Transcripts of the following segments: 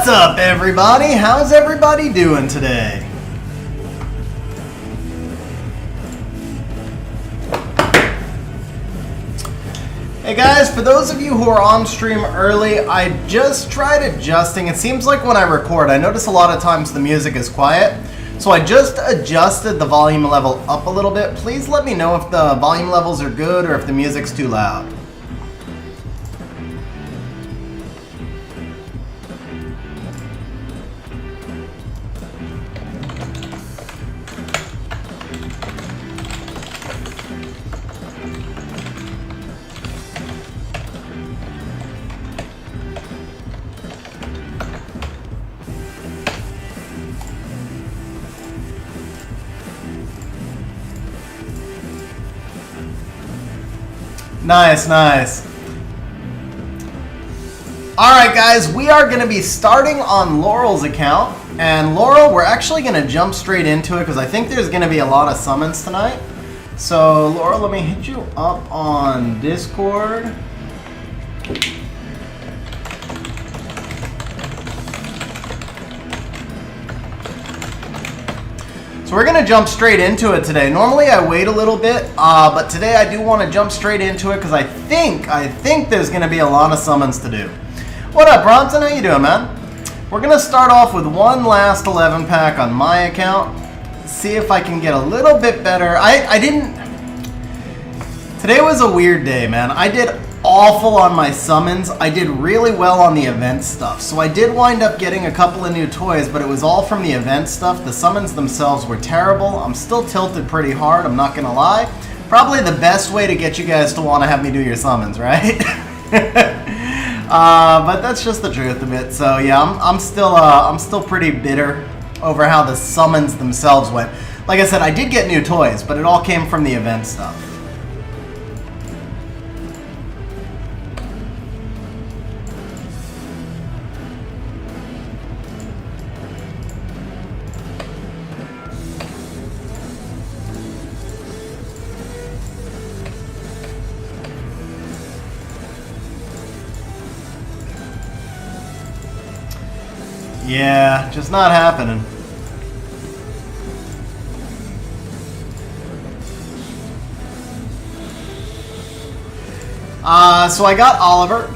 What's up, everybody? How's everybody doing today? Hey guys, for those of you who are on stream early, I just tried adjusting. It seems like when I record, I notice a lot of times the music is quiet. So I just adjusted the volume level up a little bit. Please let me know if the volume levels are good or if the music's too loud. Nice, nice. Alright guys, we are going to be starting on Laurel's account. And Laurel, we're actually going to jump straight into it because I think there's going to be a lot of summons tonight. So Laurel, let me hit you up on Discord. So we're going to jump straight into it today. Normally I wait a little bit, but today I do want to jump straight into it because I think there's going to be a lot of summons to do. What up, Bronson? How you doing, man? We're going to start off with one last 11 pack on my account. See if I can get a little bit better. Today was a weird day, man. I did awful on my summons. I did really well on the event stuff. So I did wind up getting a couple of new toys, but it was all from the event stuff. The summons themselves were terrible. I'm still tilted pretty hard, I'm not gonna lie. Probably the best way to get you guys to want to have me do your summons, right? But that's just the truth of it. So yeah, I'm still pretty bitter over how the summons themselves went. Like I said, I did get new toys, but it all came from the event stuff. Yeah, just not happening. So I got Oliver.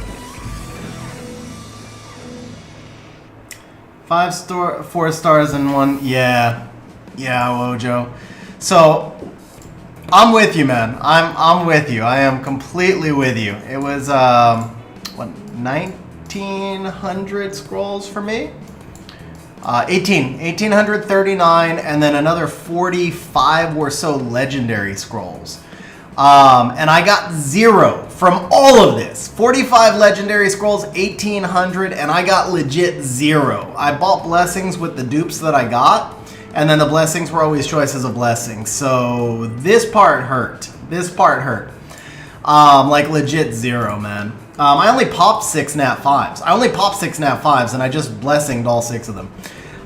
4 stars and 1. Yeah, Wojo. So I'm with you, man. I'm with you. I am completely with you. It was what, 1900 scrolls for me. 1839, and then another 45 or so legendary scrolls. And I got 0 from all of this. 45 legendary scrolls, 1800, and I got legit 0. I bought blessings with the dupes that I got, and then the blessings were always choices of blessings. So this part hurt. Like legit 0, man. I only popped 6 nat 5s. And I just blessinged all 6 of them.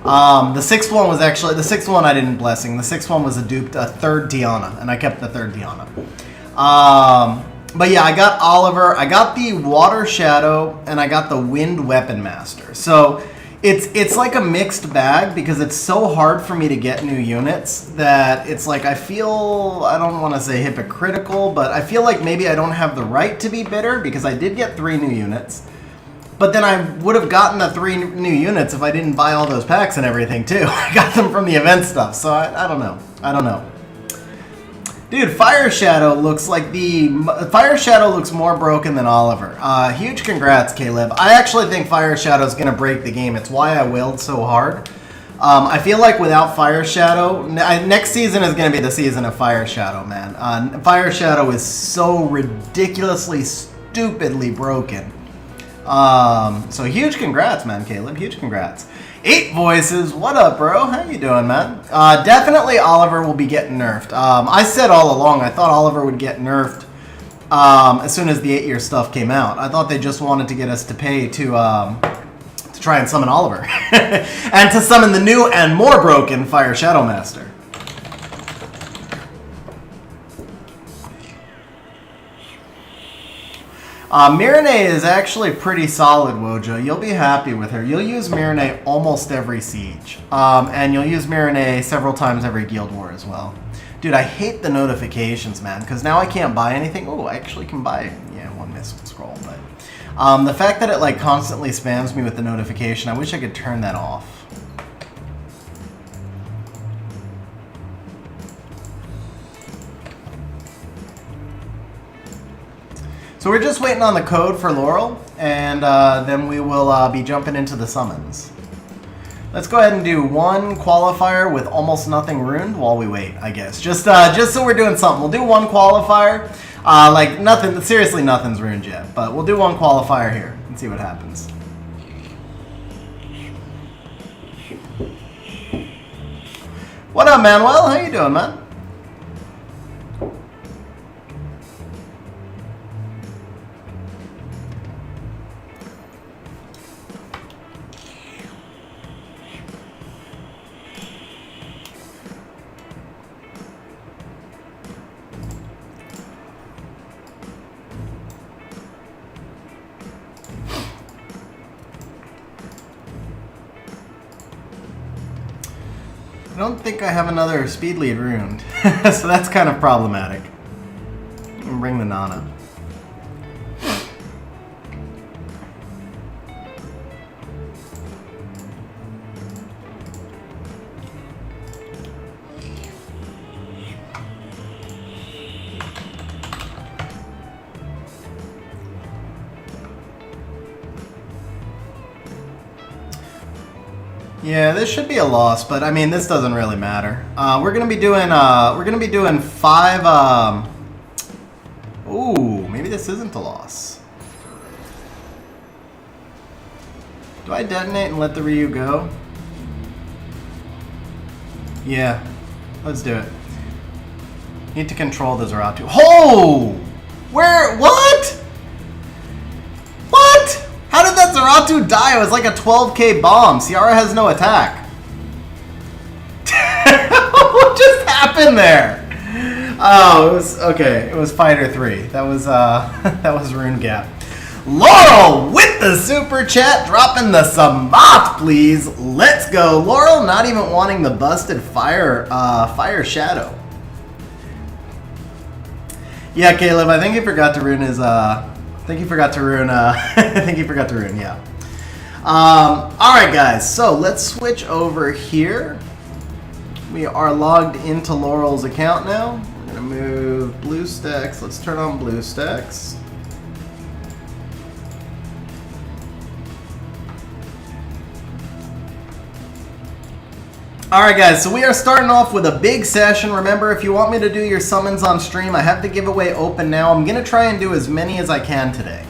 The 6th one was actually, the 6th one I didn't blessing. The 6th one was a 3rd Tiana, and I kept the 3rd Tiana. But yeah, I got Oliver, I got the Water Shadow, and I got the Wind Weapon Master. So it's like a mixed bag because it's so hard for me to get new units that it's like I feel, I don't want to say hypocritical, but I feel like maybe I don't have the right to be bitter because I did get 3 new units. But then I would have gotten the 3 new units if I didn't buy all those packs and everything too. I got them from the event stuff, so I don't know. Dude, Fire Shadow looks more broken than Oliver. Huge congrats, Caleb. I actually think Fire Shadow is going to break the game. It's why I willed so hard. I feel like without Fire Shadow, next season is going to be the season of Fire Shadow, man. Fire Shadow is so ridiculously, stupidly broken. So huge congrats, man, Caleb. Huge congrats. 8 Voices, what up, bro? How you doing, man? Definitely Oliver will be getting nerfed. I said all along I thought Oliver would get nerfed as soon as the 8-year stuff came out. I thought they just wanted to get us to pay to try and summon Oliver. And to summon the new and more broken Fire Shadow Master. Mirene is actually pretty solid, Wojo. You'll be happy with her. You'll use Mirene almost every siege. And you'll use Mirene several times every guild war as well. Dude, I hate the notifications, man, because now I can't buy anything. Oh, I actually can buy, yeah, one missile scroll, but the fact that it like constantly spams me with the notification, I wish I could turn that off. So we're just waiting on the code for Laurel, and then we will be jumping into the summons. Let's go ahead and do one qualifier with almost nothing ruined while we wait, I guess. Just so we're doing something. We'll do one qualifier. Like nothing, seriously nothing's ruined yet, but we'll do one qualifier here and see what happens. What up, Manuel? How you doing, man? I don't think I have another speed lead ruined, so that's kind of problematic. And bring the Nana. Yeah, this should be a loss, but I mean, this doesn't really matter. We're gonna be doing 5. Ooh, maybe this isn't a loss. Do I detonate and let the Ryu go? Yeah, let's do it. Need to control the Zeratu. Oh! Where? What? What? How did that Zeratu die? It was like a 12k bomb. Ciara has no attack. What just happened there? Oh, it was okay. It was Fighter 3. That was that was Rune Gap. Laurel with the super chat, dropping the Samat, please. Let's go, Laurel. Not even wanting the busted fire shadow. Yeah, Caleb. I think he forgot to ruin his. I think he forgot to ruin. I think he forgot to ruin. Yeah. All right, guys. So let's switch over here. We are logged into Laurel's account now. We're gonna move BlueStacks. Let's turn on BlueStacks. Alright guys, so we are starting off with a big session. Remember, if you want me to do your summons on stream, I have the giveaway open now. I'm going to try and do as many as I can today.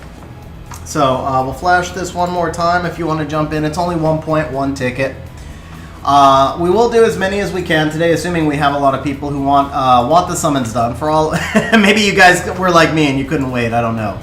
So, we'll flash this one more time if you want to jump in. It's only 1.1 ticket. We will do as many as we can today, assuming we have a lot of people who want the summons done. For all, maybe you guys were like me and you couldn't wait, I don't know.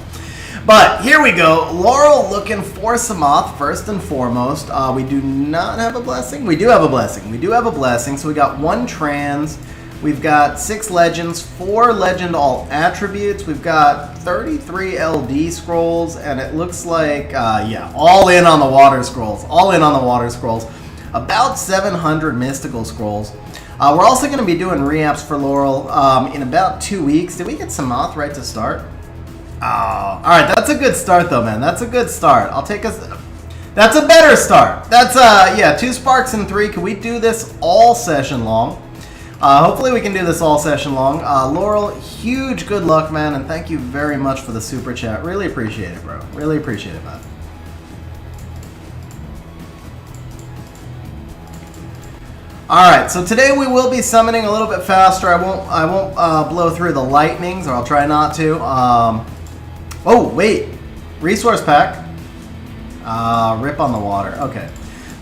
But here we go. Laurel looking for Samoth first and foremost. We do not have a blessing. We do have a blessing. We do have a blessing. So we got 1 trans. We've got 6 legends, 4 legend all attributes. We've got 33 LD scrolls, and it looks like yeah, all in on the water scrolls. All in on the water scrolls. About 700 mystical scrolls. We're also going to be doing re-apps for Laurel in about 2 weeks. Did we get Samoth right to start? Oh, all right, that's a good start though, man. That's a good start. I'll take us. That's a better start. That's yeah, 2 sparks and 3. Can we do this all session long? Hopefully we can do this all session long. Laurel, huge good luck, man, and thank you very much for the super chat. Really appreciate it, bro. Really appreciate it, man. All right, so today we will be summoning a little bit faster. I won't blow through the lightnings, or I'll try not to. Oh, wait. Resource pack. Rip on the water. Okay.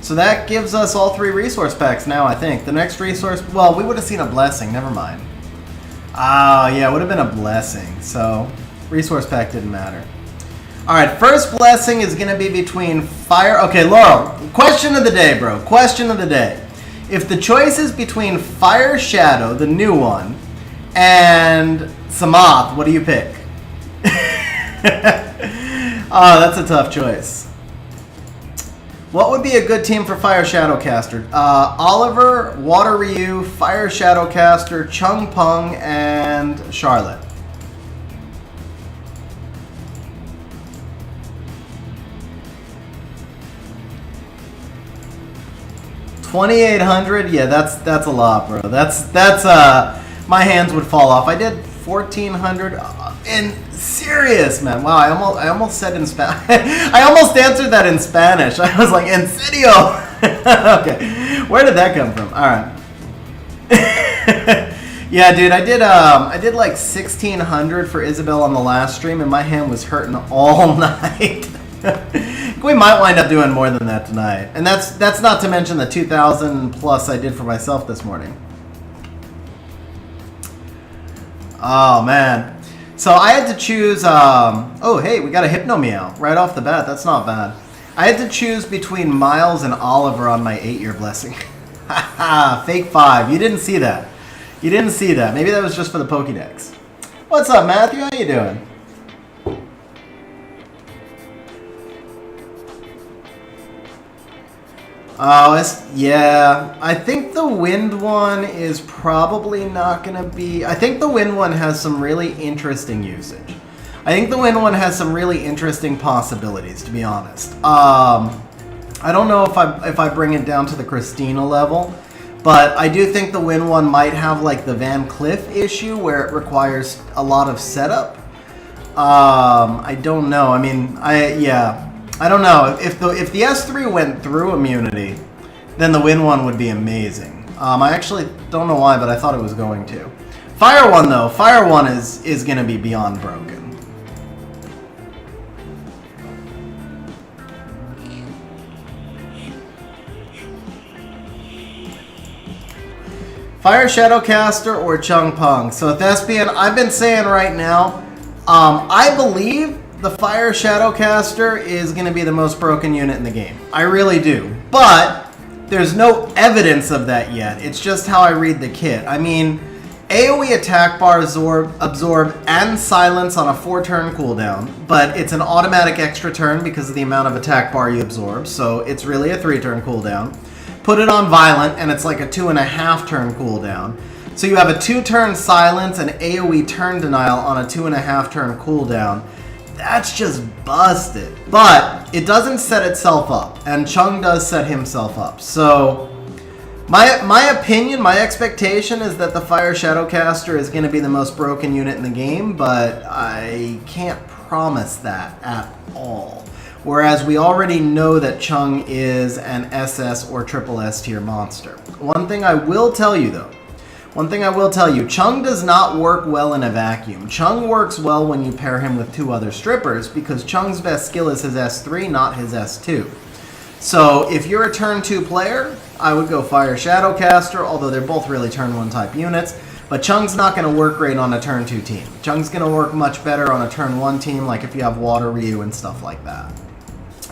So that gives us all 3 resource packs now, I think. The next resource... Well, we would have seen a blessing. Never mind. Yeah, it would have been a blessing. So, resource pack didn't matter. Alright, first blessing is going to be between fire... Okay, Laurel. Question of the day, bro. Question of the day. If the choice is between Fire Shadow, the new one, and Samoth, what do you pick? Oh, that's a tough choice. What would be a good team for Fire Shadowcaster? Oliver, Water Ryu, Fire Shadowcaster, Chung Pung, and Charlotte. $2,800? Yeah, that's a lot, bro. That's my hands would fall off. I did 1,400 in serious, man. Wow, I almost said in Spanish. I almost answered that in Spanish. I was like, en serio. Okay, where did that come from? All right. Yeah, dude, I did like 1,600 for Isabel on the last stream, and my hand was hurting all night. We might wind up doing more than that tonight, and that's not to mention the 2,000 plus I did for myself this morning. Oh man, so I had to choose. Oh hey, we got a Hypno Meow right off the bat. That's not bad. I had to choose between Miles and Oliver on my 8-year blessing. Haha, fake 5. You didn't see that. You didn't see that. Maybe that was just for the Pokédex. What's up, Matthew? How you doing? Oh, yeah. I think the wind one is probably not going to be... I think the wind one has some really interesting usage. I think the wind one has some really interesting possibilities, to be honest. I don't know if I bring it down to the Christina level, but I do think the wind one might have like the Van Cliff issue where it requires a lot of setup. I don't know. I mean, I don't know. If the S3 went through immunity, then the Wind one would be amazing. I actually don't know why, but I thought it was going to. Fire one though, Fire one is going to be beyond broken. Fire Shadowcaster or Chung Pung. So Thespian, I've been saying right now, I believe the Fire Shadowcaster is going to be the most broken unit in the game. I really do. But there's no evidence of that yet. It's just how I read the kit. I mean, AoE attack bar absorb and silence on a 4-turn cooldown, but it's an automatic extra turn because of the amount of attack bar you absorb, so it's really a 3-turn cooldown. Put it on violent, and it's like a 2.5-turn cooldown. So you have a 2-turn silence and AoE turn denial on a 2.5-turn cooldown. That's just busted. But it doesn't set itself up, and Chung does set himself up. So my opinion, my expectation is that the Fire Shadowcaster is going to be the most broken unit in the game, but I can't promise that at all. Whereas we already know that Chung is an SS or triple S tier monster. One thing I will tell you though, Chung does not work well in a vacuum. Chung works well when you pair him with 2 other strippers because Chung's best skill is his S3, not his S2. So if you're a turn 2 player, I would go Fire Shadowcaster, although they're both really turn 1 type units. But Chung's not going to work great on a turn 2 team. Chung's going to work much better on a turn 1 team, like if you have Water Ryu and stuff like that.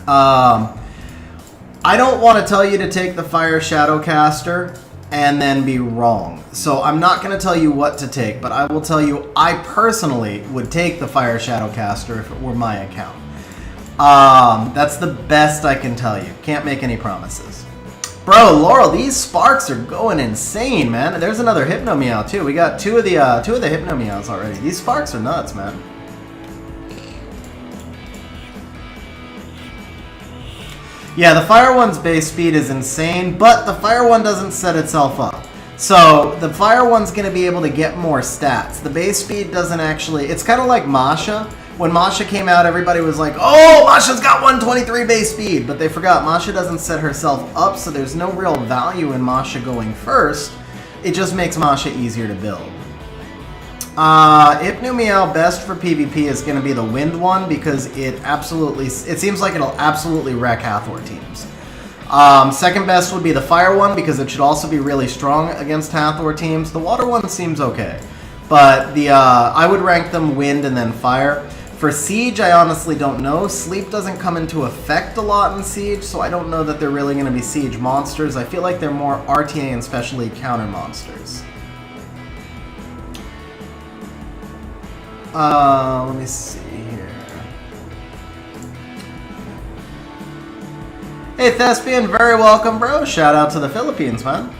I don't want to tell you to take the Fire Shadowcaster and then be wrong. So I'm not going to tell you what to take, but I will tell you I personally would take the Fire Shadowcaster if it were my account. That's the best I can tell you. Can't make any promises. Bro, Laurel, these sparks are going insane, man. There's another Hypno Meow too. We got two of the Hypno Meows already. These sparks are nuts, man. Yeah, the Fire one's base speed is insane, but the Fire one doesn't set itself up. So the Fire one's going to be able to get more stats. The base speed doesn't actually... It's kind of like Masha. When Masha came out, everybody was like, oh, Masha's got 123 base speed. But they forgot Masha doesn't set herself up, so there's no real value in Masha going first. It just makes Masha easier to build. Hypno Meow best for PvP is going to be the Wind one because it seems like it'll absolutely wreck Hathor teams. Second best would be the Fire one because it should also be really strong against Hathor teams. The Water one seems okay, but I would rank them Wind and then Fire. For Siege, I honestly don't know. Sleep doesn't come into effect a lot in Siege, so I don't know that they're really going to be Siege monsters. I feel like they're more RTA and specialty counter monsters. Let me see here. Hey, Thespian, very welcome, bro. Shout out to the Philippines, man.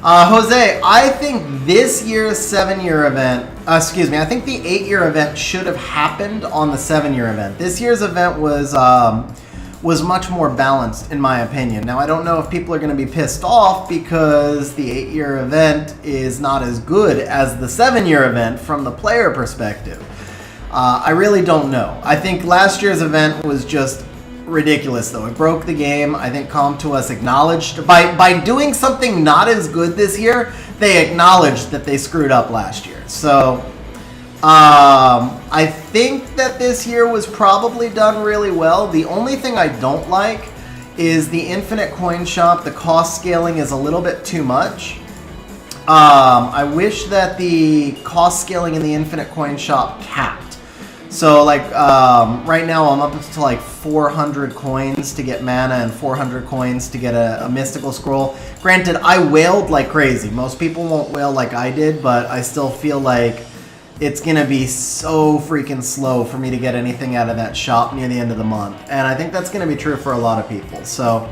Jose, I think this year's 7-year event, I think the 8-year event should have happened on the 7-year event. This year's event was much more balanced, in my opinion. Now, I don't know if people are going to be pissed off because the 8-year event is not as good as the 7-year event from the player perspective. I really don't know. I think last year's event was just ridiculous, though. It broke the game. I think Com2uS acknowledged by doing something not as good this year, they acknowledged that they screwed up last year. So I think that this year was probably done really well. The only thing I don't like is the infinite coin shop. The cost scaling is a little bit too much. I wish that the cost scaling in the infinite coin shop capped. So, like, right now I'm up to, like, 400 coins to get mana and 400 coins to get a mystical scroll. Granted, I whaled like crazy. Most people won't whale like I did, but I still feel like it's going to be so freaking slow for me to get anything out of that shop near the end of the month. And I think that's going to be true for a lot of people. So,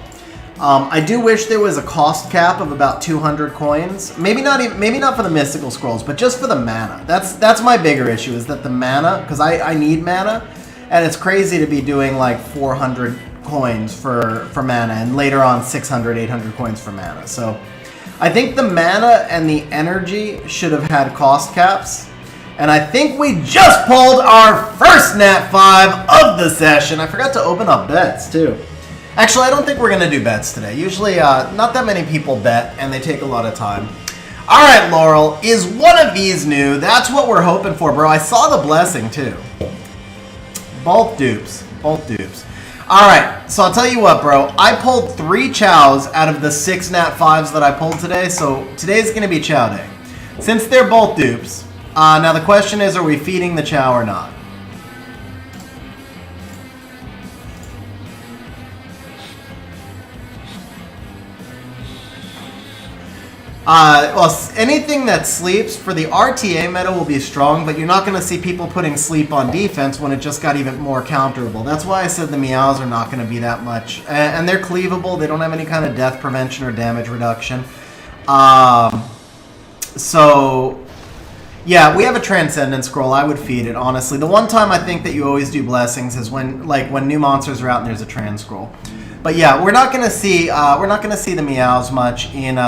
I do wish there was a cost cap of about 200 coins. Maybe not for the mystical scrolls, but just for the mana. That's my bigger issue, is that the mana, because I need mana, and it's crazy to be doing like 400 coins for mana, and later on 600, 800 coins for mana. So I think the mana and the energy should have had cost caps. And I think we just pulled our first Nat 5 of the session. I forgot to open up bets too. Actually, I don't think we're going to do bets today. Usually, not that many people bet, and they take a lot of time. All right, Laurel, is one of these new? That's what we're hoping for, bro. I saw the blessing, too. Both dupes. Both dupes. All right, so I'll tell you what, bro. I pulled 3 chows out of the 6 Nat 5s that I pulled today, so today's going to be chow day. Since they're both dupes, now the question is, are we feeding the chow or not? Well, anything that sleeps for the RTA meta will be strong, but you're not going to see people putting sleep on defense when it just got even more counterable. That's why I said the meows are not going to be that much. And they're cleavable. They don't have any kind of death prevention or damage reduction. So, yeah, we have a Transcendent Scroll. I would feed it, honestly. The one time I think that you always do blessings is when new monsters are out and there's a Trans Scroll. But yeah, we're not going to see the meows much in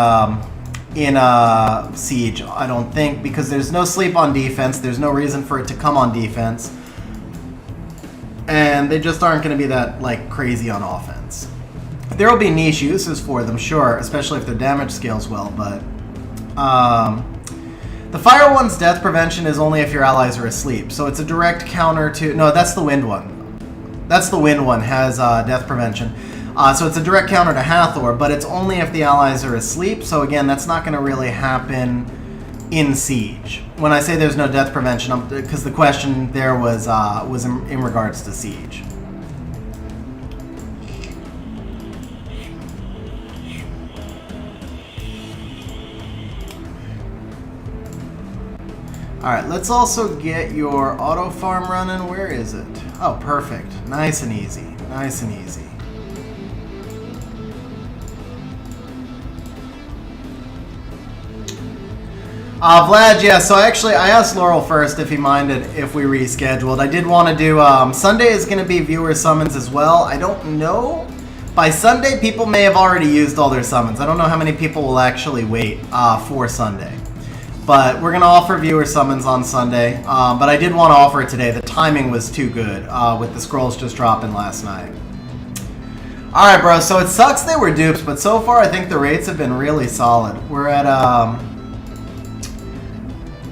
Siege, I don't think, because there's no sleep on defense. There's no reason for it to come on defense. And they just aren't going to be that, like, crazy on offense. There will be niche uses for them, sure, especially if their damage scales well, but the Fire one's death prevention is only if your allies are asleep, so it's a direct counter to... No, that's the Wind one. That's the Wind one, has death prevention. So it's a direct counter to Hathor, but it's only if the allies are asleep. So again, that's not going to really happen in Siege. When I say there's no death prevention, because the question there was in regards to Siege. All right, let's also get your auto farm running. Where is it? Oh, perfect. Nice and easy. Nice and easy. Vlad, yeah, so actually I asked Laurel first if he minded if we rescheduled. I did want to do, Sunday is going to be viewer summons as well. I don't know. By Sunday, people may have already used all their summons. I don't know how many people will actually wait for Sunday. But we're going to offer viewer summons on Sunday. But I did want to offer it today. The timing was too good with the scrolls just dropping last night. Alright, bro, so it sucks they were dupes, but so far I think the rates have been really solid. We're at,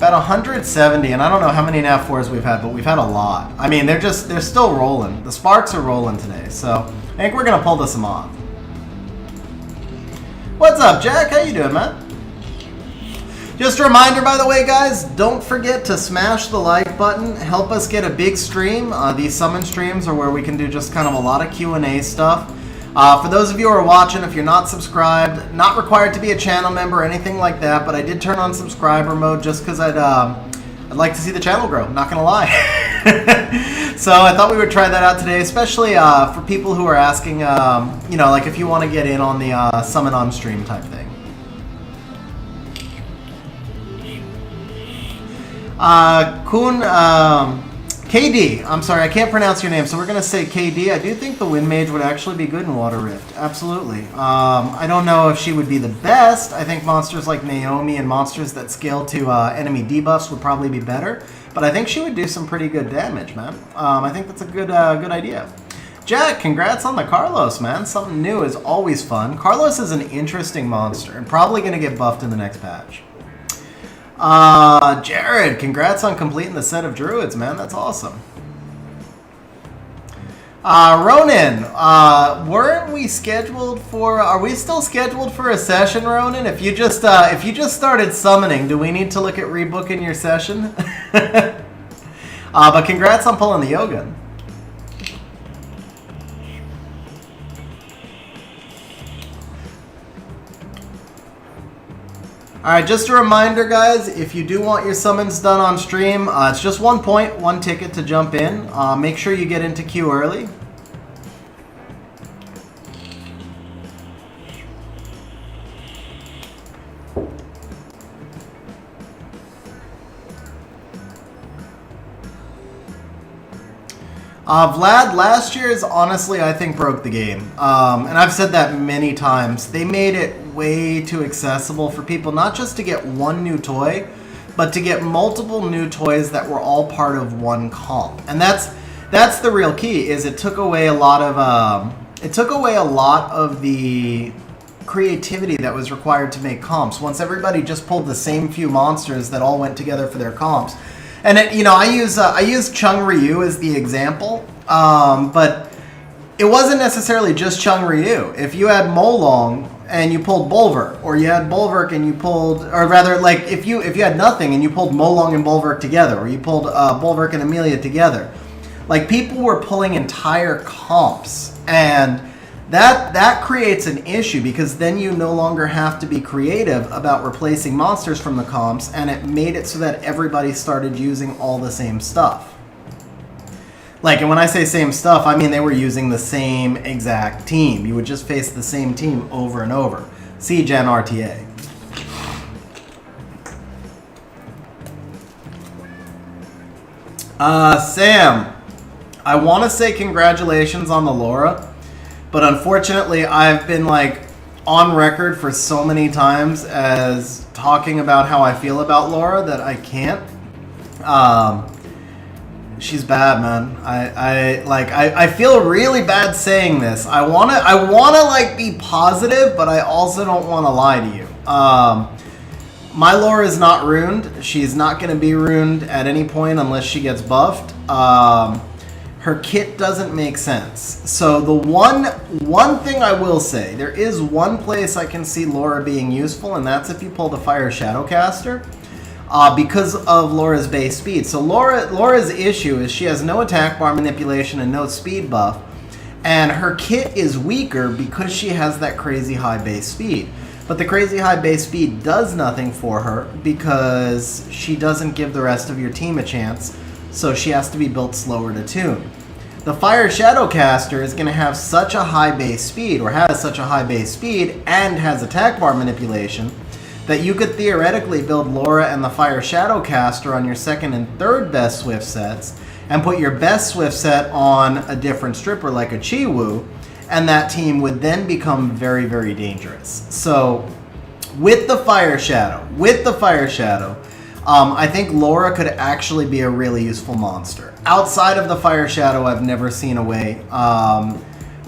about 170, and I don't know how many Nat 4s we've had, but we've had a lot. I mean, they're still rolling. The sparks are rolling today, so I think we're gonna pull this off. What's up, Jack? How you doing, man? Just a reminder, by the way, guys, don't forget to smash the like button. Help us get a big stream. These summon streams are where we can do just kind of a lot of Q&A stuff. For those of you who are watching, if you're not subscribed, not required to be a channel member or anything like that, but I did turn on subscriber mode just because I I'd like to see the channel grow, not gonna lie. So I thought we would try that out today, especially for people who are asking, you know, like if you want to get in on the summon on stream type thing. KD, I'm sorry, I can't pronounce your name, so we're going to say KD. I do think the Wind Mage would actually be good in Water Rift, absolutely. I don't know if she would be the best. I think monsters like Naomi and monsters that scale to enemy debuffs would probably be better, but I think she would do some pretty good damage, man. I think that's a good idea. Jack, congrats on the Carlos, man. Something new is always fun. Carlos is an interesting monster and probably going to get buffed in the next patch. Jared, congrats on completing the set of druids, man. That's awesome. Ronan, weren't we scheduled for? Are we still scheduled for a session, Ronan? If you just started summoning, do we need to look at rebooking your session? But congrats on pulling the Yogan. Alright, just a reminder, guys, if you do want your summons done on stream, it's just 1 point, 1 ticket to jump in. Make sure you get into queue early. Vlad, last year's honestly, I think, broke the game. And I've said that many times. They made it way too accessible for people, not just to get one new toy, but to get multiple new toys that were all part of one comp. And that's the real key, is it took away a lot of the creativity that was required to make comps. Once everybody just pulled the same few monsters that all went together for their comps. And it, you know, I use Chung Ryu as the example, but it wasn't necessarily just Chung Ryu. If you had Molong and you pulled Bulwark, or you had Bulwark and you pulled, or rather, like if you had nothing and you pulled Molong and Bulwark together, or you pulled Bulwark and Amelia together, like people were pulling entire comps, and that creates an issue, because then you no longer have to be creative about replacing monsters from the comps, and it made it so that everybody started using all the same stuff. Like, and when I say same stuff, I mean they were using the same exact team. You would just face the same team over and over. See Gen RTA. Sam, I want to say congratulations on the Laura. But unfortunately, I've been like on record for so many times as talking about how I feel about Laura that I can't. She's bad, man. I feel really bad saying this. I wanna like be positive, but I also don't want to lie to you. My Laura is not ruined. She's not going to be ruined at any point unless she gets buffed. Her kit doesn't make sense. So the one thing I will say, there is one place I can see Laura being useful, and that's if you pull the Fire Shadowcaster, because of Laura's base speed. So Laura's issue is she has no attack bar manipulation and no speed buff, and her kit is weaker because she has that crazy high base speed. But the crazy high base speed does nothing for her because she doesn't give the rest of your team a chance. So she has to be built slower to tune. The Fire Shadowcaster is going to have such a high base speed, or has such a high base speed, and has attack bar manipulation, that you could theoretically build Laura and the Fire Shadowcaster on your second and third best Swift sets, and put your best Swift set on a different stripper like a Chiwu, and that team would then become very, very dangerous. So with the Fire Shadow, I think Laura could actually be a really useful monster. Outside of the Fire Shadow, I've never seen a way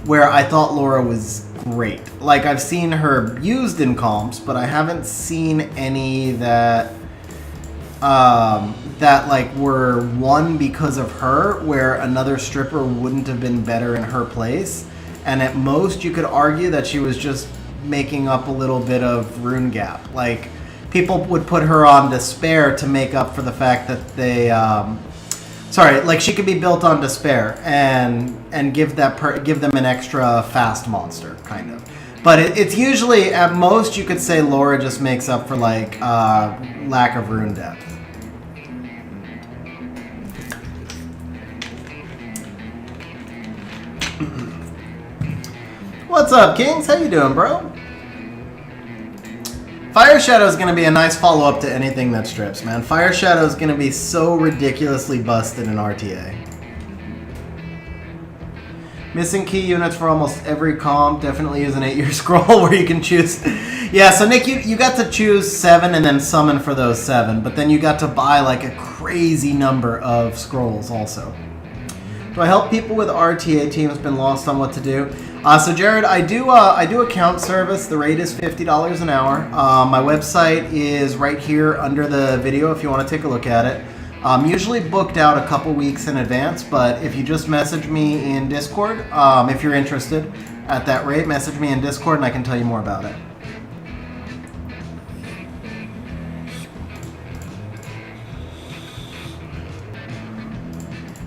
where I thought Laura was great. Like, I've seen her used in comps, but I haven't seen any that like were won because of her, where another stripper wouldn't have been better in her place. And at most, you could argue that she was just making up a little bit of rune gap. Like, people would put her on Despair to make up for the fact that they, like she could be built on Despair and give them an extra fast monster, kind of. But it's usually, at most, you could say Laura just makes up for like lack of rune depth. What's up, Kings? How you doing, bro? Fire Shadow is going to be a nice follow-up to anything that strips, man. Fire Shadow is going to be so ridiculously busted in RTA. Missing key units for almost every comp. Definitely use an 8-year scroll where you can choose. Yeah, so Nick, you got to choose 7 and then summon for those 7, but then you got to buy like a crazy number of scrolls also. Do I help people with RTA teams been lost on what to do? So Jared, I do account service. The rate is $50 an hour. My website is right here under the video if you want to take a look at it. I'm usually booked out a couple weeks in advance, but if you just message me in Discord, if you're interested at that rate, message me in Discord and I can tell you more about it.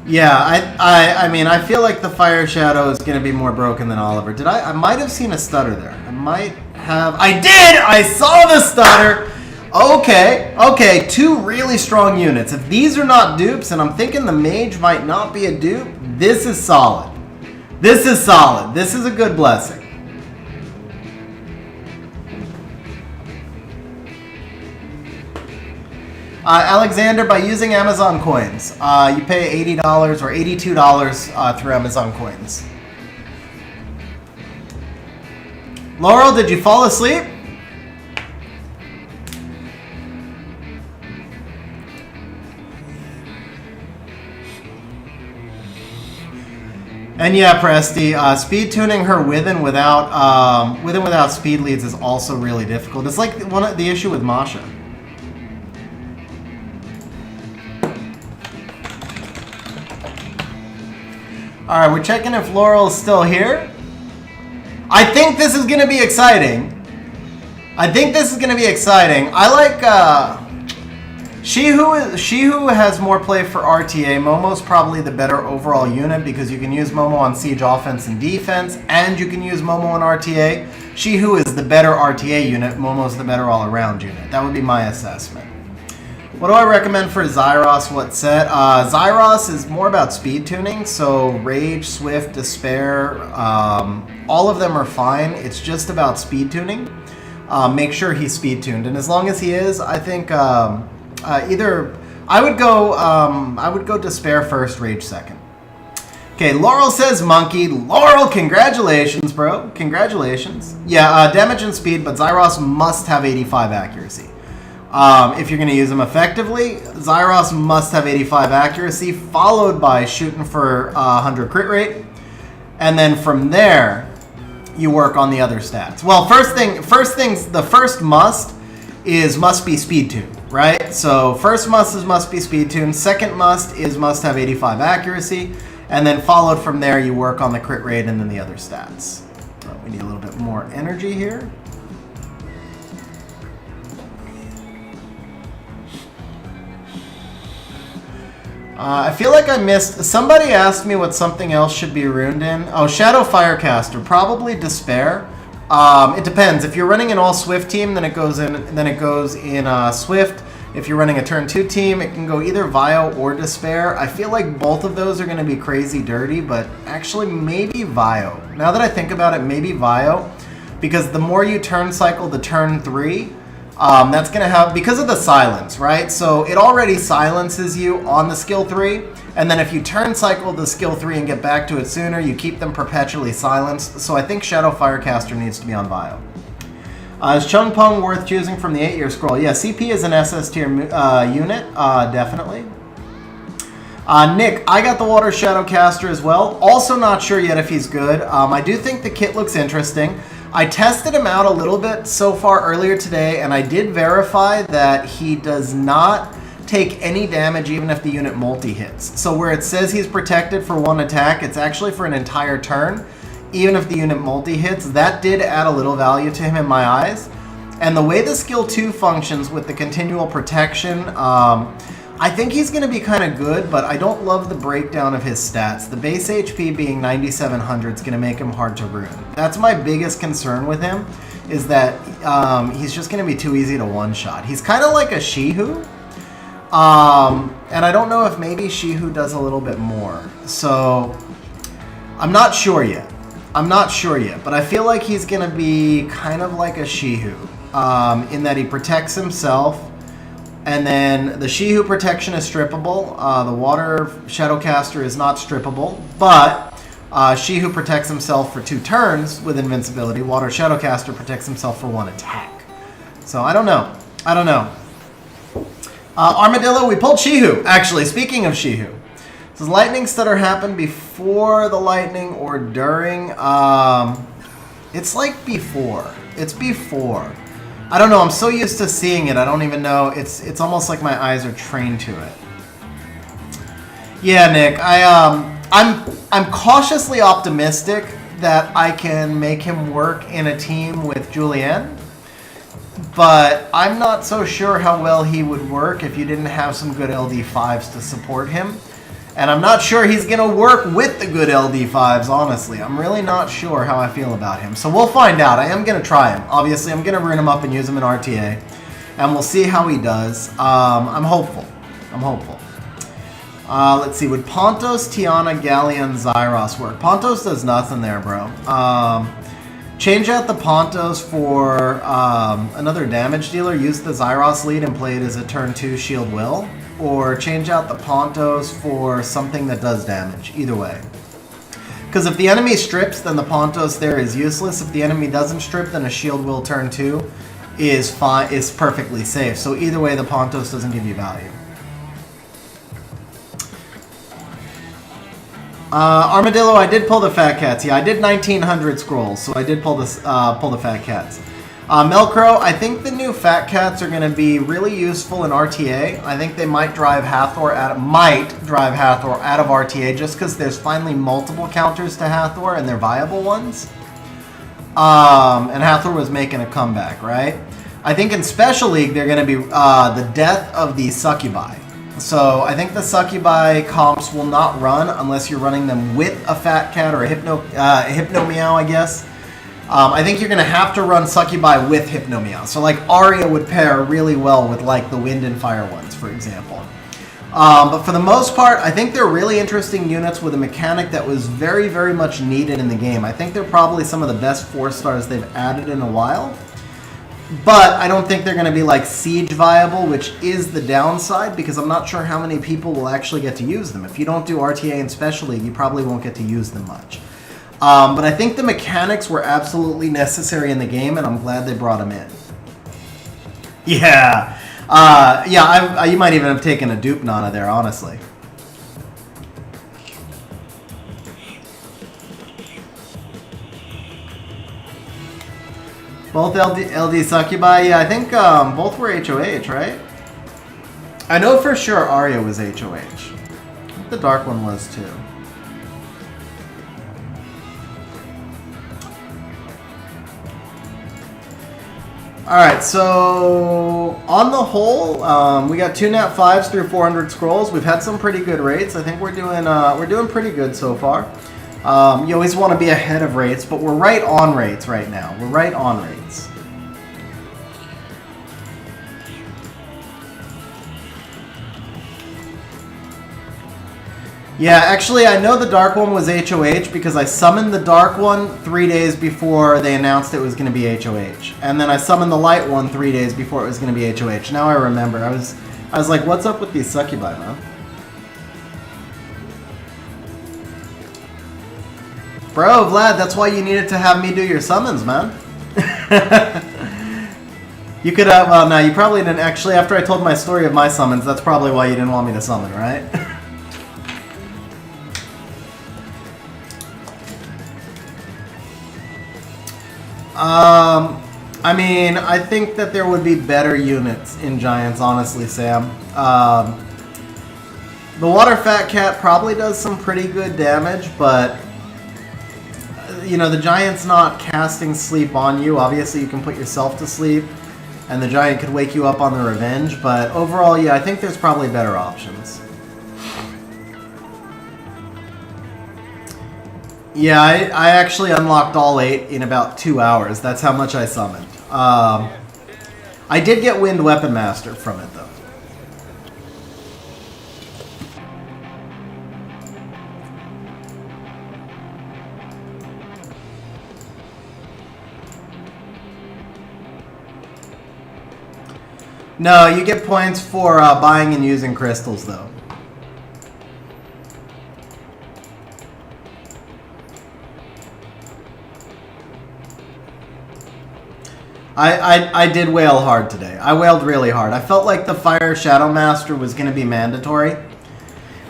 Yeah, I mean, I feel like the Fire Shadow is going to be more broken than Oliver. Did I might have seen a stutter there. I might have. I did! I saw the stutter! Okay, 2 really strong units. If these are not dupes, and I'm thinking the mage might not be a dupe, this is solid. This is solid. This is a good blessing. Alexander, by using Amazon coins, you pay $80 or $82 through Amazon coins. Laurel, did you fall asleep? And yeah, Presti, speed tuning her with and without speed leads is also really difficult. It's like the issue with Masha. All right, we're checking if Laurel is still here. I think this is going to be exciting. I like she who has more play for RTA. Momo's probably the better overall unit because you can use Momo on siege offense and defense, and you can use Momo on RTA. She who is the better RTA unit. Momo's the better all-around unit. That would be my assessment. What do I recommend for Zyros? What set? Zyros is more about speed tuning, so Rage, Swift, Despair, all of them are fine. It's just about speed tuning. Make sure he's speed tuned, and as long as he is, I think either I would go Despair first, Rage second. Okay, Laurel says Monkey. Laurel, congratulations, bro. Congratulations. Yeah, damage and speed, but Zyros must have 85 accuracy. If you're going to use him effectively, Zyros must have 85 accuracy, followed by shooting for 100 crit rate, and then from there, you work on the other stats. Well, the first must be speed tuned, right? So first must be speed tuned. Second must have 85 accuracy, and then followed from there, you work on the crit rate and then the other stats. We need a little bit more energy here. I feel like I missed. Somebody asked me what something else should be ruined in. Oh, Shadow Firecaster, probably Despair. It depends. If you're running an all Swift team, then it goes in Swift. If you're running a turn 2 team, it can go either Vio or Despair. I feel like both of those are going to be crazy dirty, but actually maybe Vio. Now that I think about it, maybe Vio, because the more you turn cycle the turn 3. That's going to have, because of the silence, right? So it already silences you on the skill 3, and then if you turn cycle the skill 3 and get back to it sooner, you keep them perpetually silenced. So I think Shadow Firecaster needs to be on Vio. Is Chung Pung worth choosing from the 8-year scroll? Yeah, CP is an SS tier unit, definitely. Nick, I got the Water Shadow Caster as well. Also not sure yet if he's good. I do think the kit looks interesting. I tested him out a little bit so far earlier today, and I did verify that he does not take any damage even if the unit multi-hits. So where it says he's protected for 1 attack, it's actually for an entire turn, even if the unit multi-hits. That did add a little value to him in my eyes. And the way the skill 2 functions with the continual protection, I think he's going to be kind of good, but I don't love the breakdown of his stats. The base HP being 9,700 is going to make him hard to ruin. That's my biggest concern with him, is that he's just going to be too easy to one-shot. He's kind of like a Shihu, and I don't know if maybe Shihu does a little bit more. So I'm not sure yet. I'm not sure yet, but I feel like he's going to be kind of like a Shihu, in that he protects himself, and then the Shihu protection is strippable. The Water Shadowcaster is not strippable, but Shihu protects himself for 2 turns with invincibility. Water Shadowcaster protects himself for 1 attack. So I don't know. Armadillo, we pulled Shihu. Actually, speaking of Shihu. Does lightning stutter happen before the lightning or during? It's like before. It's before. I don't know. I'm so used to seeing it. I don't even know. It's almost like my eyes are trained to it. Yeah, Nick. I'm cautiously optimistic that I can make him work in a team with Julianne, but I'm not so sure how well he would work if you didn't have some good LD5s to support him. And I'm not sure he's going to work with the good LD5s, honestly. I'm really not sure how I feel about him. So we'll find out. I am going to try him. Obviously, I'm going to rune him up and use him in RTA. And we'll see how he does. I'm hopeful. Let's see. Would Pontos, Tiana, Galleon, Zyros work? Pontos does nothing there, bro. Change out the Pontos for another damage dealer. Use the Zyros lead and play it as a turn 2 Shield Will. Or change out the Pontos for something that does damage. Either way. Because if the enemy strips, then the Pontos there is useless. If the enemy doesn't strip, then a Shield Will turn 2 is perfectly safe. So either way, the Pontos doesn't give you value. Armadillo, I did pull the Fat Cats. Yeah, I did 1900 scrolls, so I did pull the Fat Cats. Melcro, I think the new Fat Cats are going to be really useful in RTA. I think they might drive Hathor out of RTA just because there's finally multiple counters to Hathor and they're viable ones. And Hathor was making a comeback, right? I think in Special League they're going to be the death of the Succubi. So I think the Succubi comps will not run unless you're running them with a Fat Cat or a Hypno Meow, I guess. I think you're going to have to run Succubi with Hypno Meow. So like Arya would pair really well with like the Wind and Fire ones, for example. But for the most part, I think they're really interesting units with a mechanic that was very, very much needed in the game. I think they're probably some of the best 4-stars they've added in a while. But I don't think they're going to be like Siege viable, which is the downside, because I'm not sure how many people will actually get to use them. If you don't do RTA and Special League, you probably won't get to use them much. But I think the mechanics were absolutely necessary in the game, and I'm glad they brought them in. Yeah. You might even have taken a dupe Nana there, honestly. Both LD Succubi? Yeah, I think both were HOH, right? I know for sure Arya was HOH. I think the Dark one was too. Alright, so on the whole, we got 2 Nat 5s through 400 scrolls. We've had some pretty good rates. I think we're doing pretty good so far. You always want to be ahead of rates, but we're right on rates right now. We're right on rates. Yeah, actually, I know the Dark one was HOH because I summoned the Dark one 3 days before they announced it was going to be HOH. And then I summoned the Light one 3 days before it was going to be HOH. Now I remember. I was like, what's up with these Succubi, man? Bro, Vlad, that's why you needed to have me do your summons, man. You could have, well, no, you probably didn't. Actually, after I told my story of my summons, that's probably why you didn't want me to summon, right? I mean, I think that there would be better units in Giants, honestly, Sam. The Water Fat Cat probably does some pretty good damage, but you know, the Giant's not casting sleep on you. Obviously, you can put yourself to sleep, and the Giant could wake you up on the revenge, but overall, yeah, I think there's probably better options. Yeah, I actually unlocked all 8 in about 2 hours. That's how much I summoned. I did get Wind Weapon Master from it, though. No, you get points for buying and using crystals, though. I did wail hard today. I wailed really hard. I felt like the Fire Shadow Master was going to be mandatory.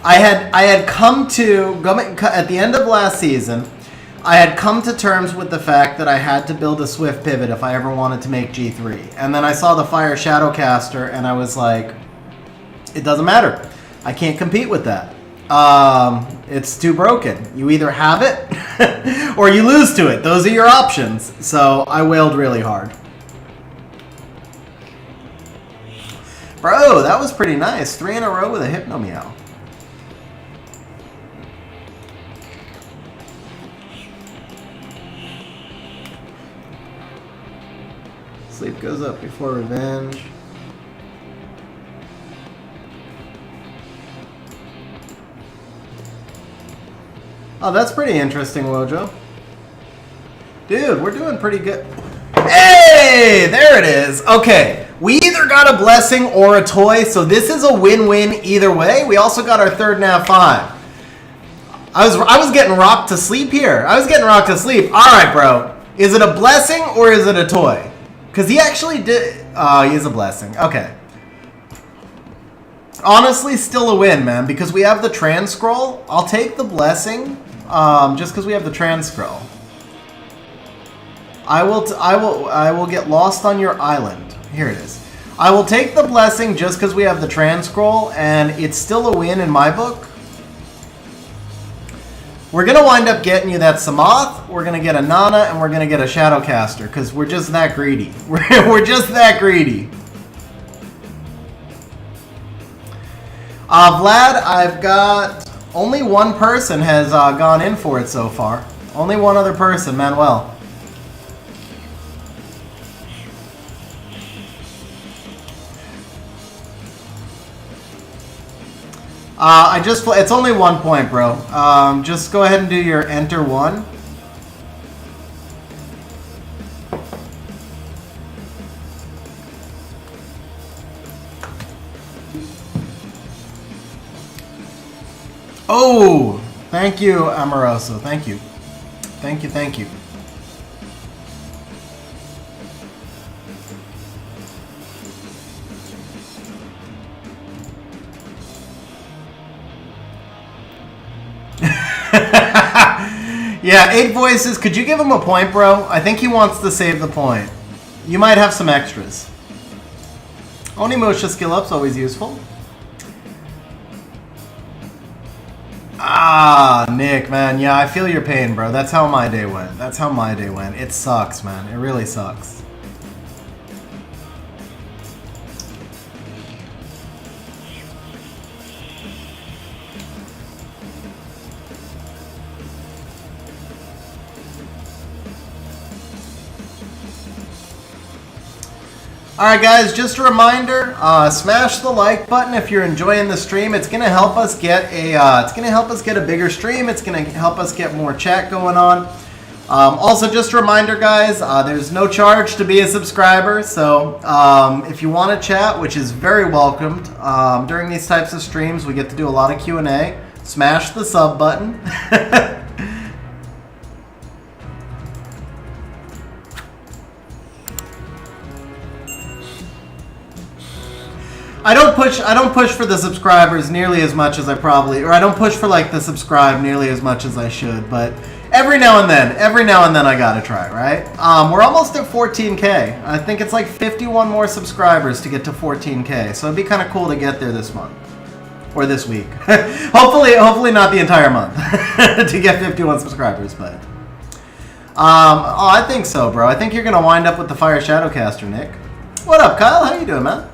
I had come to, at the end of last season, I had come to terms with the fact that I had to build a Swift Pivot if I ever wanted to make G3. And then I saw the Fire Shadow Caster, and I was like, it doesn't matter. I can't compete with that. It's too broken. You either have it, or you lose to it. Those are your options. So I wailed really hard. Bro, that was pretty nice. 3 in a row with a Hypno Meow. Sleep goes up before revenge. Oh, that's pretty interesting, Wojo. Dude, we're doing pretty good. Hey, there it is. Okay. We either got a blessing or a toy, so this is a win-win either way. We also got our third nav 5. I was getting rocked to sleep here. I was getting rocked to sleep. All right, bro. Is it a blessing or is it a toy? Because he actually did... Oh, he is a blessing. Okay. Honestly, still a win, man, because we have the trans scroll. I'll take the blessing just because we have the trans scroll. I will get lost on your island. Here it is. I will take the blessing just because we have the trans scroll, and it's still a win in my book. We're going to wind up getting you that Samoth, we're going to get a Nana, and we're going to get a Shadowcaster, because we're just that greedy. We're just that greedy. Vlad, I've got... Only one person has gone in for it so far. Only one other person, Manuel. It's only 1 point, bro. Just go ahead and do your enter 1. Oh, thank you, Amoroso. Thank you. Thank you, thank you. Yeah, 8 voices. Could you give him a point, bro? I think he wants to save the point. You might have some extras. Onimusha skill up's always useful. Ah, Nick, man. Yeah, I feel your pain, bro. That's how my day went. That's how my day went. It sucks, man. It really sucks. Alright guys, just a reminder, smash the like button if you're enjoying the stream. It's gonna help us get a bigger stream. It's gonna help us get more chat going on. Also, just a reminder, guys, there's no charge to be a subscriber. So if you want to chat, which is very welcomed, during these types of streams, we get to do a lot of Q&A. Smash the sub button. I don't push for the subscribers nearly as much as I probably, or I don't push for like the subscribe nearly as much as I should, but every now and then I gotta try, right? We're almost at 14K. I think it's like 51 more subscribers to get to 14K, so it'd be kind of cool to get there this month. Or this week. hopefully not the entire month to get 51 subscribers, but... oh, I think so, bro. I think you're gonna wind up with the Fire Shadowcaster, Nick. What up, Kyle? How you doing, man?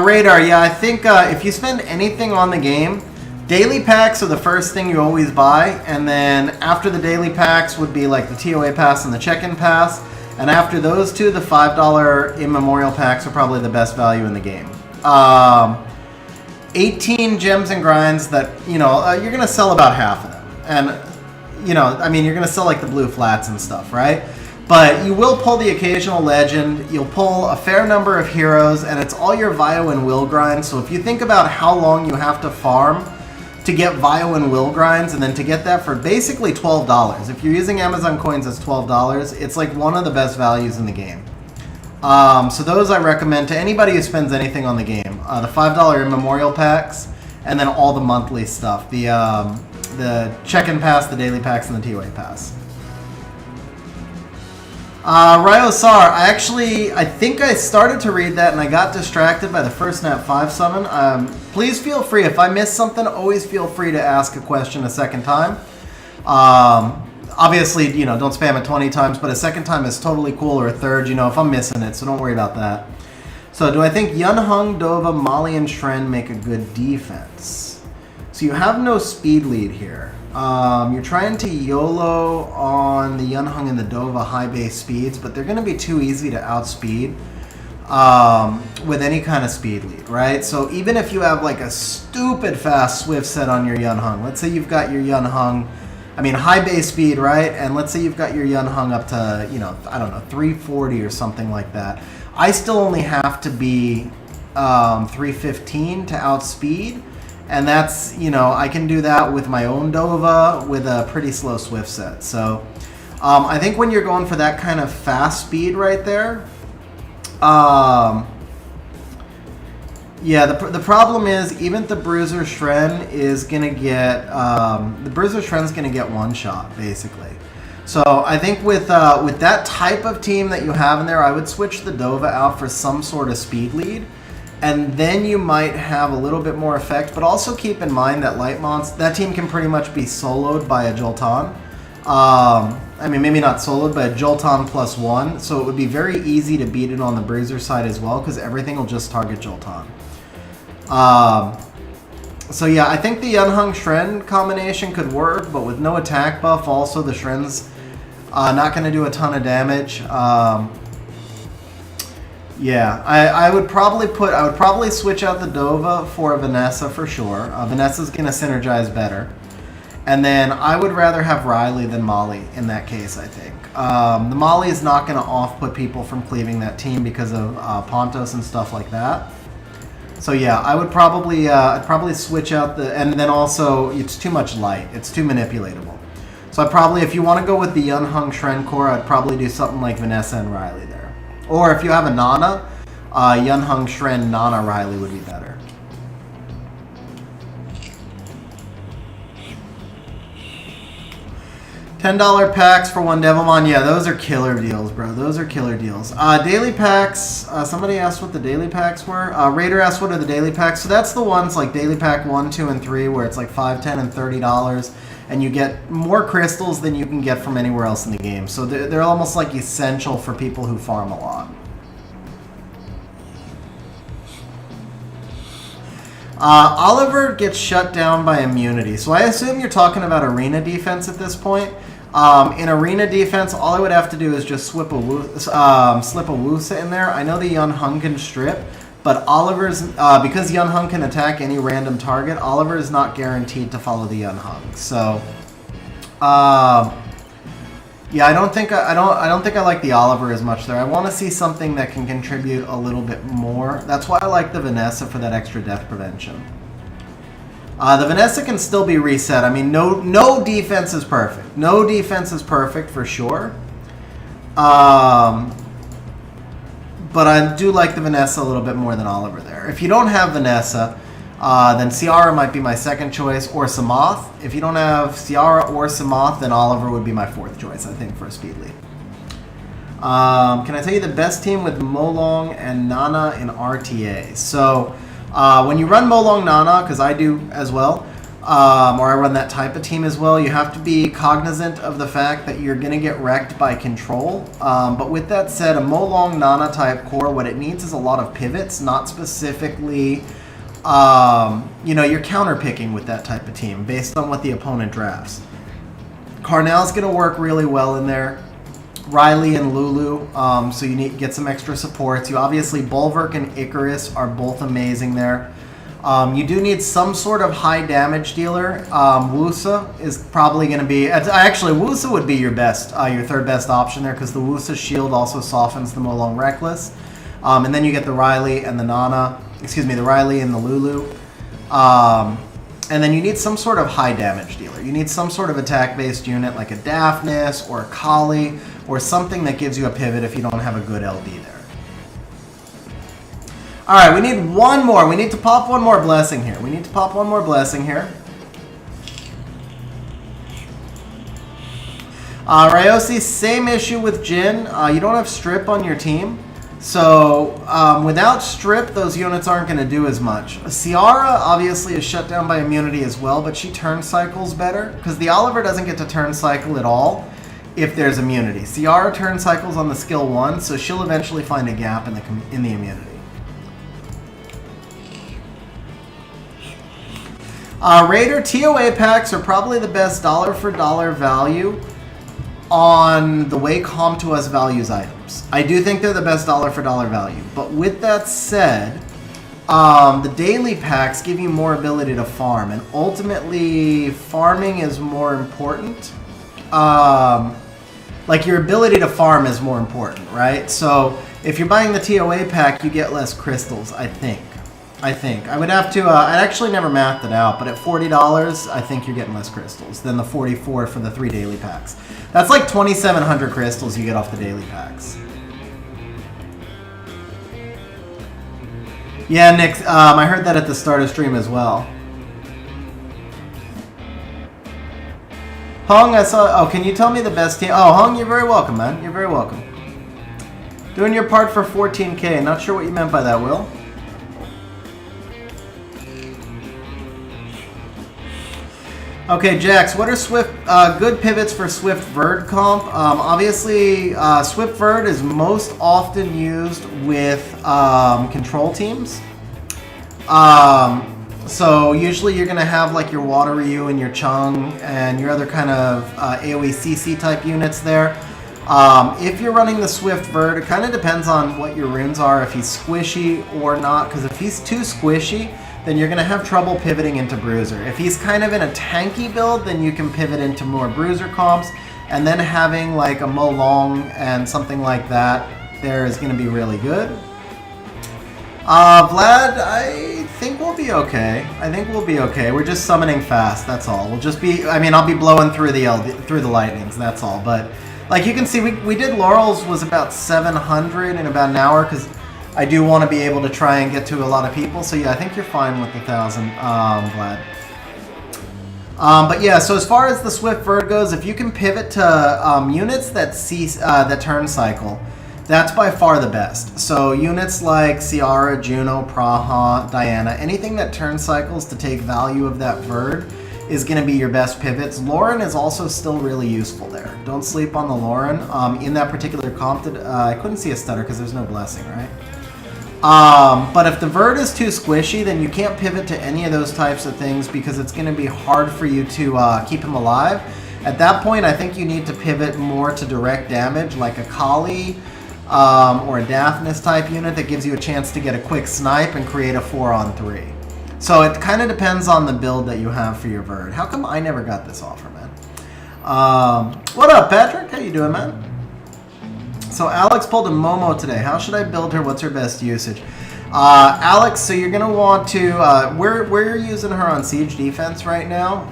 Radar, yeah, I think if you spend anything on the game, daily packs are the first thing you always buy, and then after the daily packs would be like the TOA pass and the check-in pass, and after those two, the $5 immemorial packs are probably the best value in the game. 18 gems and grinds that, you know, you're going to sell about half of them, and, you know, I mean, you're going to sell like the blue flats and stuff, right? But you will pull the occasional legend, you'll pull a fair number of heroes, and it's all your Vio and Will grinds. So if you think about how long you have to farm to get Vio and Will grinds, and then to get that for basically $12. If you're using Amazon coins, it's $12. It's like one of the best values in the game. So those I recommend to anybody who spends anything on the game. The $5 immemorial packs, and then all the monthly stuff. The check-in pass, the daily packs, and the T-Way pass. Ryosar, I think I started to read that and I got distracted by the first Nat 5 summon. Please feel free, if I miss something, always feel free to ask a question a second time. Obviously, don't spam it 20 times, but a second time is totally cool, or a third, if I'm missing it, so don't worry about that. So, do I think Yunhong, Dova, Mali, and Shren make a good defense? So you have no speed lead here. You're trying to YOLO on the Yunhong and the Dova high base speeds, but they're going to be too easy to outspeed with any kind of speed lead, right? So even if you have like a stupid fast Swift set on your Yunhong, let's say you've got your Yunhong, high base speed, right? And let's say you've got your Yunhong up to, I don't know, 340 or something like that. I still only have to be 315 to outspeed. And that's, I can do that with my own Dova with a pretty slow Swift set. So I think when you're going for that kind of fast speed right there, yeah, the problem is even the Bruiser Shren is going to get, the Bruiser Shren's going to get one shot, basically. So I think with that type of team that you have in there, I would switch the Dova out for some sort of speed lead. And then you might have a little bit more effect, but also keep in mind that that team can pretty much be soloed by a Jolton. Maybe not soloed, but a Jolton +1. So it would be very easy to beat it on the Bruiser side as well, because everything will just target Jolton. So yeah, I think the Yunhong Shren combination could work, but with no attack buff, also the Shren's not going to do a ton of damage. Yeah, I would probably switch out the Dova for a Vanessa for sure. Vanessa's going to synergize better. And then I would rather have Riley than Molly in that case, I think. The Molly is not going to off-put people from cleaving that team because of Pontos and stuff like that. So yeah, I would probably I'd probably switch out and then also it's too much light. It's too manipulatable. So I'd probably, if you want to go with the Yunhong Shren core, I'd probably do something like Vanessa and Riley there. Or if you have a Nana, Yunhong Shren, Nana, Riley would be better. $10 packs for one Devilmon. Yeah, those are killer deals, bro. Those are killer deals. Daily packs. Somebody asked what the daily packs were. Raider asked what are the daily packs. So that's the ones like daily pack 1, 2, and 3 where it's like $5, $10, and $30. And you get more crystals than you can get from anywhere else in the game. So they're almost like essential for people who farm a lot. Oliver gets shut down by immunity. So I assume you're talking about arena defense at this point. In arena defense, all I would have to do is just slip a Wusa in there. I know the Yunhong can strip, but Oliver's, because Yunhong can attack any random target, Oliver is not guaranteed to follow the Yunhong. So, yeah, I don't think I like the Oliver as much there. I want to see something that can contribute a little bit more. That's why I like the Vanessa for that extra death prevention. The Vanessa can still be reset. No defense is perfect. No defense is perfect for sure. But I do like the Vanessa a little bit more than Oliver there. If you don't have Vanessa, then Ciara might be my second choice, or Samoth. If you don't have Ciara or Samoth, then Oliver would be my fourth choice, I think, for a speed lead. Can I tell you the best team with Molong and Nana in RTA? So when you run Molong Nana, because I do as well, or I run that type of team as well, you have to be cognizant of the fact that you're going to get wrecked by control. But with that said, a Molong Nana type core, what it needs is a lot of pivots, not specifically, you're counter-picking with that type of team based on what the opponent drafts. Carnell's going to work really well in there. Riley and Lulu, so you need to get some extra supports. You obviously, Bulwark and Icarus are both amazing there. You do need some sort of high damage dealer. Wusa is probably going to be... Actually, Wusa would be your best, your third best option there, because the Wusa shield also softens the Molong Reckless. And then you get the Riley and the Nana. Excuse me, the Riley and the Lulu. And then you need some sort of high damage dealer. You need some sort of attack-based unit like a Daphnis or a Kali or something that gives you a pivot if you don't have a good LD there. Alright, we need one more. We need to pop one more blessing here. Ryosi, same issue with Jin. You don't have Strip on your team. So, without Strip, those units aren't going to do as much. Ciara, obviously, is shut down by immunity as well, but she turn cycles better. Because the Oliver doesn't get to turn cycle at all if there's immunity. Ciara turn cycles on the skill 1, so she'll eventually find a gap in the immunity. Raider TOA packs are probably the best dollar for dollar value on the way Come to Us values items. I do think they're the best dollar for dollar value. But with that said, the daily packs give you more ability to farm, and ultimately farming is more important. Like your ability to farm is more important, right? So if you're buying the TOA pack, you get less crystals, I think. I would have to, I'd actually never mathed it out, but at $40, I think you're getting less crystals than the 44 for the 3 daily packs. That's like 2,700 crystals you get off the daily packs. Yeah, Nick, I heard that at the start of stream as well. Hung, I saw, oh, can you tell me the best team? Oh, Hung, you're very welcome, man. You're very welcome. Doing your part for 14K. Not sure what you meant by that, Will. Okay, Jax, what are Swift good pivots for Swift Verd comp? Obviously, Swift Verd is most often used with control teams. So usually you're going to have like your Water Ryu and your Chung and your other kind of AoE CC type units there. If you're running the Swift Verd, it kind of depends on what your runes are, if he's squishy or not, because if he's too squishy, then you're going to have trouble pivoting into Bruiser. If he's kind of in a tanky build, then you can pivot into more Bruiser comps, and then having like a Molong and something like that there is going to be really good. Vlad, I think we'll be okay. We're just summoning fast, that's all. We'll just be, I mean, I'll be blowing through the lightnings, that's all. But like you can see, we did Laurel's was about 700 in about an hour, because I do want to be able to try and get to a lot of people. So yeah, I think you're fine with the 1,000, Vlad. But yeah, so as far as the Swift Verd goes, if you can pivot to units that turn cycle, that's by far the best. So units like Ciara, Juno, Praha, Diana, anything that turn cycles to take value of that Verd is going to be your best pivots. Lauren is also still really useful there. Don't sleep on the Lauren. In that particular comp, I couldn't see a stutter because there's no blessing, right? But if the Verd is too squishy, then you can't pivot to any of those types of things because it's going to be hard for you to keep him alive. At that point, I think you need to pivot more to direct damage, like a Kali or a Daphnis type unit that gives you a chance to get a quick snipe and create a 4-on-3. So it kind of depends on the build that you have for your Verd. How come I never got this offer, man? What up, Patrick? How you doing, man? So Alex pulled a Momo today. How should I build her? What's her best usage? Alex, so you're going to want to, where you're using her on Siege defense right now,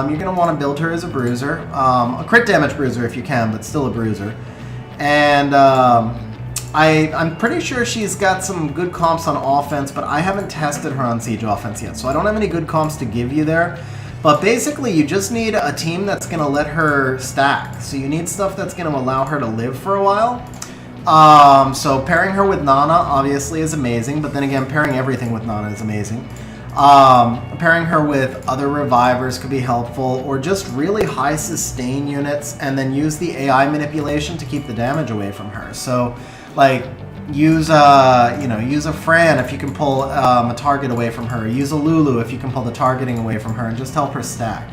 you're going to want to build her as a bruiser. A crit damage bruiser if you can, but still a bruiser. And I'm pretty sure she's got some good comps on offense, but I haven't tested her on Siege offense yet, so I don't have any good comps to give you there. But basically, you just need a team that's going to let her stack. So you need stuff that's going to allow her to live for a while. So pairing her with Nana, obviously, is amazing. But then again, pairing everything with Nana is amazing. Pairing her with other revivers could be helpful. Or just really high sustain units. And then use the AI manipulation to keep the damage away from her. So, like, use a Fran if you can pull a target away from her. Use a Lulu if you can pull the targeting away from her, and just help her stack.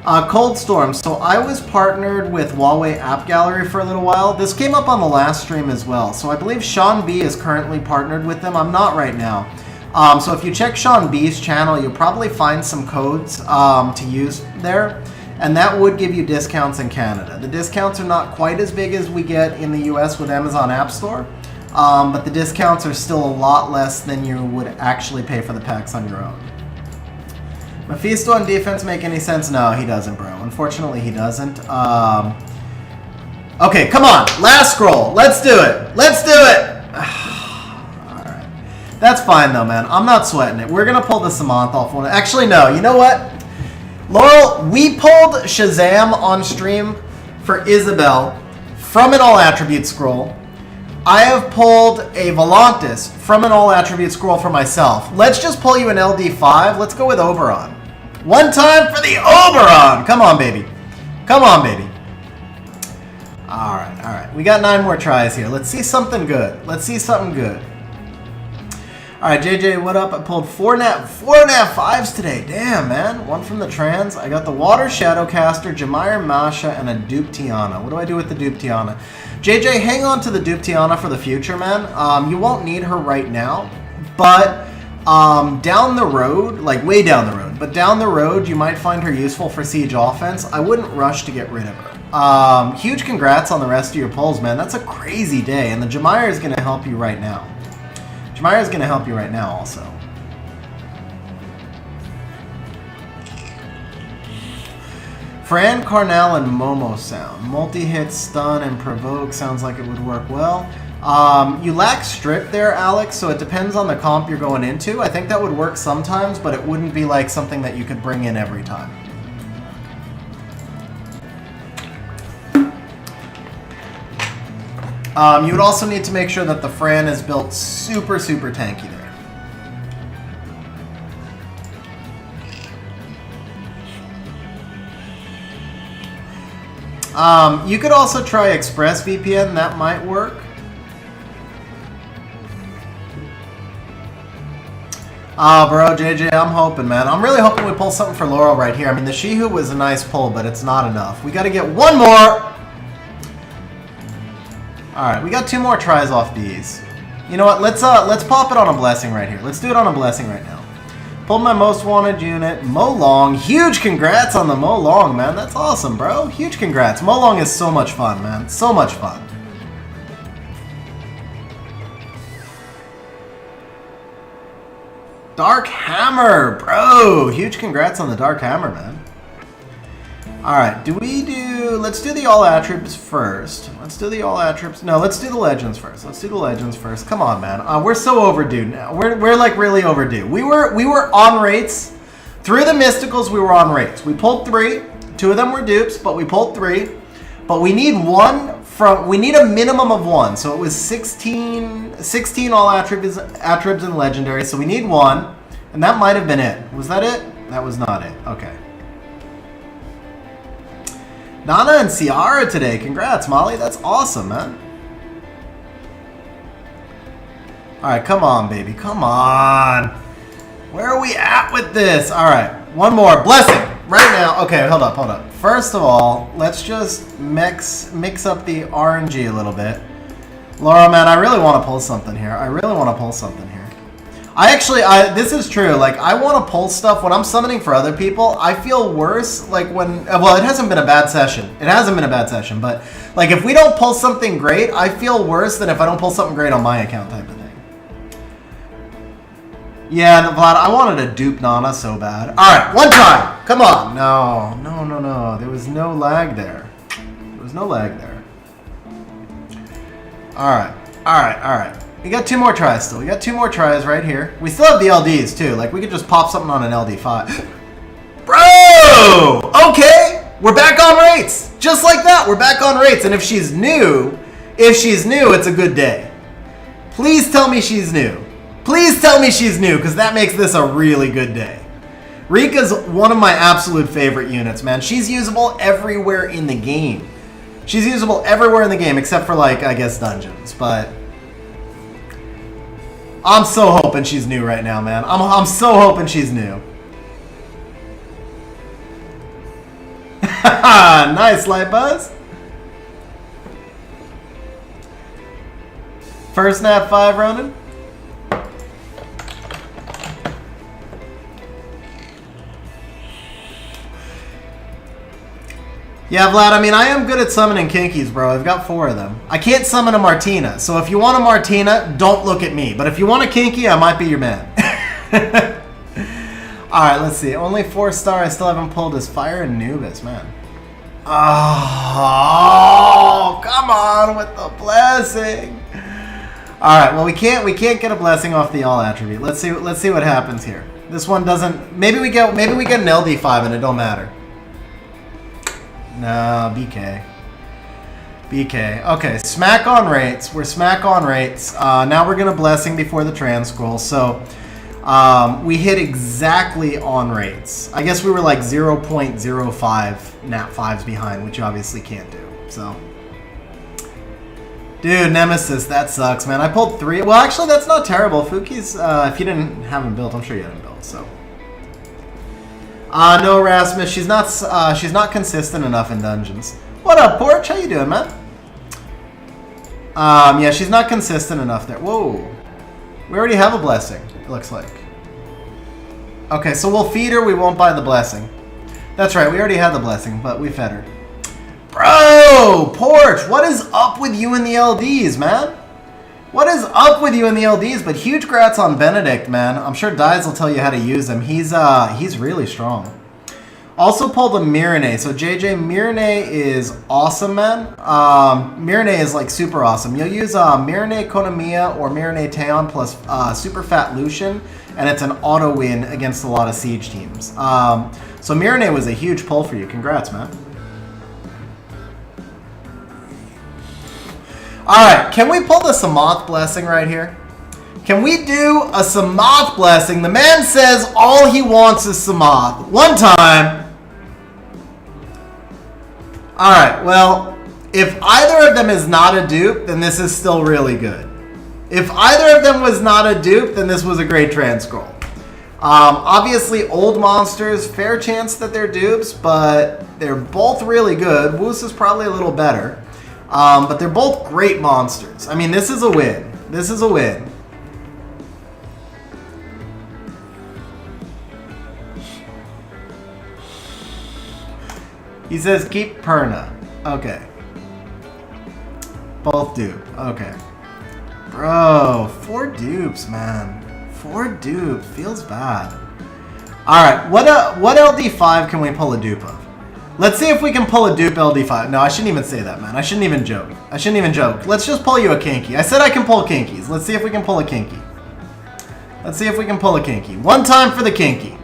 Cold Storm. So I was partnered with Huawei App Gallery for a little while. This came up on the last stream as well. So I believe Sean B is currently partnered with them. I'm not right now. So if you check Sean B's channel, you'll probably find some codes to use there. And that would give you discounts in Canada. The discounts are not quite as big as we get in the US with Amazon App Store. But the discounts are still a lot less than you would actually pay for the packs on your own. Mephisto on defense make any sense? No, he doesn't, bro. Unfortunately, he doesn't. Okay, come on. Last scroll. Let's do it. Let's do it. Alright. That's fine, though, man. I'm not sweating it. We're going to pull the Samantha off one. Actually, no. You know what? Laurel, we pulled Shazam on stream for Isabel from an all-attribute scroll. I have pulled a Volantis from an all-attribute scroll for myself. Let's just pull you an LD5. Let's go with Oberon. One time for the Oberon. Come on, baby. Come on, baby. All right, all right. We got 9 more tries here. Let's see something good. Let's see something good. All right, JJ, what up? I pulled 4 nat 5s today. Damn, man. 1 from the trans. I got the Water Shadowcaster, Jemire Masha, and a Dupe Tiana. What do I do with the Dupe Tiana? JJ, hang on to the Dupe Tiana for the future, man. You won't need her right now, but down the road, like way down the road, but down the road, you might find her useful for siege offense. I wouldn't rush to get rid of her. Huge congrats on the rest of your pulls, man. That's a crazy day, and the Jemire is going to help you right now. Jemire is going to help you right now also. Fran, Carnell, and Momo sound. Multi-hit, stun, and provoke sounds like it would work well. You lack strip there, Alex, so it depends on the comp you're going into. I think that would work sometimes, but it wouldn't be like something that you could bring in every time. You would also need to make sure that the Fran is built super, super tanky there. You could also try ExpressVPN, that might work. Bro, JJ, I'm hoping, man. I'm really hoping we pull something for Laurel right here. I mean, the Shihu was a nice pull, but it's not enough. We got to get 1 more. Alright, we got 2 more tries off these. You know what? Let's pop it on a blessing right here. Let's do it on a blessing right now. Pulled my most wanted unit, Mo Long. Huge congrats on the Mo Long, man. That's awesome, bro. Huge congrats. Mo Long is so much fun, man. So much fun. Dark Hammer, bro. Huge congrats on the Dark Hammer, man. Alright, let's do the all attributes first. Let's do the all attributes. No, let's do the legends first. Let's do the legends first. Come on, man. We're so overdue now. We're like really overdue. We were on rates. Through the mysticals, we were on rates. We pulled 3. 2 of them were dupes, but we pulled 3. But we need we need a minimum of 1. So it was 16 all attributes and legendary. So we need 1. And that might have been it. Was that it? That was not it. Okay. Nana and Ciara today. Congrats, Molly. That's awesome, man. Alright, come on, baby. Come on. Where are we at with this? Alright, 1 more. Blessing. Right now. Okay, hold up. First of all, let's just mix up the RNG a little bit. Laura, man, I really want to pull something here. This is true. Like, I want to pull stuff when I'm summoning for other people. I feel worse, like, well, it hasn't been a bad session. But, like, if we don't pull something great, I feel worse than if I don't pull something great on my account type of thing. Yeah, Vlad, I wanted to dupe Nana so bad. Alright, 1 time! Come on! No. There was no lag there. Alright. We got 2 more tries still. We got 2 more tries right here. We still have the LDs too. Like, we could just pop something on an LD5. Bro! Okay! We're back on rates! Just like that, we're back on rates. And if she's new, it's a good day. Please tell me she's new. Because that makes this a really good day. Rika's one of my absolute favorite units, man. She's usable everywhere in the game. Except for, like, I guess dungeons. But I'm so hoping she's new right now, man. I'm so hoping she's new. Nice, Light Buzz. First nat 5, Ronan. Yeah, Vlad, I mean, I am good at summoning Kinkies, bro. I've got 4 of them. I can't summon a Martina, so if you want a Martina, don't look at me. But if you want a Kinky, I might be your man. Alright, let's see. Only 4-star I still haven't pulled is Fire Anubis, man. Oh, come on with the blessing. Alright, well we can't get a blessing off the all attribute. Let's see what happens here. This one doesn't, maybe we get an LD5 and it don't matter. No, BK. Okay, smack on rates. We're smack on rates. Now we're gonna blessing before the trans scroll. So we hit exactly on rates. I guess we were like 0.05 nat 5s behind, which you obviously can't do. So, dude, Nemesis, that sucks, man. I pulled 3. Well, actually, that's not terrible. Fuki's, if you didn't have him built, I'm sure you had him built. So. No, Rasmus, she's not consistent enough in dungeons. What up, Porch? How you doing, man? Yeah, she's not consistent enough there. Whoa. We already have a blessing, it looks like. Okay, so we'll feed her, we won't buy the blessing. That's right, we already had the blessing, but we fed her. Bro, Porch, what is up with you and the LDs, man? What is up with you and the LDs? But huge grats on Benedict, man. I'm sure Dies will tell you how to use him. He's really strong. Also pulled a Mirene. So JJ, Mirene is awesome, man. Mirene is like super awesome. You'll use Mirene Konamiya or Mirene Teon plus Super Fat Lucian, and it's an auto win against a lot of siege teams. So Mirene was a huge pull for you. Congrats, man. Alright, can we pull the Samoth Blessing right here? Can we do a Samoth Blessing? The man says all he wants is Samoth. One time. Alright, well, if either of them is not a dupe, then this is still really good. If either of them was not a dupe, then this was a great trans scroll. Obviously, old monsters, fair chance that they're dupes, but they're both really good. Woos is probably a little better. But they're both great monsters. I mean, this is a win. This is a win. He says keep Perna. Okay. Both dupe. Okay. Bro, 4 dupes, man. 4 dupes. Feels bad. Alright, what LD5 can we pull a dupe of? Let's see if we can pull a dupe LD5. No, I shouldn't even say that, man. I shouldn't even joke. Let's just pull you a Kinky. I said I can pull Kinkies. Let's see if we can pull a Kinky. One time for the Kinky.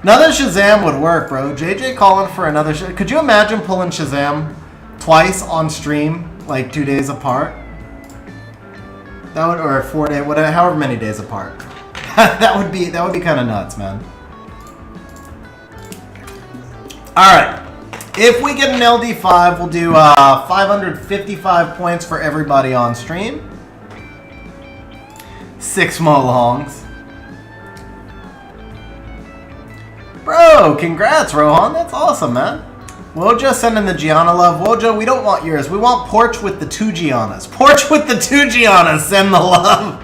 Another Shazam would work, bro. JJ calling for another Could you imagine pulling Shazam twice on stream, like 2 days apart? That would, or 4 days, whatever, however many days apart. that would be kind of nuts, man. All right, if we get an LD5, we'll do 555 points for everybody on stream. 6 Molongs. Bro, congrats, Rohan. That's awesome, man. Wojo sending the Gianna love. Wojo, we don't want yours. We want Porch with the 2 Giannas. Send the love.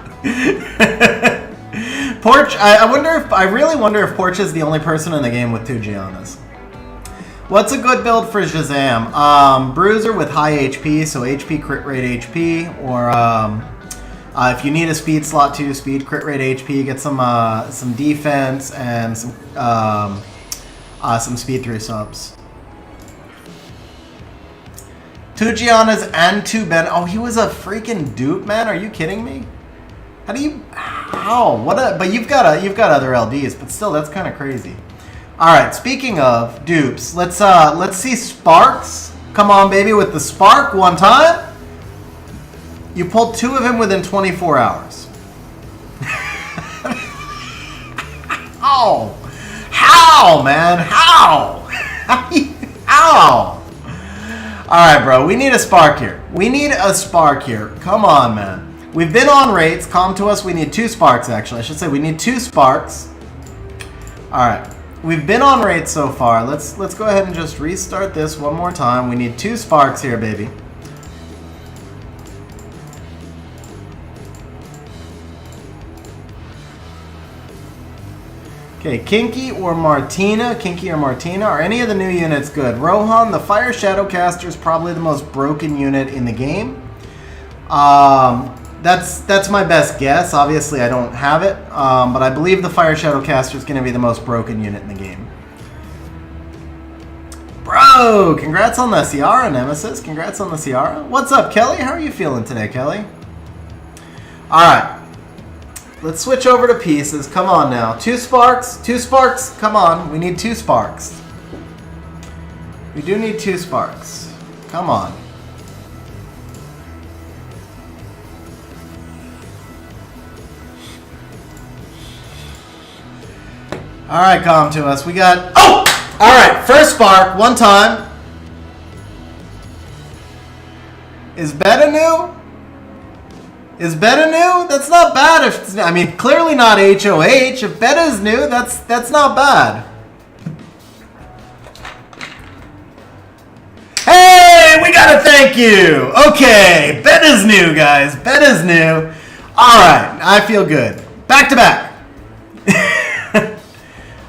Porch, I really wonder if Porch is the only person in the game with 2 Giannas. What's a good build for Shazam? Bruiser with high HP, so HP, crit rate HP, or if you need a speed slot too, speed, crit rate HP, get some defense and some speed 3 subs. 2 Giannas and 2 Ben. Oh, he was a freaking dupe, man. Are you kidding me? How? But you've got other LDs, but still, that's kind of crazy. All right. Speaking of dupes, let's see Sparks. Come on, baby, with the Spark one time. You pulled 2 of him within 24 hours. How, man? How? All right, bro. We need a spark here. Come on, man. We've been on rates. Calm to us. We need 2 sparks, actually. I should say we need 2 sparks. All right. We've been on rates so far. Let's go ahead and just restart this one more time. We need 2 sparks here, baby. Okay, Kinky or Martina. Kinky or Martina. Are any of the new units good? Rohan, the Fire Shadowcaster is probably the most broken unit in the game. That's my best guess. Obviously, I don't have it, but I believe the Fire Shadowcaster is going to be the most broken unit in the game. Bro, congrats on the Ciara, Nemesis. Congrats on the Ciara. What's up, Kelly? How are you feeling today, Kelly? All right. Let's switch over to pieces. Come on now. 2 sparks. 2 sparks. Come on. We need 2 sparks. We do need 2 sparks. Come on. All right, calm to us. We got... Oh! All right, first spark. One time. Is Beta new? Is Beta new? That's not bad. If it's, I mean, clearly not HOH. If Beta is new, that's not bad. Hey, we got a thank you. Okay, Beta's new, guys. Beta's new. All right, I feel good. Back to back.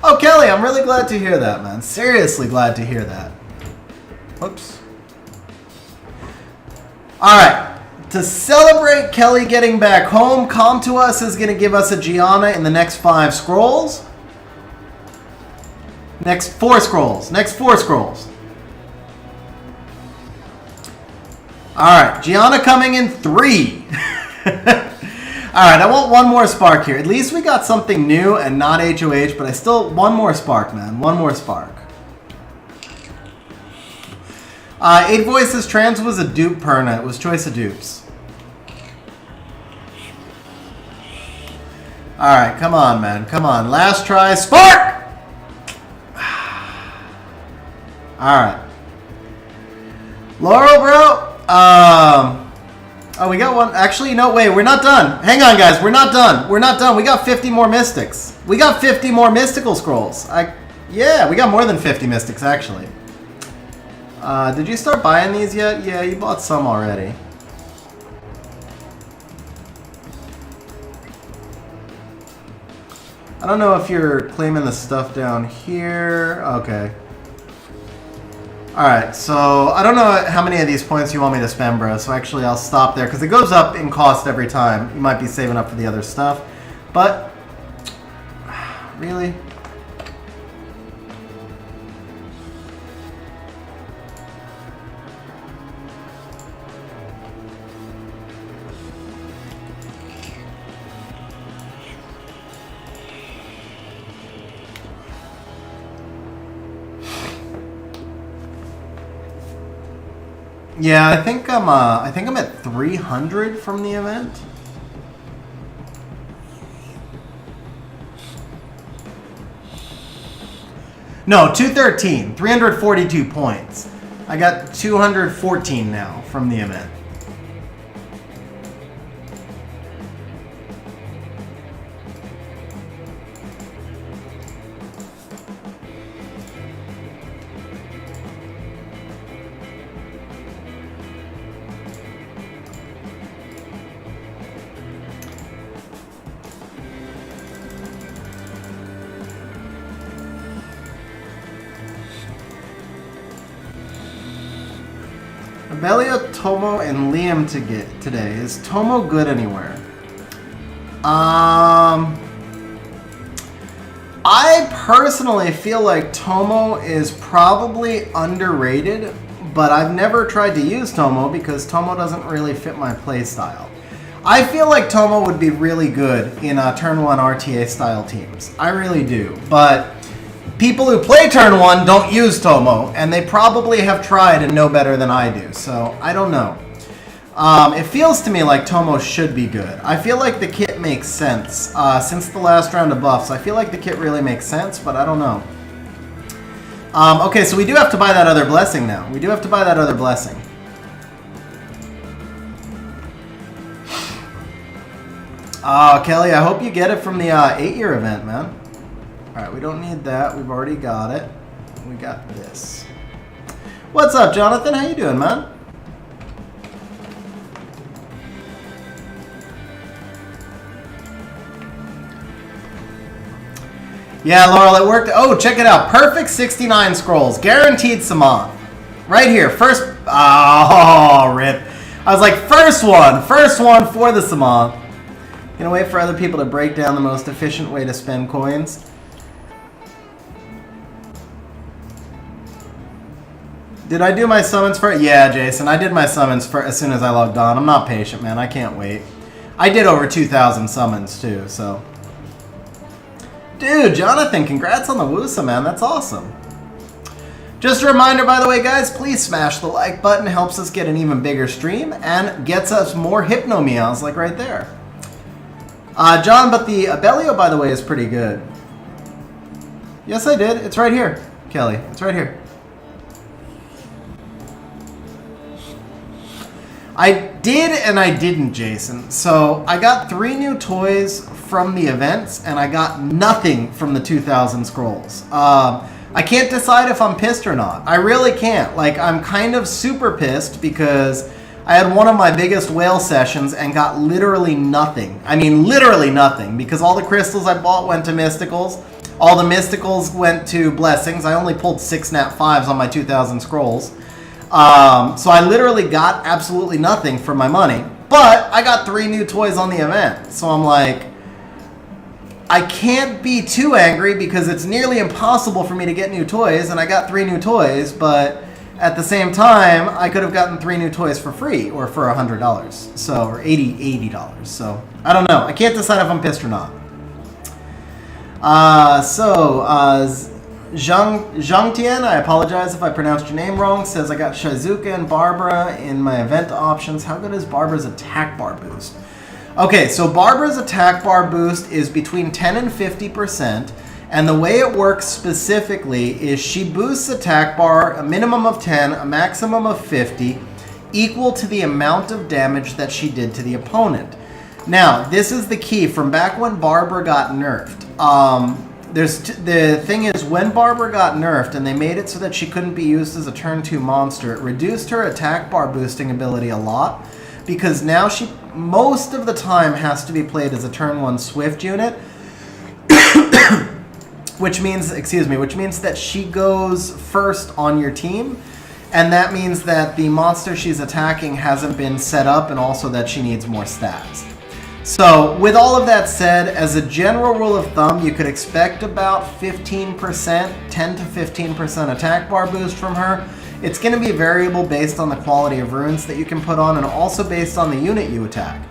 Oh, Kelly, I'm really glad to hear that, man. Seriously glad to hear that. Whoops. All right. To celebrate Kelly getting back home, Calm to Us is going to give us a Gianna in the next 5 scrolls. Next 4 scrolls. Next 4 scrolls. Alright, Gianna coming in 3. Alright, I want one more spark here. At least we got something new and not HOH, but I still... One more spark, man. One more spark. 8 Voices Trans was a dupe perna. It was choice of dupes. Alright, come on, man. Come on. Last try. Spark! Alright. Laurel, bro. Oh, we got one. Actually, no, wait. We're not done. Hang on, guys. We're not done. We're not done. We got 50 more mystics. We got 50 more mystical scrolls. Yeah, we got more than 50 mystics, actually. Did you start buying these yet? Yeah, you bought some already. I don't know if you're claiming the stuff down here. Okay. Alright, so I don't know how many of these points you want me to spend, bro. So actually I'll stop there because it goes up in cost every time. You might be saving up for the other stuff. But, really? Yeah, I think I'm at 300 from the event. No, 213, 342 points. I got 214 now from the event. Abelio, Tomo, and Liam to get today. Is Tomo good anywhere? I personally feel like Tomo is probably underrated, but I've never tried to use Tomo because Tomo doesn't really fit my playstyle. I feel like Tomo would be really good in turn 1 RTA style teams. I really do, but people who play turn 1 don't use Tomo, and they probably have tried and know better than I do, so I don't know. It feels to me like Tomo should be good. I feel like the kit makes sense. Since the last round of buffs, I feel like the kit really makes sense, but I don't know. Okay, so we do have to buy that other blessing now. We do have to buy that other blessing. Oh, Kelly, I hope you get it from the 8-year event, man. Alright, we don't need that. We've already got it. We got this. What's up, Jonathan? How you doing, man? Yeah, Laurel, it worked. Oh, check it out. Perfect 69 scrolls. Guaranteed Samant. Right here. First. Oh, rip. I was like, first one. First one for the Samant. Gonna wait for other people to break down the most efficient way to spend coins. Did I do my summons for? Yeah, Jason. I did my summons for as soon as I logged on. I'm not patient, man. I can't wait. I did over 2,000 summons, too, so. Dude, Jonathan, congrats on the Wusa, man. That's awesome. Just a reminder, by the way, guys, please smash the like button. Helps us get an even bigger stream and gets us more Hypno Meows, like right there. John, but the Abellio, by the way, is pretty good. Yes, I did. It's right here, Kelly. It's right here. I did and I didn't, Jason. So I got 3 new toys from the events, and I got nothing from the 2,000 scrolls. I can't decide if I'm pissed or not. I really can't. Like, I'm kind of super pissed because I had one of my biggest whale sessions and got literally nothing. I mean, literally nothing, because all the crystals I bought went to mysticals. All the mysticals went to blessings. I only pulled 6 nat 5s on my 2,000 scrolls. So I literally got absolutely nothing for my money. But I got 3 new toys on the event. So I'm like, I can't be too angry because it's nearly impossible for me to get new toys, and I got 3 new toys, but at the same time, I could have gotten 3 new toys for free or for $100, so, or $80. So I don't know. I can't decide if I'm pissed or not. Zhang Tian, I apologize if I pronounced your name wrong, says I got Shizuka and Barbara in my event options. How good is Barbara's attack bar boost? Okay, so Barbara's attack bar boost is between 10 and 50%, and the way it works specifically is she boosts attack bar a minimum of 10, a maximum of 50, equal to the amount of damage that she did to the opponent. Now, this is the key from back when Barbara got nerfed. The thing is, when Barbara got nerfed and they made it so that she couldn't be used as a turn 2 monster, it reduced her attack bar boosting ability a lot, because now she most of the time has to be played as a turn 1 swift unit, which means that she goes first on your team, and that means that the monster she's attacking hasn't been set up, and also that she needs more stats. So, with all of that said, as a general rule of thumb, you could expect about 15%, 10 to 15% attack bar boost from her. It's going to be variable based on the quality of runes that you can put on, and also based on the unit you attack.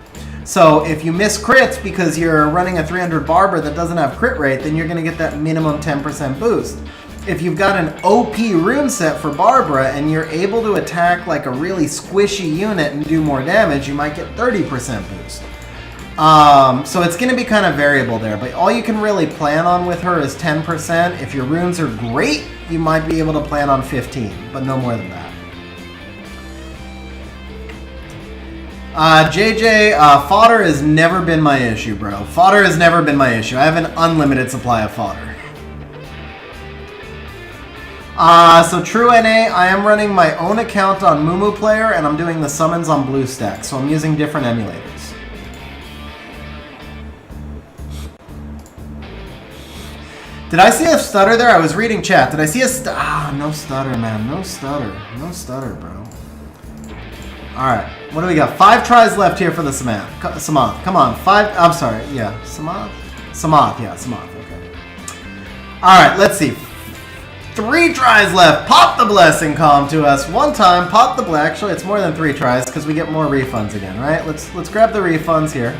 So, if you miss crits because you're running a 300 Barber that doesn't have crit rate, then you're going to get that minimum 10% boost. If you've got an OP rune set for Barbara and you're able to attack like a really squishy unit and do more damage, you might get 30% boost. So it's going to be kind of variable there, but all you can really plan on with her is 10%. If your runes are great, you might be able to plan on 15, but no more than that. JJ, fodder has never been my issue, bro. Fodder has never been my issue. I have an unlimited supply of fodder. So True NA, I am running my own account on Mumu Player, and I'm doing the summons on BlueStack, so I'm using different emulators. Did I see a stutter there? I was reading chat. Did I see a no stutter, man. No stutter. No stutter, bro. Alright. What do we got? 5 tries left here for the Samath. Come on. 5. I'm sorry. Yeah. Samath? Samath. Yeah, Samath. Okay. Alright, let's see. 3 tries left. Pop the blessing calm to us. 1 time. Pop the black. Actually, it's more than 3 tries because we get more refunds again, right? Let's grab the refunds here.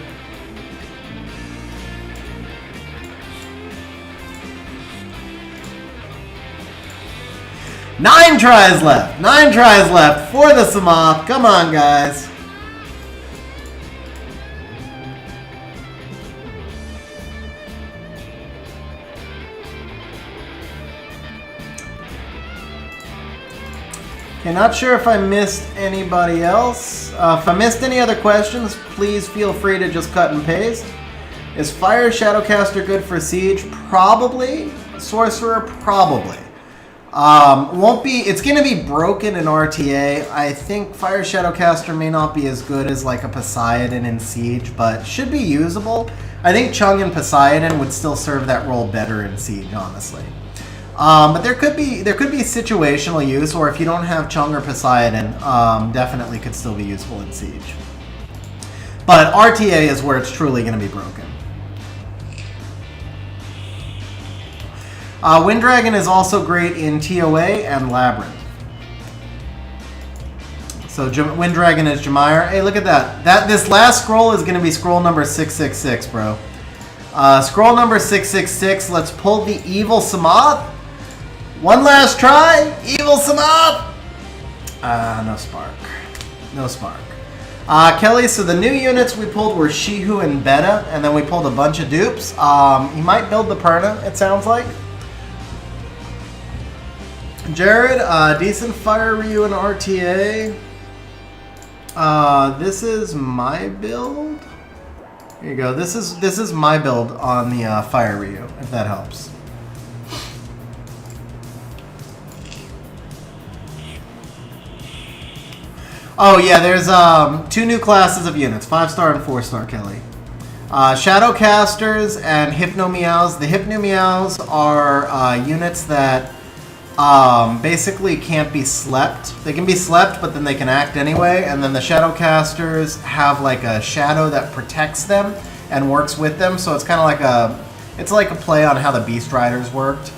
Nine tries left. 9 tries left for the Samath. Come on, guys. Okay, not sure if I missed anybody else. If I missed any other questions, please feel free to just cut and paste. Is Fire Shadowcaster good for Siege? Probably. Sorcerer? Probably. Won't be. It's going to be broken in RTA. I think Fire Shadowcaster may not be as good as like a Poseidon in Siege, but should be usable. I think Chung and Poseidon would still serve that role better in Siege, honestly. But there could be situational use, or if you don't have Chung or Poseidon, definitely could still be useful in Siege. But RTA is where it's truly going to be broken. Wind Dragon is also great in TOA and Labyrinth. So Wind Dragon is Jemire. Hey, look at that. This last scroll is going to be scroll number 666, bro. Scroll number 666. Let's pull the Evil Samoth. One last try. Evil Samoth. No spark. No spark. Kelly, so the new units we pulled were Shihu and Beta, and then we pulled a bunch of dupes. He might build the Perna, it sounds like. Jared, decent Fire Ryu and RTA. This is my build. Here you go. This is my build on the Fire Ryu, if that helps. Oh yeah, there's 2 new classes of units, 5-star and 4-star, Kelly. Shadowcasters and Hypno-Meows. The Hypno-Meows are units that basically can't be slept. They can be slept, but then they can act anyway. And then the Shadowcasters have like a shadow that protects them and works with them. So it's kind of like a play on how the Beast Riders worked.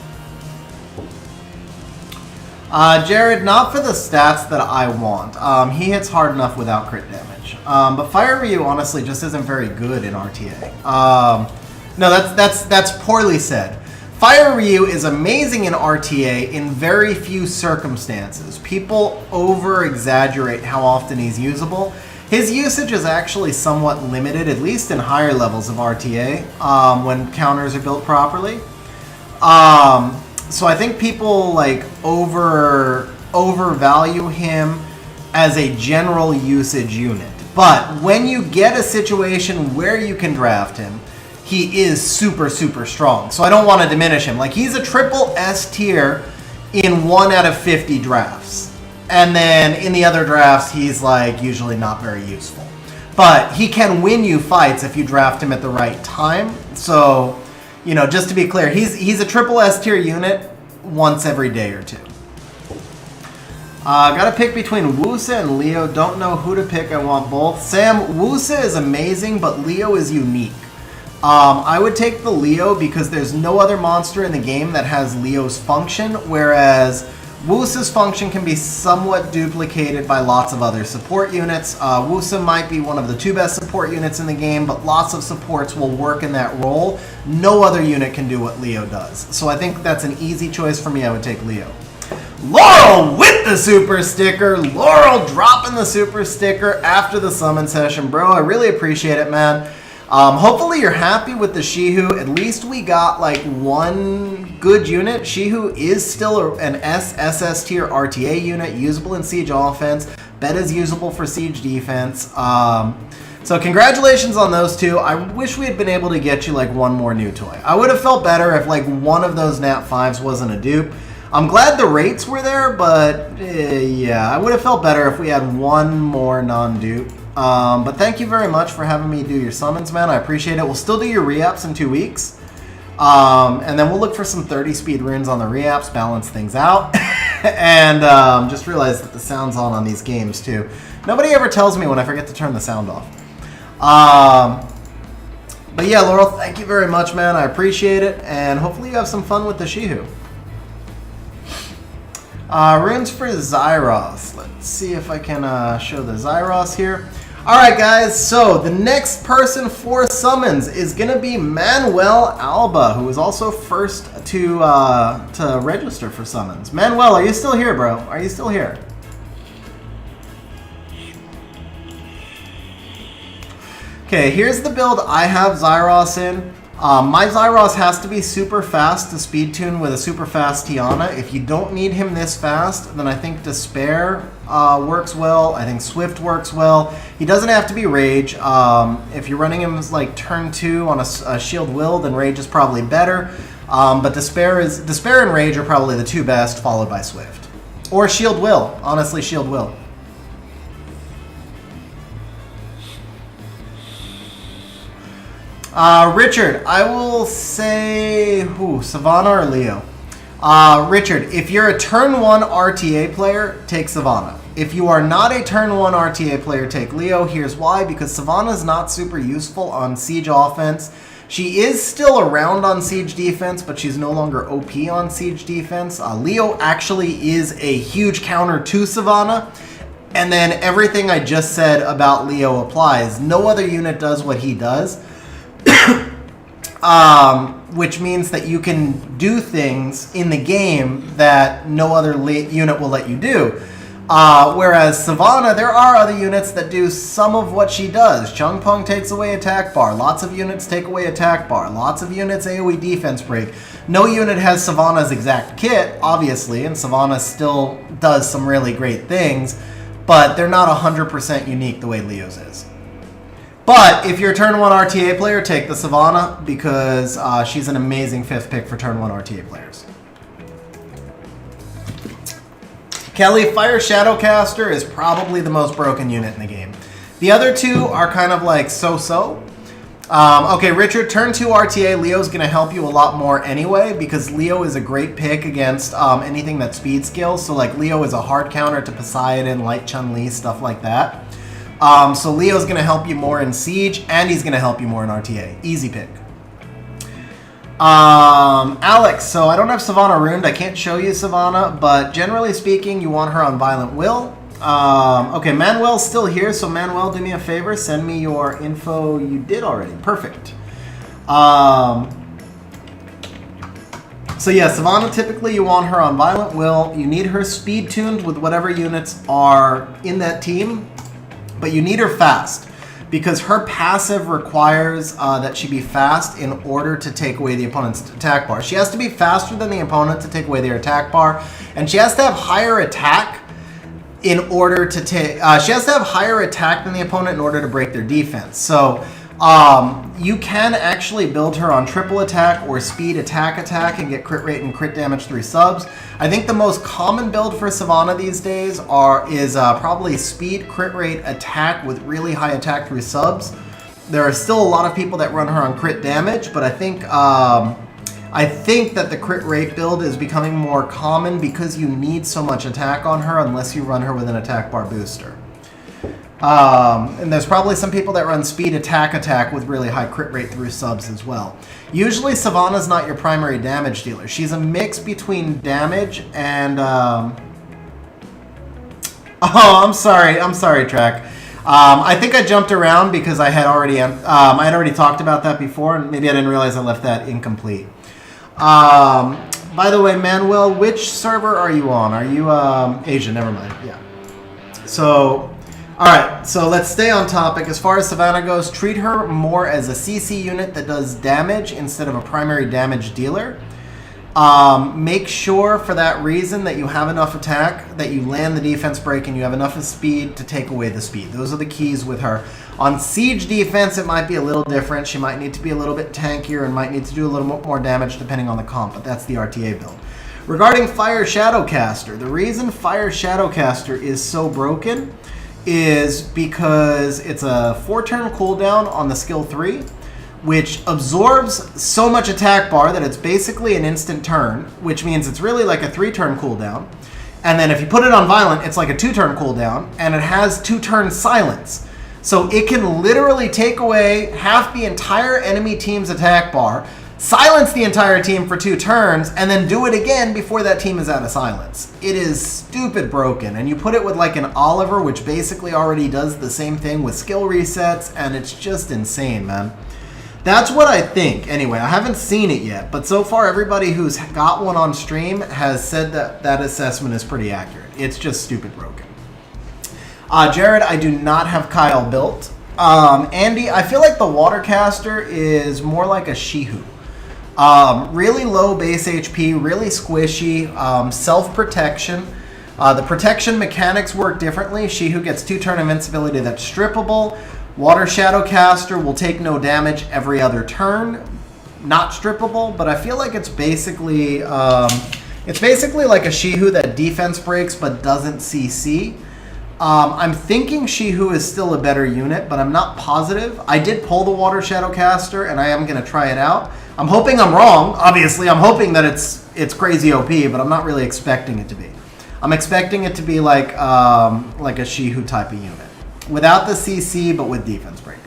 Jared, not for the stats that I want. He hits hard enough without crit damage. But Fire Ryu honestly just isn't very good in RTA. No, that's poorly said. Fire Ryu is amazing in RTA in very few circumstances. People over-exaggerate how often he's usable. His usage is actually somewhat limited, at least in higher levels of RTA, when counters are built properly. So I think people like overvalue him as a general usage unit. But when you get a situation where you can draft him, he is super, super strong. So I don't want to diminish him. Like, he's a triple S tier in 1 out of 50 drafts. And then in the other drafts, he's like usually not very useful. But he can win you fights if you draft him at the right time. So, you know, just to be clear, he's a triple S tier unit once every day or two. Gotta pick between Wusa and Leo. Don't know who to pick. I want both. Sam, Wusa is amazing, but Leo is unique. I would take the Leo because there's no other monster in the game that has Leo's function, whereas Wusa's function can be somewhat duplicated by lots of other support units. Wusa might be one of the 2 best support units in the game, but lots of supports will work in that role. No other unit can do what Leo does. So I think that's an easy choice for me. I would take Leo. Laurel with the super sticker. Laurel dropping the super sticker after the summon session, bro. I really appreciate it, man. Hopefully you're happy with the Shihu. At least we got like 1 good unit. Shihu is still an SS tier RTA unit, usable in Siege offense. Beta's usable for Siege defense. So congratulations on those 2. I wish we had been able to get you like 1 more new toy. I would have felt better if like 1 of those Nat 5s wasn't a dupe. I'm glad the rates were there, but yeah, I would have felt better if we had 1 more non-dupe. But thank you very much for having me do your summons, man. I appreciate it. We'll still do your re-apps in 2 weeks. And then we'll look for some 30 speed runes on the re-apps, balance things out. And just realized that the sound's on these games too. Nobody ever tells me when I forget to turn the sound off. But yeah, Laurel, thank you very much, man. I appreciate it. And hopefully you have some fun with the Shihu. Runes for Zyros. Let's see if I can show the Zyros here. Alright guys, so the next person for summons is going to be Manuel Alba, who was also first to register for summons. Manuel, are you still here, bro? Are you still here? Okay, here's the build I have Zyros in. My Zyros has to be super fast to speed tune with a super fast Tiana. If you don't need him this fast, then I think Despair works well. I think Swift works well. He doesn't have to be Rage. If you're running him as like turn 2 on a Shield Will, then Rage is probably better. But Despair and Rage are probably the 2 best, followed by Swift. Or Shield Will. Honestly, Shield Will. Richard, I will say, Savannah or Leo? Richard, if you're a turn 1 RTA player, take Savannah. If you are not a turn 1 RTA player, take Leo. Here's why, because Savannah's not super useful on Siege offense. She is still around on Siege defense, but she's no longer OP on Siege defense. Leo actually is a huge counter to Savannah. And then everything I just said about Leo applies. No other unit does what he does. Which means that you can do things in the game that no other unit will let you do. Whereas Savannah, there are other units that do some of what she does. Chung Pung takes away attack bar. Lots of units take away attack bar. Lots of units AoE defense break. No unit has Savannah's exact kit, obviously, and Savannah still does some really great things, but they're not 100% unique the way Leo's is. But if you're a turn 1 RTA player, take the Savannah because she's an amazing 5th pick for turn 1 RTA players. Kelly, Fire Shadowcaster is probably the most broken unit in the game. The other 2 are kind of like so-so. Okay, Richard, turn 2 RTA, Leo's going to help you a lot more anyway because Leo is a great pick against anything that speed skills. So like Leo is a hard counter to Poseidon, Light Chun-Li, stuff like that. So Leo's going to help you more in Siege, and he's going to help you more in RTA. Easy pick. Alex, so I don't have Savannah ruined. I can't show you Savannah, but generally speaking, you want her on Violent Will. Okay, Manuel's still here, so Manuel, do me a favor. Send me your info you did already. Perfect. So yeah, Savannah, typically you want her on Violent Will. You need her speed tuned with whatever units are in that team. But you need her fast because her passive requires that she be fast in order to take away the opponent's attack bar. She has to be faster than the opponent to take away their attack bar, and she has to have higher attack in order to take. She has to have higher attack than the opponent in order to break their defense. So you can actually build her on triple attack or speed attack and get crit rate and crit damage 3 subs. I think the most common build for Savannah these days is probably speed, crit rate, attack with really high attack 3 subs. There are still a lot of people that run her on crit damage, but I think that the crit rate build is becoming more common because you need so much attack on her unless you run her with an attack bar booster. And there's probably some people that run speed attack with really high crit rate through subs as well. Usually Savannah's not your primary damage dealer. She's a mix between damage and oh, I'm sorry, Track. I think I jumped around because I had already talked about that before, and maybe I didn't realize I left that incomplete. By the way, Manuel, which server are you on? Are you Asia? Never mind. Yeah. So Alright, so let's stay on topic. As far as Savannah goes, treat her more as a CC unit that does damage instead of a primary damage dealer. Make sure for that reason that you have enough attack, that you land the defense break, and you have enough of speed to take away the speed. Those are the keys with her. On Siege defense, it might be a little different. She might need to be a little bit tankier and might need to do a little more damage depending on the comp, but that's the RTA build. Regarding Fire Shadowcaster, the reason Fire Shadowcaster is so broken is because it's a 4-turn cooldown on the skill 3, which absorbs so much attack bar that it's basically an instant turn, which means it's really like a 3-turn cooldown. And then if you put it on Violent, it's like a 2-turn cooldown, and it has 2-turn silence. So it can literally take away half the entire enemy team's attack bar, silence the entire team for 2 turns, and then do it again before that team is out of silence. It is stupid broken, and you put it with like an Oliver, which basically already does the same thing with skill resets, and it's just insane, man. That's what I think. Anyway, I haven't seen it yet, but so far everybody who's got one on stream has said that that assessment is pretty accurate. It's just stupid broken. Jared, I do not have Kyle built. Andy, I feel like the Watercaster is more like a Shihu. Really low base HP, really squishy, self-protection. The protection mechanics work differently. Shihu gets 2-turn invincibility that's strippable. Water Shadowcaster will take no damage every other turn. Not strippable, but I feel like it's basically like a Shihu that defense breaks but doesn't CC. I'm thinking Shihu is still a better unit, but I'm not positive. I did pull the Water Shadowcaster, and I am going to try it out. I'm hoping I'm wrong. Obviously, I'm hoping that it's crazy OP, but I'm not really expecting it to be. I'm expecting it to be like a Shihu type of unit. Without the CC, but with defense break.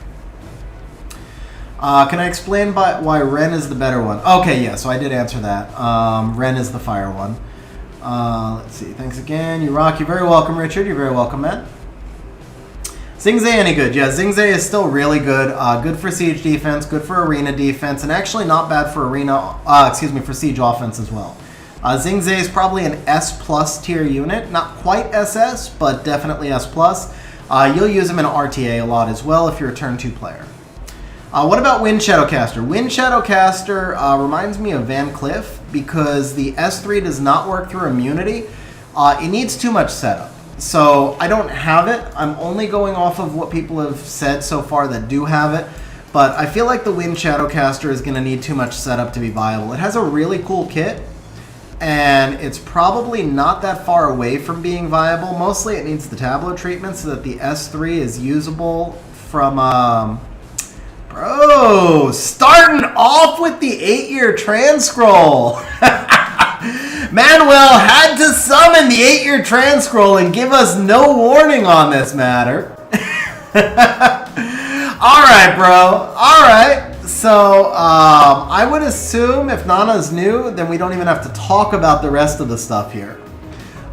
Can I explain why Ren is the better one? Okay, yeah, so I did answer that. Ren is the fire one. Let's see. Thanks again. You rock. You're very welcome, Richard. You're very welcome, man. Xingzhe any good? Yeah, Xingzhe is still really good. Good for siege defense, good for arena defense, and actually not bad for for siege offense as well. Xingzhe is probably an S+ tier unit. Not quite SS, but definitely S+. You'll use him in RTA a lot as well if you're a turn 2 player. What about Wind Shadowcaster? Wind Shadowcaster reminds me of Van Cliff because the S3 does not work through immunity. It needs too much setup. So I don't have it. I'm only going off of what people have said so far that do have it. But I feel like the Wind Shadowcaster is going to need too much setup to be viable. It has a really cool kit, and it's probably not that far away from being viable. Mostly it needs the tableau treatment so that the S3 is usable from... Bro, starting off with the 8-year Transcroll. Manuel had to summon the 8-year Transcroll and give us no warning on this matter. Alright, bro. Alright. So, I would assume if Nana's new, then we don't even have to talk about the rest of the stuff here.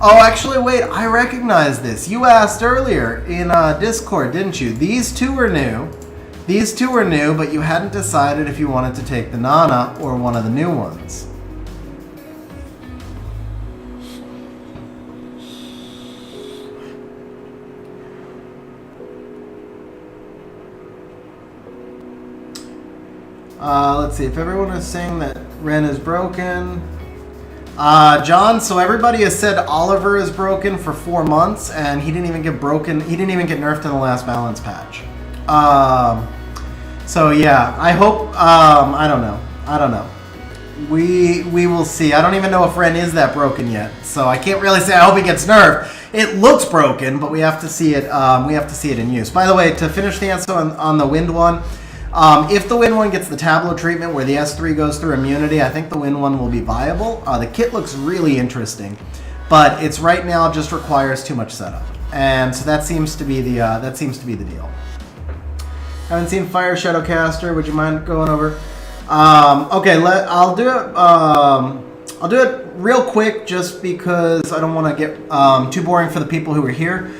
Oh, actually, wait. I recognize this. You asked earlier in Discord, didn't you? These two are new. These two are new, but you hadn't decided if you wanted to take the Nana or one of the new ones. Let's see, if everyone is saying that Ren is broken. John, so everybody has said Oliver is broken for 4 months, and he didn't even get broken. He didn't even get nerfed in the last balance patch. So yeah, I hope, I don't know. We will see. I don't even know if Ren is that broken yet, so I can't really say I hope he gets nerfed. It looks broken, but we have to see it, in use. By the way, to finish the answer on the Wind one, if the Wind one gets the tableau treatment where the S3 goes through immunity, I think the Wind one will be viable. The kit looks really interesting, but it's right now just requires too much setup. And so that seems to be the deal. Haven't seen Fire Shadowcaster. Would you mind going over? Okay, I'll do it real quick just because I don't want to get too boring for the people who are here.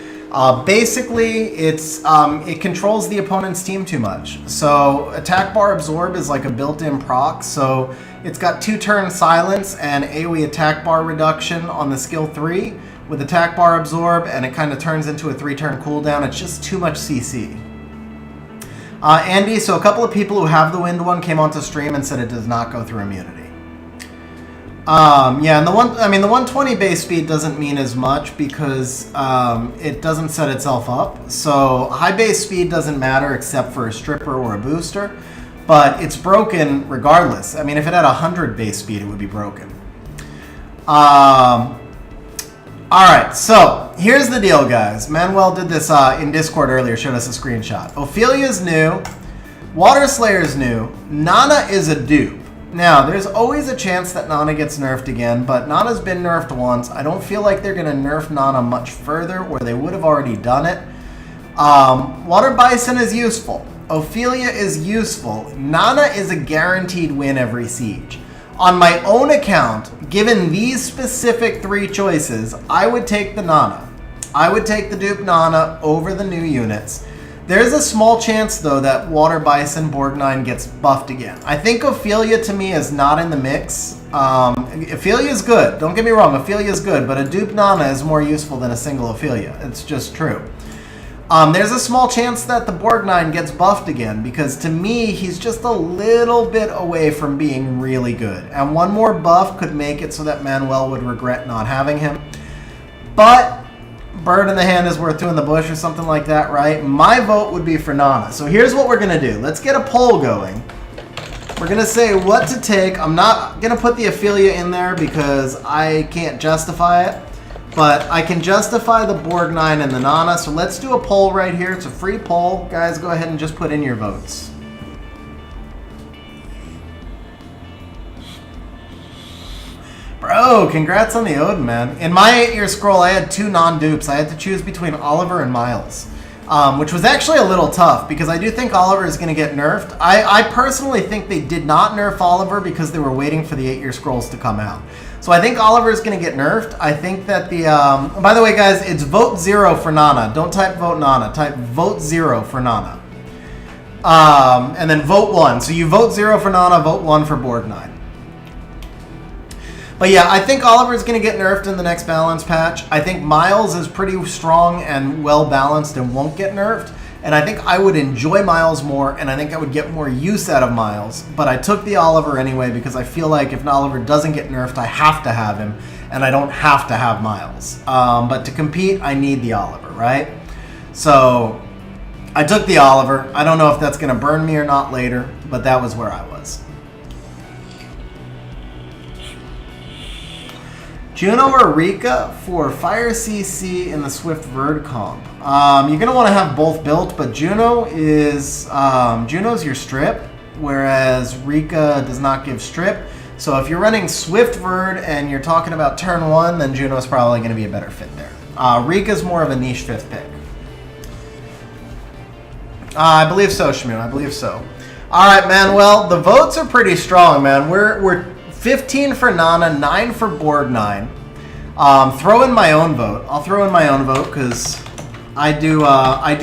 Basically, it controls the opponent's team too much. So attack bar absorb is like a built-in proc. So it's got 2-turn silence and AoE attack bar reduction on the skill 3 with attack bar absorb, and it kind of turns into a 3-turn cooldown. It's just too much CC. Andy, so a couple of people who have the Wind one came onto stream and said it does not go through immunity. Yeah, and the 120 base speed doesn't mean as much because it doesn't set itself up. So high base speed doesn't matter except for a stripper or a booster, but it's broken regardless. I mean, if it had 100 base speed, it would be broken. Alright, so here's the deal, guys. Manuel did this in Discord earlier, showed us a screenshot. Ophelia's new, Water Slayer's new, Nana is a dupe. Now, there's always a chance that Nana gets nerfed again, but Nana's been nerfed once. I don't feel like they're going to nerf Nana much further, or they would have already done it. Water Bison is useful. Ophelia is useful. Nana is a guaranteed win every siege. On my own account, given these specific 3 choices, I would take the Nana. I would take the dupe Nana over the new units. There's a small chance, though, that Water Bison Borgnine gets buffed again. I think Ophelia, to me, is not in the mix. Ophelia is good. Don't get me wrong, Ophelia is good, but a dupe Nana is more useful than a single Ophelia. It's just true. There's a small chance that the Borgnine gets buffed again, because to me, he's just a little bit away from being really good. And one more buff could make it so that Manuel would regret not having him. But bird in the hand is worth two in the bush or something like that, right? My vote would be for Nana. So here's what we're going to do. Let's get a poll going. We're going to say what to take. I'm not going to put the Ophelia in there because I can't justify it. But I can justify the Borgnine and the Nana. So let's do a poll right here. It's a free poll. Guys, go ahead and just put in your votes. Bro, congrats on the Odin, man. In my 8-year scroll, I had 2 non-dupes. I had to choose between Oliver and Miles, which was actually a little tough because I do think Oliver is going to get nerfed. I personally think they did not nerf Oliver because they were waiting for the 8-year scrolls to come out. So I think Oliver is going to get nerfed. I think that the... by the way, guys, it's vote 0 for Nana. Don't type vote Nana. Type vote 0 for Nana. And then vote 1. So you vote 0 for Nana, vote 1 for Borgnine. But yeah, I think Oliver is going to get nerfed in the next balance patch. I think Miles is pretty strong and well balanced and won't get nerfed. And I think I would enjoy Miles more, and I think I would get more use out of Miles. But I took the Oliver anyway because I feel like if Oliver doesn't get nerfed, I have to have him, and I don't have to have Miles. But to compete, I need the Oliver, right? So I took the Oliver. I don't know if that's going to burn me or not later, but that was where I was. Juno or Rika for Fire CC in the Swift Verd comp. You're going to want to have both built, but Juno is Juno's your strip, whereas Rika does not give strip. So if you're running Swift Verd and you're talking about turn 1, then Juno's probably going to be a better fit there. Rika's more of a niche 5th pick. I believe so, Shmoo. I believe so. All right, man. Well, the votes are pretty strong, man. We're 15 for Nana, 9 for Borgnine. Throw in my own vote. I'll throw in my own vote because I do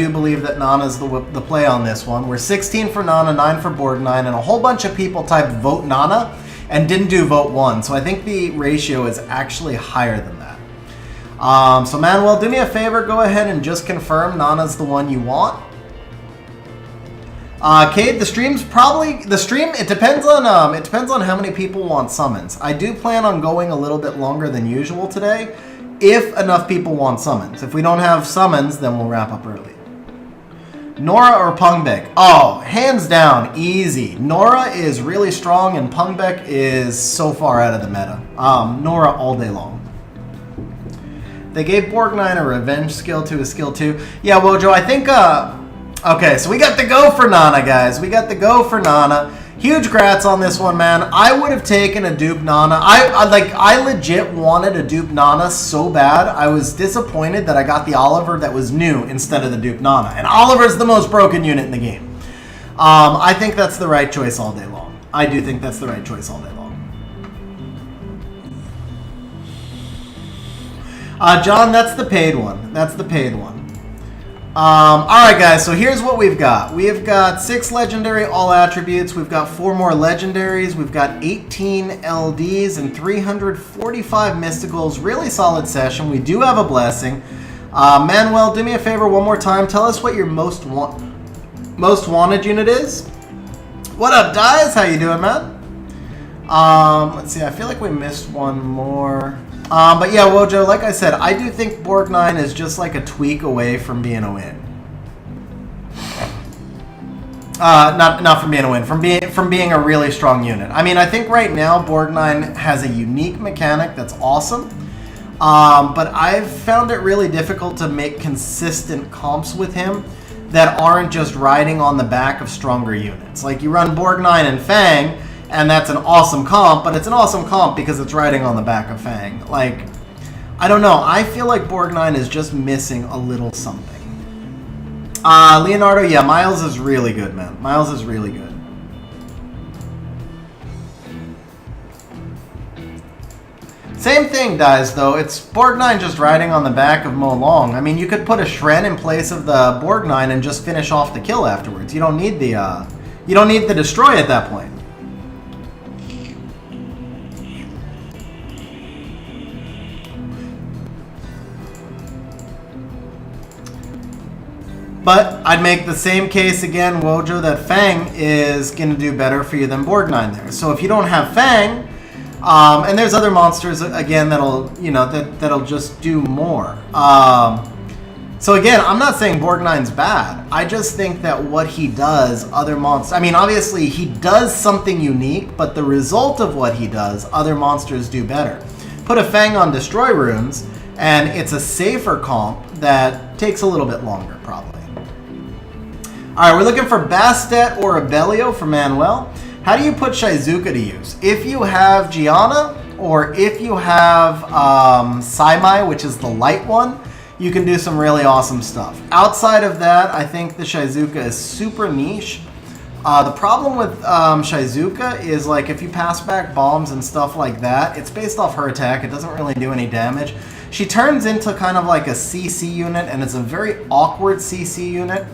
believe that Nana's the play on this one. We're 16 for Nana, 9 for Borgnine, and a whole bunch of people typed vote Nana and didn't do vote 1. So I think the ratio is actually higher than that. So Manuel, do me a favor. Go ahead and just confirm Nana's the one you want. Cade, it depends on how many people want summons. I do plan on going a little bit longer than usual today, if enough people want summons. If we don't have summons, then we'll wrap up early. Nora or Pungbek? Oh, hands down, easy. Nora is really strong and Pungbek is so far out of the meta. Nora all day long. They gave Borgnine a revenge skill to a skill 2. Yeah, Wojo, I think, okay, so we got the go for Nana, guys. We got the go for Nana. Huge grats on this one, man. I would have taken a dupe Nana. I legit wanted a dupe Nana so bad. I was disappointed that I got the Oliver that was new instead of the dupe Nana. And Oliver's the most broken unit in the game. I think that's the right choice all day long. I do think that's the right choice all day long. John, that's the paid one. That's the paid one. Alright guys, so here's what we've got. We've got 6 legendary all attributes, we've got 4 more legendaries, we've got 18 LDs and 345 mysticals. Really solid session. We do have a blessing. Manuel, do me a favor one more time. Tell us what your most wanted unit is. What up, Dias? How you doing, man? Let's see, I feel like we missed one more. But yeah, Wojo, like I said, I do think Borgnine is just like a tweak away from being a win. Not from being a win, from being a really strong unit. I mean, I think right now Borgnine has a unique mechanic that's awesome. But I've found it really difficult to make consistent comps with him that aren't just riding on the back of stronger units. Like you run Borgnine and Fang, and that's an awesome comp, but it's an awesome comp because it's riding on the back of Fang. Like, I don't know. I feel like Borgnine is just missing a little something. Leonardo, yeah, Miles is really good, man. Miles is really good. Same thing, guys, though. It's Borgnine just riding on the back of Mo Long. I mean, you could put a Shren in place of the Borgnine and just finish off the kill afterwards. You don't need the destroy at that point. But I'd make the same case again, Wojo, that Fang is going to do better for you than Borgnine there. So if you don't have Fang, and there's other monsters again that'll, you know, that'll just do more. So again, I'm not saying Borgnine's bad. I just think that what he does, other monsters... I mean, obviously, he does something unique, but the result of what he does, other monsters do better. Put a Fang on Destroy Runes, and it's a safer comp that takes a little bit longer, probably. Alright, we're looking for Bastet or Abellio for Manuel. How do you put Shizuka to use? If you have Gianna, or if you have Saimai, which is the light one, you can do some really awesome stuff. Outside of that, I think the Shizuka is super niche. The problem with Shizuka is, like, if you pass back bombs and stuff like that, it's based off her attack. It doesn't really do any damage. She turns into kind of like a CC unit, and it's a very awkward CC unit.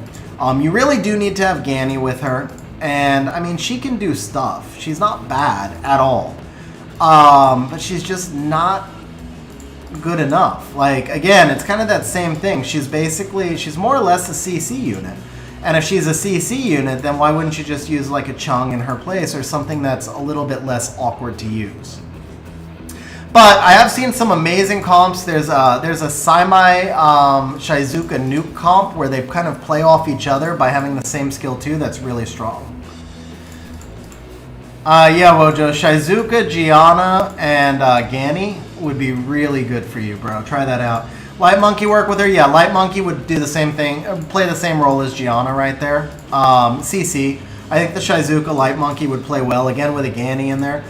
You really do need to have Ganny with her. And, I mean, she can do stuff. She's not bad at all. But she's just not good enough. Like, again, it's kind of that same thing. She's more or less a CC unit. And if she's a CC unit, then why wouldn't you just use like a Chung in her place or something that's a little bit less awkward to use? But I have seen some amazing comps. There's a Saimai Shizuka nuke comp where they kind of play off each other by having the same skill too. That's really strong. Yeah, Wojo, Shizuka, Gianna, and Ganny would be really good for you, bro. Try that out. Light Monkey work with her? Yeah, Light Monkey would do the same thing, play the same role as Gianna right there. CC. I think the Shizuka Light Monkey would play well, again with a Ganny in there.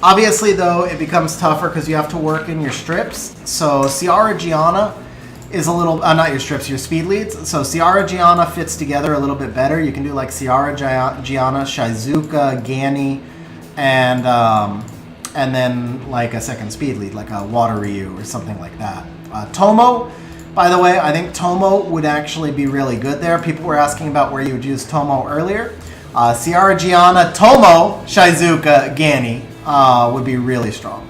Obviously, though, it becomes tougher because you have to work in your strips. So Ciara Gianna is a little, not your strips, your speed leads. So Ciara Gianna fits together a little bit better. You can do like Ciara Gianna, Shizuka, Ganny, and then like a second speed lead, like a Water Ryu or something like that. Tomo, by the way, I think Tomo would actually be really good there. People were asking about where you would use Tomo earlier. Ciara Gianna, Tomo, Shizuka, Ganny would be really strong.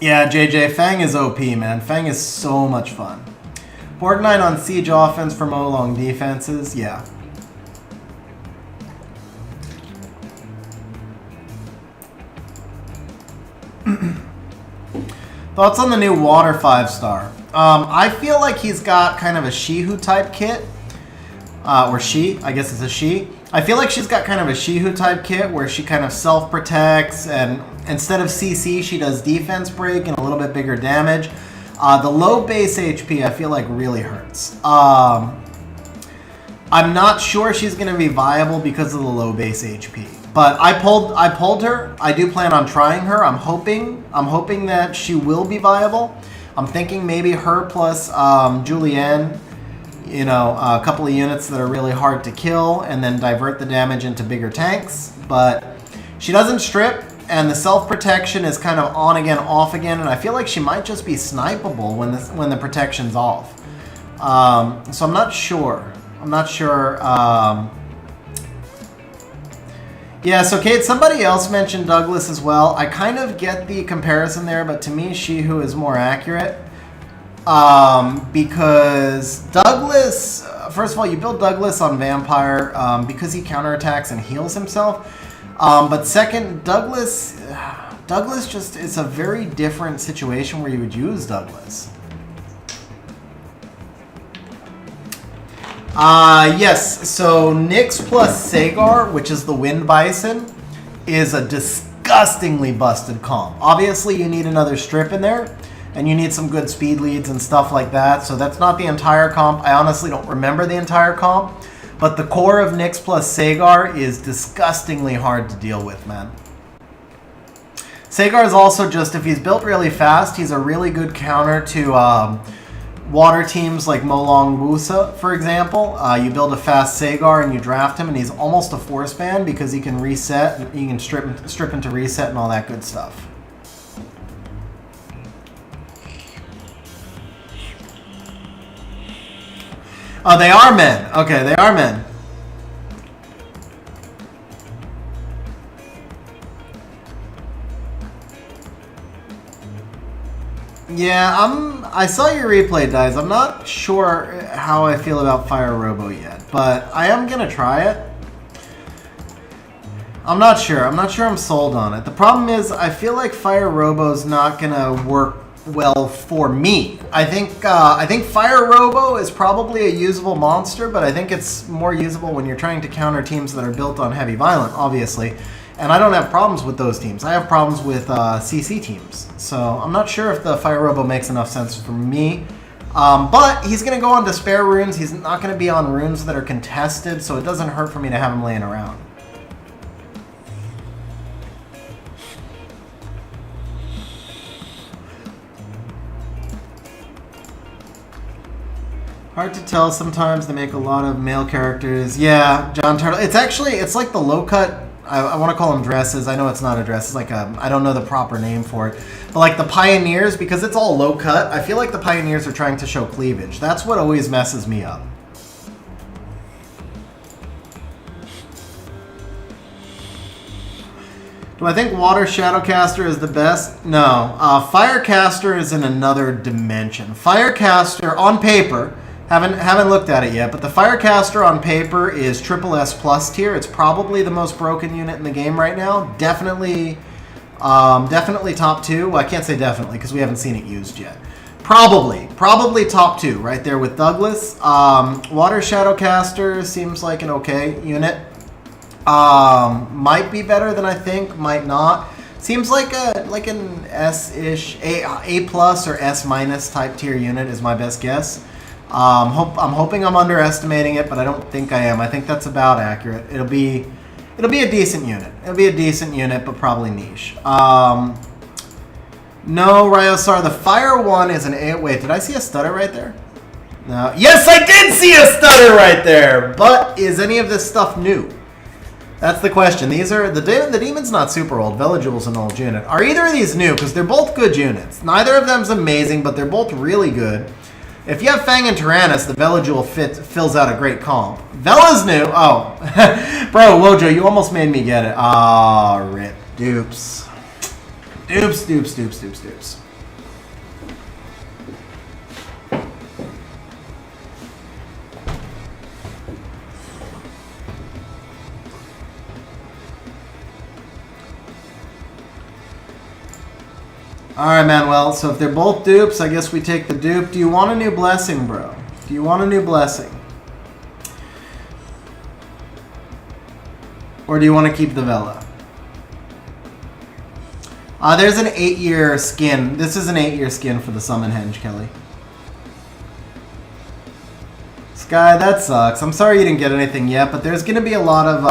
Yeah, JJ, Fang is OP, man. Fang is so much fun. Borgnine on siege offense for Molong defenses, yeah. Thoughts on the new Water 5-star? I feel like he's got kind of a Shihu type kit. Or she, I guess it's a she. I feel like she's got kind of a Shihu type kit where she kind of self-protects, and instead of CC, she does defense break and a little bit bigger damage. The low base HP, I feel like, really hurts. I'm not sure she's going to be viable because of the low base HP. But I pulled her. I do plan on trying her. I'm hoping that she will be viable. I'm thinking maybe her plus Julianne, you know, a couple of units that are really hard to kill, and then divert the damage into bigger tanks. But she doesn't strip, and the self-protection is kind of on again, off again, and I feel like she might just be snipeable when the protection's off. So I'm not sure. Yeah, so Kate, somebody else mentioned Douglas as well. I kind of get the comparison there, but to me, Shihu is more accurate. Because Douglas, first of all, you build Douglas on Vampire because he counterattacks and heals himself. But second, Douglas just, it's a very different situation where you would use Douglas. Yes, so Nyx plus Sagar, which is the Wind Bison, is a disgustingly busted comp. Obviously, you need another strip in there, and you need some good speed leads and stuff like that, so that's not the entire comp. I honestly don't remember the entire comp, but the core of Nyx plus Sagar is disgustingly hard to deal with, man. Sagar is also just, if he's built really fast, he's a really good counter to water teams like Molong Wusa, for example. You build a fast Sagar and you draft him, and he's almost a force ban because he can reset, you can strip into reset and all that good stuff. Oh, they are men. Okay, they are men. Yeah, I saw your replay, Dice. I'm not sure how I feel about Fire Robo yet, but I am gonna try it. I'm not sure. I'm not sure I'm sold on it. The problem is, I feel like Fire Robo's not gonna work well for me. I think Fire Robo is probably a usable monster, but I think it's more usable when you're trying to counter teams that are built on heavy violent, obviously. And I don't have problems with those teams. I have problems with CC teams. So I'm not sure if the Fire Robo makes enough sense for me. But he's going to go on Despair runes. He's not going to be on runes that are contested, so it doesn't hurt for me to have him laying around. Hard to tell sometimes. They make a lot of male characters. Yeah, John Turtle. It's like the low cut. I want to call them dresses. I know it's not a dress. It's like I don't know the proper name for it. But like the Pioneers, because it's all low cut, I feel like the Pioneers are trying to show cleavage. That's what always messes me up. Do I think Water Shadowcaster is the best? No. Firecaster is in another dimension. Firecaster, on paper, haven't looked at it yet, but the Firecaster on paper is triple S plus tier. It's probably the most broken unit in the game right now. Definitely top 2. Well, I can't say definitely because we haven't seen it used yet. Probably top 2 right there with Douglas. Water Shadowcaster seems like an okay unit. Might be better than I think, might not. Seems like an S-ish, A plus or S minus type tier unit is my best guess. I'm hoping I'm underestimating it, but I don't think I am. I think that's about accurate. It'll be a decent unit. It'll be a decent unit, but probably niche. No, Ryosar, the Fire one is an A. Wait, did I see a stutter right there? No. Yes, I did see a stutter right there. But is any of this stuff new? That's the question. These are the demon's not super old. Velajul's an old unit. Are either of these new? Because they're both good units. Neither of them's amazing, but they're both really good. If you have Fang and Tyrannus, the Velajul fills out a great comp. Vela's new. Oh, bro, Wojo, you almost made me get it. Ah, rip. Dupes. Dupes. Alright, man, well, so if they're both dupes, I guess we take the dupe. Do you want a new blessing, bro? Do you want a new blessing? Or do you want to keep the Vela? There's an 8-year skin. This is an 8-year skin for the Summon Henge, Kelly. Sky, that sucks. I'm sorry you didn't get anything yet, but there's going to be a lot of,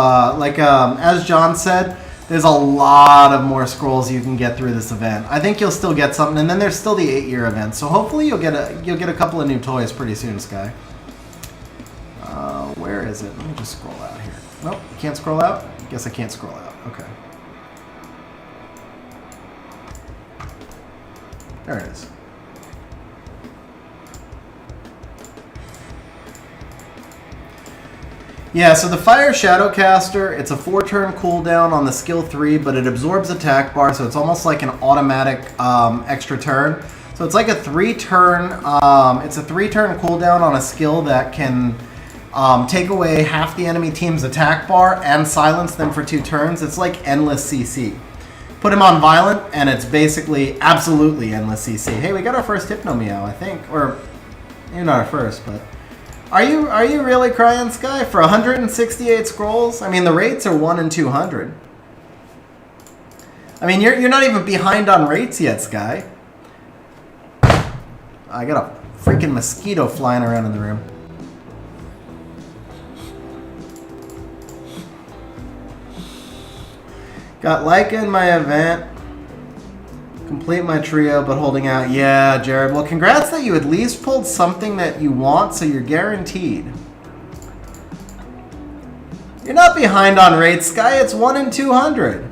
as John said, there's a lot of more scrolls you can get through this event. I think you'll still get something, and then there's still the 8-year event. So hopefully you'll get a couple of new toys pretty soon, Sky. Where is it? Let me just scroll out here. Nope, can't scroll out? Guess I can't scroll out. Okay. There it is. Yeah, so the Fire Shadowcaster, it's a 4-turn cooldown on the skill 3, but it absorbs attack bar, so it's almost like an automatic extra turn. So it's like a 3-turn, it's a 3-turn cooldown on a skill that can take away half the enemy team's attack bar and silence them for 2 turns. It's like endless CC. Put him on Violent, and it's basically absolutely endless CC. Hey, we got our first Hypno Meow, I think. Or, maybe not our first, but... Are you really crying, Sky? For 168 scrolls? I mean, the rates are 1 in 200. I mean, you're not even behind on rates yet, Sky. I got a freaking mosquito flying around in the room. Got Leica in my event. Complete my trio, but holding out. Yeah, Jared. Well, congrats that you at least pulled something that you want, so you're guaranteed. You're not behind on rates, Sky. It's 1 in 200.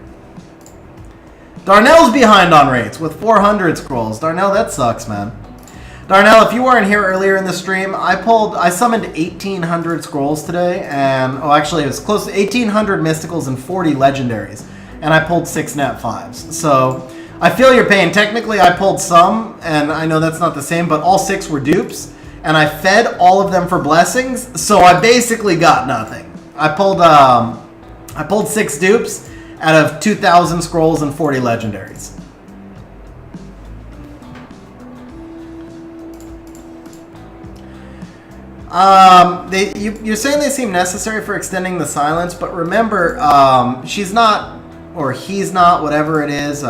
Darnell's behind on rates with 400 scrolls. Darnell, that sucks, man. Darnell, if you weren't here earlier in the stream, I summoned 1,800 scrolls today, and actually it was close to 1,800 mysticals and 40 legendaries, and I pulled 6 nat 5s. So I feel your pain. Technically, I pulled some, and I know that's not the same, but all 6 were dupes, and I fed all of them for blessings, so I basically got nothing. I pulled 6 dupes out of 2,000 scrolls and 40 legendaries. You're saying they seem necessary for extending the silence, but remember, she's not, or he's not, whatever it is,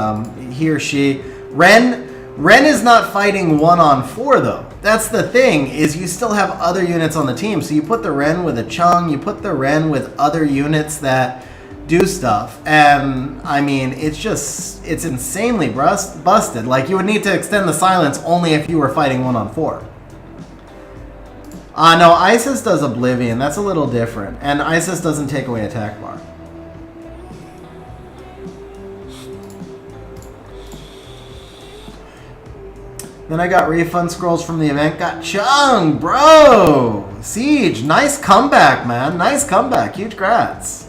he or she. Ren is not fighting 1-on-4 though. That's the thing, is you still have other units on the team. So you put the Ren with a Chung, you put the Ren with other units that do stuff, and I mean, it's insanely busted. Like, you would need to extend the silence only if you were fighting 1-on-4. No, Isis does Oblivion. That's a little different. And Isis doesn't take away attack bar. Then I got refund scrolls from the event. Got Chung, bro! Siege, nice comeback, man. Nice comeback. Huge grats.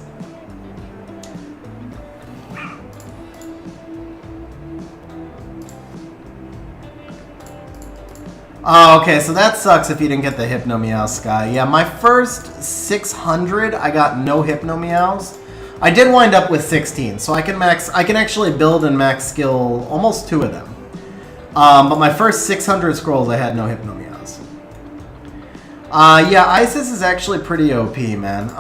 Oh, okay, so that sucks if you didn't get the Hypno Meow Sky. Yeah, my first 600, I got no Hypno Meows. I did wind up with 16, so I can actually build and max skill almost 2 of them. But my first 600 scrolls, I had no Hypno Meows. Yeah, Isis is actually pretty OP, man.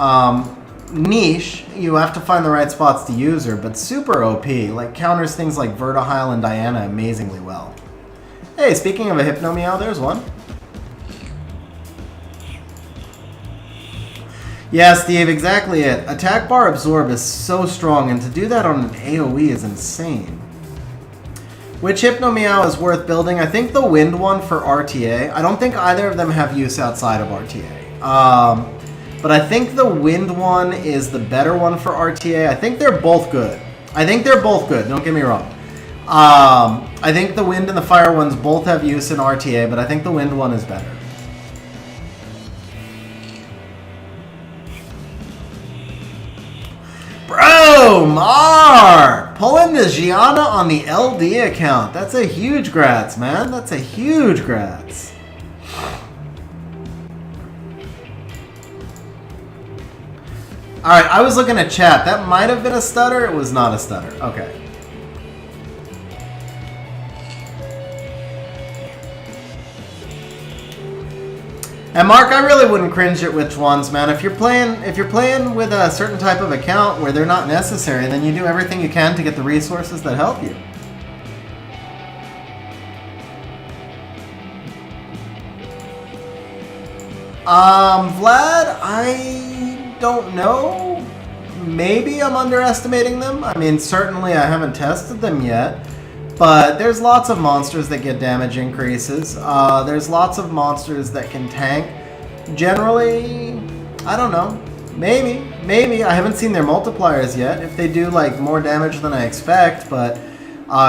Niche, you have to find the right spots to use her, but super OP. Like, counters things like Vertihile and Diana amazingly well. Hey, speaking of a Hypno Meow, there's one. Yeah, Steve, exactly it. Attack bar absorb is so strong, and to do that on an AoE is insane. Which Hypno Meow is worth building? I think the Wind one for RTA. I don't think either of them have use outside of RTA. But I think the Wind one is the better one for RTA. I think they're both good. Don't get me wrong. I think the Wind and the Fire ones both have use in RTA, but I think the Wind one is better. Bro, Mar! Pulling the Gianna on the LD account. That's a huge grats, man. That's a huge grats. Alright, I was looking at chat. That might have been a stutter. It was not a stutter. Okay. And Mark, I really wouldn't cringe at which ones, man. If you're playing with a certain type of account where they're not necessary, then you do everything you can to get the resources that help you. Vlad, I don't know. Maybe I'm underestimating them. I mean, certainly I haven't tested them yet. But there's lots of monsters that get damage increases. There's lots of monsters that can tank. Generally, I don't know. Maybe. I haven't seen their multipliers yet. If they do like more damage than I expect, but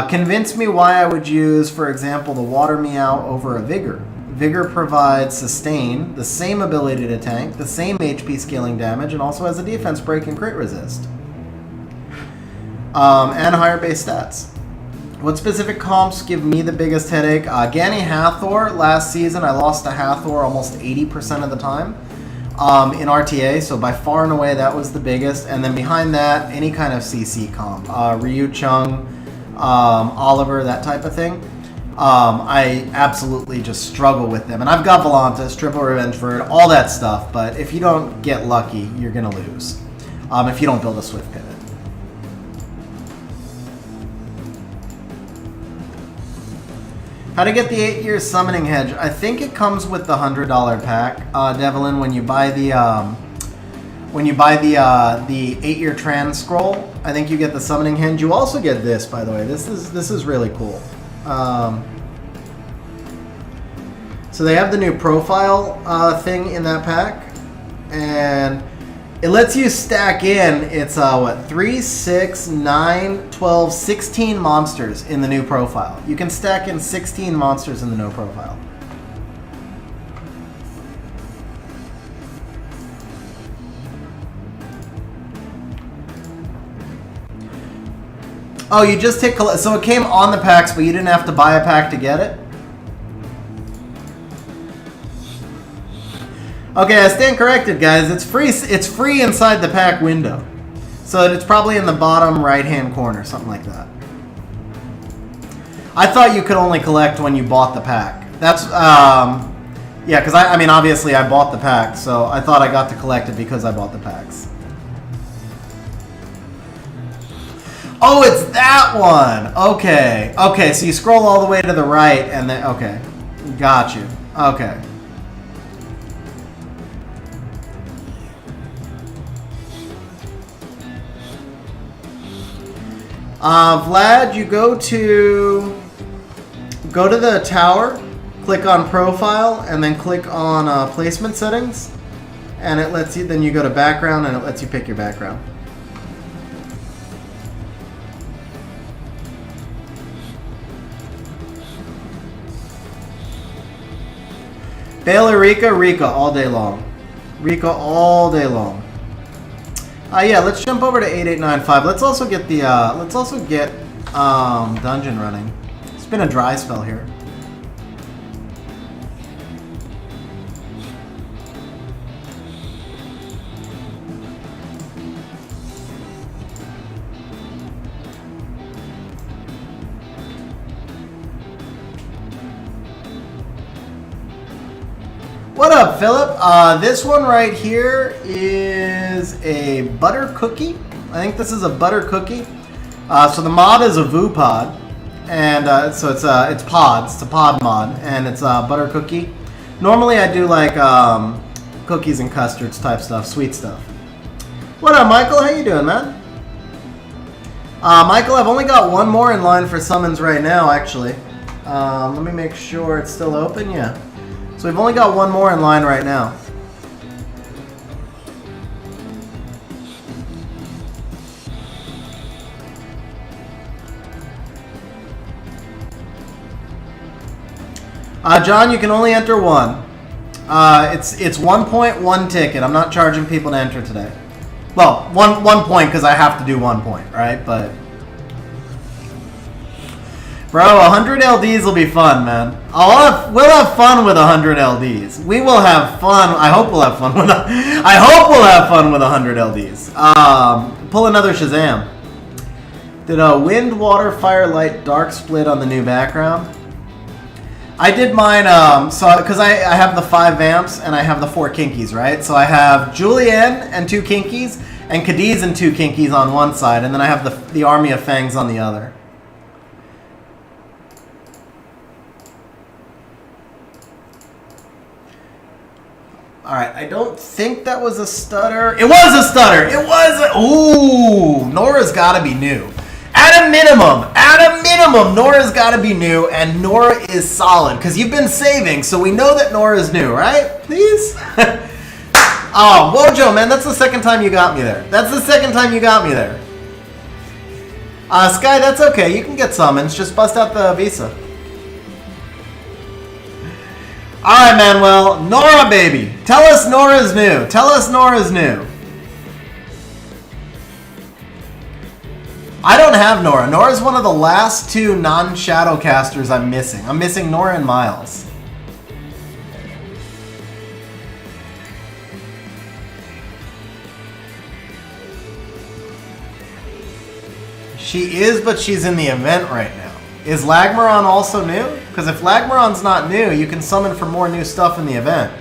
convince me why I would use, for example, the Water Meow over a Vigor. Vigor provides sustain, the same ability to tank, the same HP scaling damage, and also has a defense break and crit resist. And higher base stats. What specific comps give me the biggest headache? Gani Hathor, last season I lost to Hathor almost 80% of the time in RTA, so by far and away that was the biggest. And then behind that, any kind of CC comp. Ryu Chung, Oliver, that type of thing. I absolutely just struggle with them. And I've got Volantis, Triple Revenge Bird, all that stuff, but if you don't get lucky, you're going to lose if you don't build a Swift Pivot. How to get the 8-year summoning hedge? I think it comes with the $100 pack, Devlin. When you buy the 8-year trans scroll, I think you get the summoning hedge. You also get this, by the way. This is really cool. So they have the new profile thing in that pack, and it lets you stack in. It's 3, 6, 9, 12, 16 monsters in the new profile. You can stack in 16 monsters in the no profile. Oh, you just hit collect. So it came on the packs, but you didn't have to buy a pack to get it? Okay, I stand corrected, guys. It's free. It's free inside the pack window. So it's probably in the bottom right-hand corner, something like that. I thought you could only collect when you bought the pack. That's, yeah, because I mean, obviously I bought the pack, so I thought I got to collect it because I bought the packs. Oh, it's that one. Okay. Okay, so you scroll all the way to the right and then, okay. Got you. Okay. Vlad, you go to the tower, click on profile, and then click on placement settings, and it lets you, then you go to background and it lets you pick your background. Baylor Rika all day long. Rika all day long. Yeah, let's jump over to 8895. Let's also get the dungeon running. It's been a dry spell here. What up, Philip? This one right here is a butter cookie. I think this is a butter cookie. So the mod is a VU pod, and so it's pods. It's a pod mod, and it's a butter cookie. Normally I do like cookies and custards type stuff, sweet stuff. What up, Michael? How you doing, man? Michael, I've only got one more in line for summons right now, actually. Let me make sure it's still open. Yeah. So we've only got one more in line right now. John, you can only enter one. It's 1.1 ticket. I'm not charging people to enter today. Well, one point because I have to do 1 point, right? But bro, 100 LDs will be fun, man. We'll have fun with 100 LDs. We will have fun. I hope we'll have fun with. I hope we'll have fun with 100 LDs. Pull another Shazam. Did a wind, water, fire, light, dark split on the new background? I did mine. So because I have the 5 vamps and I have the 4 kinkies, right? So I have Julianne and 2 kinkies and Cadiz and 2 kinkies on one side, and then I have the army of fangs on the other. Alright, I don't think that was a stutter. It was a stutter! It was a... Ooh! Nora's gotta be new. At a minimum, Nora's gotta be new, and Nora is solid. Because you've been saving, so we know that Nora's new, right? Please? Oh, Wojo, man, that's the second time you got me there. That's the second time you got me there. Sky, that's okay. You can get summons. Just bust out the visa. Alright, Manuel. Nora, baby. Tell us Nora's new. Tell us Nora's new. I don't have Nora. Nora's one of the last 2 non-shadow casters I'm missing. I'm missing Nora and Miles. She is, but she's in the event right now. Is Lagmaron also new? Because if Lagmaron's not new, you can summon for more new stuff in the event.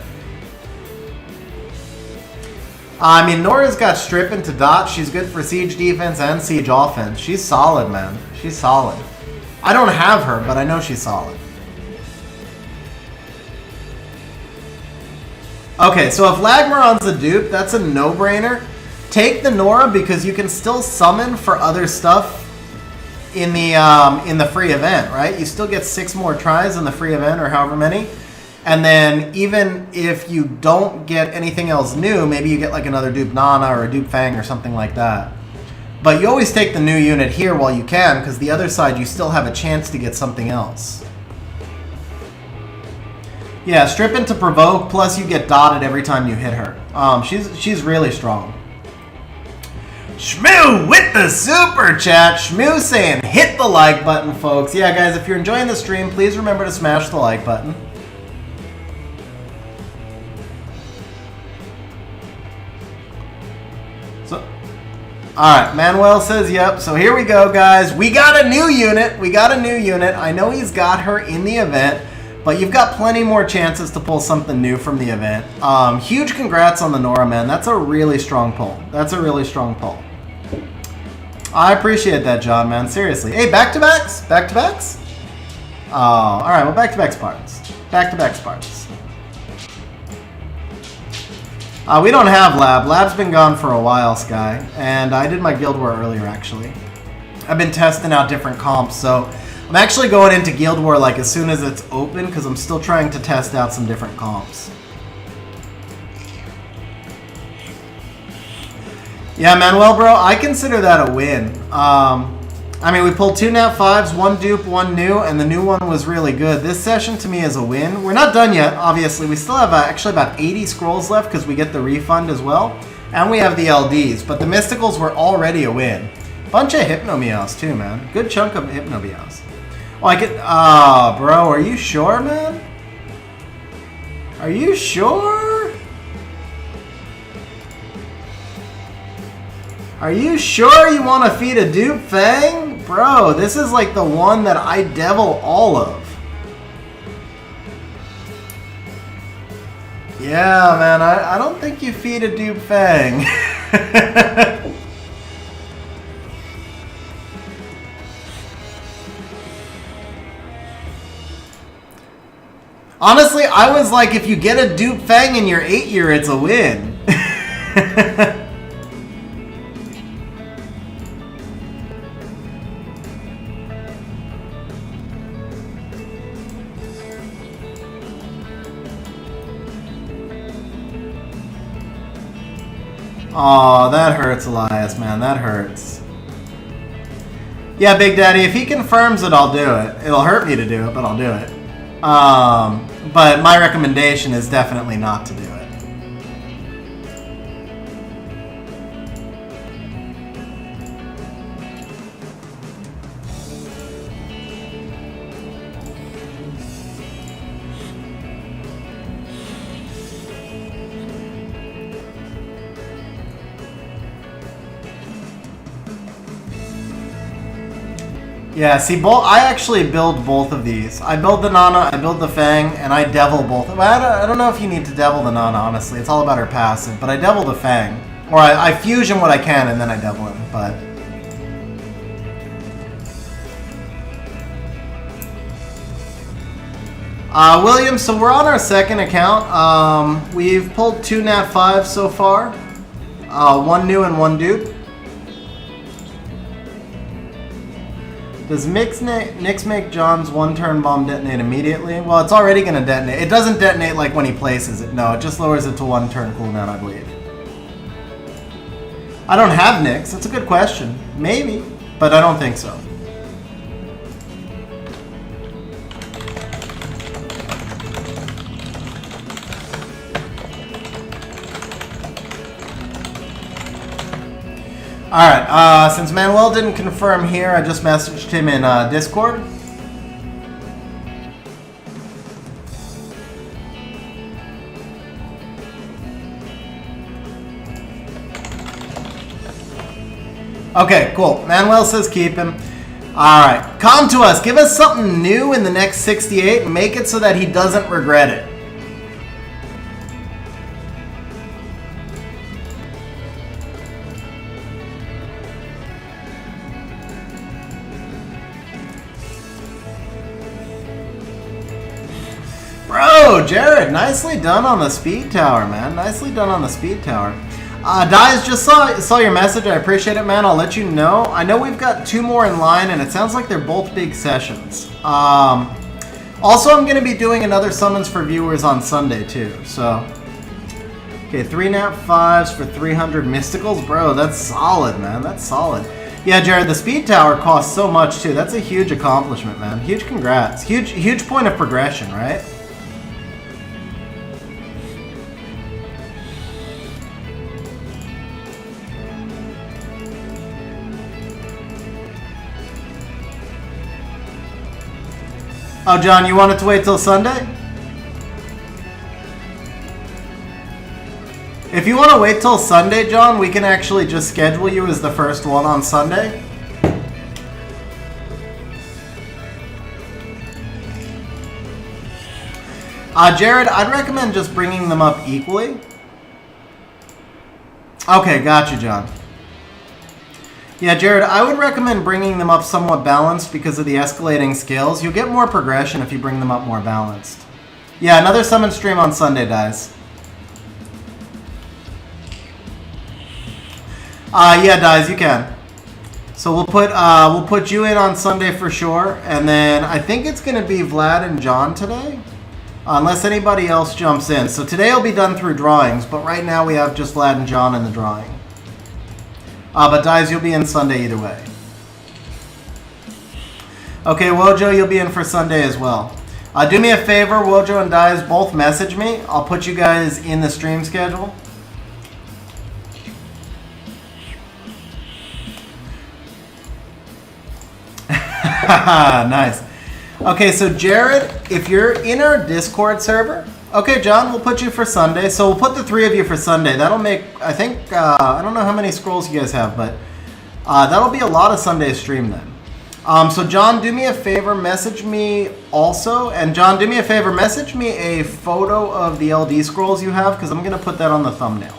I mean, Nora's got Strip into Dot. She's good for Siege defense and Siege offense. She's solid, man. She's solid. I don't have her, but I know she's solid. Okay, so if Lagmaron's a dupe, that's a no-brainer. Take the Nora because you can still summon for other stuff in the free event, right? You still get 6 more tries in the free event or however many. And then even if you don't get anything else new, maybe you get like another dupe Nana or a dupe Fang or something like that. But you always take the new unit here while you can, because the other side you still have a chance to get something else. Yeah, Strip into Provoke, plus you get dotted every time you hit her. She's really strong. Shmoo with the super chat. Shmoo saying hit the like button, folks. Yeah, guys, if you're enjoying the stream, please remember to smash the like button. So, alright, Manuel says yep. So here we go, guys. We got a new unit. I know he's got her in the event, but you've got plenty more chances to pull something new from the event. Huge congrats on the Nora, man. That's a really strong pull. I appreciate that, John, man. Seriously. Hey, back-to-backs? Back-to-backs? Oh, alright, well, back-to-back Spartans. We don't have Lab. Lab's been gone for a while, Sky. And I did my Guild War earlier, actually. I've been testing out different comps, so I'm actually going into Guild War like as soon as it's open because I'm still trying to test out some different comps. Yeah, Manuel, bro, I consider that a win. I mean, we pulled 2 nat 5s, 1 dupe, 1 new, and the new one was really good. This session to me is a win. We're not done yet, obviously. We still have actually about 80 scrolls left because we get the refund as well. And we have the LDs, but the Mysticals were already a win. Bunch of Hypnomeows too, man. Good chunk of Hypnomeows. Oh, I get... bro, are you sure, man? Are you sure? Are you sure you want to feed a dupe Fang? Bro, this is like the one that I devil all of. Yeah, man, I don't think you feed a dupe Fang. Honestly, I was like, if you get a dupe Fang in your 8-year, it's a win. Aw, that hurts, Elias, man. That hurts. Yeah, Big Daddy, if he confirms it, I'll do it. It'll hurt me to do it, but I'll do it. But my recommendation is definitely not to do it. Yeah, see, I actually build both of these. I build the Nana, I build the Fang, and I devil both. I don't know if you need to devil the Nana, honestly. It's all about her passive, but I devil the Fang. Or I fusion what I can, and then I devil him, but... William, so we're on our second account. We've pulled 2 nat 5s so far. 1 new and 1 dupe. Does Nyx make John's 1-turn bomb detonate immediately? Well, it's already going to detonate. It doesn't detonate like when he places it. No, it just lowers it to 1-turn cooldown, I believe. I don't have Nyx. That's a good question. Maybe, but I don't think so. Alright, since Manuel didn't confirm here, I just messaged him in Discord. Okay, cool. Manuel says keep him. Alright, come to us. Give us something new in the next 68 and make it so that he doesn't regret it. Bro, Jared, nicely done on the speed tower, man. Nicely done on the speed tower. Dies, just saw your message. I appreciate it, man. I'll let you know. I know we've got 2 more in line, and it sounds like they're both big sessions. Also, I'm going to be doing another summons for viewers on Sunday, too. So, okay, 3 nat 5s for 300 mysticals. Bro, that's solid, man. That's solid. Yeah, Jared, the speed tower costs so much, too. That's a huge accomplishment, man. Huge congrats. Huge point of progression, right? Oh, John, you wanted to wait till Sunday? If you want to wait till Sunday, John, we can actually just schedule you as the first one on Sunday. Jared, I'd recommend just bringing them up equally. Okay, gotcha, John. Yeah, Jared, I would recommend bringing them up somewhat balanced because of the escalating scales. You'll get more progression if you bring them up more balanced. Yeah, another summon stream on Sunday, Dice. Yeah, Dice, you can. So we'll put you in on Sunday for sure, and then I think it's gonna be Vlad and John today, unless anybody else jumps in. So today will be done through drawings, but right now we have just Vlad and John in the drawing. But Dice, you'll be in Sunday either way. Okay, Wojo, you'll be in for Sunday as well. Do me a favor, Wojo and Dice, both message me. I'll put you guys in the stream schedule. Nice. Okay, so Jared, if you're in our Discord server, okay, John, we'll put you for Sunday. So we'll put the three of you for Sunday. That'll make, I think, I don't know how many scrolls you guys have, but that'll be a lot of Sunday stream then. So John, do me a favor, message me also. And John, do me a favor, message me a photo of the LD scrolls you have, because I'm going to put that on the thumbnail.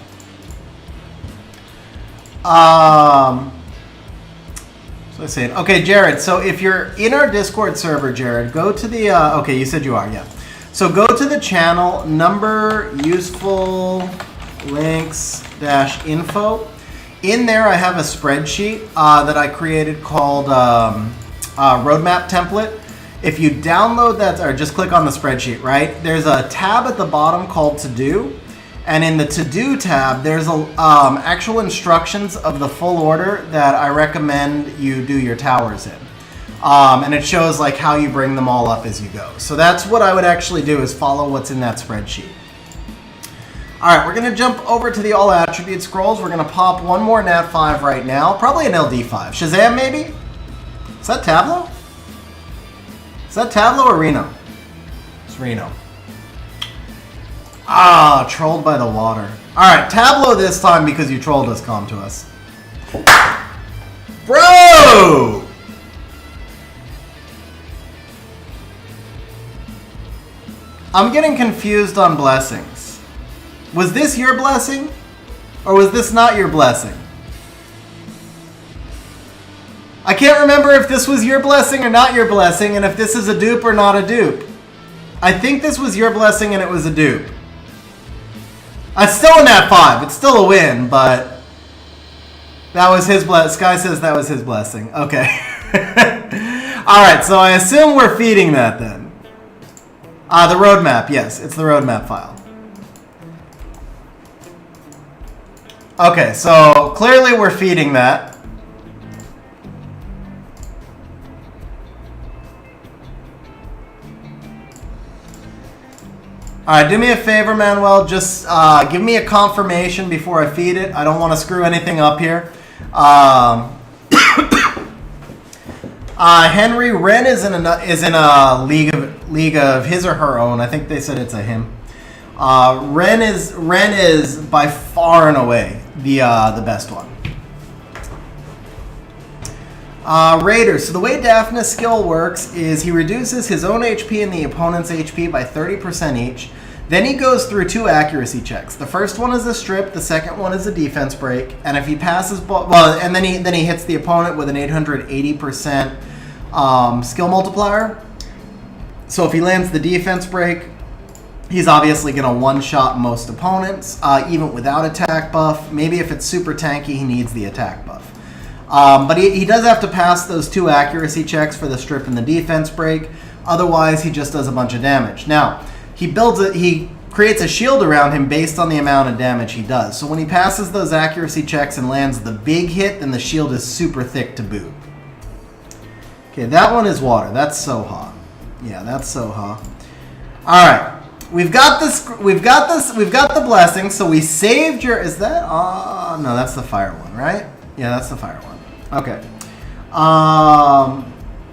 So I say, okay, Jared, so if you're in our Discord server, Jared, go to the, okay, you said you are, yeah. So go to the channel, number useful links -info. In there, I have a spreadsheet that I created called roadmap template. If you download that, or just click on the spreadsheet, right? There's a tab at the bottom called to do. And in the to-do tab, there's actual instructions of the full order that I recommend you do your towers in. And it shows like how you bring them all up as you go. So that's what I would actually do, is follow what's in that spreadsheet. All right, we're going to jump over to the all attribute scrolls. We're going to pop one more Nat 5 right now. Probably an LD5. Shazam, maybe? Is that Tableau? Is that Tableau or Reno? It's Reno. Ah, trolled by the water. Alright, Tableau this time because you trolled us, come to us. Bro! I'm getting confused on blessings. Was this your blessing? Or was this not your blessing? I can't remember if this was your blessing or not your blessing, and if this is a dupe or not a dupe. I think this was your blessing and it was a dupe. It's still a Nat 5. It's still a win, but that was his blessing. Sky says that was his blessing. Okay. Alright, so I assume we're feeding that then. The roadmap, yes. It's the roadmap file. Okay, so clearly we're feeding that. Alright, do me a favor, Manuel. Just give me a confirmation before I feed it. I don't want to screw anything up here. Henry, Ren is in a league of his or her own. I think they said it's a him. Ren is by far and away the best one. Raider. So the way Daphne's skill works is he reduces his own HP and the opponent's HP by 30% each. Then he goes through two accuracy checks. The first one is a strip. The second one is a defense break. And if he passes, and then he hits the opponent with an 880% skill multiplier. So if he lands the defense break, he's obviously going to one-shot most opponents, even without attack buff. Maybe if it's super tanky, he needs the attack buff. But he does have to pass those two accuracy checks for the strip and the defense break. Otherwise, he just does a bunch of damage. Now, he creates a shield around him based on the amount of damage he does. So when he passes those accuracy checks and lands the big hit, then the shield is super thick to boot. Okay, that one is water. That's so hot. Yeah, that's so hot. All right. We've got this. We've got the blessing. So we saved your. Is that? No, that's the fire one, right? Yeah, that's the fire one. Okay.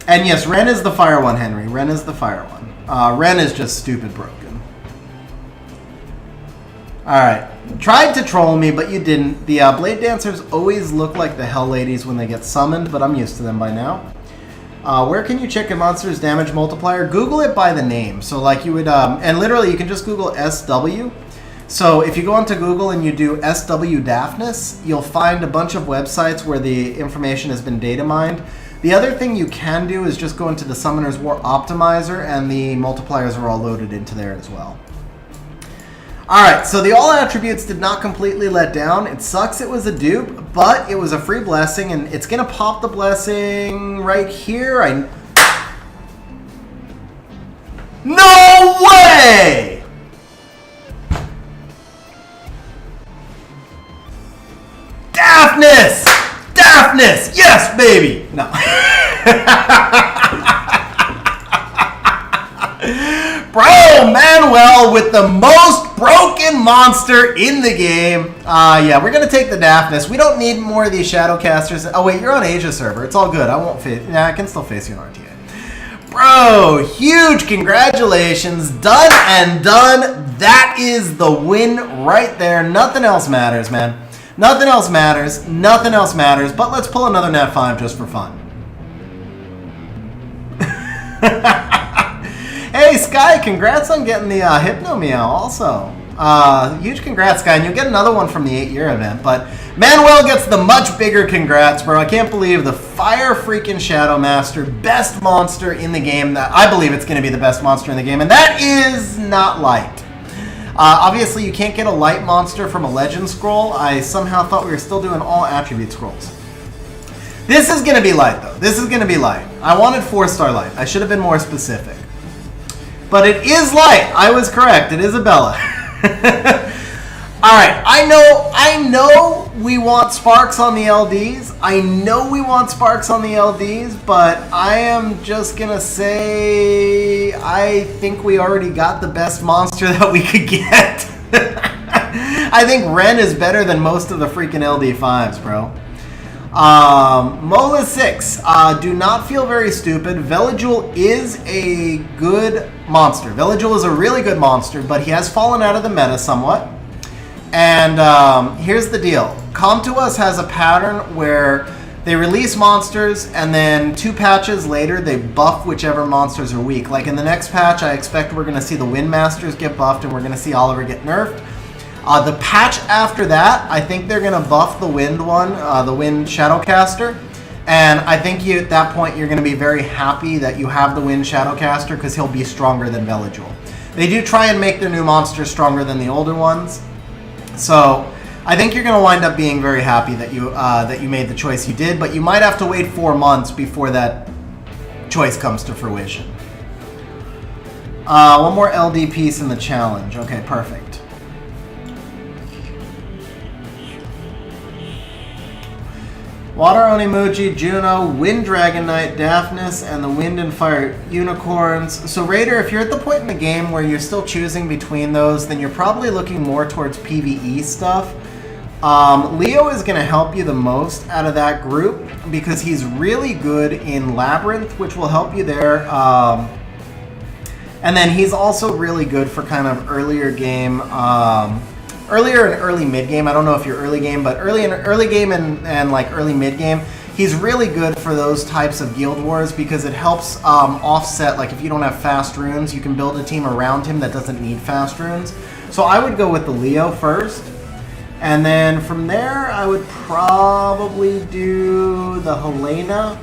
And yes, Ren is the fire one, Henry. Ren is the fire one. Ren is just stupid broken. Alright. Tried to troll me, but you didn't. The Blade Dancers always look like the Hell Ladies when they get summoned, but I'm used to them by now. Where can you check a monster's damage multiplier? Google it by the name. So like you would, and literally you can just Google SW. So if you go onto Google and you do SW Daphnis, you'll find a bunch of websites where the information has been data mined. The other thing you can do is just go into the Summoner's War Optimizer, and the multipliers are all loaded into there as well. Alright, so the all attributes did not completely let down. It sucks it was a dupe, but it was a free blessing, and it's going to pop the blessing right here. No way! Daphnis! Daphnis! Yes, baby! No. Bro, Manuel with the most broken monster in the game. Yeah, we're going to take the Daphnis. We don't need more of these Shadowcasters. Oh, wait, you're on Asia server. It's all good. I won't face... Nah, I can still face you in RTA. Bro, huge congratulations. Done and done. That is the win right there. Nothing else matters, man. Nothing else matters. Nothing else matters. But let's pull another Nat 5 just for fun. Hey, Sky, congrats on getting the Hypno Meow also. Huge congrats, Sky. And you'll get another one from the 8-year event. But Manuel gets the much bigger congrats, bro. I can't believe the Fire freaking Shadow Master, best monster in the game. That I believe it's going to be the best monster in the game. And that is not light. Obviously, you can't get a light monster from a legend scroll. I somehow thought we were still doing all attribute scrolls. This is going to be light, though. This is going to be light. I wanted 4-star light. I should have been more specific. But it is light. I was correct. It is Isabella. Alright, I know we want sparks on the LDs. I know we want sparks on the LDs, but I am just gonna say I think we already got the best monster that we could get. I think Ren is better than most of the freaking LD5s, bro. Mola 6, do not feel very stupid. Veligul is a good monster. Veligul is a really good monster, but he has fallen out of the meta somewhat. And here's the deal. Come to Us has a pattern where they release monsters, and then 2 patches later, they buff whichever monsters are weak. Like in the next patch, I expect we're going to see the Wind Masters get buffed, and we're going to see Oliver get nerfed. The patch after that, I think they're going to buff the Wind one, the Wind Shadowcaster. And I think at that point, you're going to be very happy that you have the Wind Shadowcaster because he'll be stronger than Veligul. They do try and make their new monsters stronger than the older ones. So I think you're going to wind up being very happy that you made the choice you did, but you might have to wait 4 months before that choice comes to fruition. One more LD piece in the challenge. Okay, perfect. Water Onimuji, Juno, Wind Dragon Knight, Daphnis, and the Wind and Fire Unicorns. So Raider, if you're at the point in the game where you're still choosing between those, then you're probably looking more towards PvE stuff. Leo is going to help you the most out of that group because he's really good in Labyrinth, which will help you there. And then he's also really good for kind of earlier game, earlier and early mid game. I don't know if you're early game, but early game and like early mid game, he's really good for those types of guild wars because it helps offset. Like if you don't have fast runes, you can build a team around him that doesn't need fast runes. So I would go with the Leo first, and then from there I would probably do the Helena.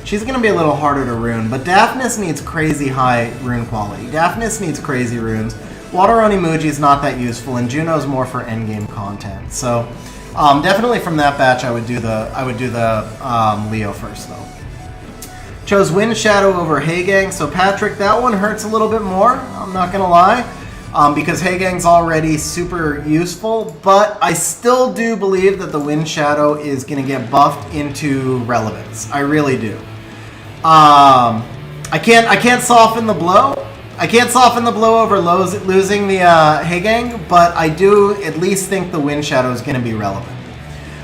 She's going to be a little harder to rune, but Daphnis needs crazy high rune quality. Daphnis needs crazy runes. Water Onimuji is not that useful, and Juno's more for endgame content. So, definitely from that batch, I would do the Leo first, though. Chose Wind Shadow over Heigang. So Patrick, that one hurts a little bit more. I'm not gonna lie, because Heigang's already super useful. But I still do believe that the Wind Shadow is gonna get buffed into relevance. I really do. I can't soften the blow. I can't soften the blow over losing the Heigang, but I do at least think the Wind Shadow is going to be relevant.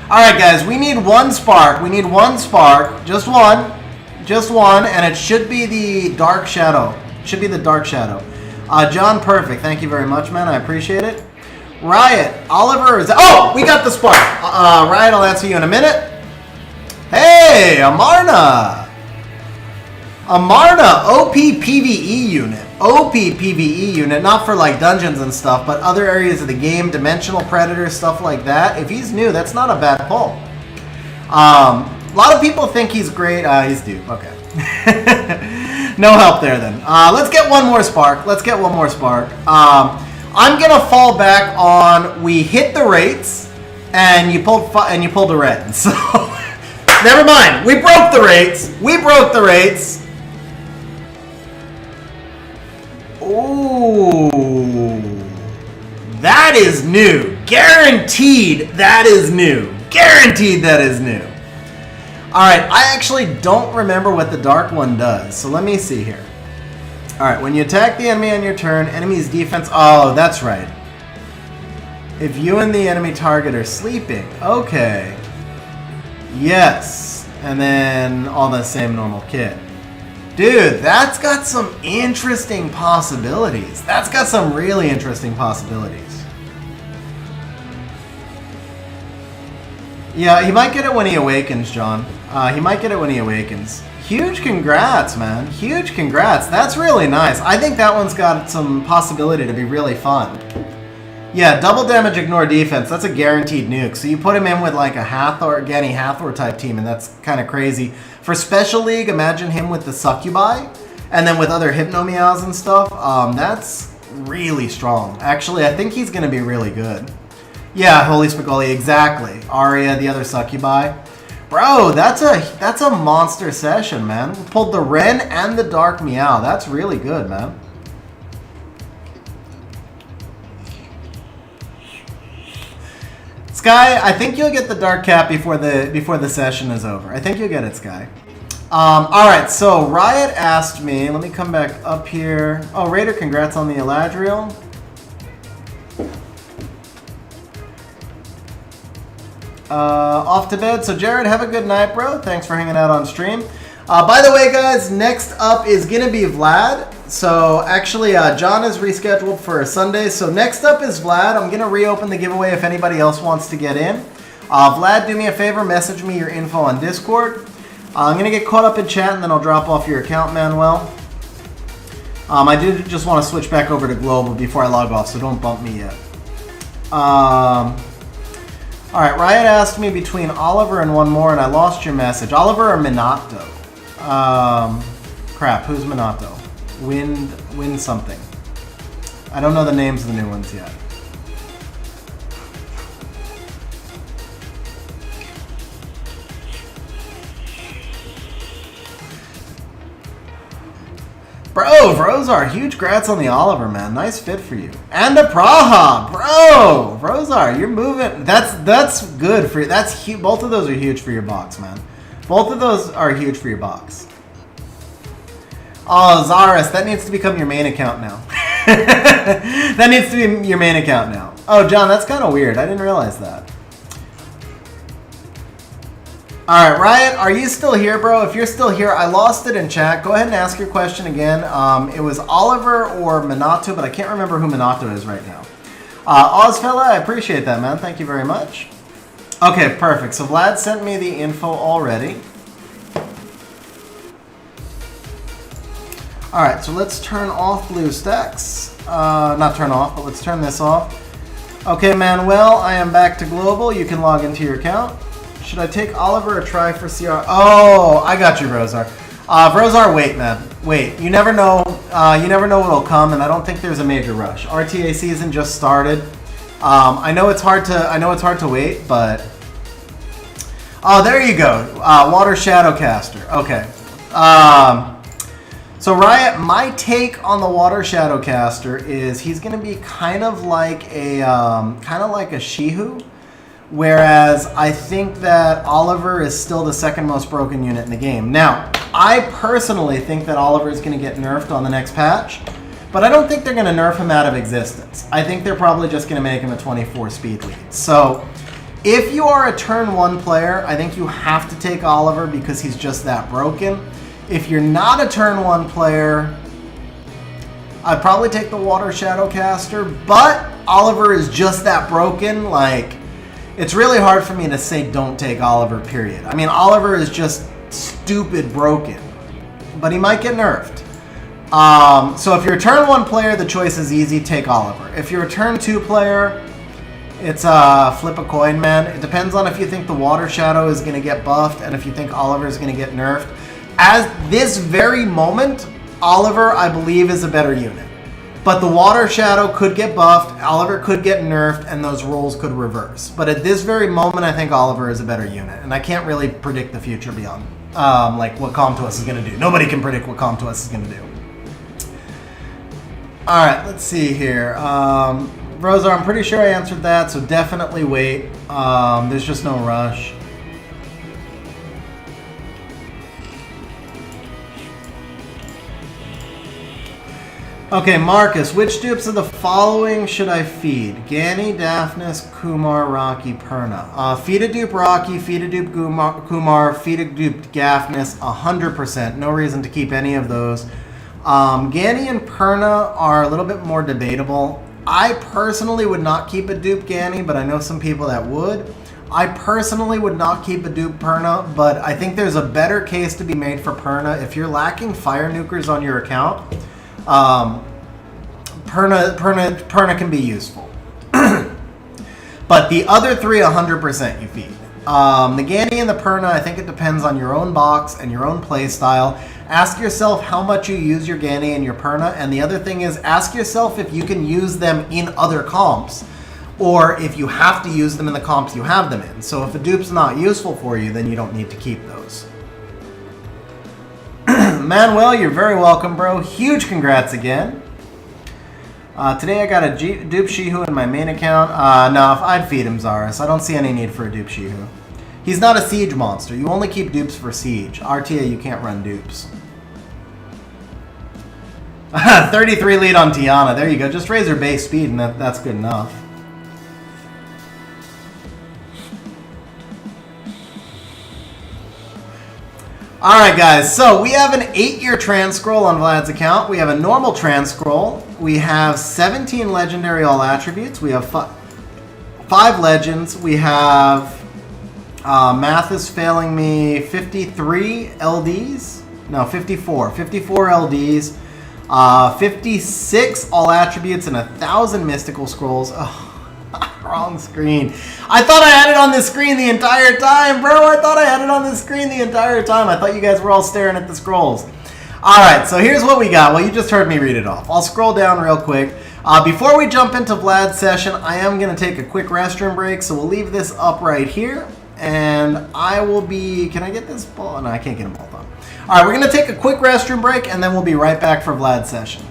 Alright guys, we need 1 spark. We need 1 spark. Just one. Just one, and it should be the Dark Shadow. Should be the Dark Shadow. John, perfect. Thank you very much, man. I appreciate it. Riot, Oliver is... Oh, we got the spark. Riot, I'll answer you in a minute. Hey, Amarna. Amarna, OP PvE unit. OP PvE unit, not for like dungeons and stuff, but other areas of the game, dimensional predators, stuff like that. If he's new, that's not a bad pull. A lot of people think he's great. He's dupe. Okay. No help there then. Let's get one more spark. Let's get one more spark. I'm gonna fall back on we hit the rates and you pulled a red. So never mind. We broke the rates. We broke the rates. Ooh, that is new. Guaranteed that is new. Guaranteed that is new. Alright, I actually don't remember what the dark one does, so let me see here. Alright, when you attack the enemy on your turn, enemy's defense... Oh, that's right. If you and the enemy target are sleeping. Okay. Yes. And then all the same normal kit. Dude, that's got some interesting possibilities. That's got some really interesting possibilities. Yeah, he might get it when he awakens, John. He might get it when he awakens. Huge congrats, man. Huge congrats. That's really nice. I think that one's got some possibility to be really fun. Yeah, double damage, ignore defense. That's a guaranteed nuke. So you put him in with like a Hathor, Genny Hathor type team, and that's kind of crazy. For Special League, imagine him with the Succubi, and then with other Hypno-Meows and stuff. That's really strong. Actually, I think he's going to be really good. Yeah, Holy Spicoli, exactly. Arya, the other Succubi. Bro, that's a monster session, man. We pulled the Ren and the Dark Meow. That's really good, man. Sky, I think you'll get the Dark Cap before the session is over. I think you'll get it, Sky. Alright, so Riot asked me, let me come back up here. Oh, Raider, congrats on the Eladriel. Off to bed. So Jared, have a good night, bro. Thanks for hanging out on stream. By the way, guys, next up is gonna be Vlad. So actually, John is rescheduled for Sunday. So next up is Vlad. I'm gonna reopen the giveaway if anybody else wants to get in. Vlad, do me a favor, message me your info on Discord. I'm gonna get caught up in chat and then I'll drop off your account, Manuel. I did just want to switch back over to Global before I log off, so don't bump me yet. Alright, Riot asked me between Oliver and one more, and I lost your message. Oliver or Minato? Crap, who's Minato? Wind something. I don't know the names of the new ones yet. Bro, Vrozar, huge grats on the Oliver, man. Nice fit for you. And a Praha, bro. Vrozar, you're moving. That's good for you. That's huge. Both of those are huge for your box, man. Both of those are huge for your box. Oh, Zaris, that needs to become your main account now. That needs to be your main account now. Oh, John, that's kind of weird. I didn't realize that. Alright, Riot, are you still here, bro? If you're still here, I lost it in chat. Go ahead and ask your question again. It was Oliver or Minato, but I can't remember who Minato is right now. Ozfella, I appreciate that, man. Thank you very much. Okay, perfect. So Vlad sent me the info already. Alright, so let's turn off BlueStacks. Not turn off, but let's turn this off. Okay, Manuel, I am back to Global. You can log into your account. Should I take Oliver or try for CR? Oh, I got you, Vrozar. Vrozar, wait, man. Wait. You never know. You never know what'll come, and I don't think there's a major rush. RTA season just started. I know it's hard to wait, but oh, there you go. Water Shadowcaster. Okay. So Riot, my take on the Water Shadowcaster is he's going to be kind of like a Shihu. Whereas I think that Oliver is still the second most broken unit in the game. Now, I personally think that Oliver is going to get nerfed on the next patch, but I don't think they're going to nerf him out of existence. I think they're probably just going to make him a 24 speed lead. So, if you are a turn 1 player, I think you have to take Oliver because he's just that broken. If you're not a turn 1 player, I'd probably take the Water Shadow Caster, but Oliver is just that broken. Like, it's really hard for me to say don't take Oliver, period. I mean, Oliver is just stupid broken, but he might get nerfed. So if you're a turn 1 player, the choice is easy, take Oliver. If you're a turn 2 player, it's flip a coin, man. It depends on if you think the Water Shadow is going to get buffed and if you think Oliver is going to get nerfed. As this very moment, Oliver, I believe, is a better unit. But the Water Shadow could get buffed, Oliver could get nerfed, and those roles could reverse. But at this very moment, I think Oliver is a better unit. And I can't really predict the future beyond, like what Comtuos is going to do. Nobody can predict what Comtuos is going to do. All right, let's see here. Rosa, I'm pretty sure I answered that, so definitely wait. There's just no rush. Okay, Marcus, which dupes of the following should I feed? Gani, Daphnis, Kumar, Rocky, Perna. Feed a dupe Rocky, feed a dupe Kumar, feed a dupe Daphnis, 100%. No reason to keep any of those. Gani and Perna are a little bit more debatable. I personally would not keep a dupe Gani, but I know some people that would. I personally would not keep a dupe Perna, but I think there's a better case to be made for Perna. If you're lacking fire nukers on your account, Perna can be useful. But the other three, 100% you feed. The Gani and the Perna, I think it depends on your own box and your own play style. Ask yourself how much you use your Gani and your Perna, and the other thing is ask yourself if you can use them in other comps, or if you have to use them in the comps you have them in. So if a dupe's not useful for you, then you don't need to keep those. Manuel, you're very welcome, bro. Huge congrats again. Today I got a dupe Shihu in my main account. No, I'd feed him Zaris. I don't see any need for a dupe Shihu. He's not a siege monster. You only keep dupes for siege. RTA, you can't run dupes. 33 lead on Tiana. There you go. Just raise her base speed and that's good enough. Alright guys, so we have an 8-year trans scroll on Vlad's account. We have a normal trans scroll. We have 17 legendary all attributes. We have 5 legends. We have, math is failing me, 53 LDs. No, 54. 54 LDs. 56 all attributes and 1,000 mystical scrolls. Oh. Wrong screen. I thought I had it on this screen the entire time, bro. I thought I had it on this screen the entire time. I thought you guys were all staring at the scrolls. All right, so here's what we got. Well, you just heard me read it off. I'll scroll down real quick. Before we jump into Vlad's session, I am going to take a quick restroom break, so we'll leave this up right here. And I will be... Can I get this ball? No, I can't get a ball on. All right, we're going to take a quick restroom break, and then we'll be right back for Vlad's session.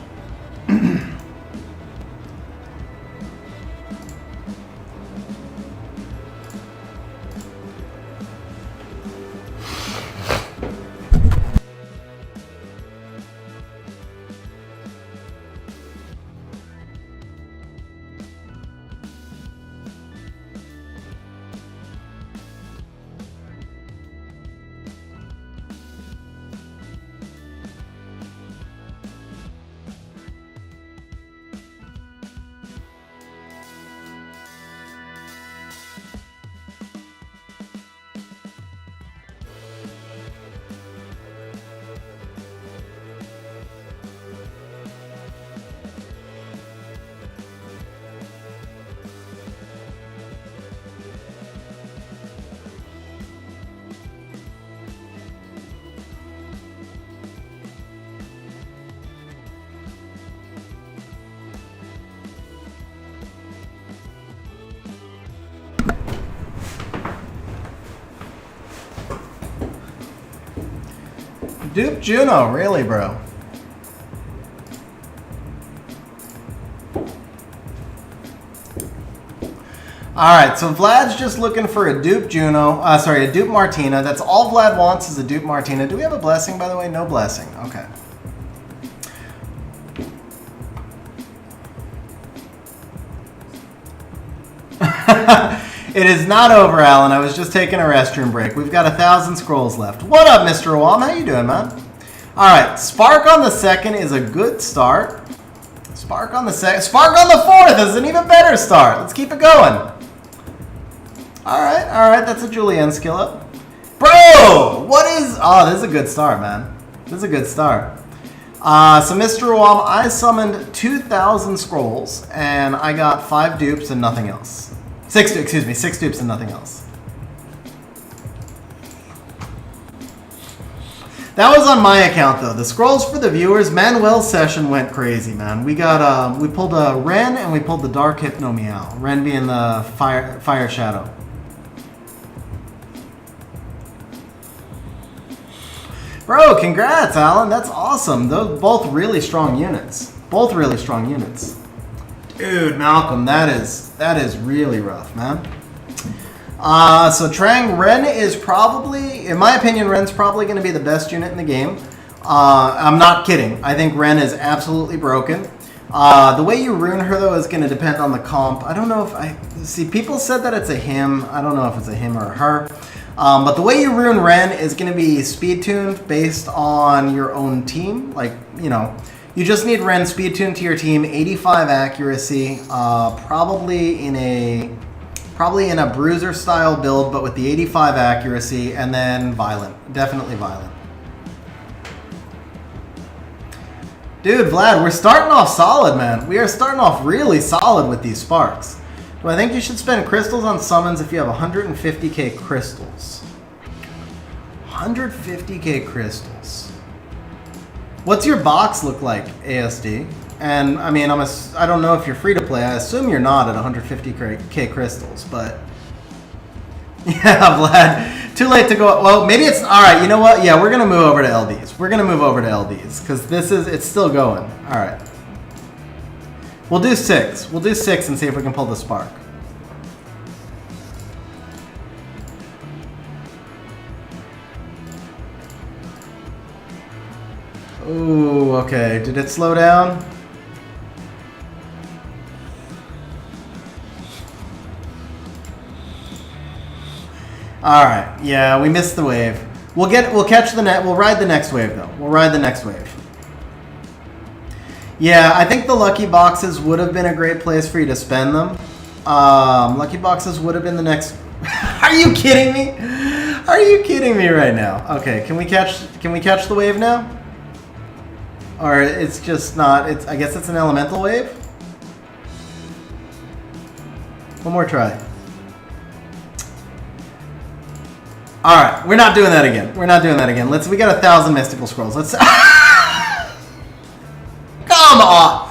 Dupe Juno, really, bro? Alright, so Vlad's just looking for a dupe Juno, sorry, a dupe Martina. That's all Vlad wants is a dupe Martina. Do we have a blessing, by the way? No blessing. Okay. It is not over, Alan. I was just taking a restroom break. We've got 1,000 scrolls left. What up, Mr. Awam? How you doing, man? Alright, Spark on the second is a good start. Spark on the second. Spark on the fourth is an even better start. Let's keep it going. Alright, that's a Julienne skill up. Bro! What is... Oh, this is a good start, man. This is a good start. So Mr. Ruam, I summoned 2,000 scrolls, and I got 5 dupes and nothing else. 6 dupes and nothing else. That was on my account, though. The scrolls for the viewers, Manuel's session went crazy, man. We got, we pulled a Ren, and we pulled the Dark Hypno Meow. Ren being the Fire Shadow. Bro, congrats, Alan. That's awesome. Those both really strong units. Both really strong units. Dude, Malcolm, that is really rough, man. So Trang, Ren is probably, in my opinion, Ren's probably going to be the best unit in the game. I'm not kidding. I think Ren is absolutely broken. The way you rune her, though, is going to depend on the comp. I don't know if I... See, people said that it's a him. I don't know if it's a him or a her. But the way you rune Ren is going to be speed tuned based on your own team. Like, you know, you just need Ren speed tuned to your team, 85 accuracy, probably in a bruiser style build, but with the 85 accuracy, and then violent, definitely violent. Dude, Vlad, we're starting off solid, man. We are starting off really solid with these sparks. Do I think you should spend crystals on summons if you have 150k crystals? 150k crystals. What's your box look like, ASD? And I mean, I don't know if you're free to play. I assume you're not at 150k crystals, but yeah, Vlad, too late to go. Well, maybe it's all right. You know what? Yeah, we're gonna move over to LDs. We're gonna move over to LDs because it's still going. All right. We'll do 6. We'll do 6 and see if we can pull the spark. Ooh, okay. Did it slow down? All right. Yeah, we missed the wave. We'll catch the net. We'll ride the next wave though. We'll ride the next wave. Yeah, I think the lucky boxes would have been a great place for you to spend them. Lucky boxes would have been the next. Are you kidding me? Are you kidding me right now? Okay, can we catch the wave now? Or it's just not. I guess it's an elemental wave. One more try. All right, we're not doing that again. We're not doing that again. We got 1,000 mystical scrolls. Let's. Come on!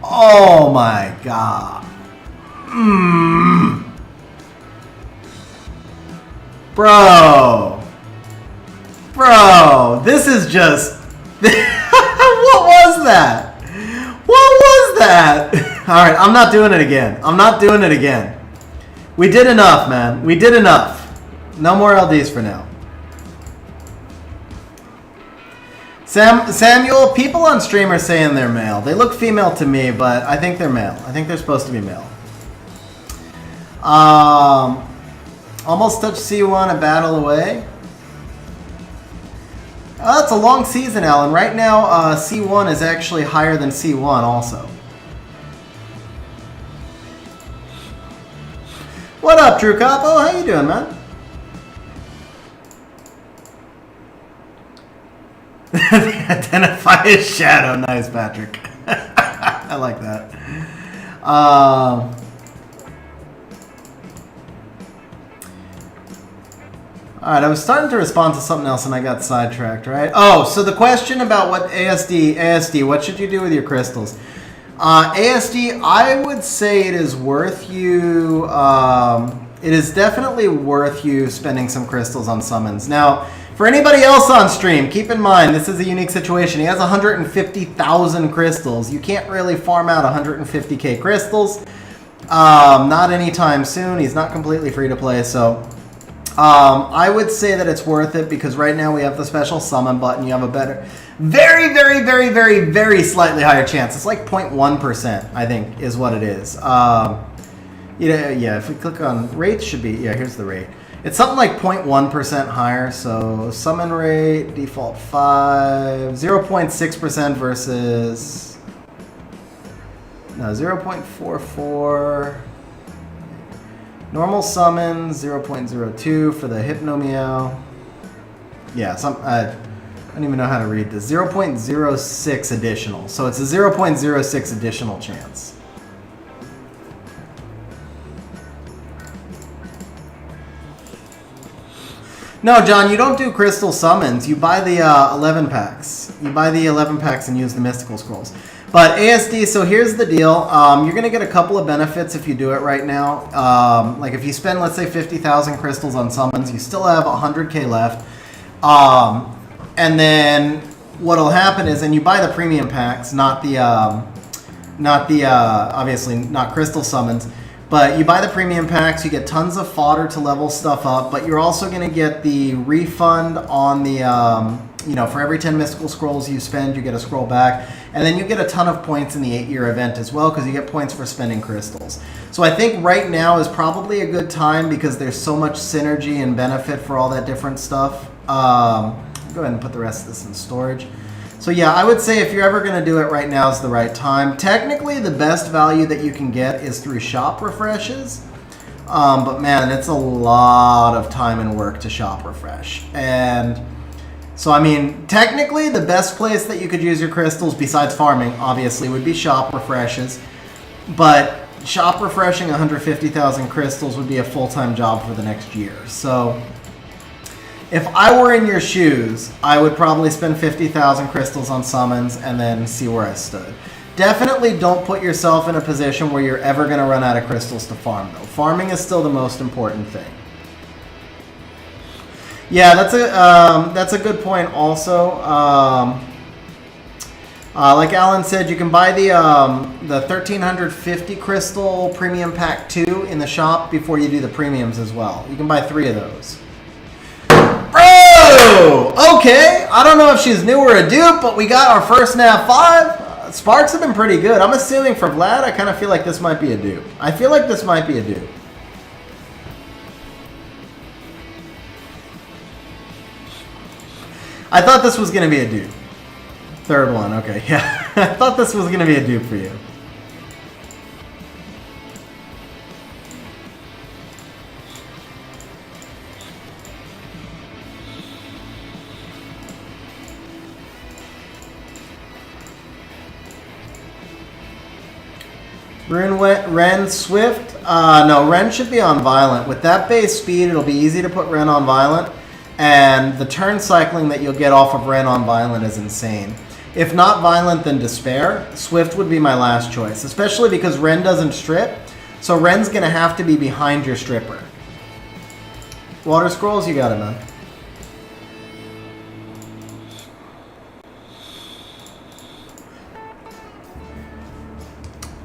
Oh my god. Bro, this is just... What was that? What was that? Alright, I'm not doing it again. I'm not doing it again. We did enough, man. We did enough. No more LDs for now. Samuel, people on stream are saying they're male. They look female to me, but I think they're male. I think they're supposed to be male. Almost touched C1 a battle away. Oh, that's a long season, Alan. Right now, C1 is actually higher than C1 also. What up, True Capo? How you doing, man? Identify as shadow. Nice, Patrick. I like that. Alright, I was starting to respond to something else and I got sidetracked, right? Oh, so the question about what ASD, what should you do with your crystals? ASD, I would say it is worth you, it is definitely worth you spending some crystals on summons. Now, for anybody else on stream, keep in mind, this is a unique situation. He has 150,000 crystals. You can't really farm out 150k crystals. Not anytime soon. He's not completely free to play, so... I would say that it's worth it because right now we have the special summon button. You have a better, very slightly higher chance. It's like 0.1%, I think, is what it is. Yeah, if we click on rates, should be, yeah, here's the rate. It's something like 0.1% higher. So summon rate, default 5, 0.6% versus, no, 0.44. Normal summon, 0.02 for the Hypnomeow. Yeah, I don't even know how to read this. 0.06 additional. So it's a 0.06 additional chance. No, John, you don't do crystal summons. You buy the 11 packs. You buy the 11 packs and use the mystical scrolls. But ASD, so here's the deal. You're going to get a couple of benefits if you do it right now. Like if you spend, let's say, 50,000 crystals on summons, you still have 100k left. And then what'll happen is, and you buy the premium packs, obviously not crystal summons, but you buy the premium packs, you get tons of fodder to level stuff up, but you're also going to get the refund on the, for every 10 mystical scrolls you spend, you get a scroll back. And then you get a ton of points in the 8-year event as well, because you get points for spending crystals. So I think right now is probably a good time because there's so much synergy and benefit for all that different stuff. Go ahead and put the rest of this in storage. So yeah, I would say if you're ever going to do it right now is the right time. Technically, the best value that you can get is through shop refreshes. But man, it's a lot of time and work to shop refresh. And so, I mean, technically the best place that you could use your crystals besides farming, obviously, would be shop refreshes. But shop refreshing 150,000 crystals would be a full-time job for the next year. So if I were in your shoes, I would probably spend 50,000 crystals on summons and then see where I stood. Definitely don't put yourself in a position where you're ever going to run out of crystals to farm, though. Farming is still the most important thing. Yeah, that's a good point also. Like Alan said, you can buy the 1350 crystal premium pack 2 in the shop before you do the premiums as well. You can buy 3 of those. Bro! Okay, I don't know if she's new or a dupe, but we got our first nav 5. Sparks have been pretty good. I'm assuming for Vlad, I kind of feel like this might be a dupe. I feel like this might be a dupe. I thought this was going to be a dupe. Third one, okay, yeah. I thought this was going to be a dupe for you. Ren Swift? No, Ren should be on Violent. With that base speed, it'll be easy to put Ren on Violent. And the turn cycling that you'll get off of Ren on Violent is insane. If not Violent, then Despair. Swift would be my last choice, especially because Ren doesn't strip. So Ren's going to have to be behind your stripper. Water Scrolls, you got it, man.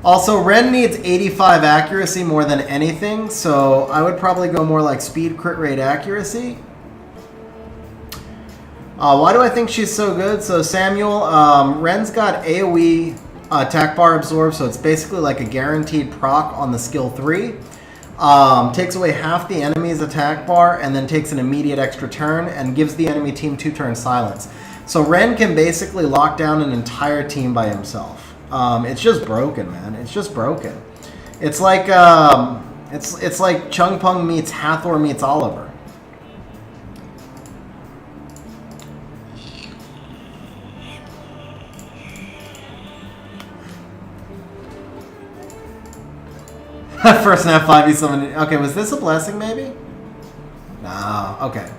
Also, Ren needs 85 accuracy more than anything, so I would probably go more like speed, crit rate, accuracy. Why do I think she's so good? So Samuel, Ren's got AoE attack bar absorb, so it's basically like a guaranteed proc on the skill 3. Takes away half the enemy's attack bar and then takes an immediate extra turn and gives the enemy team 2-turn silence. So Ren can basically lock down an entire team by himself. It's just broken, man. It's just broken. It's like it's like Chung Pung meets Hathor meets Oliver. First snap 5 you summoned. Okay, was this a blessing maybe? No, okay.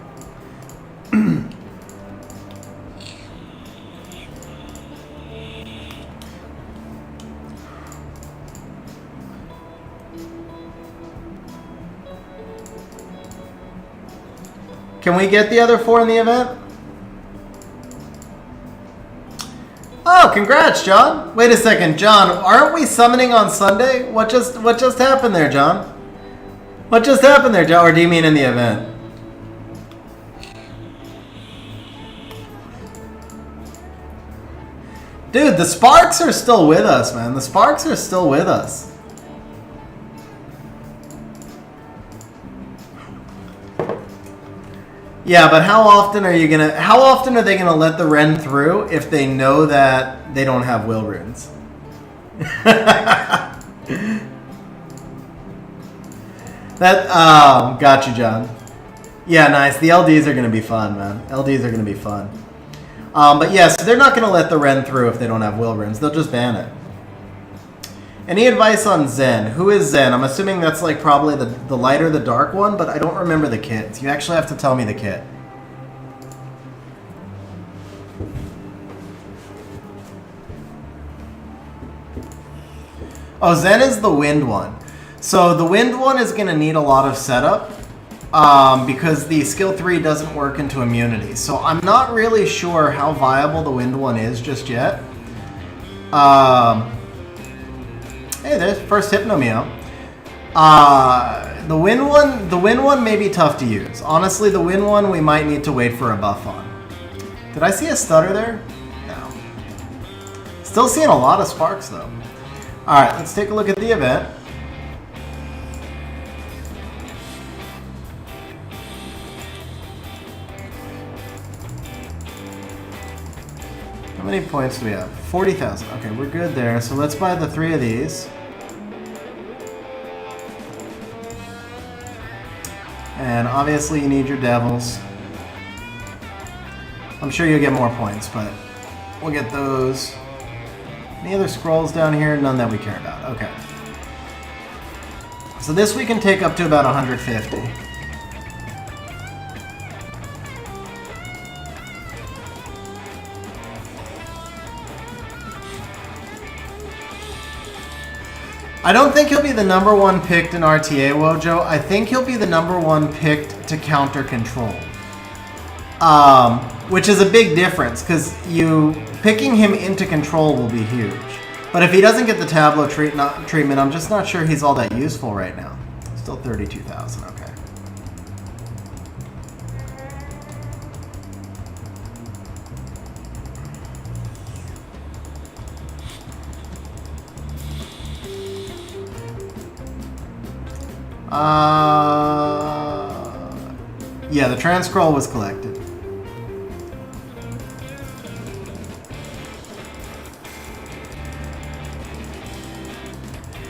Can we get the other 4 in the event? Oh, congrats, John. Wait a second, John. Aren't we summoning on Sunday? What just happened there, John? What just happened there, John? Or do you mean in the event? Dude, the Sparks are still with us, man. The Sparks are still with us. Yeah, but how often are they gonna let the Ren through if they know that they don't have will runes? Got you, John. Yeah, nice. The LDs are gonna be fun, man. LDs are gonna be fun. But yes, they're not gonna let the Ren through if they don't have will runes. They'll just ban it. Any advice on Zen? Who is Zen? I'm assuming that's like probably the light or the dark one, but I don't remember the kits. You actually have to tell me the kit. Oh, Zen is the wind one. So the wind one is going to need a lot of setup because the skill 3 doesn't work into immunity. So I'm not really sure how viable the wind one is just yet. Hey, there's first Hypno Meow. The wind one may be tough to use. Honestly, the wind one we might need to wait for a buff on. Did I see a stutter there? No. Still seeing a lot of sparks though. All right, let's take a look at the event. How many points do we have? 40,000. Okay, we're good there. So let's buy the 3 of these. And obviously you need your devils. I'm sure you'll get more points, but we'll get those. Any other scrolls down here? None that we care about. Okay. So this we can take up to about 150. I don't think he'll be the #1 picked in RTA, Wojo. I think he'll be the #1 picked to counter control. Which is a big difference, because picking him into control will be huge. But if he doesn't get the Tableau treatment, I'm just not sure he's all that useful right now. Still 32,000, okay. Yeah, the Transcroll was collected.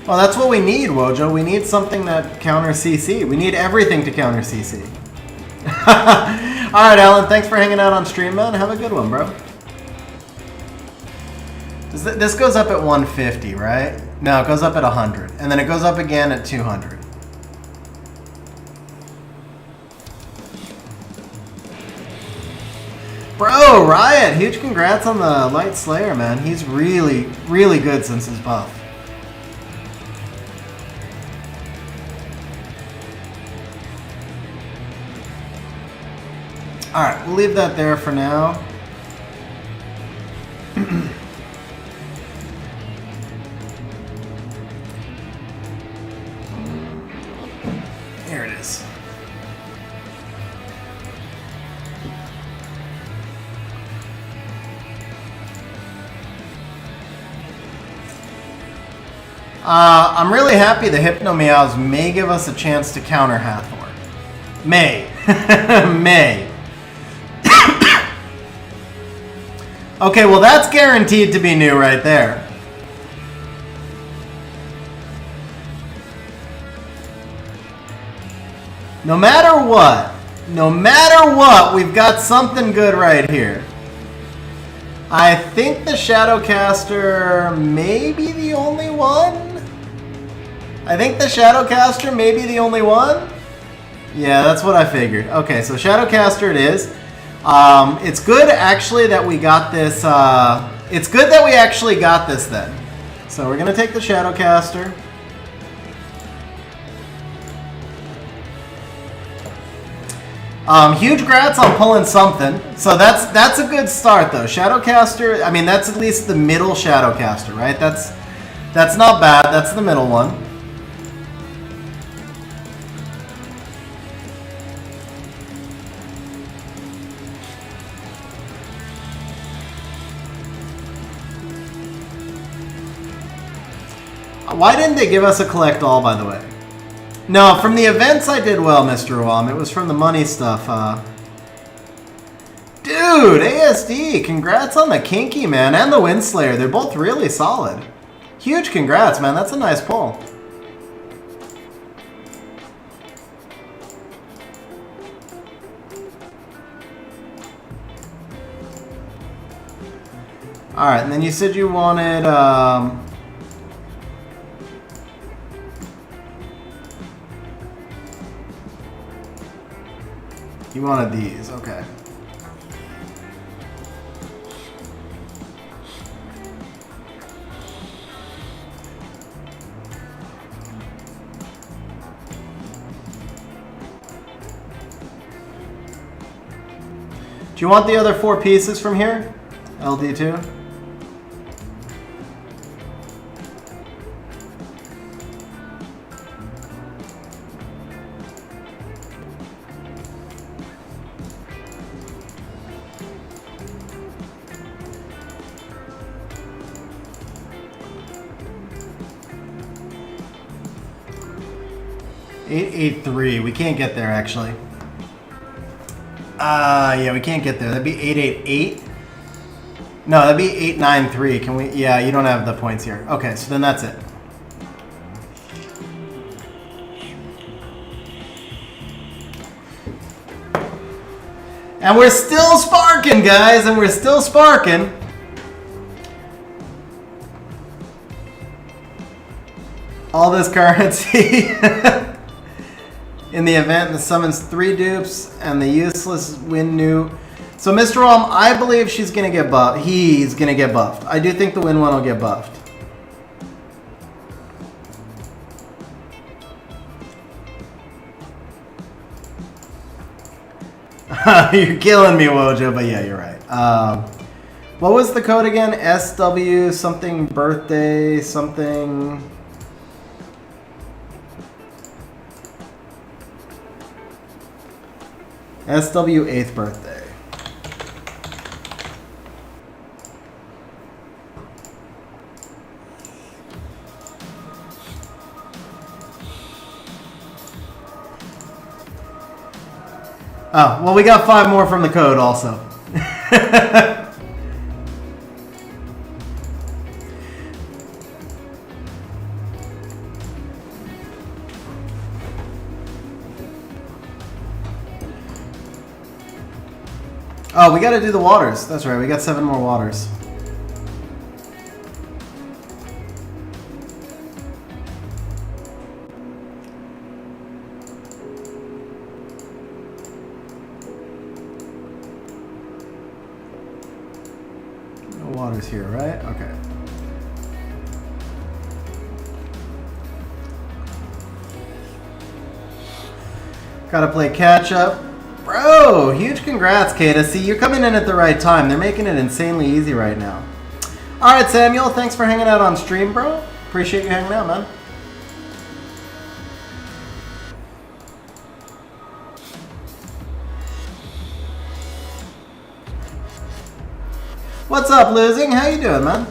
Well, that's what we need, Wojo. We need something that counters CC. We need everything to counter CC. Alright, Alan, thanks for hanging out on stream, man. Have a good one, bro. This goes up at 150, right? No, it goes up at 100. And then it goes up again at 200. Bro, Riot, huge congrats on the Light Slayer, man. He's really, really good since his buff. Alright, we'll leave that there for now. Here it is. I'm really happy the Hypno Meows may give us a chance to counter Hathor. May. May. Okay, well that's guaranteed to be new right there. No matter what, we've got something good right here. I think the Shadowcaster may be the only one. Yeah, that's what I figured. Okay, so Shadowcaster it is. It's good actually that we got this. It's good that we actually got this then. So we're gonna take the Shadowcaster. Huge grats on pulling something. So that's a good start though. Shadowcaster, I mean that's at least the middle Shadowcaster, right? That's not bad. That's the middle one. Why didn't they give us a collect all, by the way? No, from the events I did well, Mr. Wom. It was from the money stuff. Dude, ASD, congrats on the Kinky, man, and the Windslayer. They're both really solid. Huge congrats, man. That's a nice pull. Alright, and then you said you wanted, you wanted these, okay. Do you want the other 4 pieces from here? LD2? $883. We can't get there actually. Yeah, we can't get there. That'd be 888. No, that'd be 893. Can we? Yeah, you don't have the points here. Okay, so then that's it. And we're still sparking, guys, and we're still sparking. All this currency. In the event, the summons 3 dupes and the useless win new. So Mr. Rom, I believe she's gonna get buffed. He's gonna get buffed. I do think the win one will get buffed. You're killing me, Wojo, but yeah, you're right. What was the code again? SW something birthday something. SW 8th birthday. Oh, well, we got 5 more from the code also. Oh, we gotta do the waters. That's right, we got 7 more waters. No waters here, right? Okay. Gotta play catch up. Bro, huge congrats, Kata. See, you're coming in at the right time. They're making it insanely easy right now. Alright, Samuel, thanks for hanging out on stream, bro. Appreciate you hanging out, man. What's up, Losing? How you doing, man?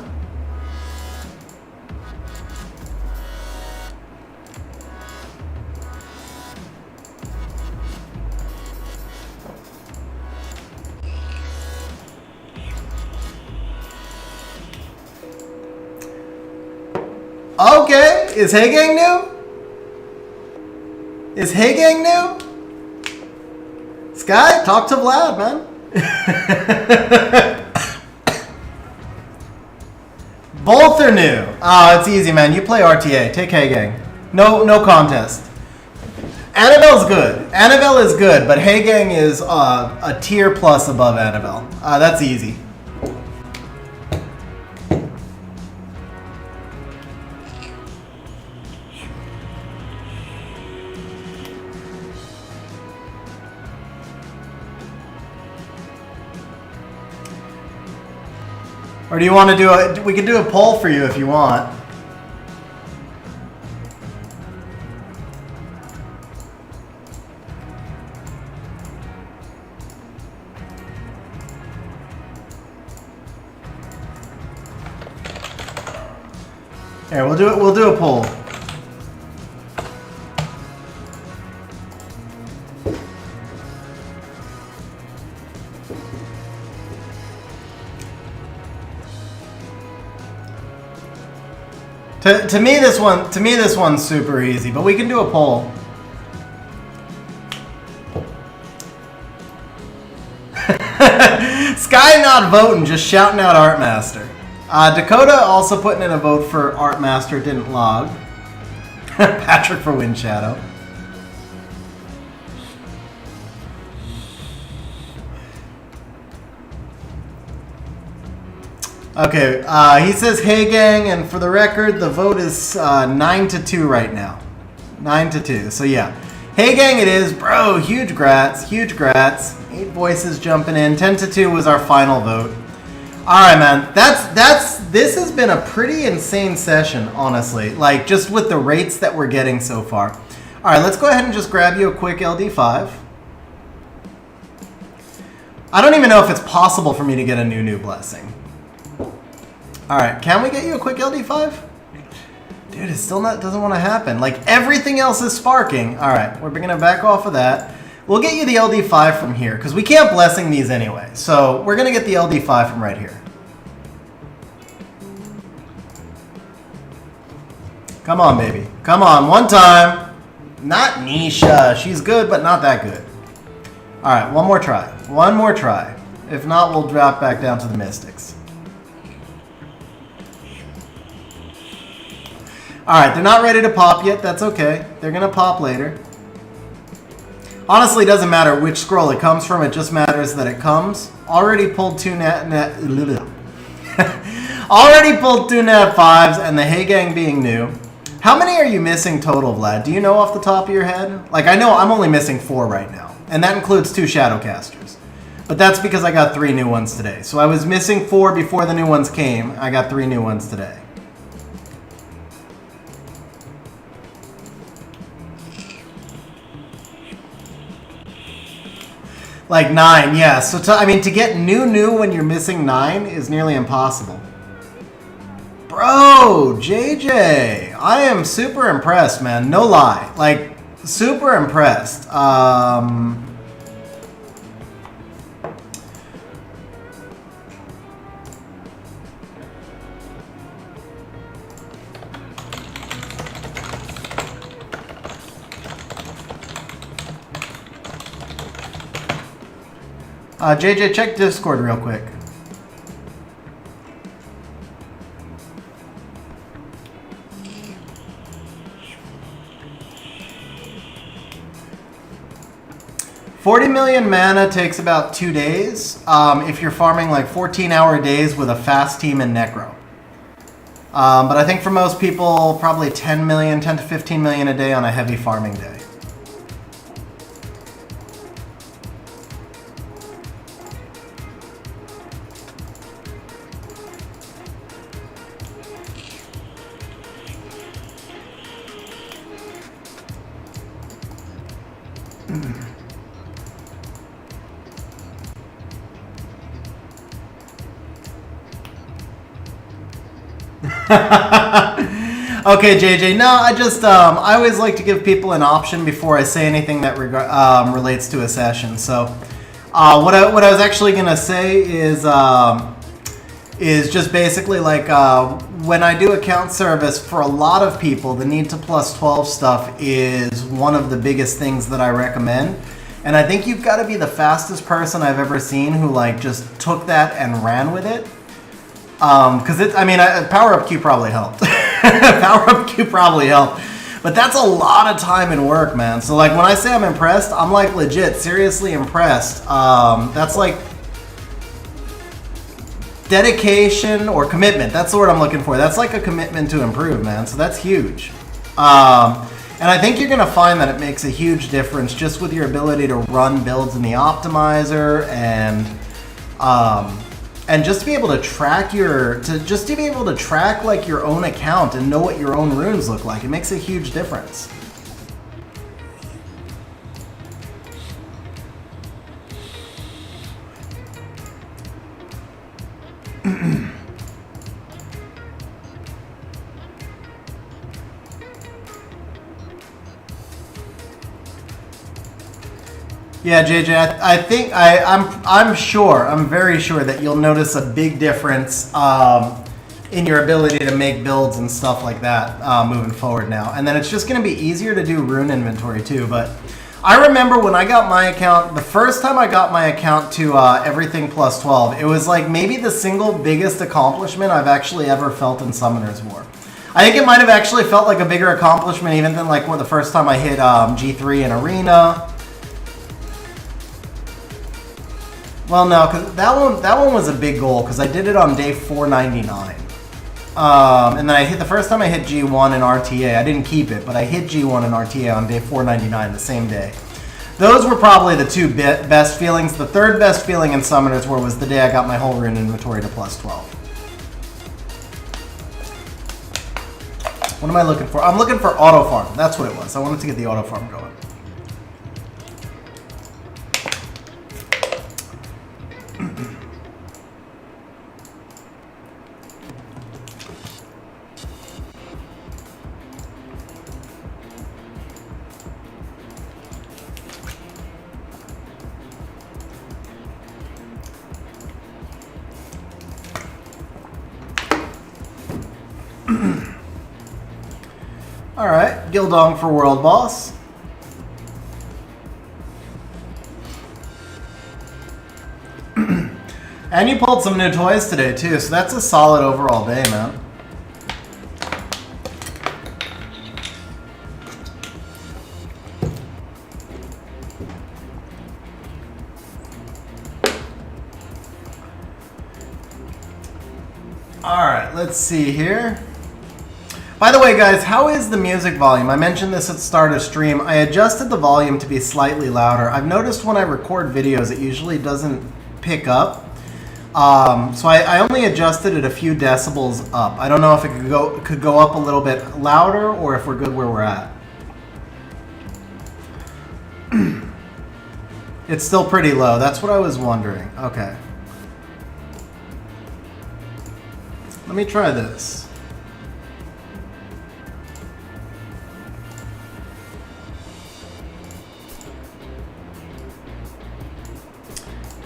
Okay, is Hey Gang new? Is Hey Gang new? Sky, talk to Vlad, man. Both are new. Oh, it's easy, man. You play RTA. Take Hey Gang. No contest. Annabelle's good. Annabelle is good, but Hey Gang is a tier plus above Annabelle. That's easy. Or do you want to do a... We can do a poll for you if you want. Here, we'll do a poll. To me, this one's super easy, but we can do a poll. Sky not voting, just shouting out Artmaster. Dakota also putting in a vote for Artmaster, didn't log. Patrick for Wind Shadow. Okay, he says, hey gang, and for the record, the vote is 9-2 right now. 9-2, so yeah. Hey gang it is, bro, huge grats. 8 voices jumping in, 10-2 was our final vote. Alright man, this has been a pretty insane session, honestly. Like, just with the rates that we're getting so far. Alright, let's go ahead and just grab you a quick LD5. I don't even know if it's possible for me to get a new blessing. Alright, can we get you a quick LD5? Dude, it still doesn't want to happen. Like, everything else is sparking. Alright, we're going to back off of that. We'll get you the LD5 from here, because we can't blessing these anyway. So, we're going to get the LD5 from right here. Come on, baby. Come on, one time. Not Nisha. She's good, but not that good. Alright, one more try. One more try. If not, we'll drop back down to the Mystics. Alright, they're not ready to pop yet. That's okay. They're going to pop later. Honestly, it doesn't matter which scroll it comes from. It just matters that it comes. Already pulled two Already pulled 2 nat 5s, and the Hey Gang being new. How many are you missing total, Vlad? Do you know off the top of your head? Like, I know I'm only missing 4 right now. And that includes 2 Shadowcasters. But that's because I got 3 new ones today. So I was missing 4 before the new ones came. I got 3 new ones today. Like 9, yeah. So, I mean, to get new when you're missing 9 is nearly impossible. Bro, JJ, I am super impressed, man. No lie. Like, super impressed. JJ, check Discord real quick. $40 million mana takes about 2 days if you're farming like 14-hour days with a fast team in Necro. But I think for most people, probably 10 to 15 million a day on a heavy farming day. Okay, JJ. No, I just I always like to give people an option before I say anything that relates to a session. So, what I was actually gonna say is just basically like when I do account service for a lot of people, the need to plus 12 stuff is one of the biggest things that I recommend. And I think you've got to be the fastest person I've ever seen who like just took that and ran with it. Because Power Up Q probably helped. Power Up Q probably helped. But that's a lot of time and work, man. So like when I say I'm impressed, I'm like legit, seriously impressed. That's like dedication or commitment. That's the word I'm looking for. That's like a commitment to improve, man. So that's huge. And I think you're going to find that it makes a huge difference just with your ability to run builds in the optimizer and just to be able to track like your own account and know what your own runes look like. It makes a huge difference. Yeah, JJ, I think I'm very sure that you'll notice a big difference in your ability to make builds and stuff like that moving forward now. And then it's just going to be easier to do rune inventory too. But I remember when I got my account, the first time I got my account to everything plus 12, it was like maybe the single biggest accomplishment I've actually ever felt in Summoner's War. I think it might have actually felt like a bigger accomplishment even than like the first time I hit G3 in Arena. Well, no, because that one was a big goal because I did it on day 499. And then the first time I hit G1 in RTA, I didn't keep it, but I hit G1 in RTA on day 499 the same day. Those were probably the two best feelings. The third best feeling in Summoners War was the day I got my whole rune inventory to plus 12. What am I looking for? I'm looking for auto farm. That's what it was. I wanted to get the auto farm going. Alright, Gildong for World Boss. And you pulled some new toys today too, so that's a solid overall day, man. Alright, let's see here. By the way, guys, how is the music volume? I mentioned this at the start of stream. I adjusted the volume to be slightly louder. I've noticed when I record videos, it usually doesn't pick up. So I only adjusted it a few decibels up. I don't know if it could go up a little bit louder or if we're good where we're at. It's still pretty low. That's what I was wondering. Okay. Let me try this.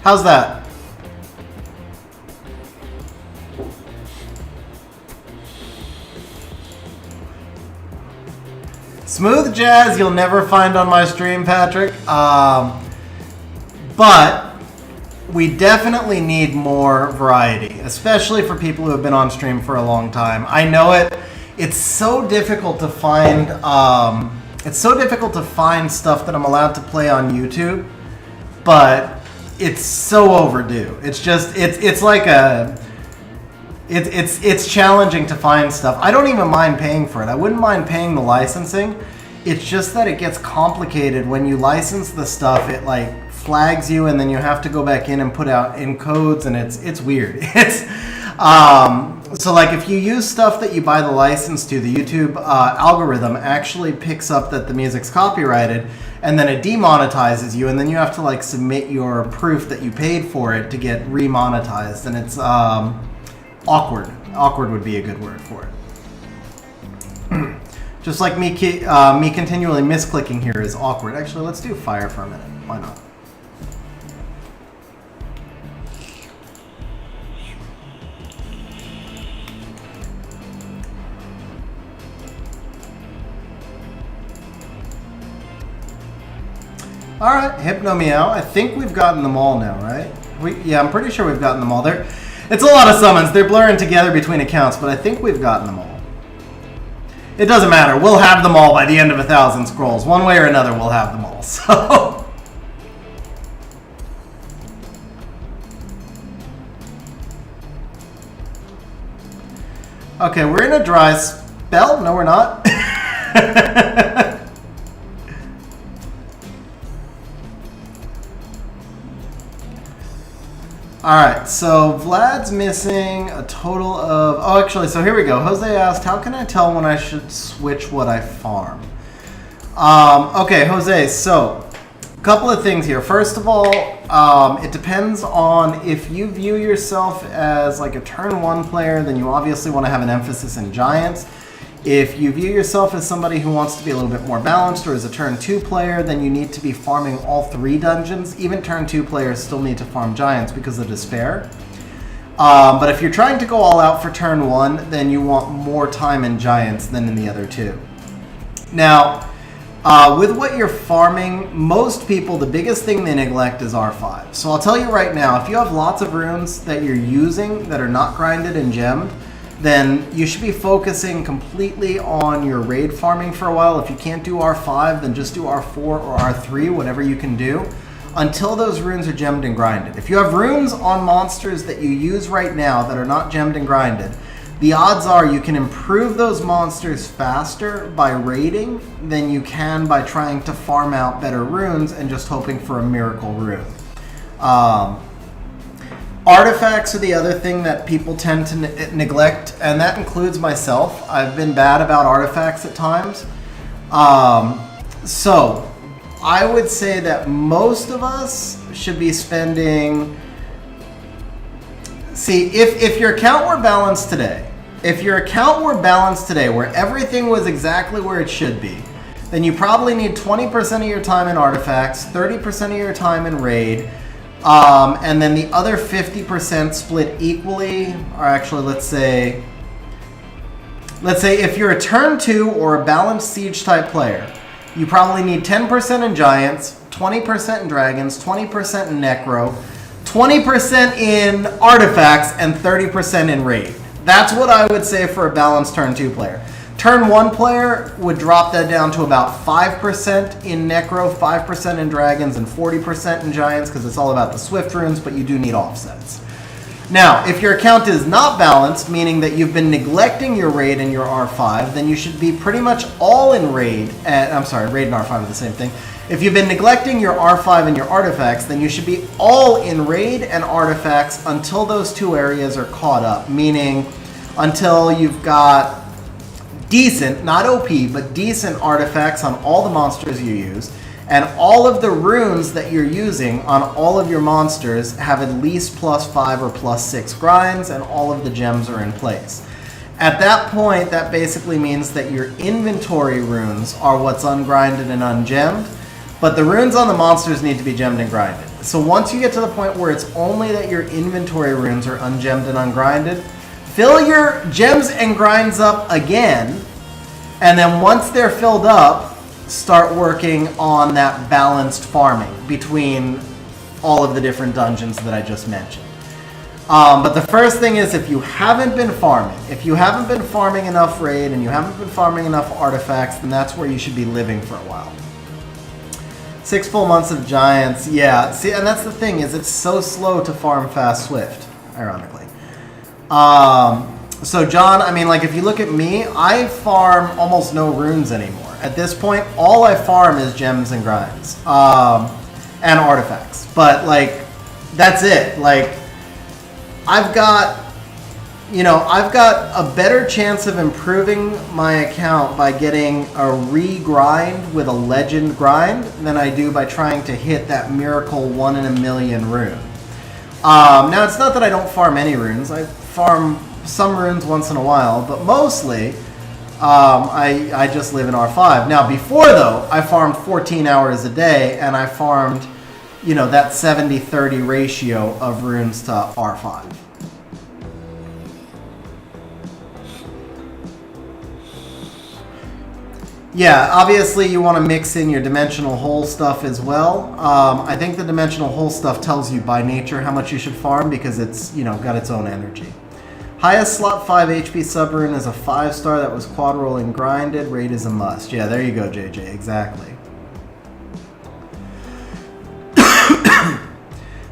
How's that? Smooth jazz you'll never find on my stream, Patrick. But we definitely need more variety, especially for people who have been on stream for a long time. I know it. It's so difficult to find. It's so difficult to find stuff that I'm allowed to play on YouTube, but it's so overdue. It's just it's like a it's challenging to find stuff. I don't even mind paying for it. I wouldn't mind paying the licensing. It's just that it gets complicated when you license the stuff. It like flags you, and then you have to go back in and put out in codes, and it's weird. It's so like if you use stuff that you buy the license to, the YouTube algorithm actually picks up that the music's copyrighted, and then it demonetizes you, and then you have to like submit your proof that you paid for it to get remonetized, and it's awkward. Awkward would be a good word for it. Just like me continually misclicking here is awkward. Actually, let's do fire for a minute. Why not? All right, Hypno Meow. I think we've gotten them all now, right? Yeah, I'm pretty sure we've gotten them all. It's a lot of summons. They're blurring together between accounts, but I think we've gotten them all. It doesn't matter. We'll have them all by the end of 1,000 scrolls. One way or another, we'll have them all. So. Okay, we're in a dry spell. No, we're not. Alright, so Vlad's missing a total of... Oh, actually, so here we go. Jose asked, how can I tell when I should switch what I farm? Okay, Jose, so a couple of things here. First of all, it depends on if you view yourself as like a turn 1 player, then you obviously want to have an emphasis in Giants. If you view yourself as somebody who wants to be a little bit more balanced, or as a turn 2 player, then you need to be farming all 3 dungeons. Even turn 2 players still need to farm Giants because of Despair. But if you're trying to go all out for turn 1, then you want more time in Giants than in the other 2. Now, with what you're farming, most people, the biggest thing they neglect is R5. So I'll tell you right now, if you have lots of runes that you're using that are not grinded and gemmed, then you should be focusing completely on your raid farming for a while. If you can't do R5, then just do R4 or R3, whatever you can do, until those runes are gemmed and grinded. If you have runes on monsters that you use right now that are not gemmed and grinded, the odds are you can improve those monsters faster by raiding than you can by trying to farm out better runes and just hoping for a miracle rune. Artifacts are the other thing that people tend to neglect, and that includes myself. I've been bad about artifacts at times. So I would say that most of us should be spending... See, if your account were balanced today, where everything was exactly where it should be, then you probably need 20% of your time in artifacts, 30% of your time in raid, and then the other 50% split equally, or actually let's say if you're a turn 2 or a balanced siege type player, you probably need 10% in Giants, 20% in Dragons, 20% in Necro, 20% in Artifacts, and 30% in Raid. That's what I would say for a balanced turn 2 player. Turn 1 player would drop that down to about 5% in Necro, 5% in Dragons, and 40% in Giants, because it's all about the Swift runes, but you do need offsets. Now, if your account is not balanced, meaning that you've been neglecting your Raid and your R5, then you should be pretty much all in Raid. Raid and R5 are the same thing. If you've been neglecting your R5 and your Artifacts, then you should be all in Raid and Artifacts until those 2 areas are caught up, meaning until you've got decent, not OP, but decent artifacts on all the monsters you use, and all of the runes that you're using on all of your monsters have at least +5 or +6 grinds, and all of the gems are in place. At that point, that basically means that your inventory runes are what's ungrinded and ungemmed, but the runes on the monsters need to be gemmed and grinded. So once you get to the point where it's only that your inventory runes are ungemmed and ungrinded, fill your gems and grinds up again, and then once they're filled up, start working on that balanced farming between all of the different dungeons that I just mentioned. But the first thing is, if you haven't been farming enough raid and you haven't been farming enough artifacts, then that's where you should be living for a while. 6 full months of Giants, yeah. See, and that's the thing, is it's so slow to farm fast Swift, ironically. So John, I mean, like, if you look at me, I farm almost no runes anymore. At this point, all I farm is gems and grinds, and artifacts. But, like, that's it. Like, I've got a better chance of improving my account by getting a re-grind with a legend grind than I do by trying to hit that miracle 1 in a million rune. Now, it's not that I don't farm any runes. I farm some runes once in a while, but mostly I just live in R5. Now, before, though, I farmed 14 hours a day, and I farmed, that 70-30 ratio of runes to R5. Yeah, obviously you want to mix in your dimensional hole stuff as well. I think the dimensional hole stuff tells you by nature how much you should farm because it's, got its own energy. Highest slot 5 HP sub-rune is a 5-star that was quad rolling grinded. Raid is a must. Yeah, there you go, JJ. Exactly.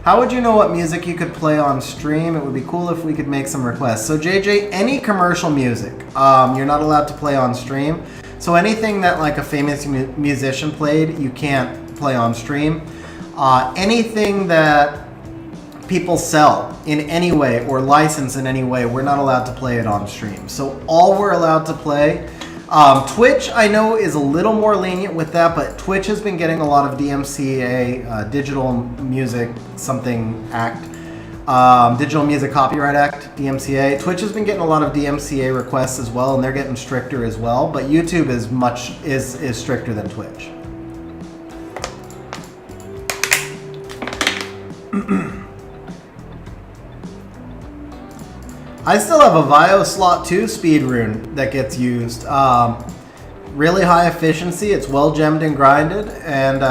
How would you know what music you could play on stream? It would be cool if we could make some requests. So JJ, any commercial music, you're not allowed to play on stream. So anything that like a famous musician played, you can't play on stream. Anything that people sell in any way or license in any way, we're not allowed to play it on stream. So all we're allowed to play, Twitch I know is a little more lenient with that, but Twitch has been getting a lot of DMCA, Digital Music Something Act, Digital Music Copyright Act, DMCA. Twitch has been getting a lot of DMCA requests as well, and they're getting stricter as well, but YouTube is stricter than Twitch. I still have a Vio slot 2 speed rune that gets used. Really high efficiency. It's well gemmed and grinded, and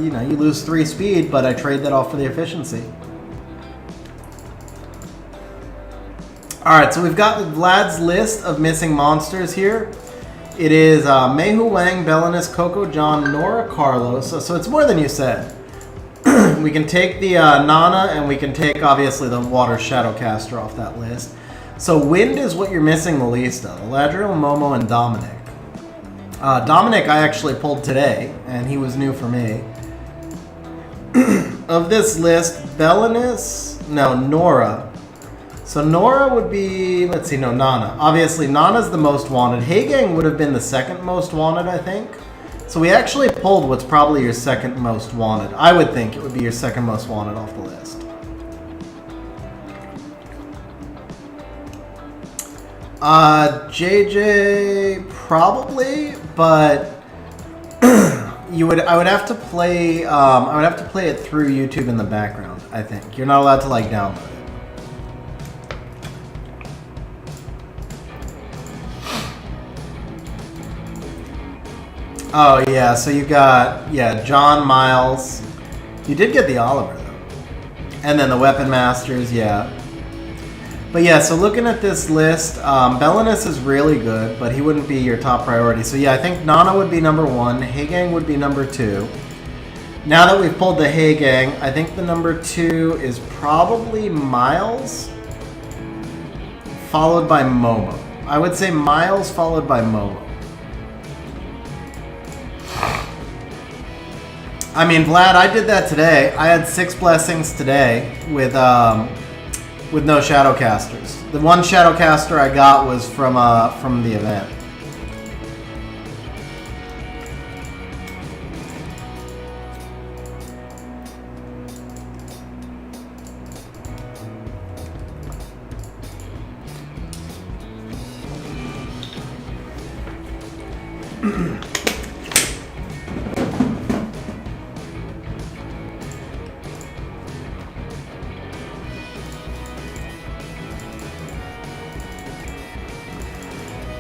you know, you lose 3 speed, but I trade that off for the efficiency. All right, so we've got Vlad's list of missing monsters here. It is Meihu Wang, Belinus, Coco John, Nora Carlos. So it's more than you said. We can take the Nana, and we can take, obviously, the Water Shadowcaster off that list. So Wind is what you're missing the least of. Eladriel, Momo, and Dominic. Dominic I actually pulled today, and he was new for me. Of this list, Belinus, no, Nora. So Nora would be, let's see, no, Nana. Obviously, Nana's the most wanted. Heigang would have been the second most wanted, I think. So we actually pulled what's probably your second most wanted. I would think it would be your second most wanted off the list. JJ probably, but I would have to play it through YouTube in the background, I think. You're not allowed to like download it. Oh, yeah, so you got, yeah, John, Miles. You did get the Oliver, though. And then the Weapon Masters, yeah. But yeah, so looking at this list, Belinus is really good, but he wouldn't be your top priority. So yeah, I think Nana would be number 1. Heigang would be number 2. Now that we've pulled the Heigang, I think the number 2 is probably Miles, followed by Momo. I would say Miles followed by Momo. I mean, Vlad, I did that today. I had 6 blessings today with no Shadowcasters. The one Shadowcaster I got was from the event.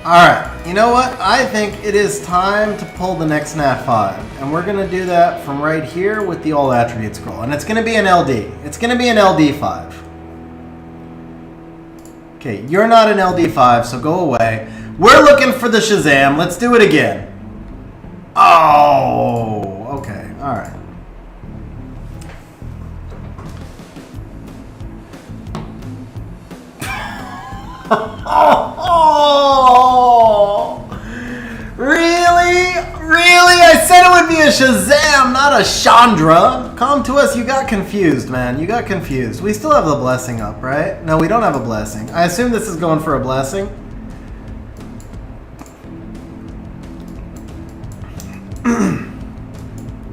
Alright, you know what? I think it is time to pull the next Nat 5. And we're going to do that from right here with the All Attribute Scroll. And it's going to be an LD. It's going to be an LD5. Okay, you're not an LD5, so go away. We're looking for the Shazam. Let's do it again. Oh, okay. Alright. Oh, really? Really? I said it would be a Shazam, not a Chandra. Come to us. You got confused, man. You got confused. We still have the blessing up, right? No, we don't have a blessing. I assume this is going for a blessing.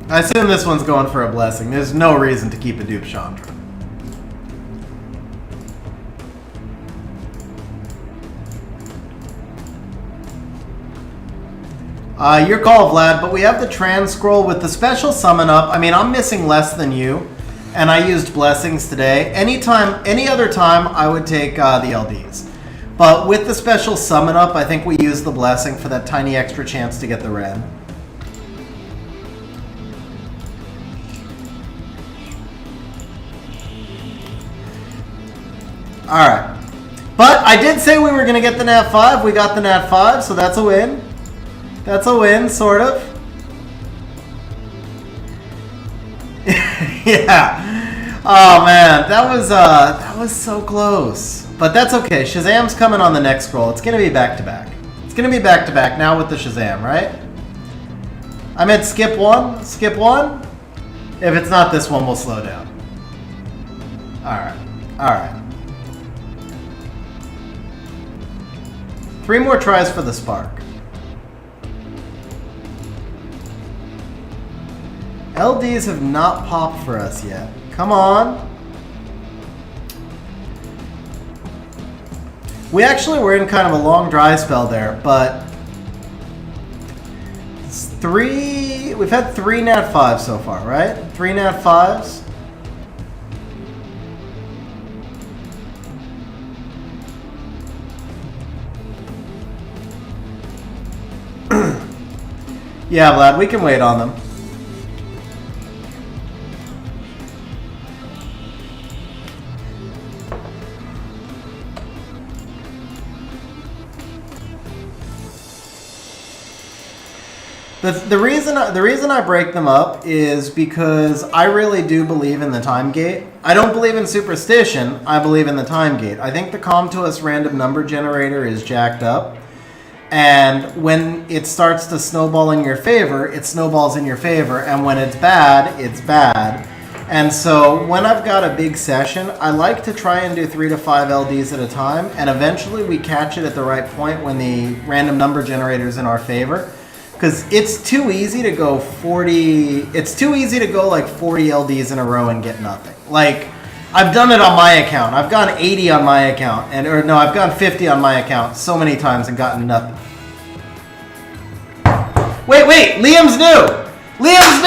I assume this one's going for a blessing. There's no reason to keep a dupe Chandra. Your call, Vlad, but we have the trans scroll with the special summon up. I mean, I'm missing less than you, and I used blessings today. Any other time, I would take the LDs. But with the special summon up, I think we use the blessing for that tiny extra chance to get the red. Alright. But I did say we were going to get the Nat 5. We got the Nat 5, so that's a win. That's a win, sort of. Yeah. Oh man, that was so close. But that's okay. Shazam's coming on the next scroll. It's gonna be back to back. It's gonna be back to back now with the Shazam, right? I meant skip one. Skip one. If it's not this one, we'll slow down. All right. All right. 3 more tries for the spark. LDs have not popped for us yet. Come on. We actually were in kind of a long dry spell there, but we've had 3 Nat 5s so far, right? 3 Nat 5s. Yeah, Vlad, we can wait on them. The reason I break them up is because I really do believe in the time gate. I don't believe in superstition. I believe in the time gate. I think the Comtois random number generator is jacked up. And when it starts to snowball in your favor, it snowballs in your favor. And when it's bad, it's bad. And so when I've got a big session, I like to try and do 3 to 5 LDs at a time. And eventually we catch it at the right point when the random number generator is in our favor. Because it's too easy to go 40... It's too easy to go like 40 LDs in a row and get nothing. Like, I've done it on my account. I've gone 80 on my account. I've gone 50 on my account so many times and gotten nothing. Wait! Liam's new! Liam's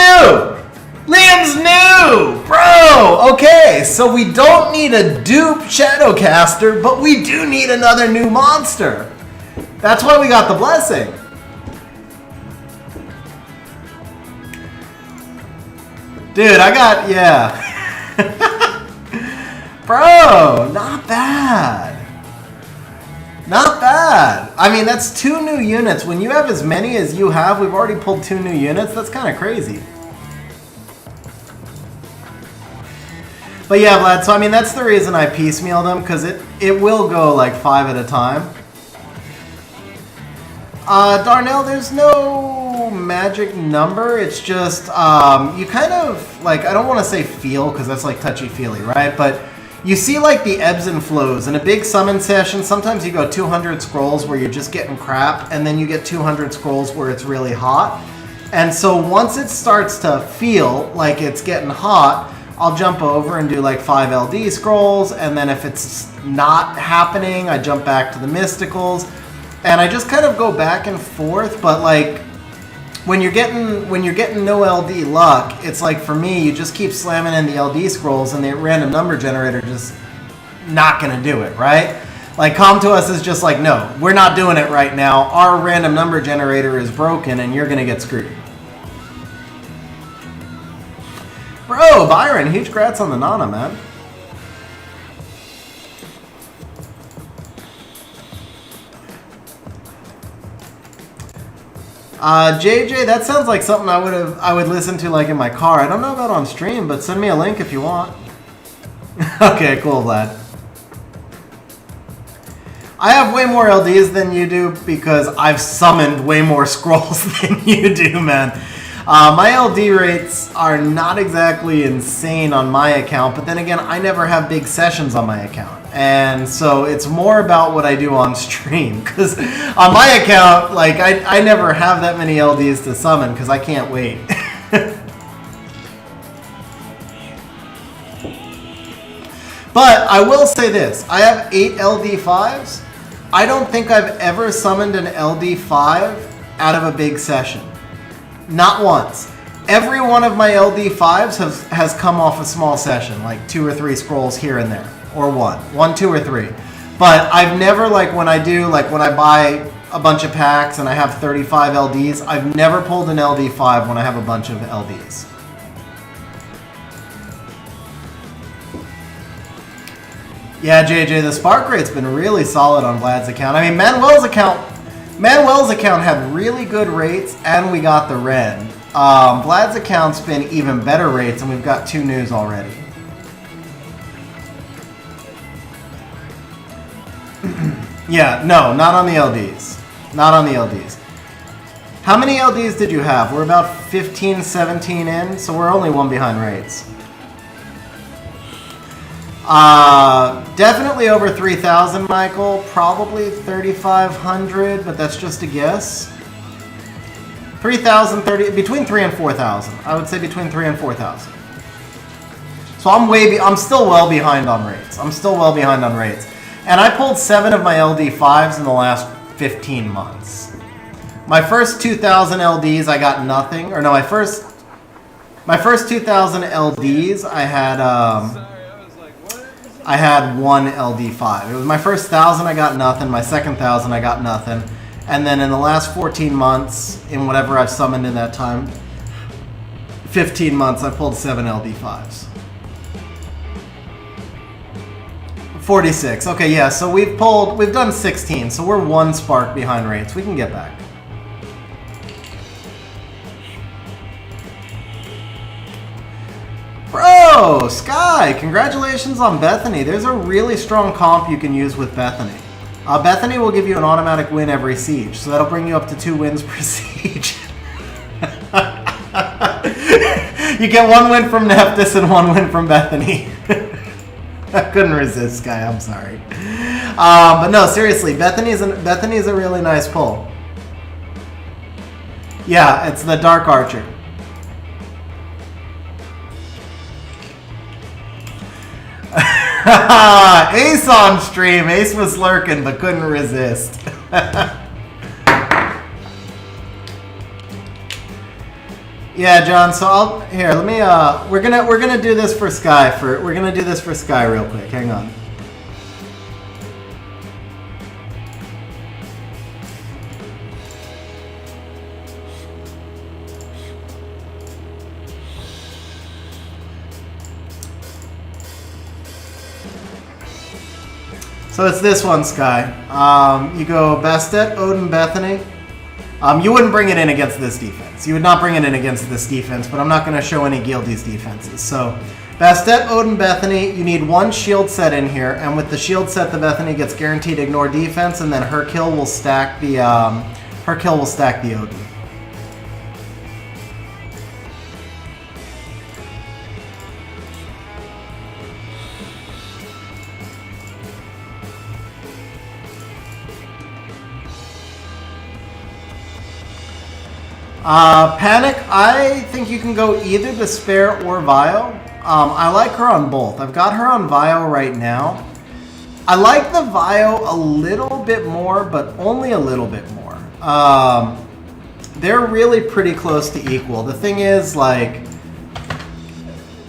new! Bro! Okay, so we don't need a dupe Shadowcaster, but we do need another new monster. That's why we got the blessing. Dude, yeah. Bro, not bad. Not bad. I mean, that's 2 new units. When you have as many as you have, we've already pulled 2 new units. That's kind of crazy. But yeah, Vlad, so I mean, that's the reason I piecemeal them, because it will go like 5 at a time. Darnell, there's no magic number. It's just, you kind of, like, I don't want to say feel, because that's like touchy-feely, right? But you see like the ebbs and flows. In a big summon session, sometimes you go 200 scrolls where you're just getting crap, and then you get 200 scrolls where it's really hot. And so once it starts to feel like it's getting hot, I'll jump over and do like 5 LD scrolls, and then if it's not happening, I jump back to the mysticals. And I just kind of go back and forth, but like when you're getting no LD luck, it's like for me, you just keep slamming in the LD scrolls and the random number generator just not gonna do it, right? Like Comtois is just like, no, we're not doing it right now. Our random number generator is broken and you're gonna get screwed. Bro, Byron, huge congrats on the Nana, man. JJ, that sounds like something I would listen to like in my car. I don't know about on stream, but send me a link if you want. Okay, cool, Vlad. I have way more LDs than you do because I've summoned way more scrolls than you do, man. My LD rates are not exactly insane on my account, but then again, I never have big sessions on my account. And so it's more about what I do on stream, because on my account, like I never have that many LDs to summon because I can't wait. But I will say this, I have 8 LD5s. I don't think I've ever summoned an LD5 out of a big session. Not once. Every one of my LD5s has come off a small session, like 2 or 3 scrolls here and there. Or 1, 2, or 3. But I've never, like when I buy a bunch of packs and I have 35 LDs, I've never pulled an LD5 when I have a bunch of LDs. Yeah, JJ, the spark rate's been really solid on Vlad's account. I mean, Manuel's account had really good rates, and we got the red. Vlad's account's been even better rates, and we've got 2 news already. Yeah, no, not on the LDs. Not on the LDs. How many LDs did you have? We're about 15, 17 in, so we're only 1 behind rates. Definitely over 3,000, Michael. Probably 3,500, but that's just a guess. 3,000, between 3,000 and 4,000. I would say between 3,000 and 4,000. So I'm still well behind on rates. And I pulled 7 of my LD5s in the last 15 months. My first 2,000 LDs, I got nothing. Or no, my first 2,000 LDs, I had 1 LD5. It was my first 1,000, I got nothing. My second 1,000, I got nothing. And then in the last 14 months, in whatever I've summoned in that time, 15 months, I've pulled 7 LD5s. 46. Okay, yeah, so we've done 16, so we're 1 spark behind rates. We can get back. Bro, Sky, congratulations on Bethany. There's a really strong comp you can use with Bethany. Bethany will give you an automatic win every siege, so that'll bring you up to 2 wins per siege. You get 1 win from Nephthys and 1 win from Bethany. I couldn't resist, Sky. I'm sorry. But no, seriously, Bethany's a really nice pull. Yeah, it's the Dark Archer. Ace on stream. Ace was lurking but couldn't resist. Yeah, John. So let me. We're gonna do this for Sky. We're gonna do this for Sky real quick. Hang on. So it's this one, Sky. You go Bastet, Odin, Bethany. You wouldn't bring it in against this defense. You would not bring it in against this defense, but I'm not going to show any Guilty's defenses. So Bastet, Odin, Bethany, you need 1 shield set in here, and with the shield set, the Bethany gets guaranteed ignore defense, and then her kill will stack the Odin. Panic, I think you can go either Despair or Vio. I like her on both. I've got her on Vio right now. I like the Vio a little bit more, but only a little bit more. They're really pretty close to equal. The thing is, like,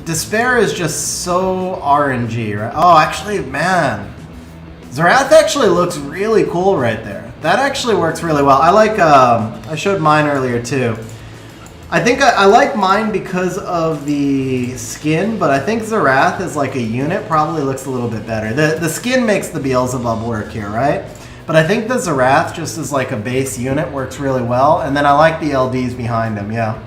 Despair is just so RNG, right? Oh, actually, man. Zarath actually looks really cool right there. That actually works really well. I like, I showed mine earlier too. I think I like mine because of the skin, but I think Zarath as like a unit probably looks a little bit better. The skin makes the Beelzebub work here, right? But I think the Zarath just as like a base unit works really well. And then I like the LDs behind him, yeah.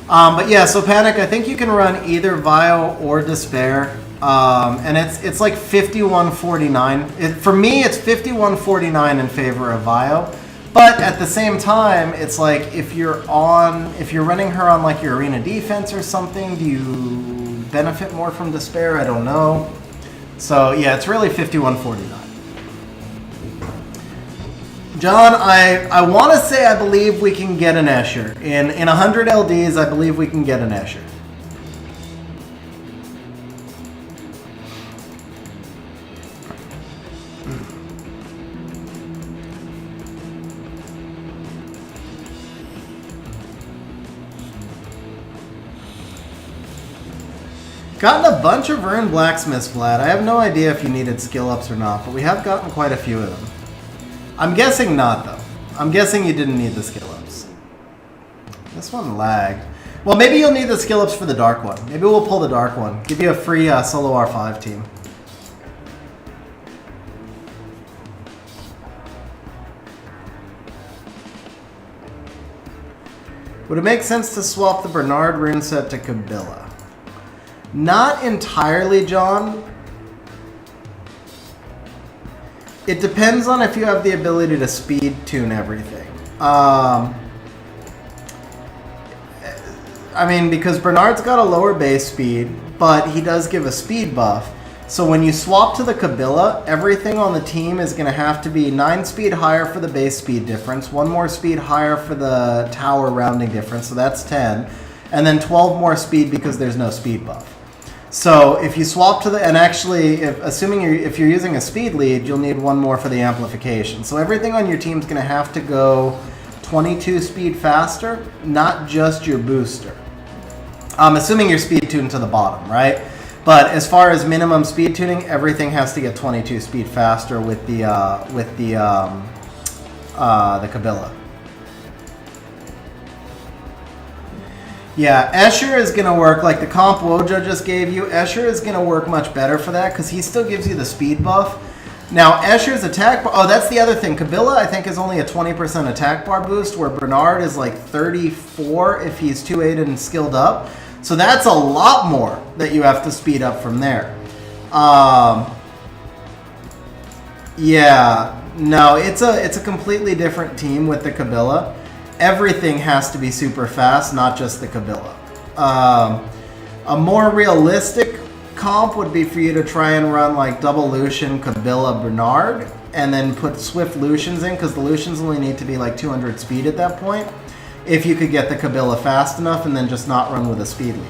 But yeah, so Panic, I think you can run either Vio or Despair. And it's like 51-49. For me, it's 51-49 in favor of Vio. But at the same time, it's like if you're running her on like your arena defense or something, do you benefit more from Despair? I don't know. So yeah, it's really 51-49. John, I want to say I believe we can get an Escher. In 100 LDs, I believe we can get an Escher. Gotten a bunch of Rune Blacksmiths, Vlad. I have no idea if you needed skill ups or not, but we have gotten quite a few of them. I'm guessing not, though. I'm guessing you didn't need the skill ups. This one lagged. Well, maybe you'll need the skill ups for the dark one. Maybe we'll pull the dark one. Give you a free solo R5 team. Would it make sense to swap the Bernard rune set to Kabila? Not entirely, John. It depends on if you have the ability to speed tune everything. I mean, because Bernard's got a lower base speed, but he does give a speed buff. So when you swap to the Kabila, everything on the team is going to have to be 9 speed higher for the base speed difference, 1 more speed higher for the tower rounding difference, so that's 10, and then 12 more speed because there's no speed buff. So if you swap to the, and actually, if you're using a speed lead, you'll need 1 more for the amplification. So everything on your team's going to have to go 22 speed faster, not just your booster. Assuming you're speed tuned to the bottom, right? But as far as minimum speed tuning, everything has to get 22 speed faster with the Kabila. Yeah, Escher is going to work, like the comp Wojo just gave you, Escher is going to work much better for that because he still gives you the speed buff. Now, Escher's attack bar, oh, that's the other thing. Kabila, I think, is only a 20% attack bar boost, where Bernard is like 34 if he's 2-8 and skilled up. So that's a lot more that you have to speed up from there. Yeah, no, it's a completely different team with the Kabila. Everything has to be super fast, not just the Kabila. A more realistic comp would be for you to try and run like double Lucian, Kabila, Bernard, and then put Swift Lucians in, because the Lucians only need to be like 200 speed at that point. If you could get the Kabila fast enough and then just not run with a speed lead.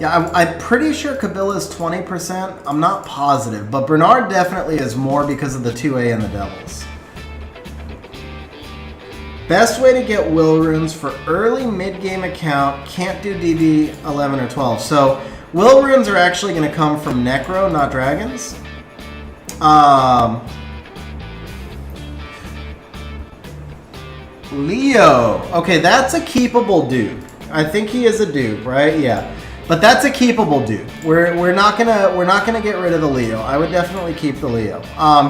Yeah, I'm pretty sure Kabila is 20%. I'm not positive, but Bernard definitely is more because of the 2A and the Devils. Best way to get will runes for early mid-game account, can't do DD 11 or 12. So will runes are actually going to come from Necro, not dragons. Leo. Okay, that's a keepable dupe. I think he is a dupe, right? Yeah. But that's a keepable dupe. We're not gonna get rid of the Leo. I would definitely keep the Leo.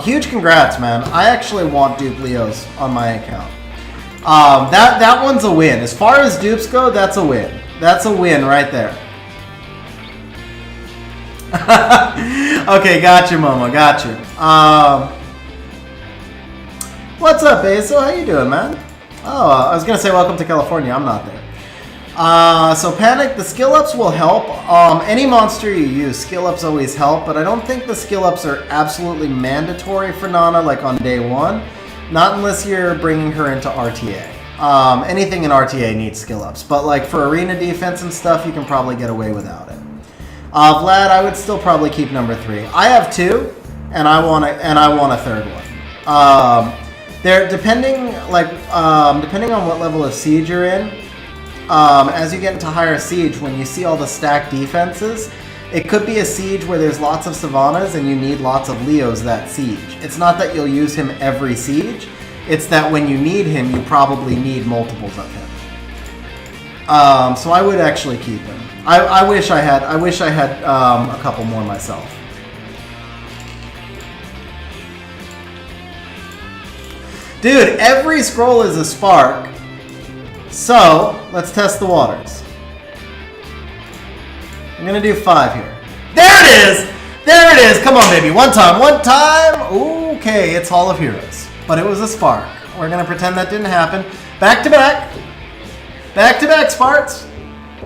Huge congrats, man. I actually want dupe Leos on my account. That one's a win. As far as dupes go, that's a win. That's a win right there. Okay, gotcha, Momo. Gotcha. What's up, Basil? How you doing, man? Oh, I was gonna say welcome to California. I'm not there. So Panic, the skill ups will help. Any monster you use, skill ups always help, but I don't think the skill ups are absolutely mandatory for Nana, like on day one. Not unless you're bringing her into RTA. Anything in RTA needs skill ups, but like for arena defense and stuff, you can probably get away without it. Vlad, I would still probably keep number 3. I have 2, and I want a third one. Depending on what level of siege you're in, as you get into higher siege, when you see all the stacked defenses, it could be a siege where there's lots of Savannas and you need lots of Leos that siege. It's not that you'll use him every siege, it's that when you need him, you probably need multiples of him. So I would actually keep him. I wish I had a couple more myself. Dude, every scroll is a spark. So, let's test the waters. I'm gonna do 5 here. There it is! There it is! Come on, baby. One time. Okay, it's Hall of Heroes. But it was a spark. We're gonna pretend that didn't happen. Back to back. Back to back, Sparks.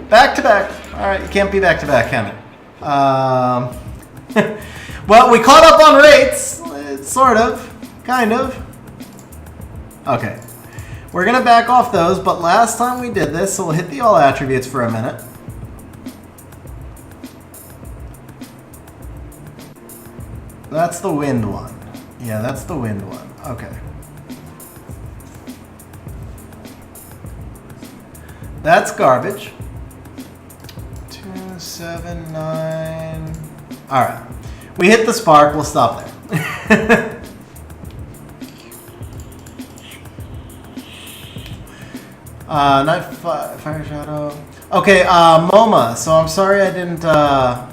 Back to back. Alright, you can't be back to back, can it? Well, we caught up on rates. Sort of. Kind of. Okay. We're going to back off those, but last time we did this, so we'll hit the all attributes for a minute. That's the wind one. Yeah, that's the wind one. Okay. That's garbage. 2, 7, 9. All right. We hit the spark. We'll stop there. Night Fire Shadow. Okay, MoMA. So I'm sorry I didn't. I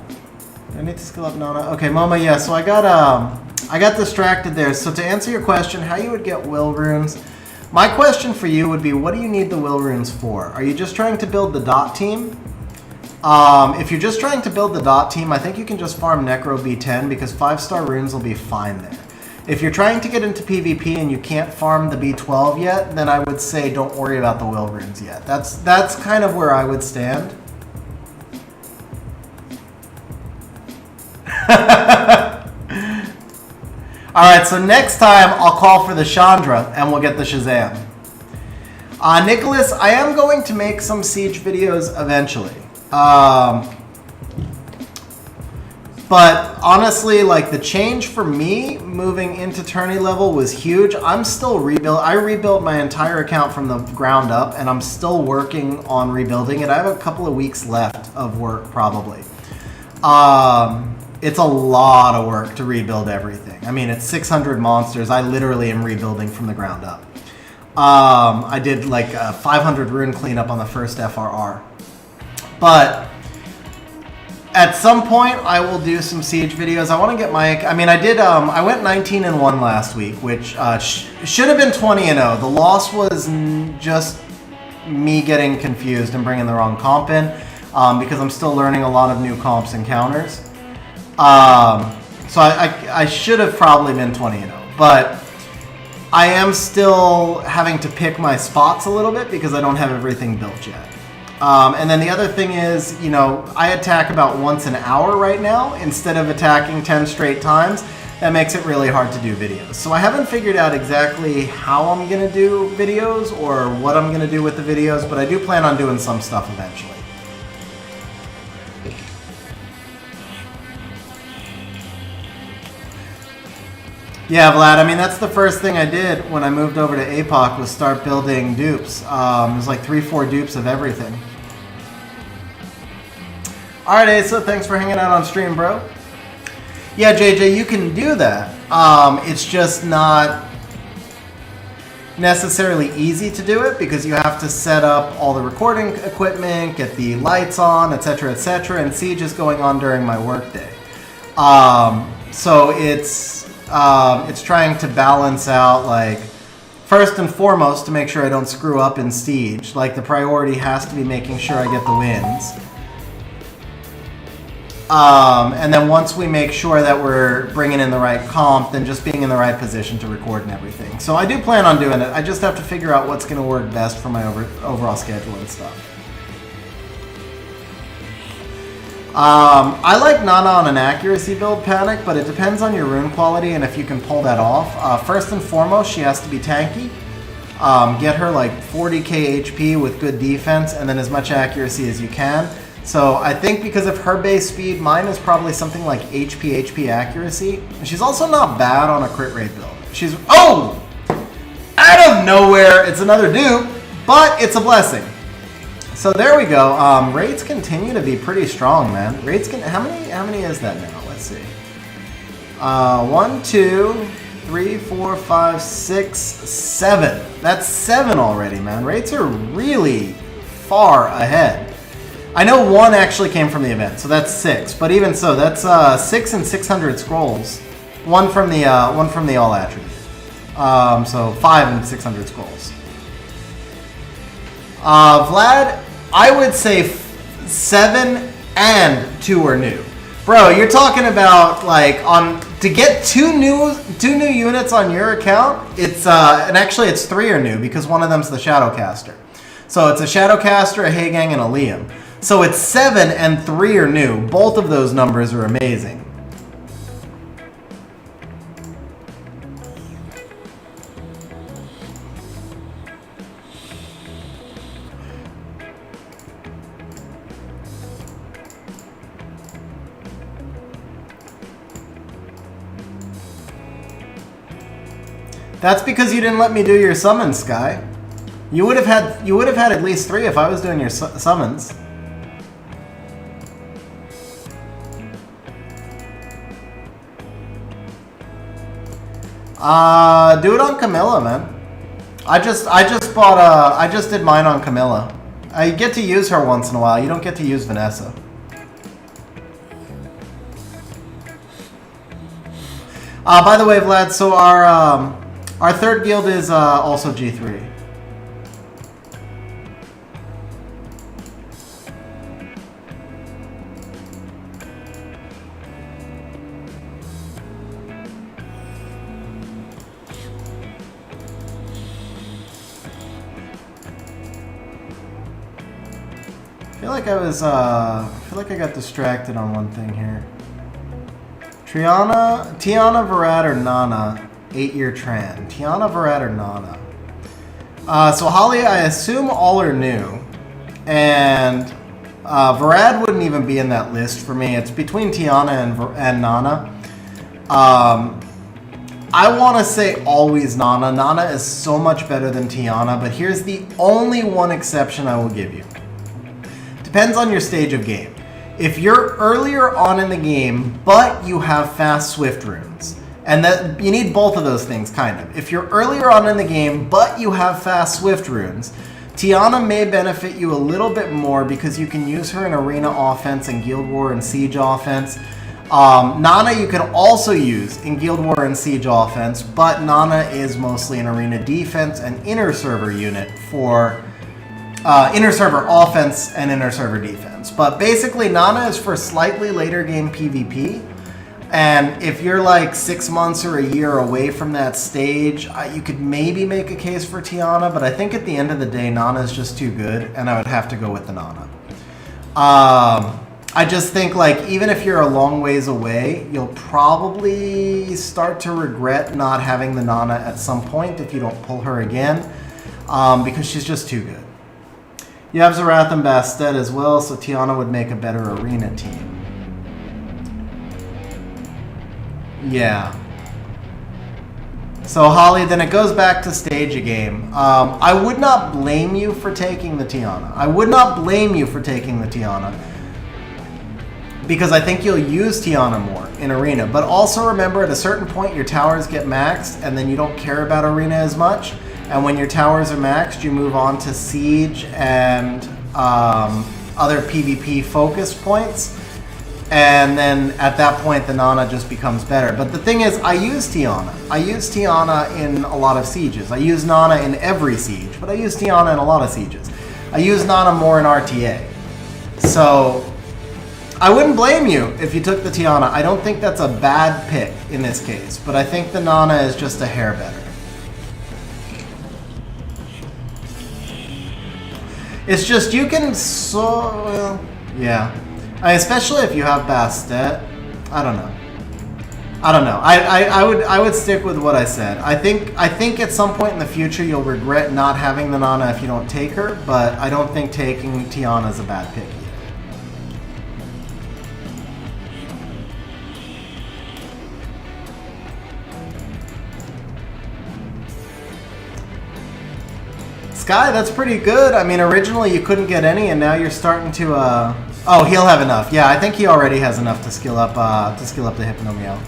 need to skill up Nana. Okay, MoMA. Yeah. So I got distracted there. So to answer your question, how you would get will runes? My question for you would be, what do you need the will runes for? Are you just trying to build the dot team? If you're just trying to build the dot team, I think you can just farm Necro B10 because 5-star runes will be fine there. If you're trying to get into PvP and you can't farm the B12 yet, then I would say don't worry about the will runes yet. That's kind of where I would stand. Alright, so next time I'll call for the Chandra and we'll get the Shazam. Nicholas, I am going to make some Siege videos eventually. But honestly, like the change for me moving into tourney level was huge. I'm still I rebuilt my entire account from the ground up, and I'm still working on rebuilding it. I have a couple of weeks left of work probably. It's a lot of work to rebuild everything. I mean, it's 600 monsters. I literally am rebuilding from the ground up. I did like a 500 rune cleanup on the first FRR. But at some point, I will do some Siege videos. I want to get my... I mean, I went 19-1 last week, which should have been 20-0. The loss was just me getting confused and bringing the wrong comp in, because I'm still learning a lot of new comps and counters. So I should have probably been 20-0. But I am still having to pick my spots a little bit because I don't have everything built yet. And then the other thing is, you know, I attack about once an hour right now instead of attacking 10 straight times. That makes it really hard to do videos. So I haven't figured out exactly how I'm going to do videos or what I'm going to do with the videos, but I do plan on doing some stuff eventually. Yeah, Vlad, I mean, that's the first thing I did when I moved over to APOC was start building dupes. It was like 3-4 dupes of everything. Alright, Asa, thanks for hanging out on stream, bro. Yeah, JJ, you can do that. It's just not necessarily easy to do it because you have to set up all the recording equipment, get the lights on, etc., and Siege is going on during my workday. So it's trying to balance out, like, first and foremost, to make sure I don't screw up in Siege. Like, the priority has to be making sure I get the wins. And then once we make sure that we're bringing in the right comp, then just being in the right position to record and everything. So I do plan on doing it. I just have to figure out what's going to work best for my overall schedule and stuff. I like Nana on an accuracy build, Panic, but it depends on your rune quality and if you can pull that off. First and foremost, she has to be tanky. Get her like 40k HP with good defense and then as much accuracy as you can. So I think because of her base speed, mine is probably something like HP accuracy. She's also not bad on a crit rate build. She's... Oh! Out of nowhere, it's another dupe, but it's a blessing. So there we go. Rates continue to be pretty strong, man. Rates can... How many is that now? Let's see. 1, 2, 3, 4, 5, 6, 7. That's 7 already, man. Rates are really far ahead. I know 1 actually came from the event, so that's 6. But even so, that's 6 and 600 scrolls. One from the all attribute. So 5 and 600 scrolls. Vlad, I would say 7 and 2 are new. Bro, you're talking about like to get two new units on your account. It's and actually it's 3 are new because one of them's the Shadowcaster. So it's a Shadowcaster, a Hagang, and a Liam. So it's 7 and 3 are new. Both of those numbers are amazing. That's because you didn't let me do your summons, Sky. You would have had at least 3 if I was doing your summons. Do it on Camilla, man. I just did mine on Camilla. I get to use her once in a while. You don't get to use Vanessa. By the way, Vlad, so our third guild is also G3. I feel like I got distracted on one thing here. Tiana, Virat, or Nana, 8-year Tran. Tiana, Virat, or Nana. So Holly, I assume all are new. And Varad wouldn't even be in that list for me. It's between Tiana and Nana. I want to say always Nana. Nana is so much better than Tiana, but here's the only one exception I will give you. Depends on your stage of game. If you're earlier on in the game, but you have fast swift runes, and that you need both of those things, kind of. If you're earlier on in the game, but you have fast swift runes, Tiana may benefit you a little bit more because you can use her in arena offense and guild war and siege offense. Nana you can also use in guild war and siege offense, but Nana is mostly an arena defense and inner server unit for inner server offense and inner server defense. But basically Nana is for slightly later game PvP. And if you're like 6 months or a year away from that stage, you could maybe make a case for Tiana, but I think at the end of the day, Nana is just too good, and I would have to go with the Nana. I just think like even if you're a long ways away, you'll probably start to regret not having the Nana at some point if you don't pull her again, because she's just too good. You have Zarath and Bastet as well, so Tiana would make a better arena team. Yeah. So Holly, then it goes back to stage a game. I would not blame you for taking the Tiana. I would not blame you for taking the Tiana, because I think you'll use Tiana more in arena. But also remember, at a certain point, your towers get maxed, and then you don't care about arena as much. And when your towers are maxed, you move on to siege and other PvP focus points. And then at that point, the Nana just becomes better. But the thing is, I use Tiana. I use Tiana in a lot of sieges. I use Nana in every siege, but I use Tiana in a lot of sieges. I use Nana more in RTA. So I wouldn't blame you if you took the Tiana. I don't think that's a bad pick in this case, but I think the Nana is just a hair better. It's just you can yeah. Especially if you have Bastet. I don't know. I would stick with what I said. I think at some point in the future you'll regret not having the Nana if you don't take her, but I don't think taking Tiana is a bad pick either. Sky, that's pretty good. I mean, originally you couldn't get any, and now you're starting to. Oh, he'll have enough. Yeah, I think he already has enough to skill up the Hypnomeow.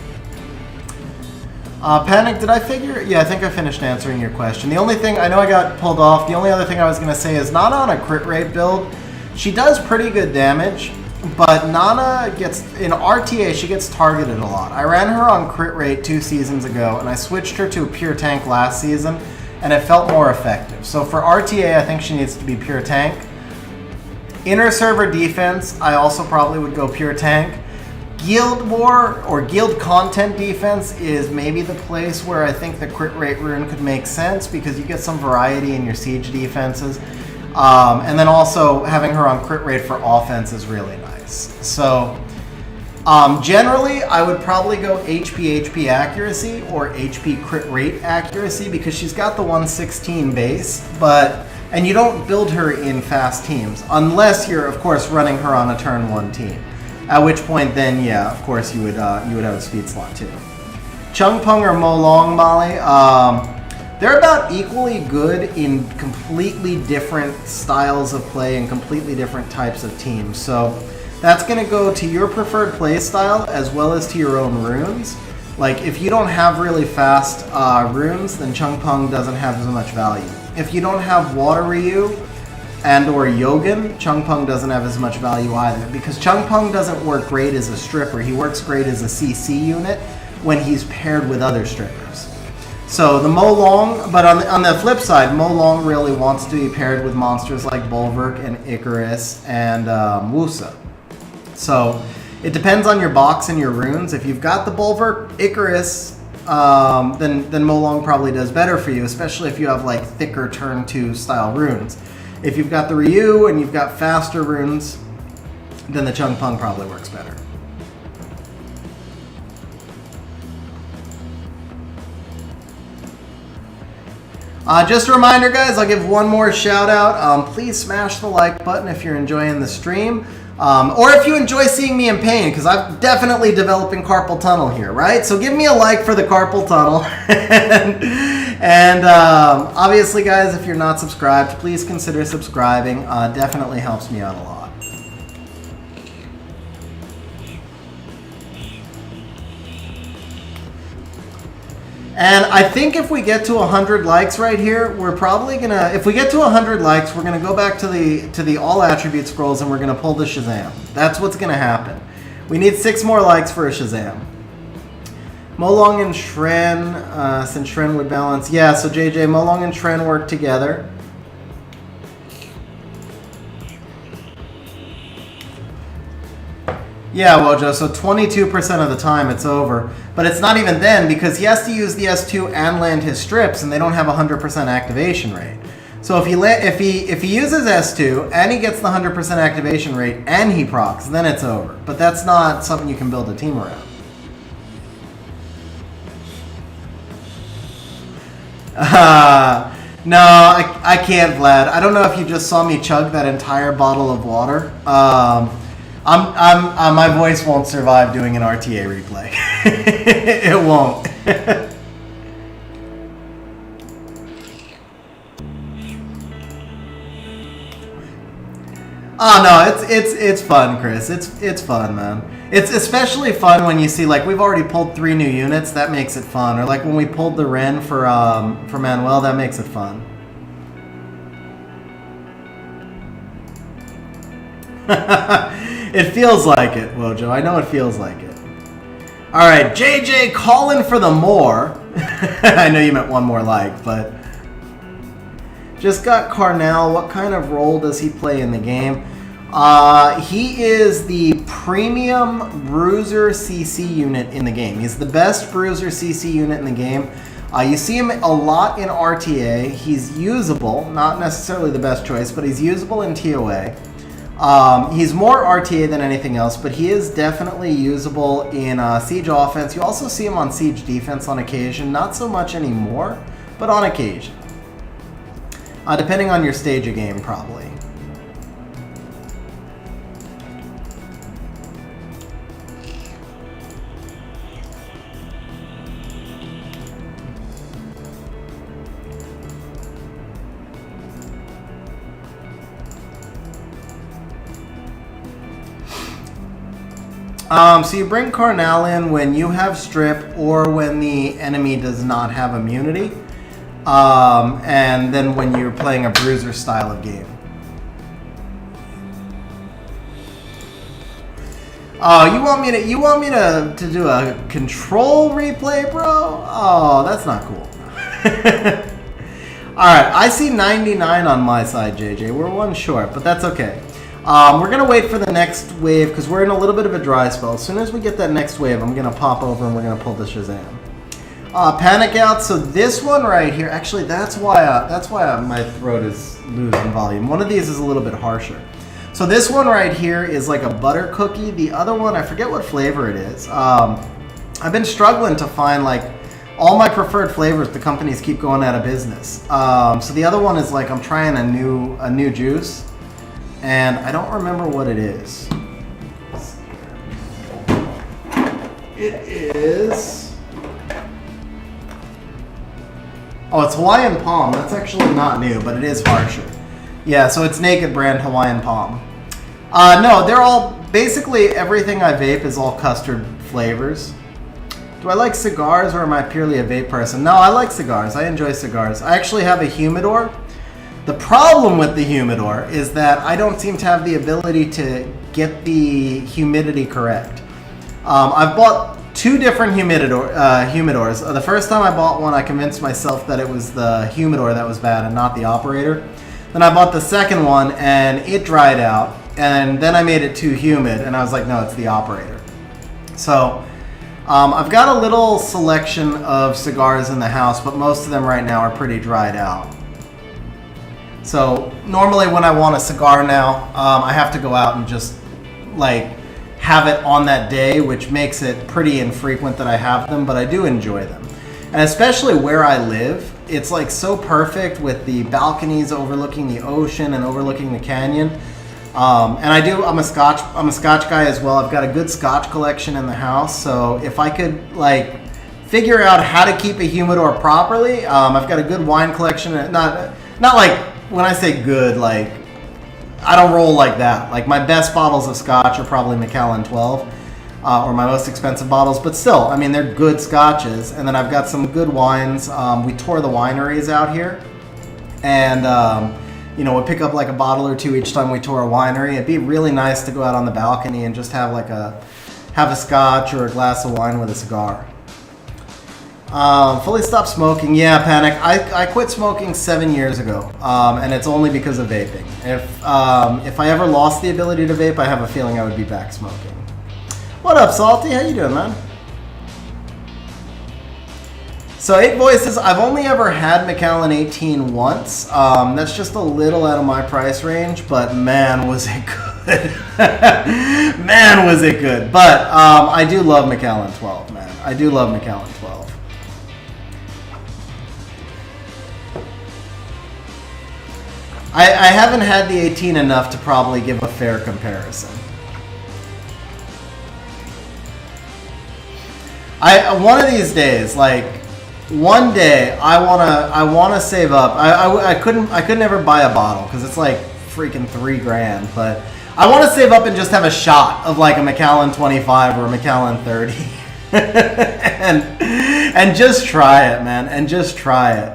Panic, did I figure? Yeah, I think I finished answering your question. The only thing, I know I got pulled off. The only other thing I was going to say is Nana on a crit rate build, she does pretty good damage, but Nana gets, in RTA, she gets targeted a lot. I ran her on crit rate 2 seasons ago, and I switched her to a pure tank last season, and it felt more effective. So for RTA, I think she needs to be pure tank. Inner server defense, I also probably would go pure tank. Guild war or guild content defense is maybe the place where I think the crit rate rune could make sense, because you get some variety in your siege defenses. And then also having her on crit rate for offense is really nice. So generally, I would probably go HP accuracy or HP crit rate accuracy, because she's got the 116 base, and you don't build her in fast teams unless you're, of course, running her on a turn 1 team. At which point, then, yeah, of course, you would have a speed slot too. Chung Pung or Mo Long, Molly, they're about equally good in completely different styles of play and completely different types of teams. So that's going to go to your preferred play style as well as to your own runes. Like, if you don't have really fast runes, then Chung Pung doesn't have as much value. If you don't have Water Ryu and or Yogan, Chung Pung doesn't have as much value either, because Chung Pung doesn't work great as a stripper. He works great as a CC unit when he's paired with other strippers. So the Mo Long, but on the flip side, Mo Long really wants to be paired with monsters like Bulwark and Icarus and Wusa. So it depends on your box and your runes. If you've got the Bulwark, Icarus, then Mo Long probably does better for you, especially if you have like thicker turn 2 style runes. If you've got the Ryu and you've got faster runes, then the Chung Pung probably works better. Just a reminder, guys, I'll give one more shout out. Please smash the like button if you're enjoying the stream. Or if you enjoy seeing me in pain, because I'm definitely developing carpal tunnel here, right? So give me a like for the carpal tunnel. and obviously, guys, if you're not subscribed, please consider subscribing. Definitely helps me out a lot. And I think if we get to 100 likes right here, we're probably gonna, if we get to 100 likes, we're gonna go back to the all attribute scrolls and we're gonna pull the Shazam. That's what's gonna happen. We need 6 more likes for a Shazam. Molong and Shren, since Shren would balance. Yeah, so JJ, Molong and Shren work together. Yeah, Wojo, so 22% of the time it's over. But it's not even then, because he has to use the S2 and land his strips, and they don't have 100% activation rate. So if he uses S2, and he gets the 100% activation rate, and he procs, then it's over. But that's not something you can build a team around. No, I can't, Vlad. I don't know if you just saw me chug that entire bottle of water. My voice won't survive doing an RTA replay. It won't. Oh no, it's fun, Chris. It's fun, man. It's especially fun when you see, like, we've already pulled 3 new units. That makes it fun. Or like when we pulled the Ren for Manuel, that makes it fun. It feels like it, Wojo. I know it feels like it. All right, JJ calling for the more. I know you meant one more like, but just got Carnell. What kind of role does he play in the game? He is the premium bruiser CC unit in the game. He's the best bruiser CC unit in the game. You see him a lot in RTA. He's usable, not necessarily the best choice, but he's usable in TOA. He's more RTA than anything else, but he is definitely usable in Siege offense. You also see him on Siege defense on occasion. Not so much anymore, but on occasion. Depending on your stage of game, probably. So you bring Carnell in when you have strip or when the enemy does not have immunity, and then when you're playing a bruiser style of game. Oh, you want me to do a control replay, bro? Oh, that's not cool. All right, I see 99 on my side, JJ. We're 1 short, but that's okay. We're going to wait for the next wave because we're in a little bit of a dry spell. As soon as we get that next wave, I'm going to pop over and we're going to pull the Shazam. Panic out. So this one right here, actually, that's why my throat is losing volume. One of these is a little bit harsher. So this one right here is like a butter cookie. The other one, I forget what flavor it is. I've been struggling to find like all my preferred flavors. The companies keep going out of business. So the other one is like I'm trying a new juice. And I don't remember what it is. It is... Oh, it's Hawaiian Palm. That's actually not new, but it is harsher. Yeah, so it's Naked Brand Hawaiian Palm. No, they're all... Basically, everything I vape is all custard flavors. Do I like cigars, or am I purely a vape person? No, I like cigars. I enjoy cigars. I actually have a humidor. The problem with the humidor is that I don't seem to have the ability to get the humidity correct. I've bought 2 different humidors. The first time I bought one, I convinced myself that it was the humidor that was bad and not the operator. Then I bought the second one and it dried out. And then I made it too humid and I was like, no, it's the operator. So I've got a little selection of cigars in the house, but most of them right now are pretty dried out. So normally when I want a cigar now, I have to go out and just like have it on that day, which makes it pretty infrequent that I have them, but I do enjoy them. And especially where I live, it's like so perfect with the balconies overlooking the ocean and overlooking the canyon. And I'm a Scotch guy as well. I've got a good Scotch collection in the house. So if I could like figure out how to keep a humidor properly, I've got a good wine collection. Not like, when I say good, like I don't roll like that. Like my best bottles of Scotch are probably Macallan 12, or my most expensive bottles. But still, I mean, they're good Scotches. And then I've got some good wines. We tour the wineries out here, and you know, we pick up like a bottle or two each time we tour a winery. It'd be really nice to go out on the balcony and just have like a Scotch or a glass of wine with a cigar. Fully stopped smoking. Yeah, Panic. I quit smoking 7 years ago, and it's only because of vaping. If I ever lost the ability to vape, I have a feeling I would be back smoking. What up, Salty? How you doing, man? So 8 Voices, I've only ever had Macallan 18 once. That's just a little out of my price range, but man, was it good. Man, was it good. But I do love Macallan 12, man. I do love Macallan 12. I haven't had the 18 enough to probably give a fair comparison. One of these days, like one day, I wanna save up. I could never buy a bottle because it's like freaking $3,000. But I want to save up and just have a shot of like a Macallan 25 or a Macallan 30, and just try it, man, and just try it.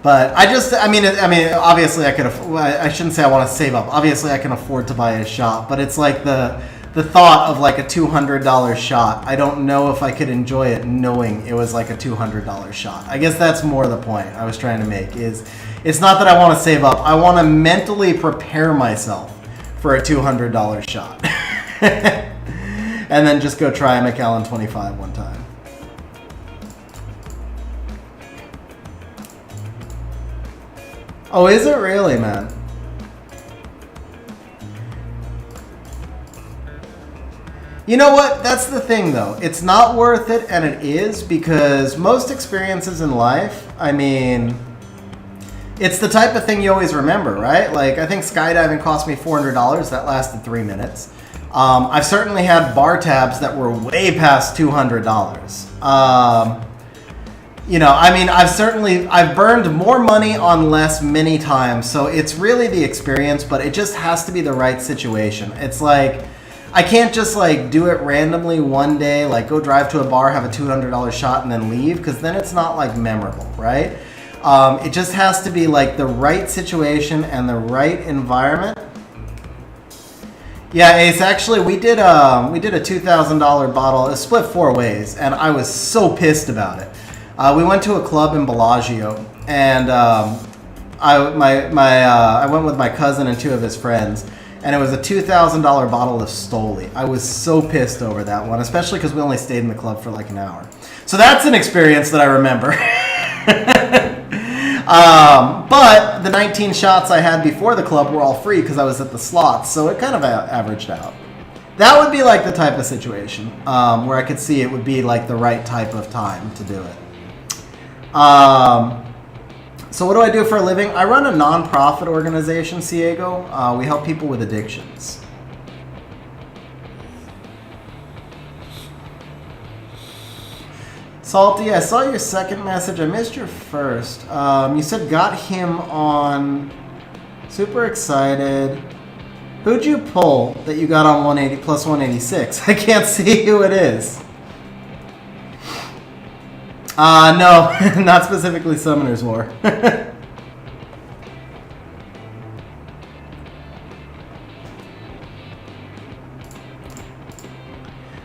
But I mean, obviously I could. I shouldn't say I want to save up. Obviously, I can afford to buy a shot. But it's like the thought of like a $200 shot. I don't know if I could enjoy it knowing it was like a $200 shot. I guess that's more the point I was trying to make. Is it's not that I want to save up. I want to mentally prepare myself for a $200 shot, and then just go try a Macallan 25 one time. Oh, is it really, man? You know what? That's the thing, though. It's not worth it, and it is, because most experiences in life, I mean, it's the type of thing you always remember, right? Like, I think skydiving cost me $400. That lasted 3 minutes. I've certainly had bar tabs that were way past $200. You know, I mean, I've burned more money on less many times, so it's really the experience, but it just has to be the right situation. It's like, I can't just like do it randomly one day, like go drive to a bar, have a $200 shot, and then leave, because then it's not like memorable, right? It just has to be like the right situation and the right environment. Yeah, Ace, actually, we did a $2,000 bottle. It split 4 ways, and I was so pissed about it. We went to a club in Bellagio, and I went with my cousin and 2 of his friends, and it was a $2,000 bottle of Stoli. I was so pissed over that one, especially because we only stayed in the club for like an hour. So that's an experience that I remember. But the 19 shots I had before the club were all free because I was at the slots, so it kind of averaged out. That would be like the type of situation where I could see it would be like the right type of time to do it. So what do I do for a living? I run a non-profit organization, Ciego. We help people with addictions. Salty, I saw your second message. I missed your first. You said got him on. Super excited. Who'd you pull that you got on 180 plus 186? I can't see who it is. No, not specifically Summoner's War.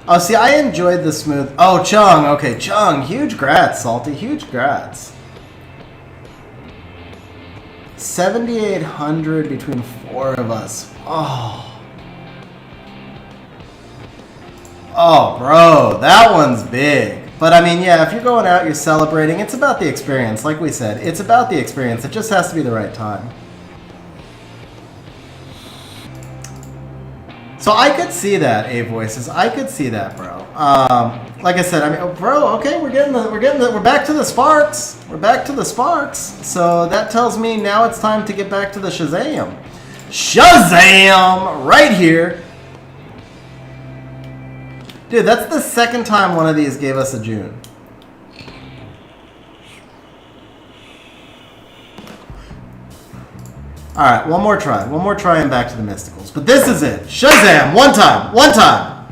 Oh, see, I enjoyed the smooth... Oh, Chung. Okay, Chung. Huge grats, Salty. Huge grats. 7,800 between 4 of us. Oh. Oh, bro. That one's big. But, I mean, yeah, if you're going out, you're celebrating. It's about the experience. Like we said, it's about the experience. It just has to be the right time. So I could see that, A Voices. I could see that, bro. Like I said, I mean, bro. Okay, we're back to the Sparks. We're back to the Sparks. So that tells me now it's time to get back to the Shazam. Shazam! Right here. Dude, that's the second time one of these gave us a June. Alright, one more try. One more try and back to the Mysticals. But this is it. Shazam! One time! One time!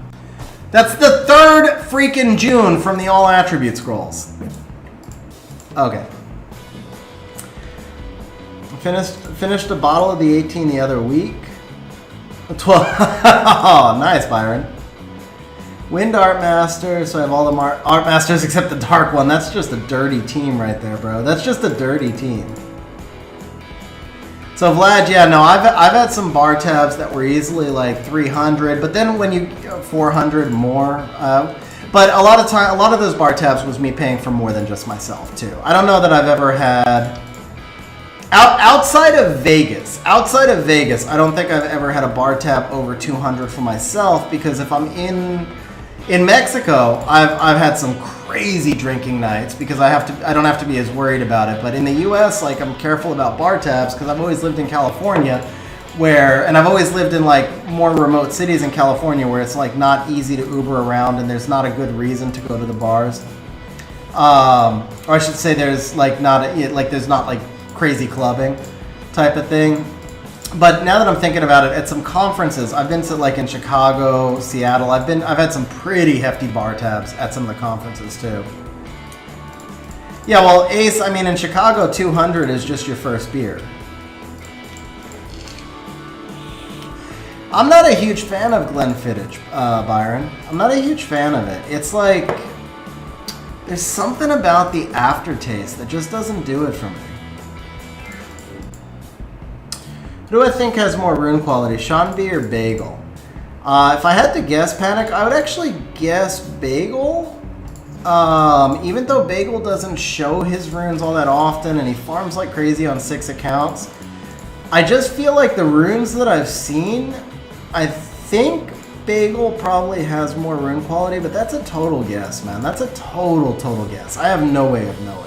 That's the third freaking June from the All Attribute Scrolls. Okay. Finished a bottle of the 18 the other week. 12. Oh, nice, Byron. Wind Art Master, so I have all the Art Masters except the Dark one. That's just a dirty team right there, bro. That's just a dirty team. So Vlad, yeah, no, I've had some bar tabs that were easily like 300, but then when you 400 more, but a lot of those bar tabs was me paying for more than just myself too. I don't know that I've ever had outside of Vegas. Outside of Vegas, I don't think I've ever had a bar tab over 200 for myself, because if I'm in Mexico, I've had some crazy drinking nights because I don't have to be as worried about it. But in the U.S., like, I'm careful about bar tabs because I've always lived in California, and I've always lived in like more remote cities in California where it's like not easy to Uber around and there's not a good reason to go to the bars. Or I should say there's like there's not like crazy clubbing type of thing. But now that I'm thinking about it, at some conferences, I've been to like in Chicago, Seattle. I've had some pretty hefty bar tabs at some of the conferences too. Yeah, well, Ace, I mean, in Chicago, 200 is just your first beer. I'm not a huge fan of Glenfiddich, Byron. I'm not a huge fan of it. It's like there's something about the aftertaste that just doesn't do it for me. Who do I think has more rune quality, Sean B or Bagel? If I had to guess, Panic, I would actually guess Bagel. Even though Bagel doesn't show his runes all that often and he farms like crazy on 6 accounts, I just feel like the runes that I've seen, I think Bagel probably has more rune quality, but that's a total guess, man. That's a total guess. I have no way of knowing.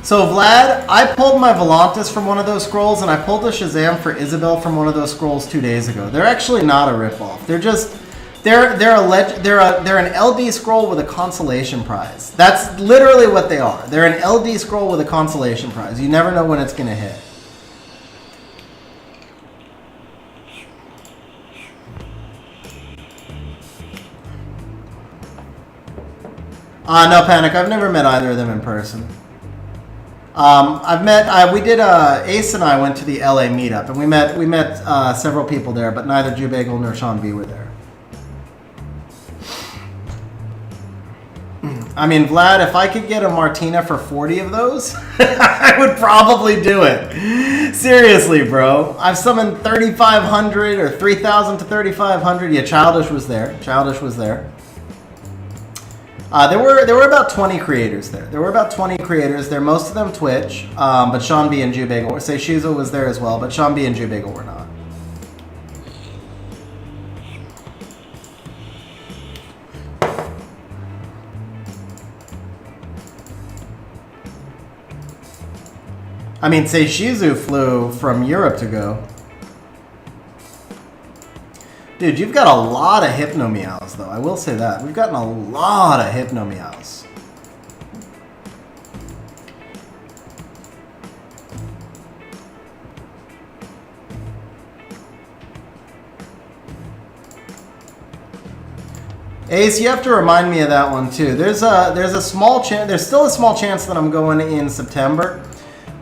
So Vlad, I pulled my Volantis from one of those scrolls, and I pulled the Shazam for Isabel from one of those scrolls 2 days ago. They're actually not a ripoff. They're an LD scroll with a consolation prize. That's literally what they are. They're an LD scroll with a consolation prize. You never know when it's gonna hit. No, Panic. I've never met either of them in person. Ace and I went to the LA meetup, and we met several people there, but neither Jew Bagel nor Sean B were there. I mean, Vlad, if I could get a Martina for 40 of those, I would probably do it. Seriously, bro. I've summoned 3,500 or 3,000 to 3,500. Yeah, Childish was there. There were about 20 creators there. Most of them Twitch, but Sean B and Jew Bagel were. Say Shizo was there as well, but Sean B and Jew Bagel were not. I mean, say Shizu flew from Europe to go. Dude, you've got a lot of Hypno Meows, though. I will say that. We've gotten a lot of Hypno Meows. Ace, you have to remind me of that one, too. There's a small chance. There's still a small chance that I'm going in September.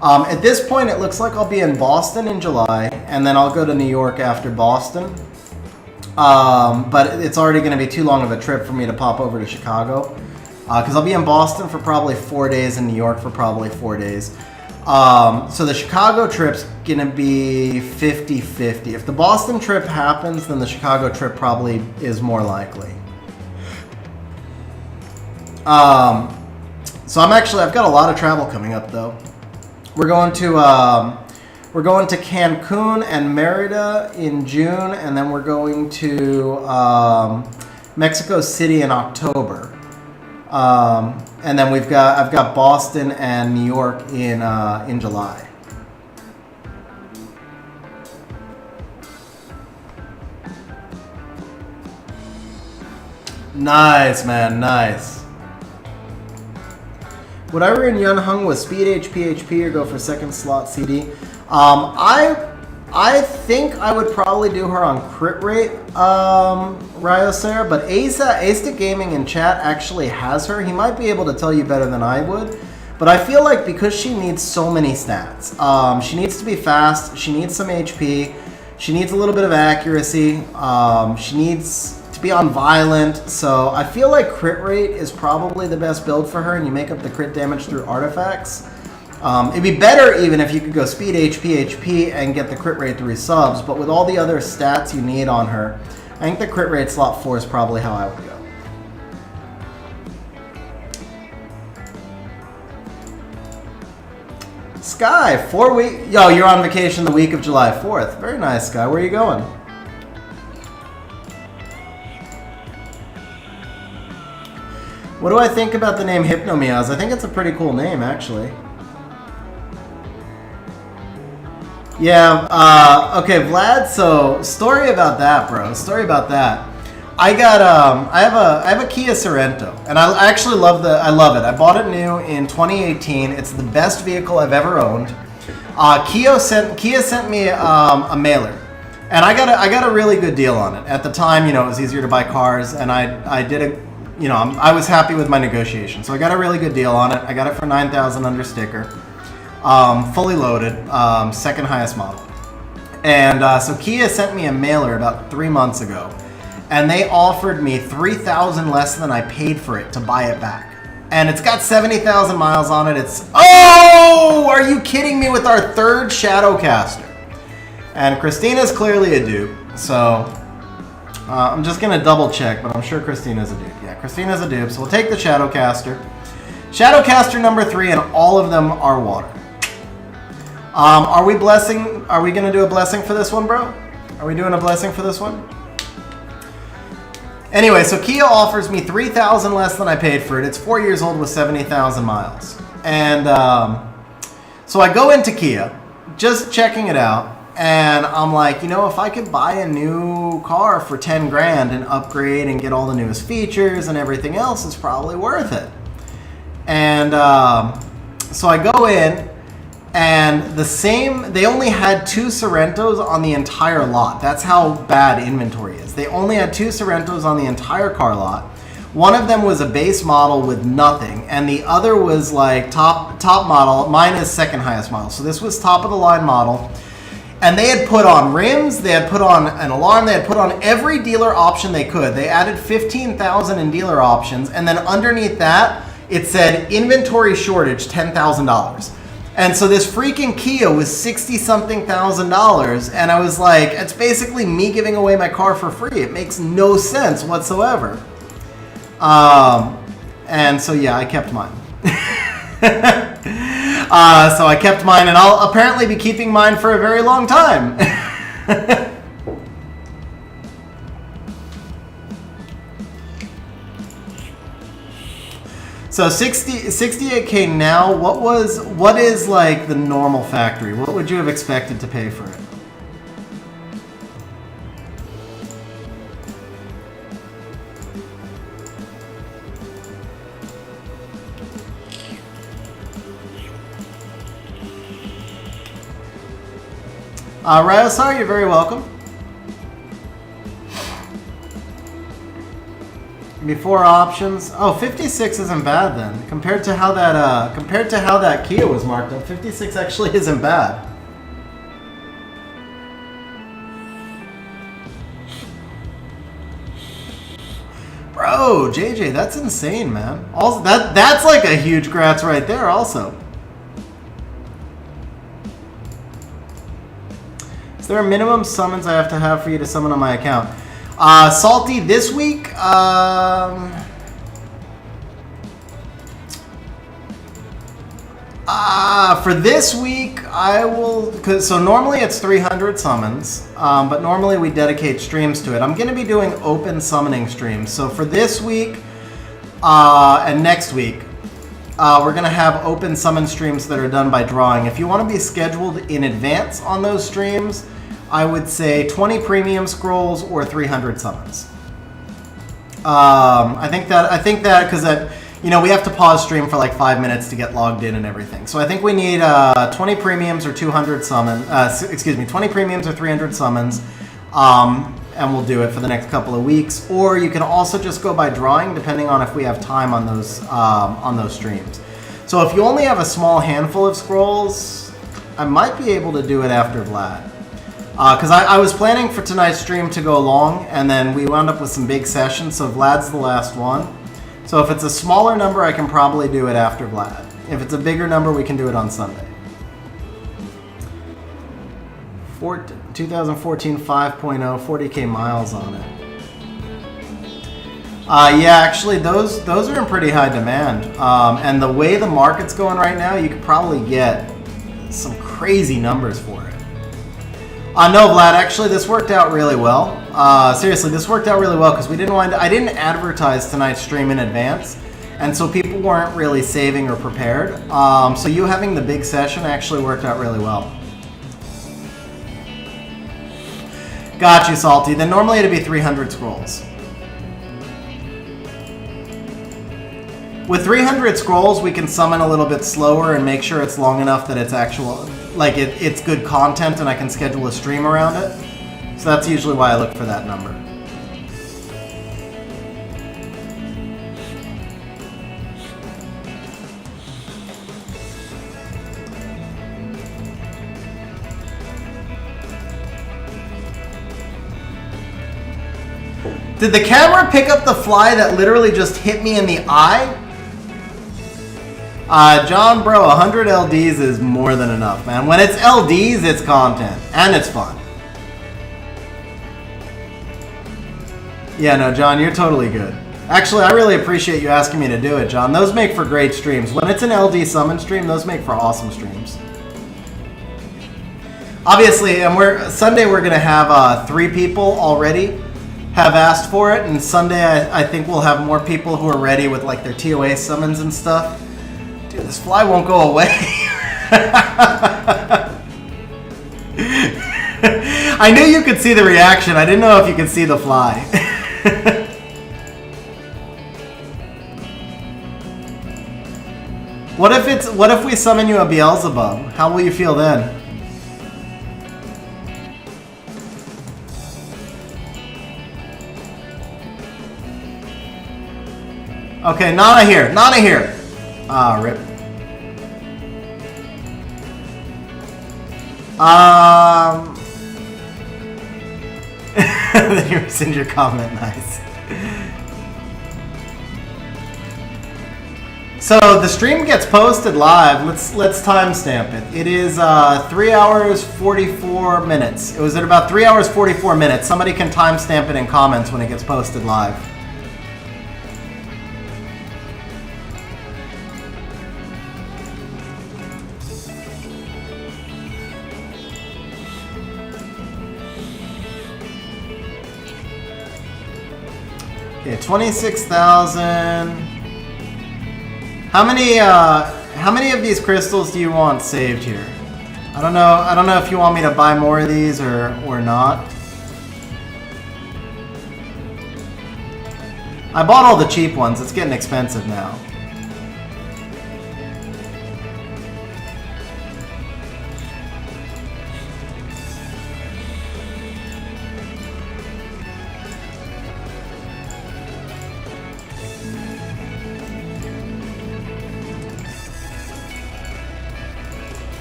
At this point, it looks like I'll be in Boston in July, and then I'll go to New York after Boston. But it's already going to be too long of a trip for me to pop over to Chicago, because I'll be in Boston for probably 4 days and New York for probably 4 days. So the Chicago trip's going to be 50-50. If the Boston trip happens, then the Chicago trip probably is more likely. So I've got a lot of travel coming up though. We're going to Cancun and Merida in June, and then we're going to Mexico City in October. And then I've got Boston and New York in July. Nice, man, nice. Would I run Yun Hung with speed HP or go for second slot CD? I think I would probably do her on crit rate, Ryosera, but Ace Gaming in chat actually has her. He might be able to tell you better than I would. But I feel like because she needs so many stats, she needs to be fast, she needs some HP, she needs a little bit of accuracy, she needs to be on violent, so I feel like crit rate is probably the best build for her, and you make up the crit damage through artifacts. It'd be better even if you could go speed HP and get the crit rate through subs, but with all the other stats you need on her, I think the crit rate slot 4 is probably how I would go. Sky, 4 weeks. Yo, you're on vacation the week of July 4th. Very nice, Sky. Where are you going? What do I think about the name Hypnomeows? I think it's a pretty cool name, actually. Yeah, okay, Vlad, so story about that, bro. Story about that. I have a Kia Sorento, and I actually love it. I bought it new in 2018. It's the best vehicle I've ever owned. Kia sent me a mailer, and I got a really good deal on it. At the time, it was easier to buy cars, and I was happy with my negotiation. So I got a really good deal on it. I got it for $9,000 under sticker, fully loaded, second highest model. And so Kia sent me a mailer about 3 months ago. And they offered me $3,000 less than I paid for it to buy it back. And it's got 70,000 miles on it. Oh, are you kidding me, with our third Shadowcaster? And Christina's clearly a dupe, so I'm just gonna double check, but I'm sure Christina's a dupe. Yeah, Christina's a dupe, so we'll take the Shadowcaster. Shadowcaster number 3, and all of them are water. Are we gonna do a blessing for this one, bro? Are we doing a blessing for this one? Anyway, so Kia offers me $3,000 less than I paid for it. It's 4 years old with 70,000 miles. And so I go into Kia, just checking it out, and I'm like, if I could buy a new car for 10 grand and upgrade and get all the newest features and everything else, it's probably worth it. And so I go in, and they only had 2 Sorrentos on the entire lot. That's how bad inventory is. They only had 2 Sorrentos on the entire car lot. One of them was a base model with nothing, and the other was like top model. Mine is second highest model. So this was top of the line model. And they had put on rims, they had put on an alarm, they had put on every dealer option they could. They added 15,000 in dealer options, and then underneath that, it said inventory shortage, $10,000. And so this freaking Kia was $60-something thousand, and I was like, it's basically me giving away my car for free. It makes no sense whatsoever. And so yeah, I kept mine. So I kept mine, and I'll apparently be keeping mine for a very long time. So 68K now, what is like the normal factory? What would you have expected to pay for it? Ryosar, you're very welcome. Before options, 56 isn't bad then. Compared to how that Kia was marked up, 56 actually isn't bad. Bro, JJ, that's insane, man. Also, that's like a huge grats right there. Also, is there a minimum summons I have to have for you to summon on my account? Salty, this week, For this week, I will, so normally it's 300 summons, but normally we dedicate streams to it. I'm going to be doing open summoning streams. So for this week and next week, we're going to have open summon streams that are done by drawing. If you want to be scheduled in advance on those streams, I would say 20 premium scrolls or 300 summons. I think that because you know, we have to pause stream for like 5 minutes to get logged in and everything. So I think we need 20 premiums or 200 summon. 20 premiums or 300 summons, and we'll do it for the next couple of weeks. Or you can also just go by drawing, depending on if we have time on those streams. So if you only have a small handful of scrolls, I might be able to do it after Vlad. Because I was planning for tonight's stream to go long, and then we wound up with some big sessions. So Vlad's the last one. So if it's a smaller number, I can probably do it after Vlad. If it's a bigger number, we can do it on Sunday. 2014 5.0, 40k miles on it. Yeah, actually, those are in pretty high demand. And the way the market's going right now, you could probably get some crazy numbers for it. No, Vlad, actually, this worked out really well. Seriously, this worked out really well because I didn't advertise tonight's stream in advance, and so people weren't really saving or prepared. So you having the big session actually worked out really well. Got you, Salty. Then normally it'd be 300 scrolls. With 300 scrolls, we can summon a little bit slower and make sure it's long enough that it's actual, like it's good content and I can schedule a stream around it. So that's usually why I look for that number. Did the camera pick up the fly that literally just hit me in the eye? John, bro, 100 LDs is more than enough, man. When it's LDs, it's content. And it's fun. Yeah, no, John, you're totally good. Actually, I really appreciate you asking me to do it, John. Those make for great streams. When it's an LD summon stream, those make for awesome streams. Obviously, and Sunday we're going to have 3 people already have asked for it. And Sunday, I think we'll have more people who are ready with like their TOA summons and stuff. Dude, this fly won't go away. I knew you could see the reaction. I didn't know if you could see the fly. What if we summon you a Beelzebub? How will you feel then? Okay, Nana here. Nana here. Ah, rip. Then you rescind your comment. Nice. So the stream gets posted live. Let's timestamp it. It is 3 hours 44 minutes. It was at about 3 hours 44 minutes. Somebody can timestamp it in comments when it gets posted live. Okay, 26,000. How many of these crystals do you want saved here? I don't know if you want me to buy more of these or not. I bought all the cheap ones. It's getting expensive now.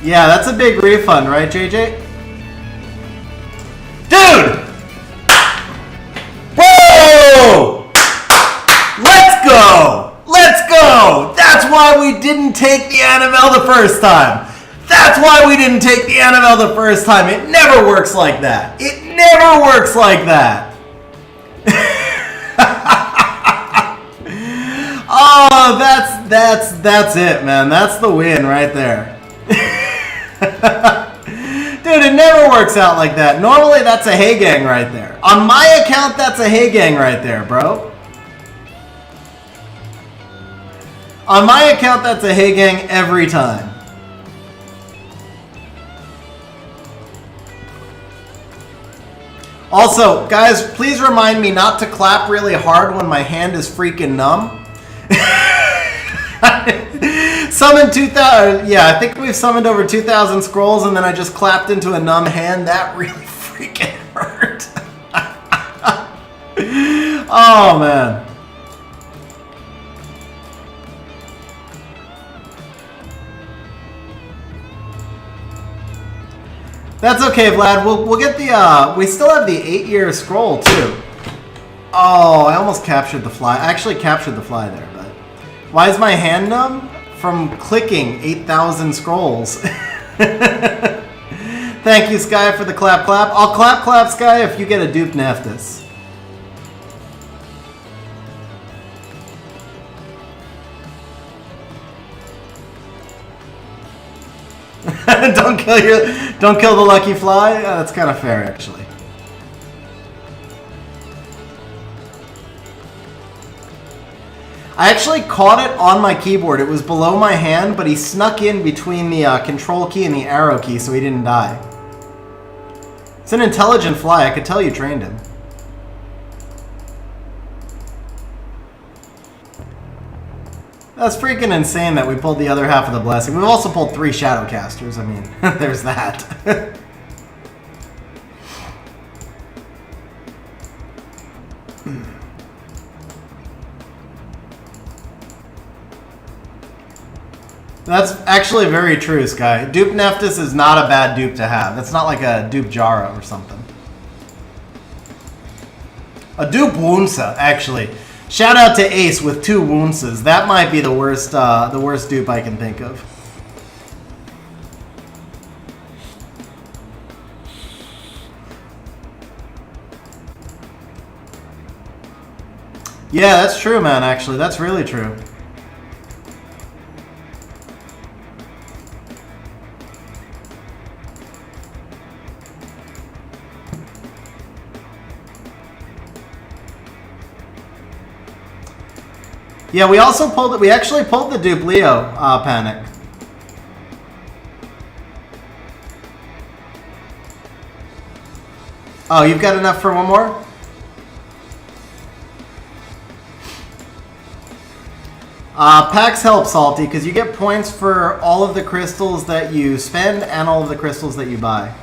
Yeah, that's a big refund, right, JJ? Dude! Whoa! Let's go! Let's go! That's why we didn't take the Annabelle the first time. That's why we didn't take the Annabelle the first time. It never works like that. It never works like that. Oh, that's it, man. That's the win right there. Dude, it never works out like that. Normally, that's a hey gang right there. On my account, that's a hey gang right there, bro. On my account, that's a hey gang every time. Also, guys, please remind me not to clap really hard when my hand is freaking numb. Summoned 2,000. Yeah, I think we've summoned over 2,000 scrolls, and then I just clapped into a numb hand. That really freaking hurt. Oh, man. That's okay, Vlad. We'll get the, we still have the 8-year scroll, too. Oh, I almost captured the fly. I actually captured the fly there, but... Why is my hand numb? From clicking 8,000 scrolls. Thank you, Sky, for the clap. I'll clap, Sky, if you get a dupe Neftis. Don't kill the lucky fly. That's kind of fair, actually. I actually caught it on my keyboard. It was below my hand, but he snuck in between the control key and the arrow key, so he didn't die. It's an intelligent fly. I could tell you trained him. That's freaking insane that we pulled the other half of the blessing. We've also pulled 3 Shadowcasters. I mean, there's that. That's actually very true, Sky. Dupe Neftis is not a bad dupe to have. That's not like a dupe Jara or something. A dupe Woonsa, actually. Shout out to Ace with 2 Woonsas. That might be the worst dupe I can think of. Yeah, that's true, man, actually. That's really true. Yeah, we also pulled it. We actually pulled the dupe Leo panic. Oh, you've got enough for one more? Packs help, Salty, because you get points for all of the crystals that you spend and all of the crystals that you buy.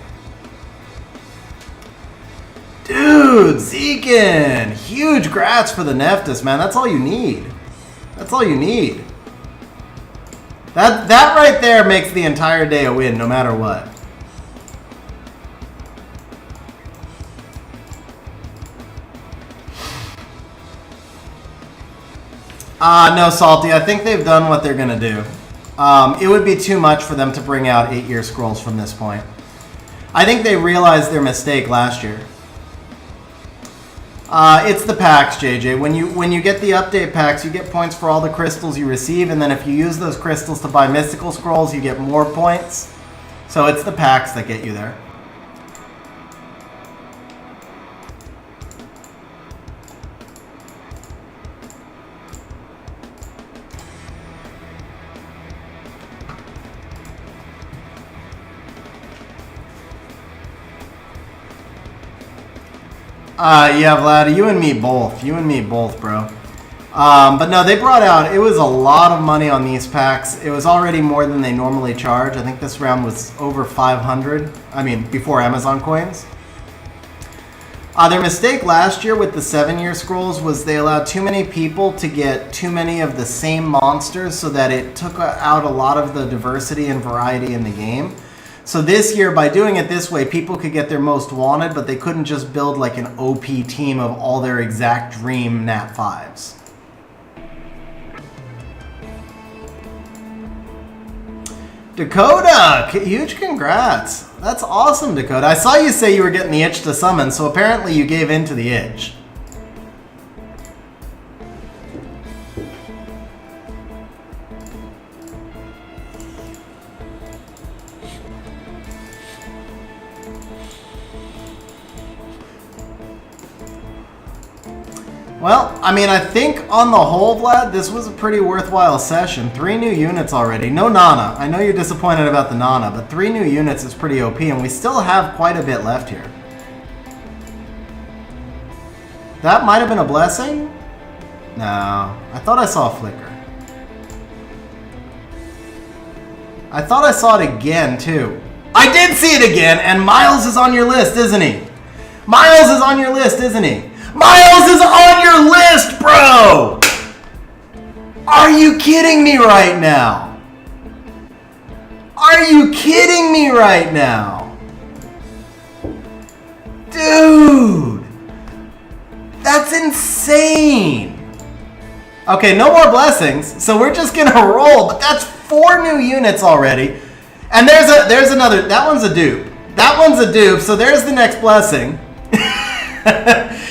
Dude, Zekin! Huge grats for the Neftis, man. That's all you need. That's all you need. That right there makes the entire day a win, no matter what. No, Salty. I think they've done what they're going to do. It would be too much for them to bring out 8-year scrolls from this point. I think they realized their mistake last year. It's the packs, JJ. When you get the update packs, you get points for all the crystals you receive, and then if you use those crystals to buy mystical scrolls, you get more points. So it's the packs that get you there. Yeah, Vlad, you and me both. You and me both, bro. But no, they brought out, it was a lot of money on these packs. It was already more than they normally charge. I think this round was over 500. I mean, before Amazon coins. Their mistake last year with the 7-year scrolls was they allowed too many people to get too many of the same monsters, so that it took out a lot of the diversity and variety in the game. So this year, by doing it this way, people could get their most wanted, but they couldn't just build like an OP team of all their exact dream Nat 5s. Dakota! Huge congrats. That's awesome, Dakota. I saw you say you were getting the itch to summon, so apparently you gave in to the itch. Well, I mean, I think on the whole, Vlad, this was a pretty worthwhile session. 3 new units already. No Nana. I know you're disappointed about the Nana, but 3 new units is pretty OP, and we still have quite a bit left here. That might have been a blessing? No. I thought I saw a flicker. I thought I saw it again, too. I did see it again, and Miles is on your list, isn't he? Miles is on your list, isn't he? Miles is on your list, bro! Are you kidding me right now? Are you kidding me right now? Dude! That's insane! Okay, no more blessings, so we're just gonna roll, but that's 4 new units already. And there's another, that one's a dupe. That one's a dupe, so there's the next blessing.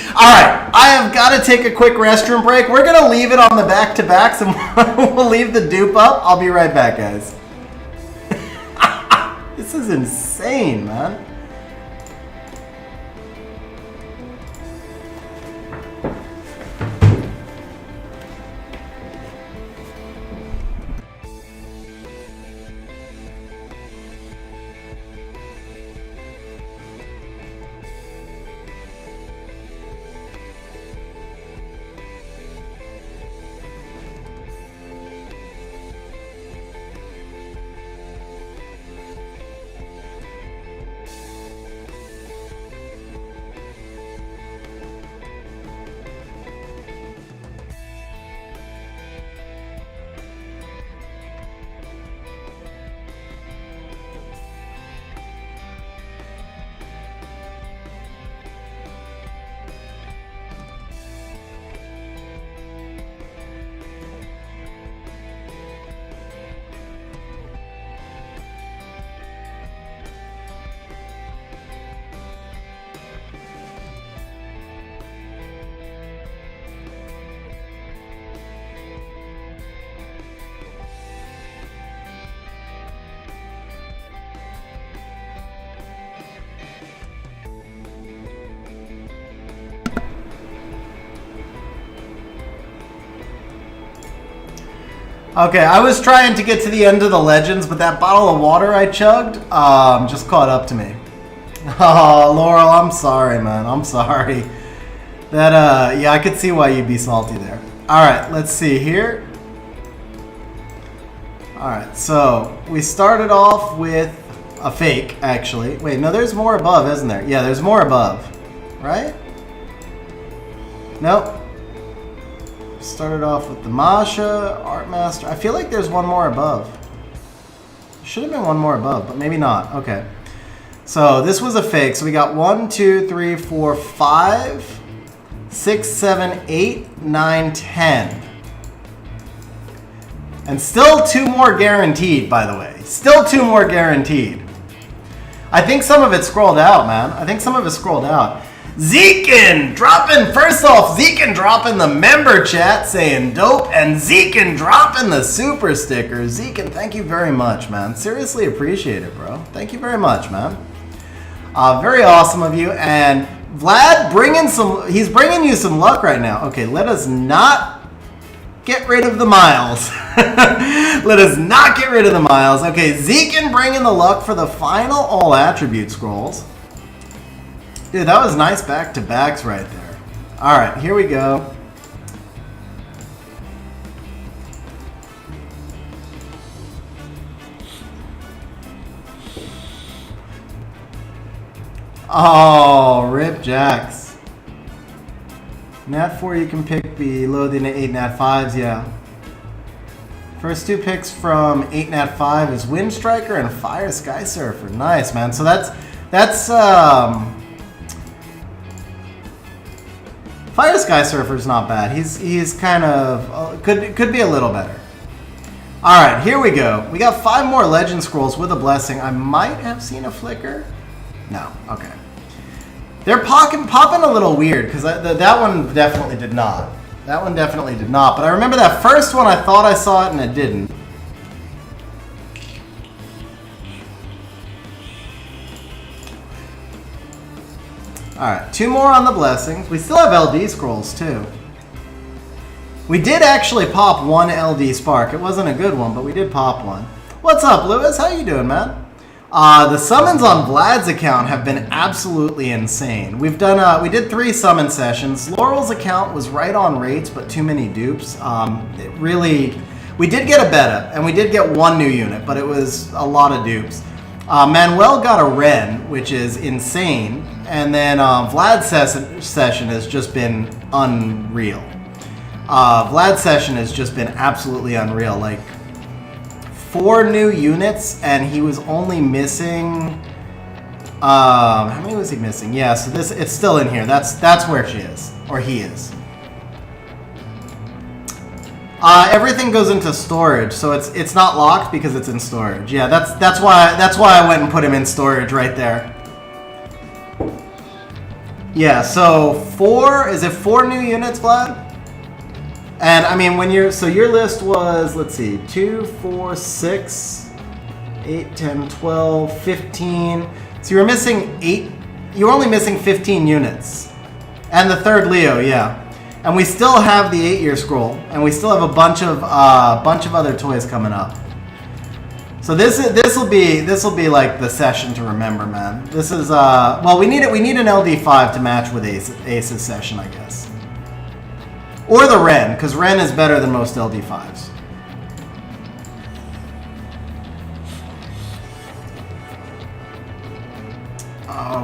Alright, I have got to take a quick restroom break. We're going to leave it on the back-to-backs and we'll leave the dupe up. I'll be right back, guys. This is insane, man. Okay, I was trying to get to the end of the legends, but that bottle of water I chugged just caught up to me. Oh, Laurel, I'm sorry, man. I'm sorry. That, yeah, I could see why you'd be salty there. All right, let's see here. All right, so we started off with a fake, actually. Wait, no, there's more above, isn't there? Yeah, there's more above, right? Nope. Started off with the Masha, Art Master. I feel like there's one more above. Should have been one more above, but maybe not. Okay. So this was a fake. So we got 1, 2, 3, 4, 5, 6, 7, 8, 9, 10. And still 2 more guaranteed, by the way. Still 2 more guaranteed. I think some of it scrolled out, man. I think some of it scrolled out. Zekin dropping, first off, Zekin dropping the member chat saying dope, and Zekin dropping the super sticker. Zekin, thank you very much, man. Seriously appreciate it, bro. Thank you very much, man. Very awesome of you. And Vlad, he's bringing you some luck right now. Okay, let us not get rid of the miles. Let us not get rid of the miles. Okay, Zekin bringing the luck for the final all attribute scrolls. Dude, that was nice back-to-backs right there. All right, here we go. Oh, rip jacks. Nat 4 you can pick below the 8 Nat 5s, yeah. First 2 picks from 8 Nat 5 is Wind Striker and Fire Sky Surfer. Nice, man. So that's Fire Sky Surfer's not bad. He's kind of could be a little better. All right, here we go. We got 5 more Legend Scrolls with a blessing. I might have seen a flicker. No, okay. They're popping a little weird because that one definitely did not. That one definitely did not. But I remember that first one. I thought I saw it and it didn't. All right, 2 more on the blessings. We still have LD scrolls too. We did actually pop one LD Spark. It wasn't a good one, but we did pop one. What's up, Lewis? How you doing, man? The summons on Vlad's account have been absolutely insane. We've done we did 3 summon sessions. Laurel's account was right on rates, but too many dupes. It really, we did get a beta, and we did get 1 new unit, but it was a lot of dupes. Manuel got a Ren, which is insane, and then Vlad's session has just been unreal. Vlad's session has just been absolutely unreal. Like 4 new units, and he was only missing. How many was he missing? Yeah, so it's still in here. That's where she is, or he is. Everything goes into storage, so it's not locked because it's in storage. Yeah, that's why I went and put him in storage right there. Yeah, so 4 new units, Vlad? And I mean, when you're, so your list was, let's see, 2, 4, 6, 8, 10, 12, 15. So you were missing 8, you were only missing 15 units. And the 3rd Leo, yeah. And we still have the 8-year scroll, and we still have a bunch of other toys coming up. So this will be like the session to remember, man. This is well, we need an LD5 to match with Ace's session, I guess. Or the Ren, because Ren is better than most LD5s.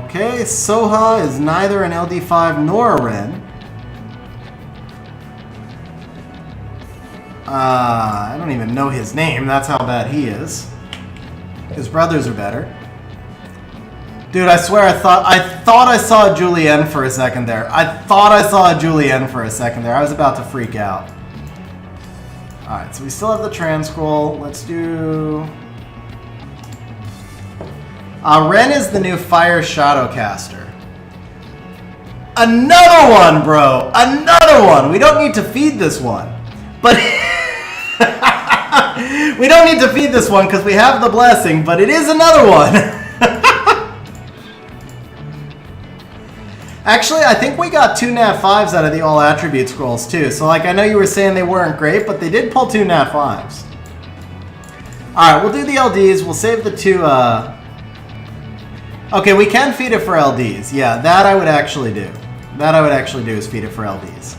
Okay, Soha is neither an LD5 nor a Ren. I don't even know his name, that's how bad he is. His brothers are better. Dude, I swear I thought I saw a Julienne for a second there. I was about to freak out. Alright, so we still have the trans scroll. Let's do... Ren is the new Fire Shadowcaster. Another one, bro! Another one! We don't need to feed this one. But... we don't need to feed this one because we have the blessing, but it is another one! Actually, I think we got 2 Nat 5s out of the all attribute scrolls too. So like, I know you were saying they weren't great, but they did pull 2 Nat 5s. Alright, we'll do the LDs. We'll save the 2, okay, we can feed it for LDs. Yeah, that I would actually do. That I would actually do is feed it for LDs.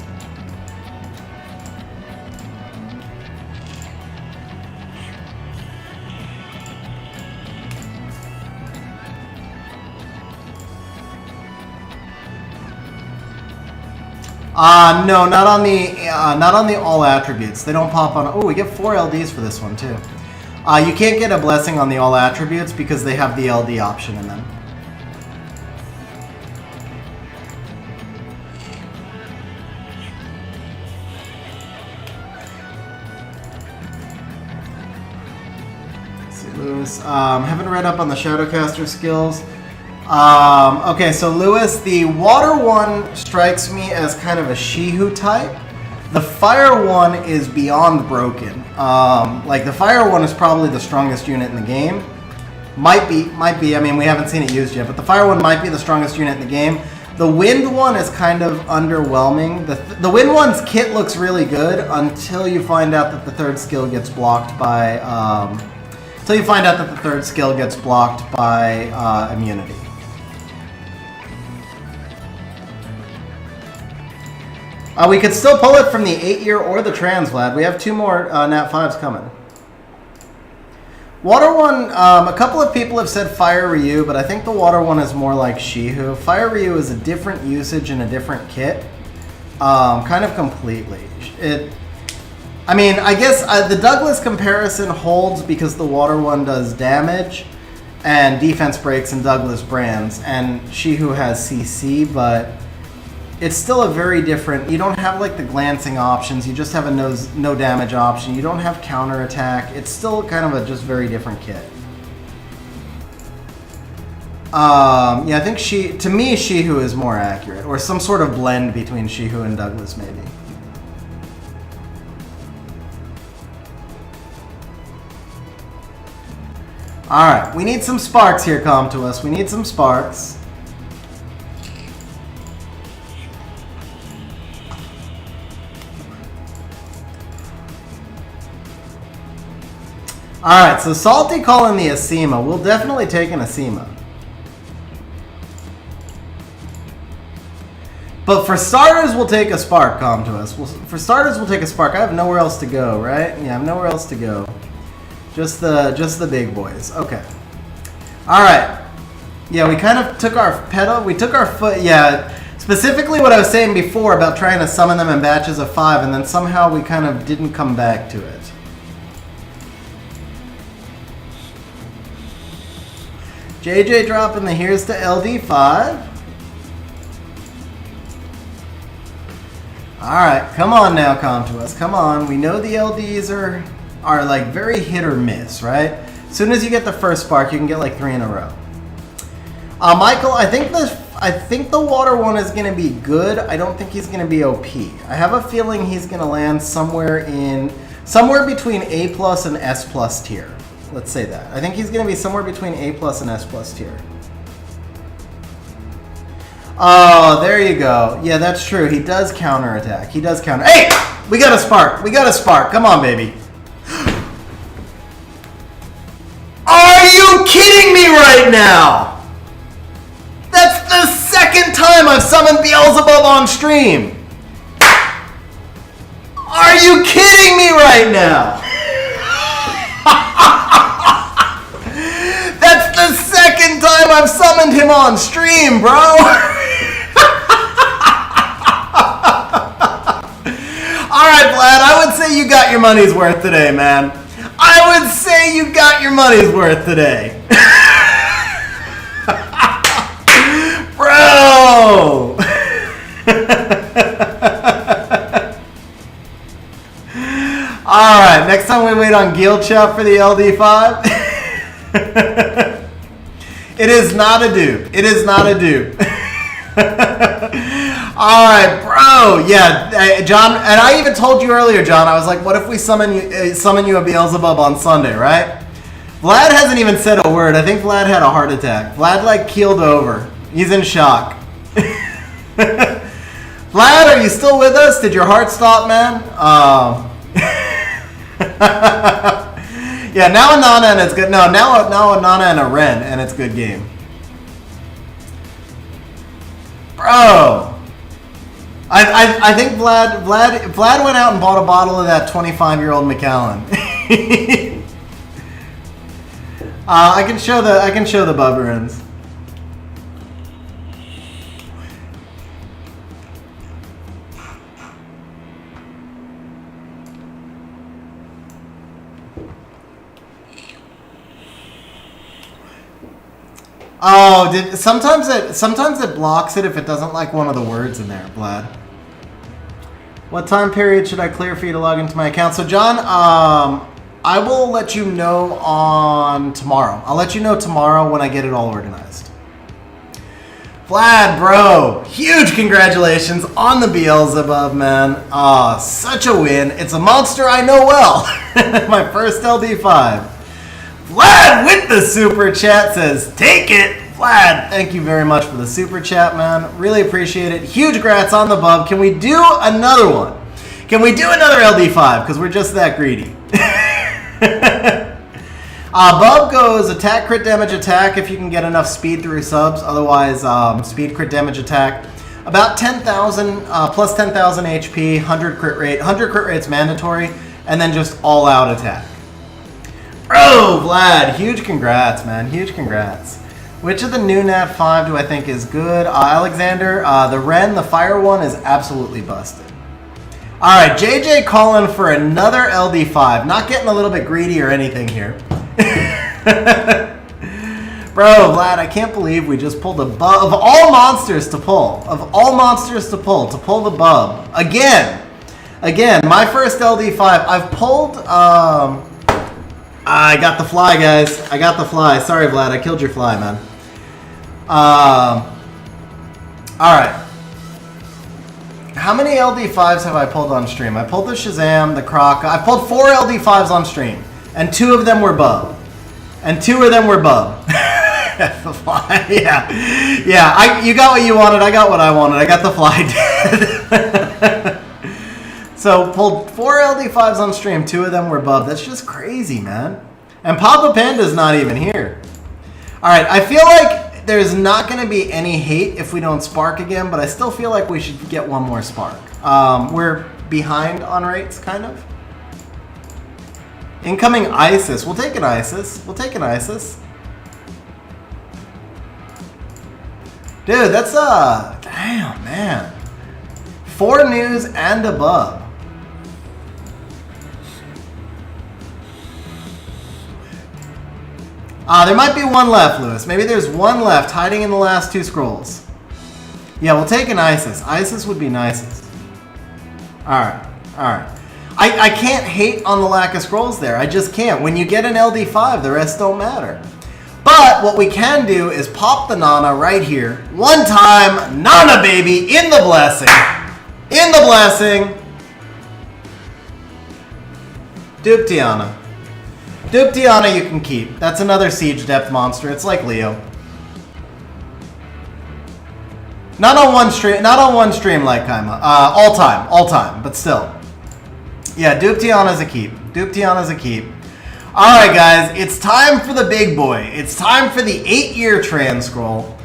No, not on the all attributes. They don't pop on. Oh, we get 4 LDs for this one too. You can't get a blessing on the all attributes because they have the LD option in them. Let's see, Lewis. Haven't read up on the Shadowcaster skills. Okay, so Lewis, the water one strikes me as kind of a Shihu type. The fire one is beyond broken. Like the fire one is probably the strongest unit in the game. Might be. I mean, we haven't seen it used yet, but the fire one might be the strongest unit in the game. The wind one is kind of underwhelming. The wind one's kit looks really good until you find out that the 3rd skill gets blocked by. Until you find out that the 3rd skill gets blocked by immunity. We could still pull it from the 8-year or the trans, Vlad. We have 2 more Nat 5s coming. Water one, a couple of people have said Fire Ryu, but I think the water one is more like Shihu. Fire Ryu is a different usage and a different kit. Kind of completely. I mean, I guess the Douglas comparison holds because the water one does damage and defense breaks in Douglas brands, and Shihu has CC, but it's still a very different. You don't have like the glancing options. You just have a no damage option. You don't have counter attack. It's still kind of a just very different kit. Yeah, I think to me Shihu is more accurate, or some sort of blend between Shihu and Douglas maybe. All right, we need some sparks here. Come to us. We need some sparks. Alright, so Salty calling the Asima. We'll definitely take an Asima. But for starters, we'll take a Spark, come to us. For starters, we'll take a Spark. I have nowhere else to go, right? Yeah, I have nowhere else to go. Just the big boys. Okay. Alright. Yeah, we kind of took our pedal. We took our foot. Yeah, specifically what I was saying before about trying to summon them in batches of 5, and then somehow we kind of didn't come back to it. JJ dropping the here's to LD5. Alright, come on now, come to us. Come on. We know the LDs are like very hit or miss, right? As soon as you get the first spark, you can get like 3 in a row. Michael, I think the water one is going to be good. I don't think he's going to be OP. I have a feeling he's going to land somewhere between A+ and S+ tier. Let's say that. I think he's going to be somewhere between A+ and S+ tier. Oh, there you go. Yeah, that's true. He does counterattack. He does counter. Hey! We got a spark. We got a spark. Come on, baby. Are you kidding me right now? That's the second time I've summoned Beelzebub on stream. Are you kidding me right now? That's the second time I've summoned him on stream, bro. Alright, Vlad, I would say you got your money's worth today, man. I would say you got your money's worth today. Bro! Alright, next time we wait on Guild Shop for the LD5. It is not a dupe. It is not a dupe. Alright, bro. Yeah, John, and I even told you earlier, John, I was like, what if we summon you a Beelzebub on Sunday, right? Vlad hasn't even said a word. I think Vlad had a heart attack. Vlad, like, keeled over. He's in shock. Vlad, are you still with us? Did your heart stop, man? Yeah, now a Nana and it's good. No, now a Nana and a Ren and it's good game. Bro. I think Vlad went out and bought a bottle of that 25-year-old Macallan. I can show the Bubberins. Oh, sometimes it blocks it if it doesn't like one of the words in there, Vlad. What time period should I clear for you to log into my account? So, John, I will let you know on tomorrow. I'll let you know tomorrow when I get it all organized. Vlad, bro, huge congratulations on the Beelzebub, man. Such a win. It's a monster I know well. My first LD5. Vlad with the super chat says, take it. Vlad, thank you very much for the super chat, man. Really appreciate it. Huge grats on the bub. Can we do another one? Can we do another LD5? Because we're just that greedy. Bub goes attack, crit damage, attack if you can get enough speed through subs. Otherwise, speed, crit damage, attack. About 10,000, plus 10,000 HP, 100 crit rate. 100 crit rate's mandatory. And then just all-out attack. Bro, Vlad, huge congrats, man. Huge congrats. Which of the new Nat 5 do I think is good? Alexander, the Ren, the Fire one is absolutely busted. Alright, JJ calling for another LD5. Not getting a little bit greedy or anything here. Bro, Vlad, I can't believe we just pulled a bub. Of all monsters to pull. Of all monsters to pull the bub. Again, my first LD5. I've pulled... I got the fly, guys. I got the fly. Sorry, Vlad. I killed your fly, man. Alright. How many LD5s have I pulled on stream? I pulled the Shazam, the Croc. I pulled 4 LD5s on stream. And 2 of them were bub. The fly, yeah. Yeah, you got what you wanted. I got what I wanted. I got the fly dead. So, pulled 4 LD5s on stream, 2 of them were bub. That's just crazy, man. And Papa Panda's not even here. Alright, I feel like there's not going to be any hate if we don't spark again, but I still feel like we should get one more spark. We're behind on rates, kind of. Incoming ISIS. We'll take an ISIS. We'll take an ISIS. Dude, that's damn, man. 4 news and above. There might be one left, Lewis. Maybe there's one left hiding in the last 2 scrolls. Yeah, we'll take an ISIS. ISIS would be nicest. Alright, alright. I can't hate on the lack of scrolls there. I just can't. When you get an LD5, the rest don't matter. But what we can do is pop the Nana right here. One time, Nana baby, in the blessing. In the blessing. Dupe Tiana. Dupe Tiana you can keep. That's another siege depth monster. It's like Leo. Not on one stream like Kaima. All time, but still. Yeah, Dupe Tiana's a keep. Dupe Tiana's a keep. Alright guys, it's time for the big boy. It's time for the 8-year trans scroll.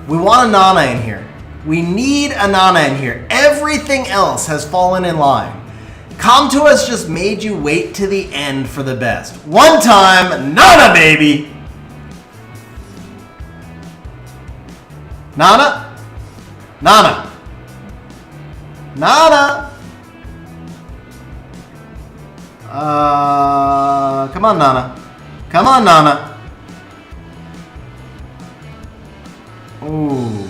We want a Nana in here. We need a Nana in here. Everything else has fallen in line. Come to Us just made you wait to the end for the best. One time, Nana baby! Nana? Nana? Nana? Come on, Nana. Come on, Nana. Ooh.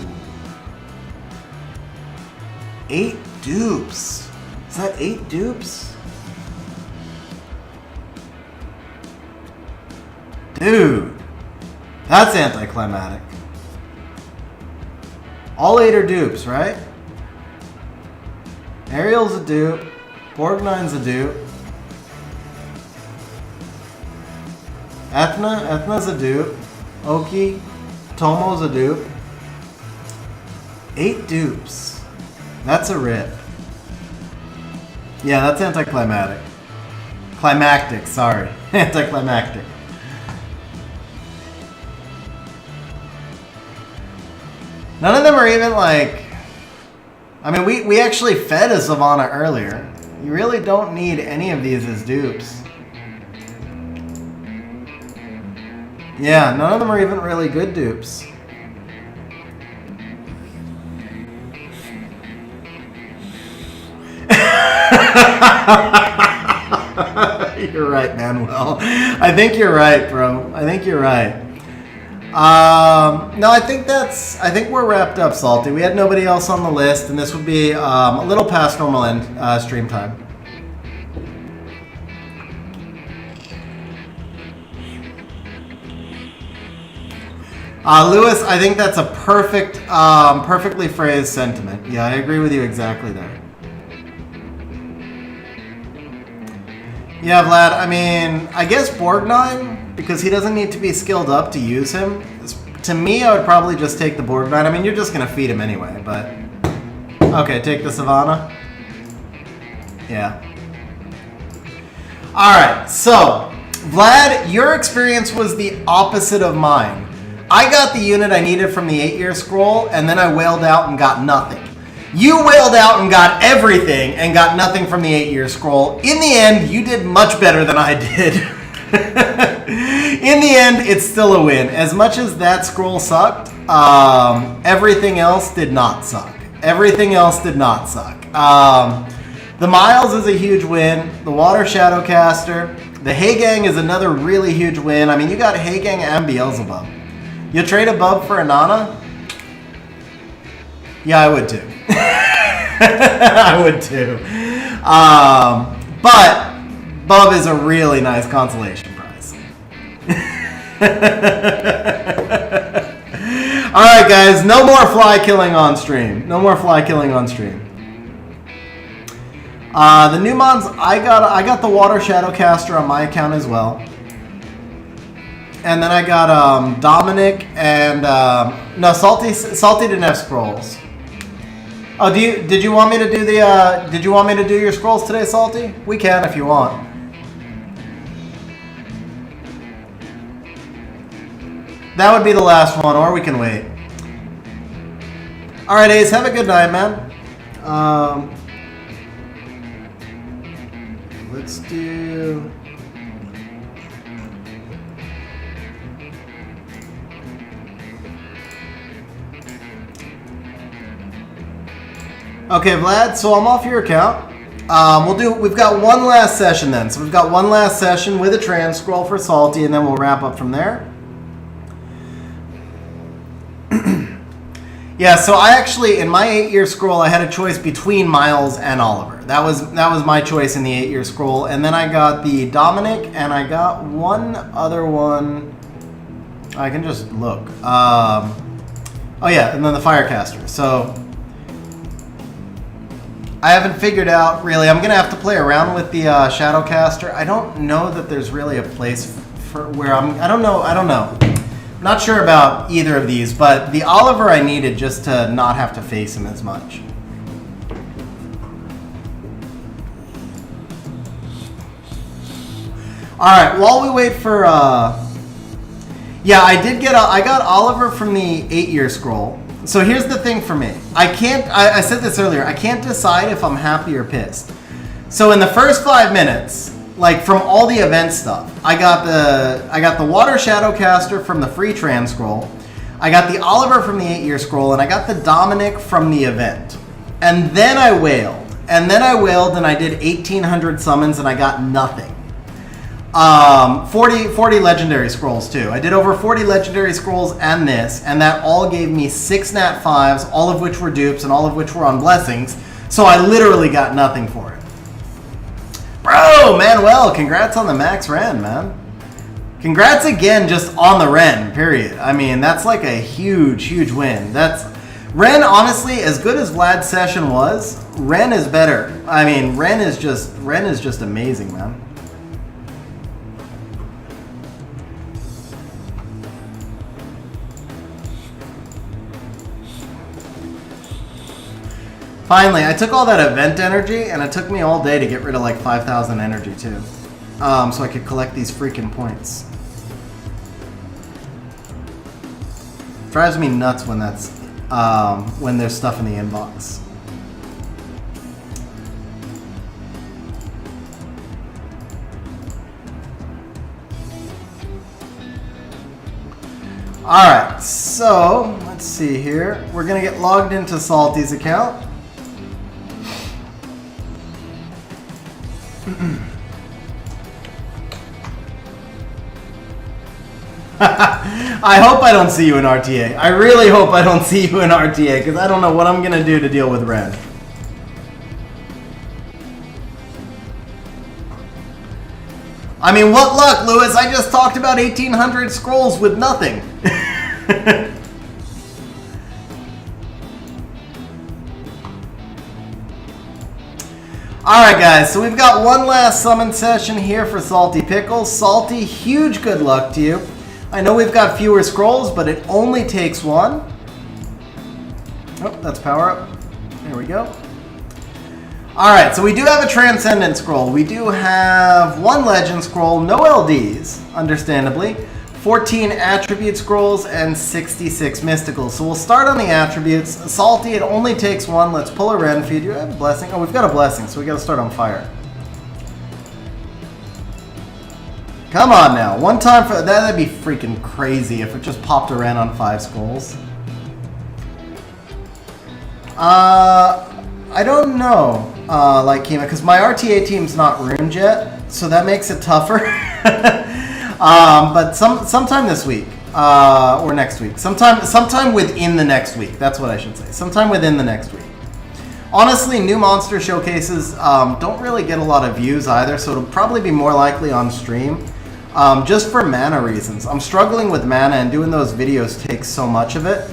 8 dupes. Is that 8 dupes? Dude. That's anticlimactic. All 8 are dupes, right? Ariel's a dupe. Borgnine's a dupe. Ethna's a dupe. Oki. Tomo's a dupe. 8 dupes. That's a rip. Yeah, that's anticlimactic. Climactic, sorry. Anticlimactic. None of them are even like... I mean, we actually fed a Savannah earlier. You really don't need any of these as dupes. Yeah, none of them are even really good dupes. You're right, Manuel. I think you're right, bro. I think you're right. No, I think we're wrapped up, Salty. We had nobody else on the list, and this would be a little past normal end stream time. Lewis, I think that's a perfect, perfectly phrased sentiment. Yeah, I agree with you exactly there. Yeah, Vlad, I mean, I guess Borgnine, because he doesn't need to be skilled up to use him. To me, I would probably just take the Borgnine. I mean, you're just going to feed him anyway, but... Okay, take the Savannah. Yeah. Alright, so, Vlad, your experience was the opposite of mine. I got the unit I needed from the 8-year scroll, and then I wailed out and got nothing. You wailed out and got everything and got nothing from the 8-year scroll. In the end, you did much better than I did. In the end, it's still a win. As much as that scroll sucked, everything else did not suck. Everything else did not suck. The Miles is a huge win. The Water Shadowcaster. The Haygang is another really huge win. I mean, you got Haygang and Beelzebub. You trade a Bub for a Nana? Yeah, I would too. I would too. But Bub is a really nice consolation prize. Alright guys, no more fly killing on stream. No more fly killing on stream. The new mods, I got the Water Shadowcaster on my account as well. And then I got Dominic and no, Salty didn't have scrolls. Oh, did you want me to do your scrolls today, Salty? We can if you want. That would be the last one, or we can wait. All right, Ace, have a good night, man. Let's do... Okay, Vlad, so I'm off your account. We've got one last session then. So we've got one last session with a trans scroll for Salty, and then we'll wrap up from there. Yeah, so I actually, in my 8-year scroll, I had a choice between Miles and Oliver. That was my choice in the 8-year scroll. And then I got the Dominic, and I got one other one. I can just look. Oh yeah, and then the Firecaster. So I haven't figured out, really. I'm going to have to play around with the Shadowcaster. I don't know that there's really a place for where I don't know. Not sure about either of these, but the Oliver I needed just to not have to face him as much. Alright, while we wait for... Yeah, I got Oliver from the 8-year scroll. So here's the thing for me. I said this earlier, I can't decide if I'm happy or pissed. So in the first 5 minutes... Like from all the event stuff, I got the Water Shadowcaster from the free trans scroll, I got the Oliver from the 8-year scroll, and I got the Dominic from the event. And then I wailed, and I did 1,800 summons, and I got nothing. 40 legendary scrolls too. I did over 40 legendary scrolls and this, and that all gave me 6 nat 5s, all of which were dupes, and all of which were on blessings. So I literally got nothing for it. Bro, Manuel, congrats on the max Ren, man. Congrats again just on the Ren, period. I mean, that's like a huge win. Ren, honestly, as good as Vlad's session was, Ren is better. I mean, Ren is just amazing, man. Finally, I took all that event energy, and it took me all day to get rid of like 5,000 energy too. So I could collect these freaking points. Drives me nuts when when there's stuff in the inbox. Alright, so let's see here. We're gonna get logged into Salty's account. I hope I don't see you in RTA. I really hope I don't see you in RTA, because I don't know what I'm going to do to deal with Ren. I mean, what luck, Lewis? I just talked about 1,800 scrolls with nothing. Alright guys, so we've got one last summon session here for Salty Pickles. Salty, huge good luck to you. I know we've got fewer scrolls, but it only takes one. Oh, that's power up. There we go. Alright, so we do have a Transcendent scroll. We do have one Legend scroll, no LDs, understandably. 14 attribute scrolls and 66 mysticals. So we'll start on the attributes. Salty, it only takes one. Let's pull a Ren feed. You have a blessing? Oh, we've got a blessing, so we got to start on fire. Come on now. One time for that'd be freaking crazy if it just popped a Ren on 5 scrolls. I don't know, like Kima, because my RTA team's not ruined yet, so that makes it tougher. But sometime this week, or next week, sometime within the next week. That's what I should say. Sometime within the next week. Honestly, new monster showcases don't really get a lot of views either, so it'll probably be more likely on stream. Just for mana reasons. I'm struggling with mana, and doing those videos takes so much of it.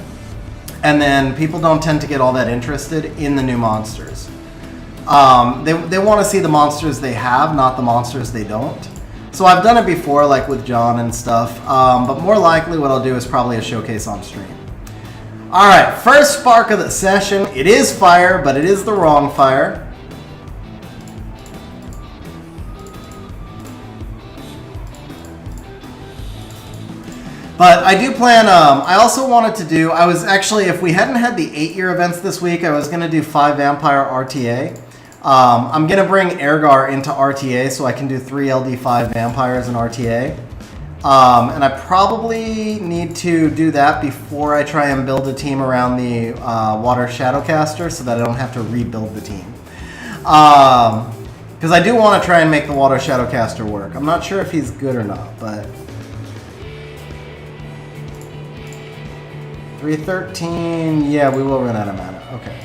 And then people don't tend to get all that interested in the new monsters. They want to see the monsters they have, not the monsters they don't. So I've done it before, like with John and stuff. But more likely what I'll do is probably a showcase on stream. Alright, first spark of the session. It is fire, but it is the wrong fire. But I do plan, I also wanted to do, I was actually, if we hadn't had the 8-year events this week, I was going to do 5 Vampire RTA. I'm going to bring Ergar into RTA so I can do 3 LD5 Vampires in RTA. And I probably need to do that before I try and build a team around the Water Shadowcaster so that I don't have to rebuild the team. Because I do want to try and make the Water Shadowcaster work. I'm not sure if he's good or not, but... 313, yeah, we will run out of mana. Okay.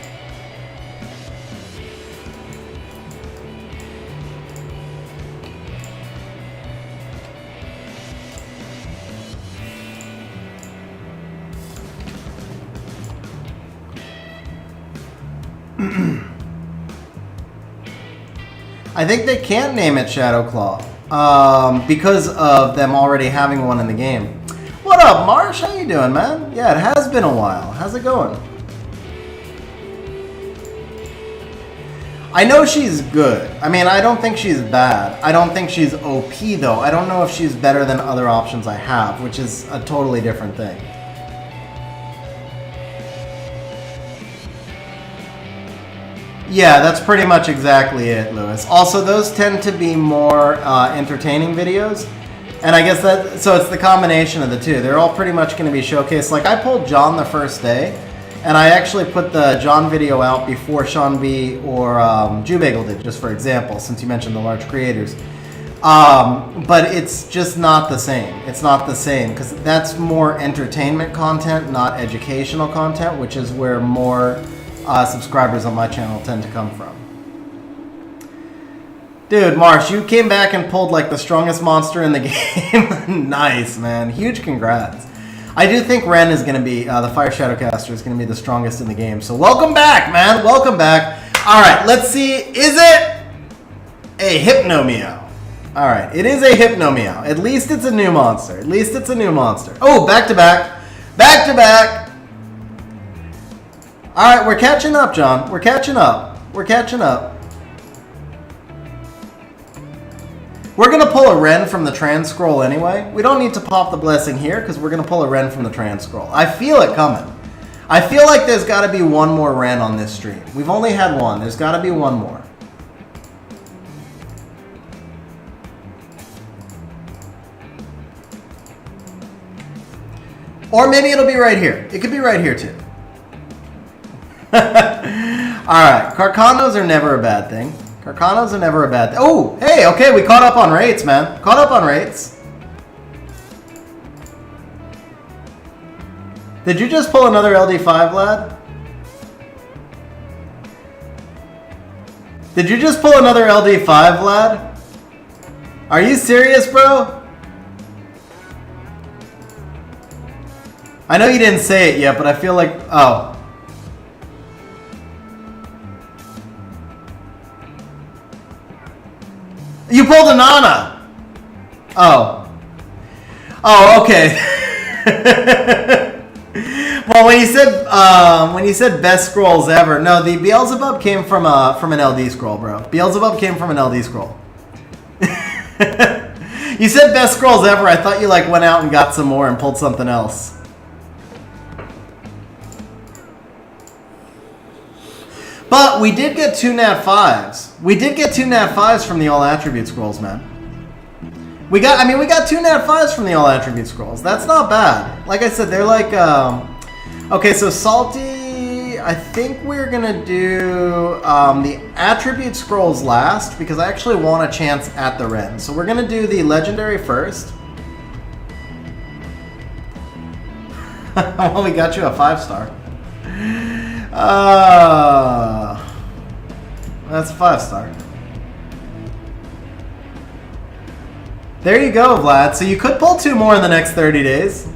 I think they can't name it Shadowclaw because of them already having one in the game. What up, Marsh? How you doing, man? Yeah, it has been a while. How's it going? I know she's good. I mean, I don't think she's bad. I don't think she's OP, though. I don't know if she's better than other options I have, which is a totally different thing. Yeah, that's pretty much exactly it, Lewis. Also, those tend to be more entertaining videos. And I guess that, so it's the combination of the two. They're all pretty much going to be showcased. Like, I pulled John the first day, and I actually put the John video out before Sean B or Jubagel did, just for example, since you mentioned the large creators. But it's just not the same. It's not the same, because that's more entertainment content, not educational content, which is where more subscribers on my channel tend to come from. Dude, Marsh, you came back and pulled like the strongest monster in the game. Nice, man. Huge congrats. I do think Ren is going to be, the Fire Shadowcaster is going to be the strongest in the game. So welcome back, man. Welcome back. All right, let's see. Is it a Hypnomeow? All right, it is a Hypnomeow. At least it's a new monster. At least it's a new monster. Oh, back to back. Back to back. All right, we're catching up, John. We're catching up. We're catching up. We're going to pull a Ren from the Trans Scroll anyway. We don't need to pop the Blessing here because we're going to pull a Ren from the Trans Scroll. I feel it coming. I feel like there's got to be one more Ren on this stream. We've only had one. There's got to be one more. Or maybe it'll be right here. It could be right here too. Alright, Carcanos are never a bad thing. Carcanos are never a bad thing. Oh, hey, okay, we caught up on rates, man. Caught up on rates. Did you just pull another LD5, lad? Did you just pull another LD5, lad? Are you serious, bro? I know you didn't say it yet, but I feel like... Oh. You pulled a Nana! Oh. Oh, okay. Well, when you said best scrolls ever, no, the Beelzebub came from an LD scroll, bro. Beelzebub came from an LD scroll. You said best scrolls ever. I thought you like went out and got some more and pulled something else. But we did get 2 Nat 5s. We did get 2 Nat 5s from the all attribute scrolls, man. We got 2 Nat 5s from the all attribute scrolls. That's not bad. Like I said, they're like okay, so Salty, I think we're gonna do the attribute scrolls last because I actually want a chance at the Ren. So we're gonna do the legendary first. Well, we got you a 5-star. That's a 5-star. There you go, Vlad. So you could pull 2 more in the next 30 days.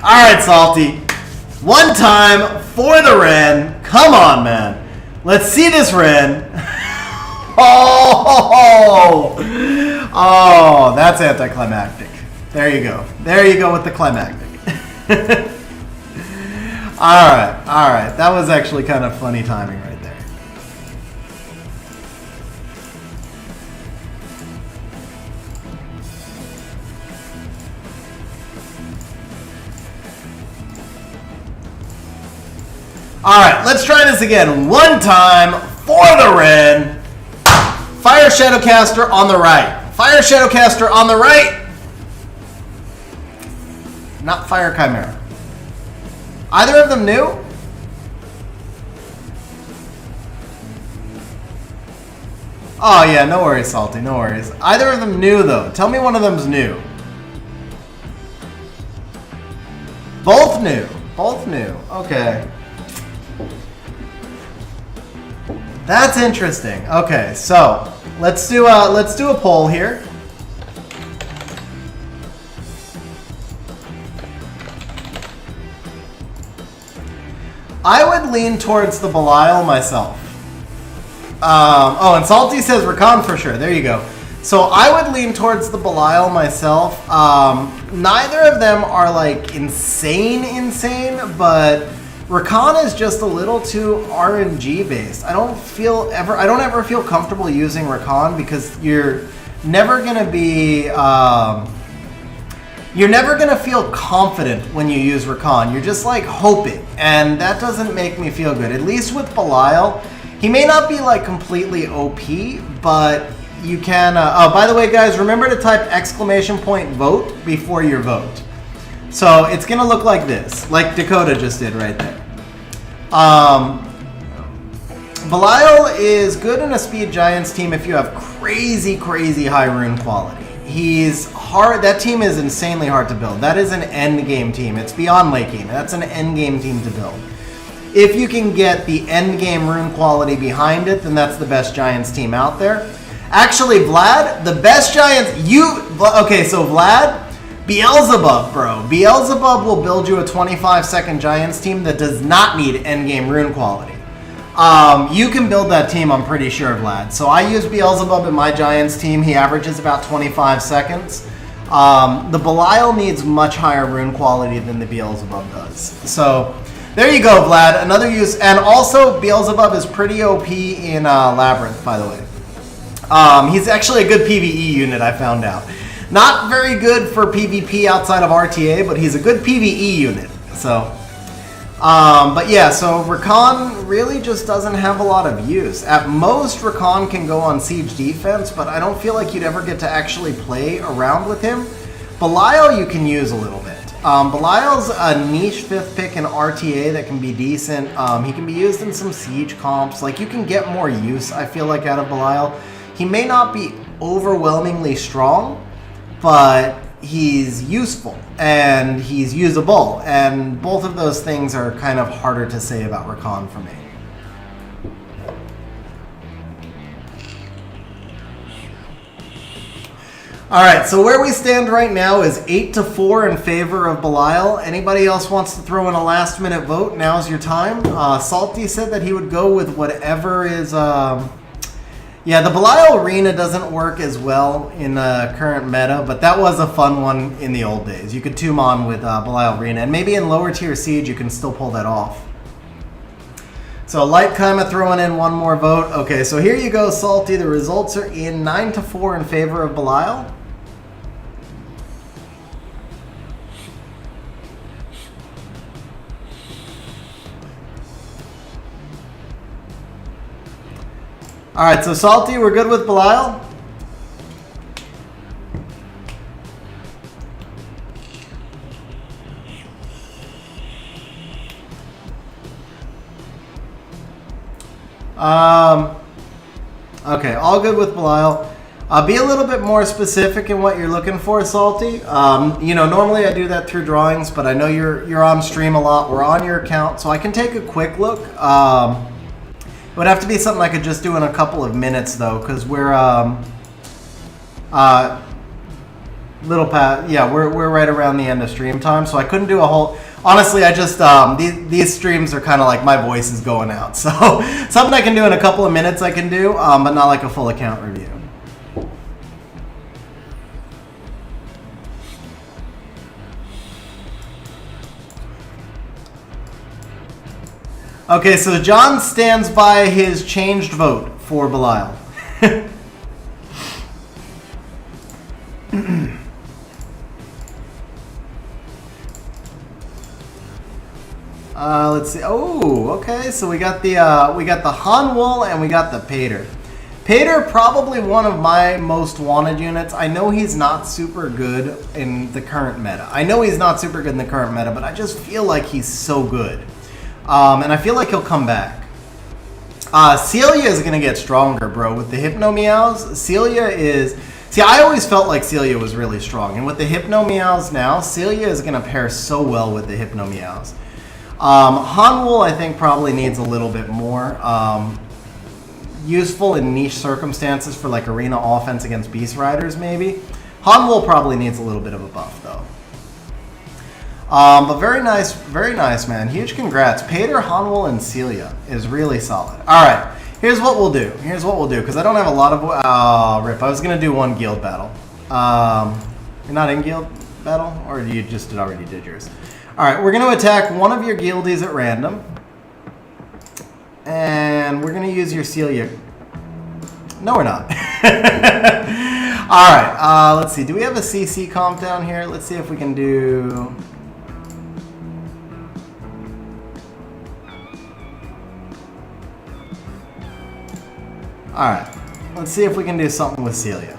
Alright, Salty. One time for the Ren. Come on, man. Let's see this Ren. Oh, that's anticlimactic. There you go. There you go with the climactic. Alright. That was actually kind of funny timing right there. All right, let's try this again. One time for the Ren. Fire Shadowcaster on the right. Fire Shadowcaster on the right. Not Fire Chimera. Either of them new? Oh yeah, no worries, Salty, no worries. Either of them new though. Tell me one of them's new. Both new. Both new. Okay. That's interesting. Okay, so let's do a poll here. I would lean towards the Belial myself. Oh, and Salty says Rakan for sure. There you go. So I would lean towards the Belial myself. Neither of them are like insane, but Rakan is just a little too RNG based. I don't ever feel comfortable using Rakan because you're never gonna feel confident when you use Rakan. You're just like hoping, and that doesn't make me feel good. At least with Belial, he may not be like completely OP, but you can. Oh, by the way, guys, remember to type !vote before your vote. So it's gonna look like this, like Dakota just did right there. Belial is good in a Speed Giants team if you have crazy high rune quality. He's hard. That team is insanely hard to build. That is an end game team. It's beyond late game. That's an end game team to build. If you can get the end game rune quality behind it, then that's the best Giants team out there. Actually, Vlad, the best Giants, okay, so Vlad, Beelzebub, bro. Beelzebub will build you a 25-second Giants team that does not need endgame rune quality. You can build that team, I'm pretty sure, Vlad. So I use Beelzebub in my Giants team. He averages about 25 seconds. The Belial needs much higher rune quality than the Beelzebub does. So there you go, Vlad. Another use. And also, Beelzebub is pretty OP in Labyrinth, by the way. He's actually a good PvE unit, I found out. Not very good for PvP outside of RTA, but he's a good PvE unit. So, but yeah, so Rakan really just doesn't have a lot of use. At most, Rakan can go on siege defense, but I don't feel like you'd ever get to actually play around with him. Belial you can use a little bit. Belial's a niche 5th pick in RTA that can be decent. He can be used in some siege comps. Like, you can get more use, I feel like, out of Belial. He may not be overwhelmingly strong, but he's useful and he's usable, and both of those things are kind of harder to say about Rakan for me. All right, so where we stand right now is 8-4 in favor of Belial. Anybody else wants to throw in a last-minute vote? Now's your time. Salty said that he would go with whatever is... Yeah, the Belial Arena doesn't work as well in the current meta, but that was a fun one in the old days. You could tomb on with Belial Arena, and maybe in lower tier Siege you can still pull that off. So Light Kaima throwing in one more vote. Okay, so here you go, Salty. The results are in 9-4 in favor of Belial. All right, so Salty, we're good with Belial? Okay, all good with Belial. Be a little bit more specific in what you're looking for, Salty. You know, normally I do that through drawings, but I know you're on stream a lot. We're on your account, so I can take a quick look. It would have to be something I could just do in a couple of minutes, though, because we're we're right around the end of stream time, so I couldn't do a whole. Honestly, I just these streams are kind of like my voice is going out, so something I can do in a couple of minutes I can do, but not like a full account review. Okay, so John stands by his changed vote for Belial. Let's see. Oh, okay. So we got the Hanwol and we got the Pater. Pater, probably one of my most wanted units. I know he's not super good in the current meta. But I just feel like he's so good. And I feel like he'll come back. Celia is going to get stronger, bro. With the Hypno Meows, Celia is... See, I always felt like Celia was really strong. And with the Hypno Meows now, Celia is going to pair so well with the Hypno Meows. Hanwol, I think, probably needs a little bit more. Useful in niche circumstances for like arena offense against Beast Riders, maybe. Hanwol probably needs a little bit of a buff, though. But very nice, man. Huge congrats. Pater, Hanwol, and Celia is really solid. All right, here's what we'll do. Because I don't have a lot of... rip. I was going to do one guild battle. You're not in guild battle? Or you just already did yours? All right, we're going to attack one of your guildies at random. And we're going to use your Celia. No, we're not. All right, let's see. Do we have a CC comp down here? Let's see if we can do... All right, let's see if we can do something with Celia.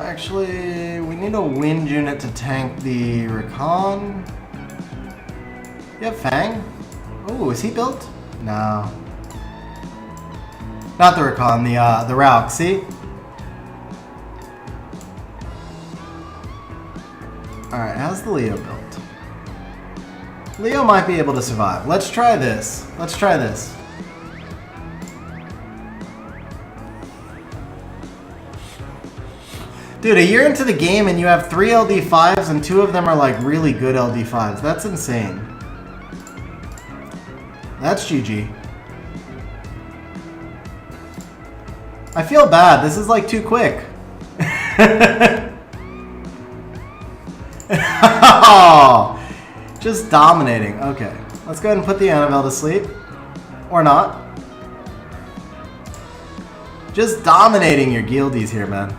Actually, we need a wind unit to tank the Rakan. You have Fang? Oh, is he built? No. Not the Rakan, the Rauk, see? Alright, how's the Leo built? Leo might be able to survive. Let's try this. Dude, a year into the game and you have 3 LD5s and 2 of them are like really good LD5s. That's insane. That's GG. I feel bad. This is like too quick. Oh, just dominating. Okay, let's go ahead and put the Annabelle to sleep. Or not. Just dominating your guildies here, man.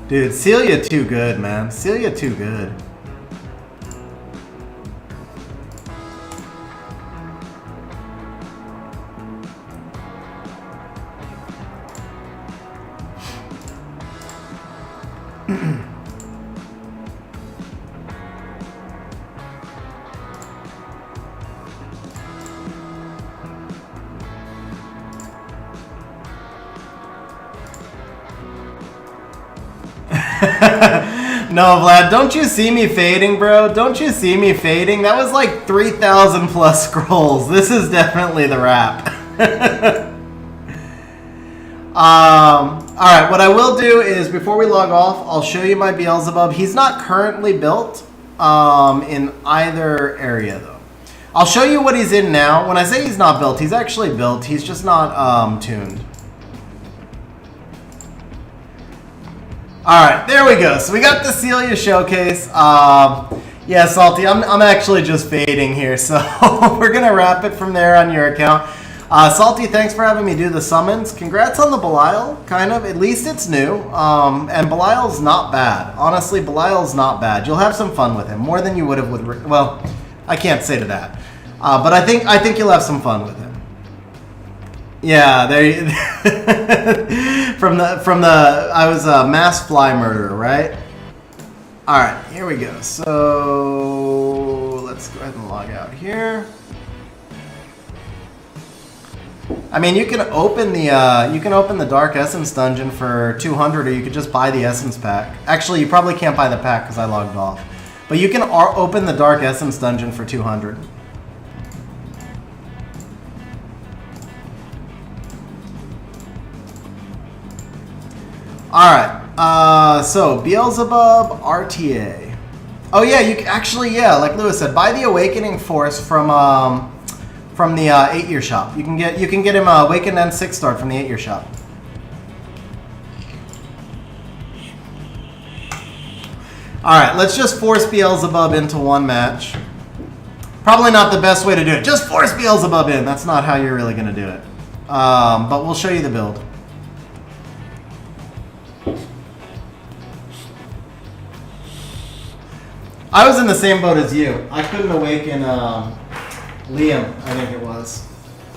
Dude, Celia too good, man. Celia too good. No, Vlad, don't you see me fading, bro? Don't you see me fading? That was like 3,000 plus scrolls. This is definitely the wrap. Alright, what I will do is, before we log off, I'll show you my Beelzebub. He's not currently built in either area, though. I'll show you what he's in now. When I say he's not built, he's actually built. He's just not tuned. Alright, there we go. So we got the Celia showcase. Yeah, Salty, I'm actually just fading here, so we're going to wrap it from there on your account. Salty, thanks for having me do the summons. Congrats on the Belial, kind of. At least it's new. And Belial's not bad. Honestly, Belial's not bad. You'll have some fun with him. More than you would have with... Well, I can't say to that. But I think you'll have some fun with him. Yeah, there you... from the I was a mass fly murderer, right? Alright, here we go. So let's go ahead and log out here. I mean, you can open the Dark Essence dungeon for 200, or you could just buy the Essence pack. Actually, you probably can't buy the pack because I logged off. But you can open the Dark Essence dungeon for 200. Alright, so Beelzebub RTA. Oh yeah, you can actually, yeah, like Lewis said, buy the Awakening Force from the 8-year shop. You can get him Awakened and 6-star from the 8-year shop. Alright, let's just force Beelzebub into one match. Probably not the best way to do it. Just force Beelzebub in. That's not how you're really going to do it. But we'll show you the build. I was in the same boat as you. I couldn't awaken Liam, I think it was.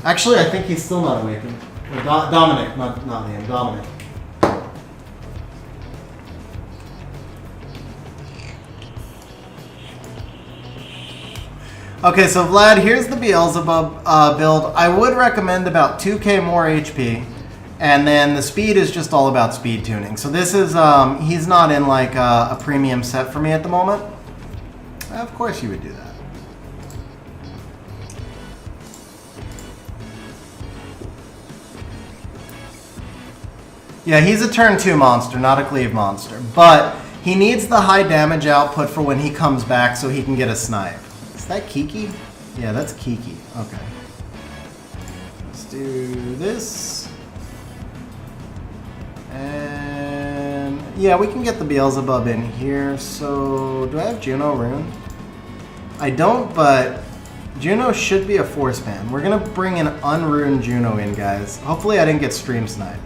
Actually, I think he's still not awakened. Dominic, not Liam, Dominic. Okay, so Vlad, here's the Beelzebub build. I would recommend about 2k more HP, and then the speed is just all about speed tuning. So this is, he's not in like a premium set for me at the moment. Of course you would do that. Yeah, he's a turn 2 monster, not a cleave monster. But he needs the high damage output for when he comes back so he can get a snipe. Is that Kiki? Yeah, that's Kiki. Okay. Let's do this. And yeah, we can get the Beelzebub in here. So do I have Juno Rune? I don't, but Juno should be a force ban. We're gonna bring an unruined Juno in, guys. Hopefully I didn't get stream sniped.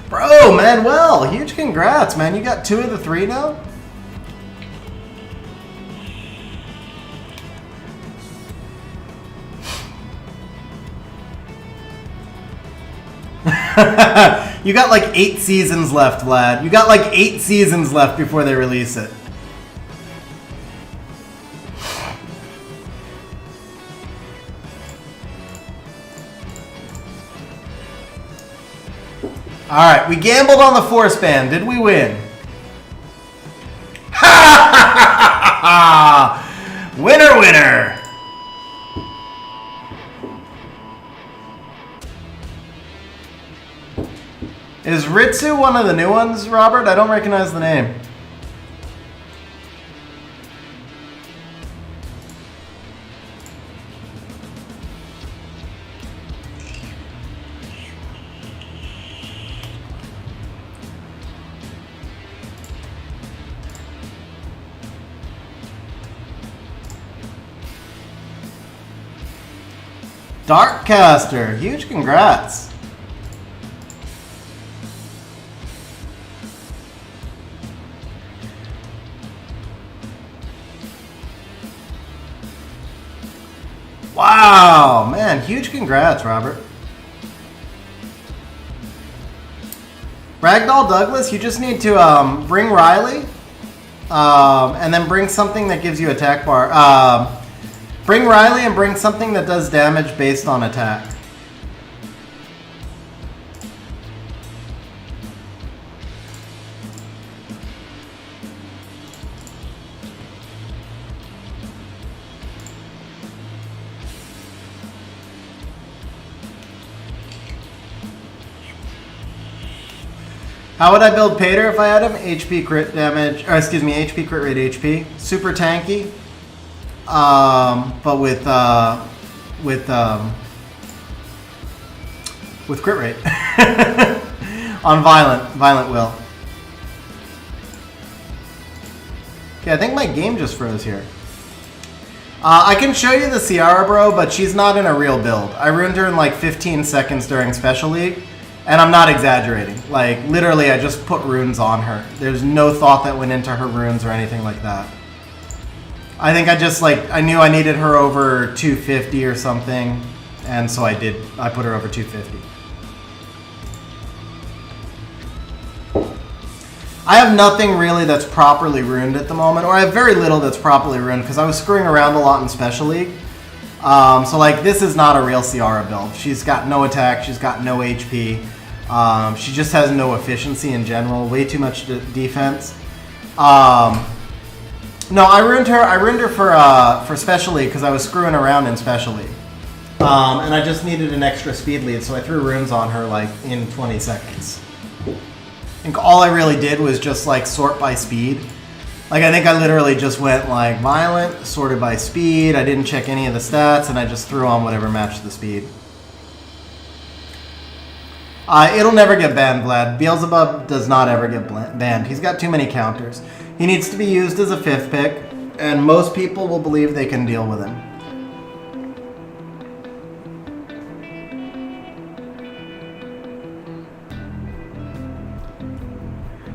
Bro, Manuel, huge congrats, man. You got 2 of the 3 now? You got like 8 seasons left, Vlad. You got like 8 seasons left before they release it. Alright, we gambled on the force ban. Did we win? Ha ha ha! Winner, winner! Is Ritsu one of the new ones, Robert? I don't recognize the name. Darkcaster, huge congrats. Wow, man, huge congrats, Robert. Ragdoll Douglas, you just need to bring Riley, and then bring something that gives you attack bar. Bring Riley and bring something that does damage based on attack. How would I build Pater if I had him? HP crit damage, or excuse me, HP crit rate HP. Super tanky, but with crit rate on violent will. Okay, I think my game just froze here. I can show you the Ciara, bro, but she's not in a real build. I ruined her in like 15 seconds during Special League. And I'm not exaggerating. Like, literally, I just put runes on her. There's no thought that went into her runes or anything like that. I think I just, like, I knew I needed her over 250 or something. And so I did. I put her over 250. I have nothing really that's properly ruined at the moment. Or I have very little that's properly ruined because I was screwing around a lot in Special League. So, like, this is not a real Ciara build. She's got no attack. She's got no HP. She just has no efficiency in general. Way too much defense. No, I ruined her. I ruined her for Special League because I was screwing around in Special League. And I just needed an extra speed lead, so I threw runes on her, like, in 20 seconds. I think all I really did was just, like, sort by speed. Like, I think I literally just went, like, violent, sorted by speed. I didn't check any of the stats, and I just threw on whatever matched the speed. It'll never get banned, Vlad. Beelzebub does not ever get banned. He's got too many counters. He needs to be used as a 5th pick, and most people will believe they can deal with him.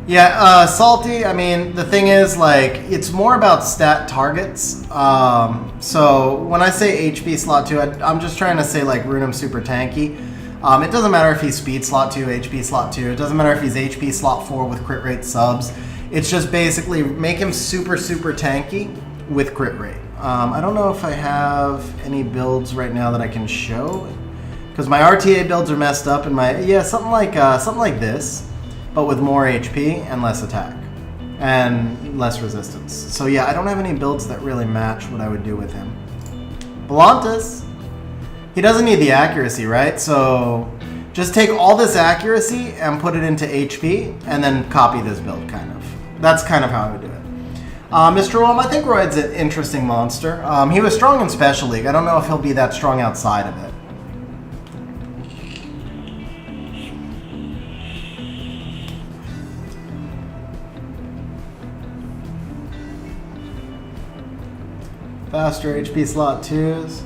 Yeah, Salty, I mean, the thing is, like, it's more about stat targets. So when I say HP slot 2, I'm just trying to say, like, rune him super tanky. It doesn't matter if he's speed slot 2, HP slot 2. It doesn't matter if he's HP slot 4 with crit rate subs. It's just basically make him super, super tanky with crit rate. I don't know if I have any builds right now that I can show, because my RTA builds are messed up, and my, something like this, but with more HP and less attack and less resistance. So yeah, I don't have any builds that really match what I would do with him. Belantis, he doesn't need the accuracy, right? So just take all this accuracy and put it into HP and then copy this build, kind of. That's kind of how I would do it. Mr. Rome, I think Royd's an interesting monster. He was strong in Special League. I don't know if he'll be that strong outside of it. Faster HP slot 2s.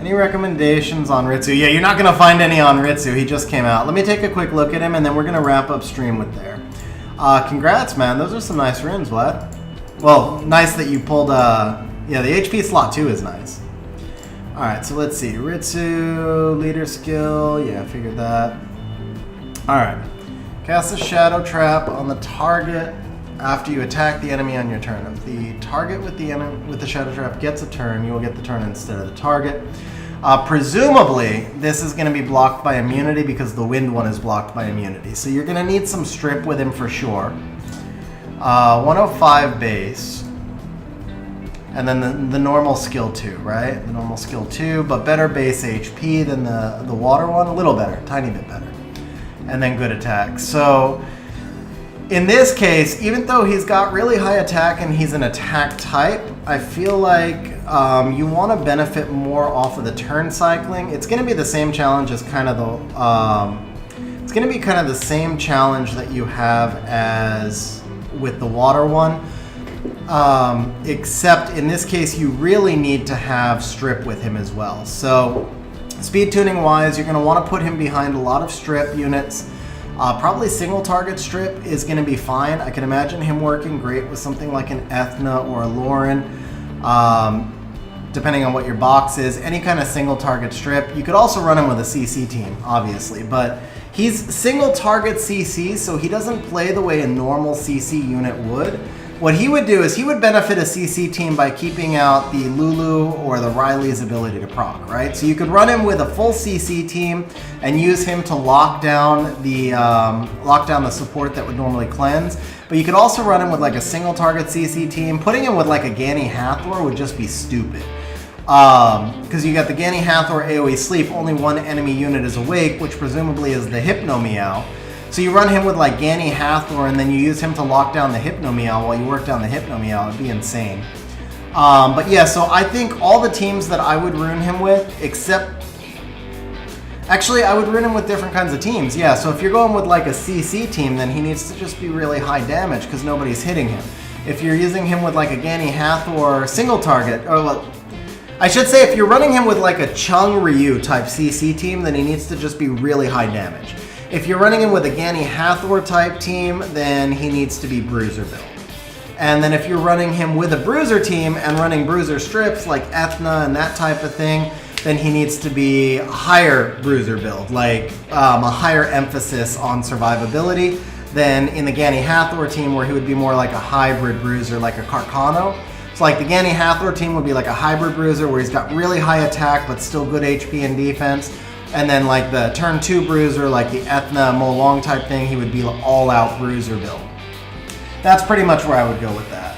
Any recommendations on Ritsu? Yeah, you're not going to find any on Ritsu. He just came out. Let me take a quick look at him, and then we're going to wrap up stream with there. Congrats, man. Those are some nice runes, Vlad. Well, nice that you pulled... yeah, the HP slot 2 is nice. Alright, so let's see. Ritsu, leader skill. Yeah, I figured that. Alright. Cast a Shadow Trap on the target after you attack the enemy on your turn. If the target with the Shadow Trap gets a turn, you will get the turn instead of the target. Presumably, this is going to be blocked by immunity because the wind one is blocked by immunity. So you're going to need some strip with him for sure. 105 base. And then the normal skill 2, right? The normal skill 2, but better base HP than the water one. A little better, tiny bit better. And then good attack. So in this case, even though he's got really high attack and he's an attack type, I feel like you want to benefit more off of the turn cycling. It's going to be the same challenge as kind of the... it's going to be kind of the same challenge that you have as with the water one. Except in this case, you really need to have strip with him as well. So speed tuning wise, you're going to want to put him behind a lot of strip units. Probably single target strip is going to be fine. I can imagine him working great with something like an Ethna or a Lauren, depending on what your box is. Any kind of single target strip. You could also run him with a CC team, obviously, but he's single target CC, so he doesn't play the way a normal CC unit would. What he would do is he would benefit a CC team by keeping out the Lulu or the Riley's ability to proc, right? So you could run him with a full CC team and use him to lock down the support that would normally cleanse. But you could also run him with like a single target CC team. Putting him with like a Gani Hathor would just be stupid. Because you got the Gani Hathor AoE sleep, only one enemy unit is awake, which presumably is the Hypno Meow. So you run him with like Gani Hathor and then you use him to lock down the Hypno Meow while you work down the Hypno Meow. It'd be insane. But yeah, so I think all the teams that I would rune him with, except... Actually, I would rune him with different kinds of teams. Yeah, so if you're going with like a CC team, then he needs to just be really high damage because nobody's hitting him. If you're using him with like a Gani Hathor single target, or well, I should say if you're running him with like a Chung Ryu type CC team, then he needs to just be really high damage. If you're running him with a Gani Hathor type team, then he needs to be Bruiser build. And then if you're running him with a Bruiser team and running Bruiser strips like Ethna and that type of thing, then he needs to be a higher Bruiser build, like a higher emphasis on survivability than in the Gani Hathor team where he would be more like a hybrid Bruiser like a Carcano. So like the Gani Hathor team would be like a hybrid Bruiser where he's got really high attack but still good HP and defense. And then like the turn 2 Bruiser, like the Ethna Mo Long type thing, he would be all out Bruiser build. That's pretty much where I would go with that.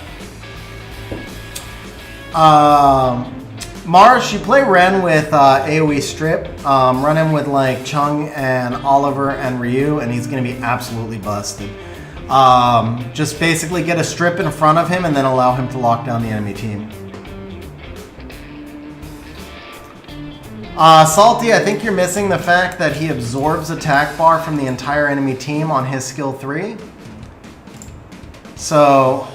Marsh, you play Ren with AoE Strip. Run him with like Chung and Oliver and Ryu, and he's going to be absolutely busted. Just basically get a strip in front of him and then allow him to lock down the enemy team. Salty, I think you're missing the fact that he absorbs attack bar from the entire enemy team on his skill 3. So,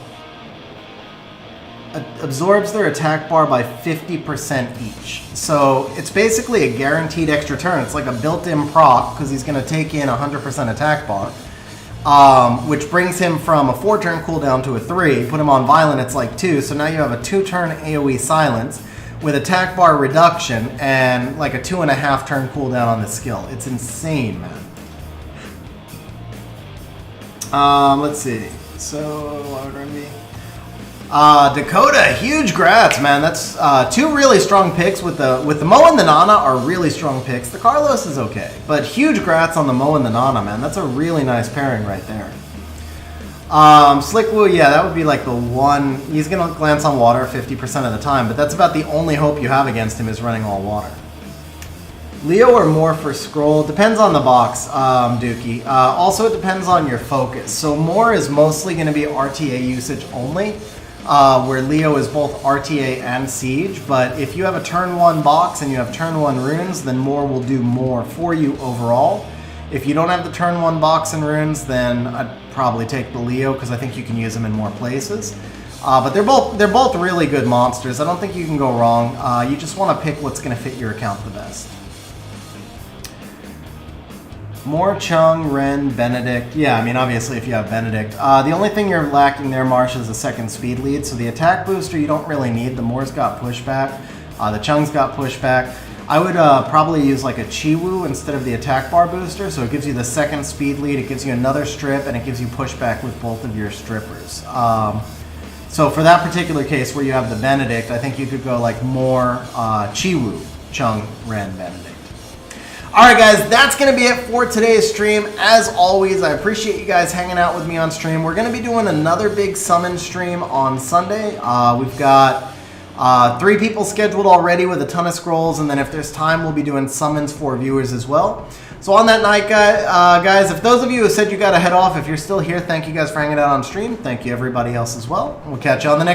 absorbs their attack bar by 50% each. So, it's basically a guaranteed extra turn. It's like a built-in proc, because he's going to take in 100% attack bar. Which brings him from a 4-turn cooldown to a 3. Put him on Violent, it's like 2. So now you have a 2-turn AoE silence with attack bar reduction and like a 2.5 turn cooldown on the skill. It's insane, man. Let's see. So, what would it be? Dakota, huge grats, man. That's 2 really strong picks. With the Mo and the Nana are really strong picks. The Carlos is okay, but huge grats on the Mo and the Nana, man. That's a really nice pairing right there. Slick Woo, yeah, that would be like the one. He's gonna glance on water 50% of the time, but that's about the only hope you have against him is running all water. Leo or more for scroll depends on the box, Dookie. Also, it depends on your focus. So more is mostly going to be RTA usage only. Where Leo is both RTA and Siege, but if you have a turn 1 box and you have turn 1 runes, then more will do more for you overall. If you don't have the turn 1 box and runes, then I'd probably take the Leo because I think you can use them in more places. But they're both really good monsters. I don't think you can go wrong. You just want to pick what's going to fit your account the best. More Chung, Ren, Benedict. Yeah, I mean, obviously, if you have Benedict. The only thing you're lacking there, Marsh, is a second speed lead. So the attack booster you don't really need. The Moore's got pushback. The Chung's got pushback. I would probably use like a Chiwu instead of the attack bar booster. So it gives you the second speed lead, it gives you another strip, and it gives you pushback with both of your strippers. So for that particular case where you have the Benedict, I think you could go like more Chiwu, Chung, Ren, Benedict. Alright guys, that's going to be it for today's stream. As always, I appreciate you guys hanging out with me on stream. We're going to be doing another big summon stream on Sunday. We've got 3 people scheduled already with a ton of scrolls, and then if there's time, we'll be doing summons for viewers as well. So on that night, guys, if those of you who said you got to head off, if you're still here, thank you guys for hanging out on stream. Thank you everybody else as well. We'll catch you on the next